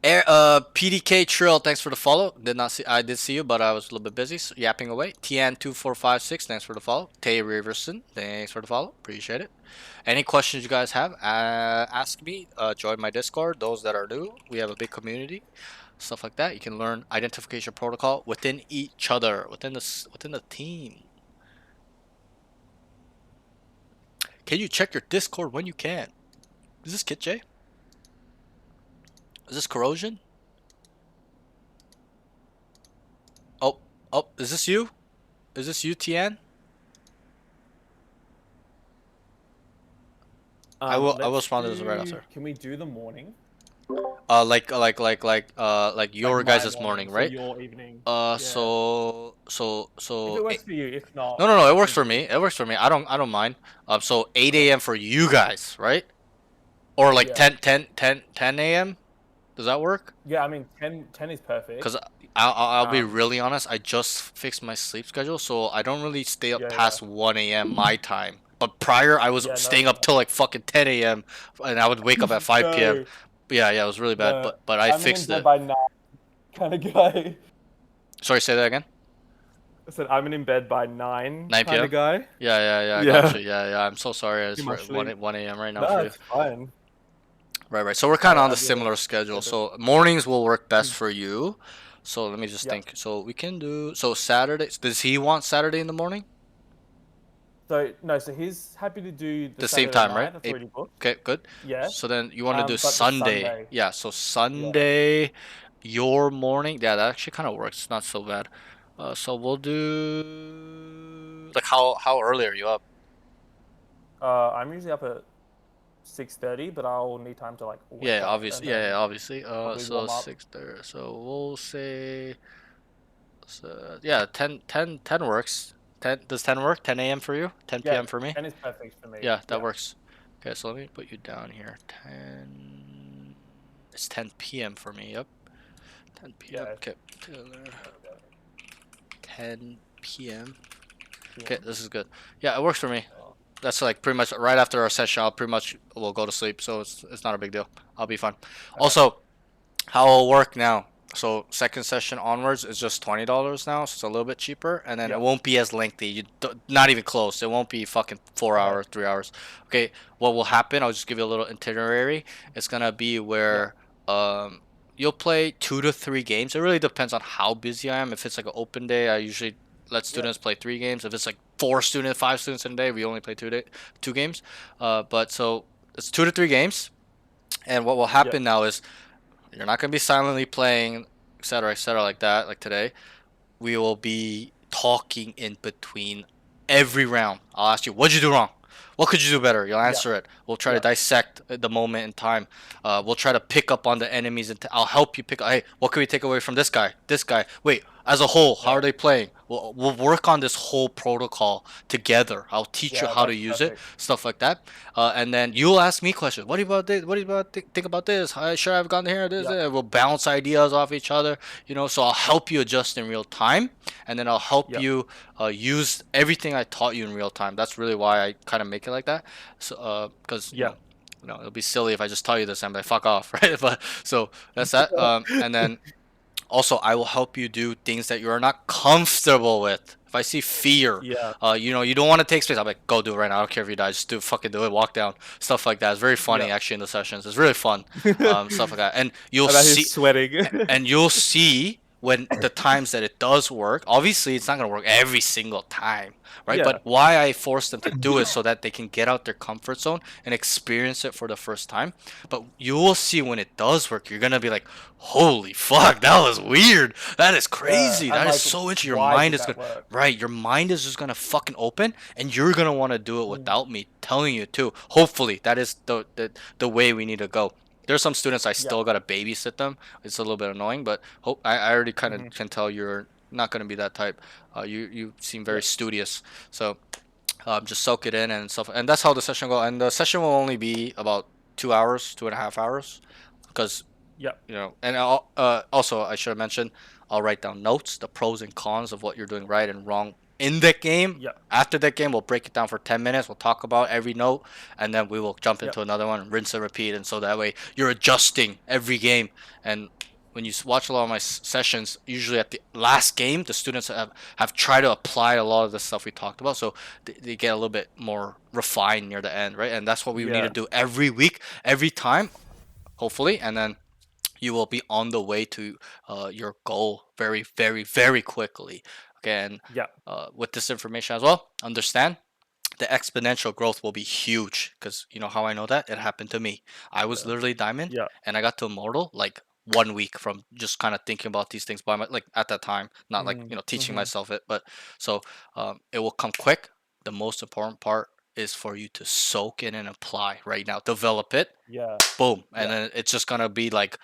PDK Trill, thanks for the follow. I did see you, but I was a little bit busy, so yapping away. TN2456, thanks for the follow. Tay Riverson, thanks for the follow. Appreciate it. Any questions you guys have, ask me. Join my Discord. Those that are new, we have a big community, stuff like that. You can learn identification protocol within each other, within the team. Can you check your Discord when you can? Is this Kit J? Is this Corrosion? Oh, is this you? Is this you, TN? I will respond to this right after. Can we do the morning? Like your Like my guys' morning, so right? your evening. So If it works for you, if not. no, it works for me. It works for me. I don't mind. So 8 a.m. for you guys, right? Or like Yeah. 10 a.m. Does that work? Yeah, I mean 10 is perfect. Because I'll be really honest. I just fixed my sleep schedule, so I don't really stay up Yeah, past 1 a.m. my time. But prior, I was Yeah, no, staying up till like fucking 10 a.m. and I would wake up at 5 p.m. No, Yeah, it was really bad. no, But I I'm fixed in bed it. by 9 kind of guy. Sorry, say that again. I said I'm in bed by 9 9 kind of guy. Yeah. I Yeah. got you. Yeah. I'm so sorry. It's Too much 1 a.m. right now No, for you. it's fine. Right. So we're kind of on the Yeah, similar schedule. So mornings will work best for you. So let me just Yep. think. So we can do Saturday. Does he want Saturday in the morning? So no, so he's happy to do The the same Saturday time, right? night. That's already booked. Okay, good. Yeah. So then you want to do But the Sunday. Sunday. Yeah, so Sunday, your morning. Yeah, that actually kind of works. It's not so bad. So we'll do like how early are you up? I'm usually up at 6:30, but I'll need time to like wake Yeah, up obviously. and Yeah, then yeah, obviously. probably So warm up. 6:30. So we'll say, so yeah, 10 works. 10 does 10 work? 10 a.m. for you? 10 Yeah, p.m. for me? 10 is perfect for me. Yeah, that works. Okay, so let me put you down here. 10. It's 10 p.m. for me. Yep. 10 p.m. Yeah. Okay. 10 p.m. Okay, this is good. Yeah, it works for me. That's like pretty much right after our session. I'll pretty much will go to sleep, so it's not a big deal. I'll be fine. Also, how it'll work now. So second session onwards is just $20 now, so it's a little bit cheaper, and then it won't be as lengthy. Not even close. It won't be fucking 4 hours, 3 hours. Okay, what will happen? I'll just give you a little itinerary. It's gonna be where you'll play 2 to 3 games. It really depends on how busy I am. If it's like an open day, I usually let students play 3 games. If it's like 5 students in a day, we only play 2 games. But so it's 2 to 3 games, and what will happen now is you're not going to be silently playing, etc., like that, like today. We will be talking in between every round. I'll ask you, what'd you do wrong? What could you do better? You'll answer it. We'll try to dissect the moment in time. We'll try to pick up on the enemies, and I'll help you pick. Hey, what can we take away from this guy? This guy. Wait, as a whole, how are they playing? We'll work on this whole protocol together. I'll teach you how to use it, stuff like that. And then you'll ask me questions. What do you about this? What do you think about this? Should I have gone here? This. We'll bounce ideas off each other. So I'll help you adjust in real time, and then I'll help you use everything I taught you in real time. That's really why I kind of make it like that. So because it'll be silly if I just tell you this and be like, fuck off, right? But so that's that. And then also I will help you do things that you are not comfortable with. If I see fear, you don't want to take space, I'm like, go do it right now. I don't care if you die, just fucking do it. Walk down, stuff like that. It's very funny actually in the sessions. It's really fun, stuff like that. And you'll see sweating. and you'll see when the times that it does work. Obviously, it's not gonna work every single time, right? But why I force them to do it so that they can get out their comfort zone and experience it for the first time. But you will see when it does work, you're gonna be like, holy fuck, that was weird. That is crazy. That is so interesting. Your mind is gonna your mind is just gonna fucking open, and you're gonna want to do it without me telling you to. Hopefully, that is the way we need to go. There's some students I still gotta babysit them. It's a little bit annoying, but I already kind of can tell you're not gonna be that type. You seem very studious, so just soak it in and stuff. And that's how the session will go. And the session will only be about 2 hours, 2.5 hours, because And also I should have mentioned, I'll write down notes, the pros and cons of what you're doing right and wrong in that game. After that game, we'll break it down for 10 minutes. We'll talk about every note, and then we will jump into another one, rinse and repeat. And so that way you're adjusting every game. And when you watch a lot of my sessions, usually at the last game, the students have tried to apply a lot of the stuff we talked about. So they get a little bit more refined near the end, right? And that's what we need to do every week, every time, hopefully. And then you will be on the way to your goal very, very, very quickly. And with this information as well, understand the exponential growth will be huge, because you know how I know that? It happened to me. I was literally diamond, and I got to immortal like 1 week from just kind of thinking about these things by like at that time, not like teaching myself it. But so it will come quick. The most important part is for you to soak in and apply right now. Develop it. Boom, and then it's just gonna be like,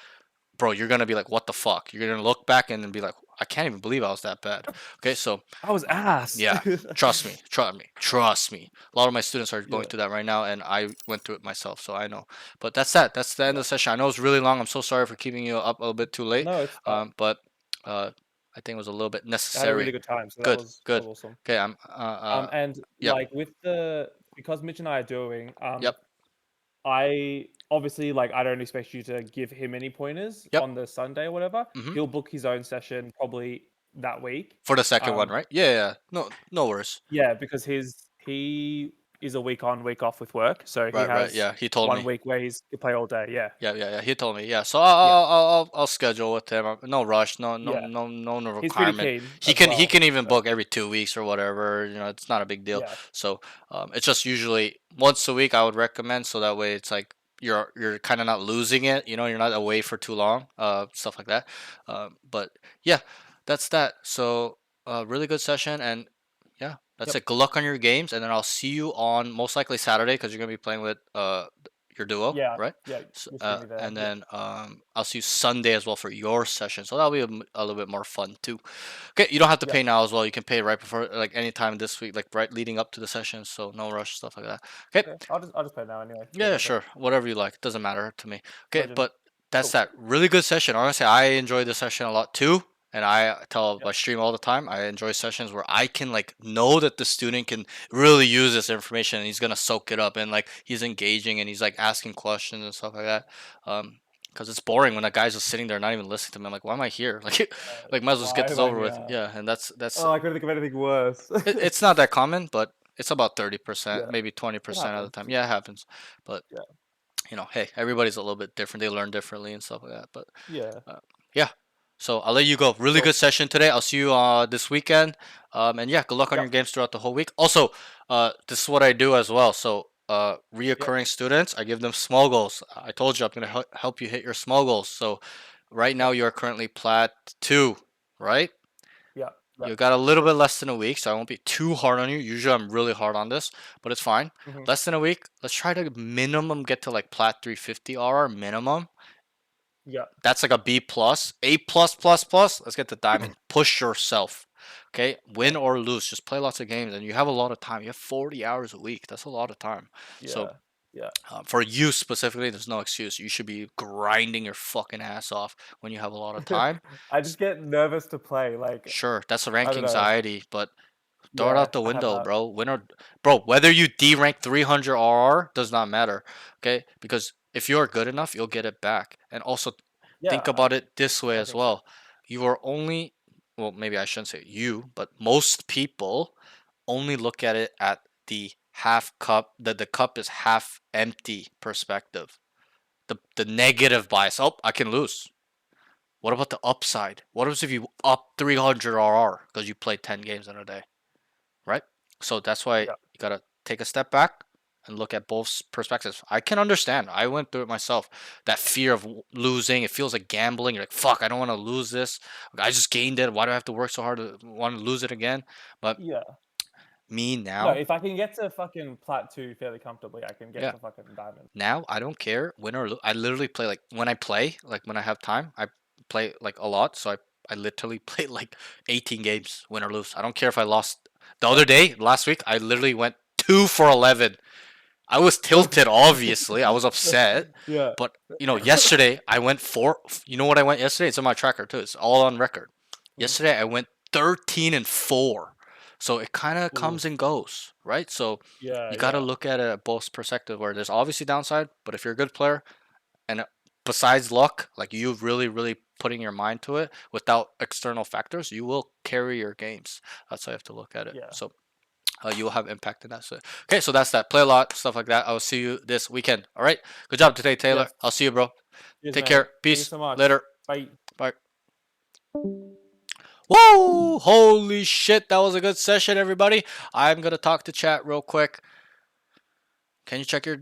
bro, you're gonna be like, what the fuck? You're gonna look back and then be like, I can't even believe I was that bad. Okay, so I was ass. Yeah, trust me. A lot of my students are going through that right now, and I went through it myself, so I know. But that's that. That's the end of the session. I know it's really long. I'm so sorry for keeping you up a little bit too late. No, it's fine. But I think it was a little bit I had a necessary. really good time. So Good, that was good. awesome. Okay, And like with because Mitch and I are doing, Yep. I obviously like I don't expect you to give him any pointers on the Sunday or whatever. He'll book his own session probably that week For the second one, right? Yeah. No worries. Yeah, because he is a week on, week off with work. So he Right, right. has Yeah, he told one me. week where he play all day. Yeah. Yeah. He told me. Yeah. So I'll schedule with him. No rush. No Yeah. He's pretty requirement. keen. He as can well, even so, book every 2 weeks or whatever. You know, it's not a big deal. Yeah. So it's just usually once a week I would recommend. So that way it's like you're kind of not losing it. You know, you're not away for too long. Stuff like that. But yeah, that's that. So really good session, and yeah, that's Yep. it. Good luck on your games, and then I'll see you on most likely Saturday because you're gonna be playing with your duo, Yeah. right? Yeah. So, You'll see me there. and yeah. then I'll see you Sunday as well for your session. So that'll be a little bit more fun too. Okay, you don't have to Yeah. pay now as well. You can pay right before, like anytime this week, like right leading up to the session. So no rush, stuff like that. Okay. Okay. I'll just play now anyway. Yeah, whatever. sure. Whatever you like. Doesn't matter to me. Okay, Legend. but that's Cool. that. Really good session. Honestly, I enjoyed the session a lot too. And I tell Yep. my stream all the time, I enjoy sessions where I can like know that the student can really use this information and he's gonna soak it up and like he's engaging and he's like asking questions and stuff like that. Because it's boring when that guy's just sitting there not even listening to me. I'm like, why am I here? Like might as well just get this over with. Yeah, and that's Oh, I couldn't think of anything worse. it's not that common, but it's about 30%, Yeah, maybe 20% of the happens. time. Yeah, it happens. But Yeah. you know, hey, everybody's a little bit different. They learn differently and stuff like that. But Yeah. yeah. So I'll let you go. Really Cool. good session today. I'll see you this weekend. And yeah, good luck on Yep. your games throughout the whole week. Also, this is what I do as well. So reoccurring students, I give them small goals. I told you I'm gonna help you hit your small goals. So right now you are currently plat 2, right? Yeah. You got a little bit less than a week, so I won't be too hard on you. Usually I'm really hard on this, but it's fine. Mhm. Less than a week. Let's try to minimum get to like plat 350 RR minimum. Yeah. That's like a B plus, A plus plus plus. Let's get the diamond. Push yourself. Okay, win or lose, just play lots of games, and you have a lot of time. You have 40 hours a week. That's a lot of time. Yeah. So Yeah. for you specifically, there's no excuse. You should be grinding your fucking ass off when you have a lot of time. I just get nervous to play. Like, Sure, that's the rank don't know. anxiety, but throw it Yeah, out the I have window, that. bro. Bro, whether you D rank 300 RR does not matter. Okay, because if you're good enough, you'll get it back. And also think Yeah. about it this way I as think so. well. You are only, well, maybe I shouldn't say you, but most people only look at it at the half cup, that the cup is half empty perspective. The negative bias. Oh, I can lose. What about the upside? What if you up 300 RR because you played 10 games in a day? Right? So that's why Yeah. you gotta take a step back and look at both perspectives. I can understand. I went through it myself. That fear of losing. It feels like gambling. You're like, fuck, I don't want to lose this. I just gained it. Why do I have to work so hard to want to lose it again? But Yeah. me No, now, if I can get to fucking plat 2 fairly comfortably, I can get Yeah. to fucking diamond. now I don't care win or lose. I literally play like when I play, like when I have time, I play like a lot. So I literally play like 18 games, win or lose. I don't care if I lost. The other day, last week, I literally went 2 for 11. I was tilted, obviously. I was upset. Yeah. But, you know, yesterday, I went 4. You know what I went yesterday? It's on my tracker, too. It's all on record. Yesterday, I went 13 and 4. So it kind of comes and goes, right? So Yeah. you got to yeah. look at it at both perspective where there's obviously downside, but if you're a good player and besides luck, like you really putting your mind to it without external factors, you will carry your games. That's how you have to look at it. Yeah. So you will have impact in that. So okay, so that's that. Play a lot, stuff like that. I'll see you this weekend. All right. Good job today, Taylor. Yes. I'll see you, bro. Cheers, Take man. care. Thank you Peace. so much. Later. Bye. Bye. Whoa! Holy shit, that was a good session, everybody. I'm gonna talk to chat real quick. Can you check your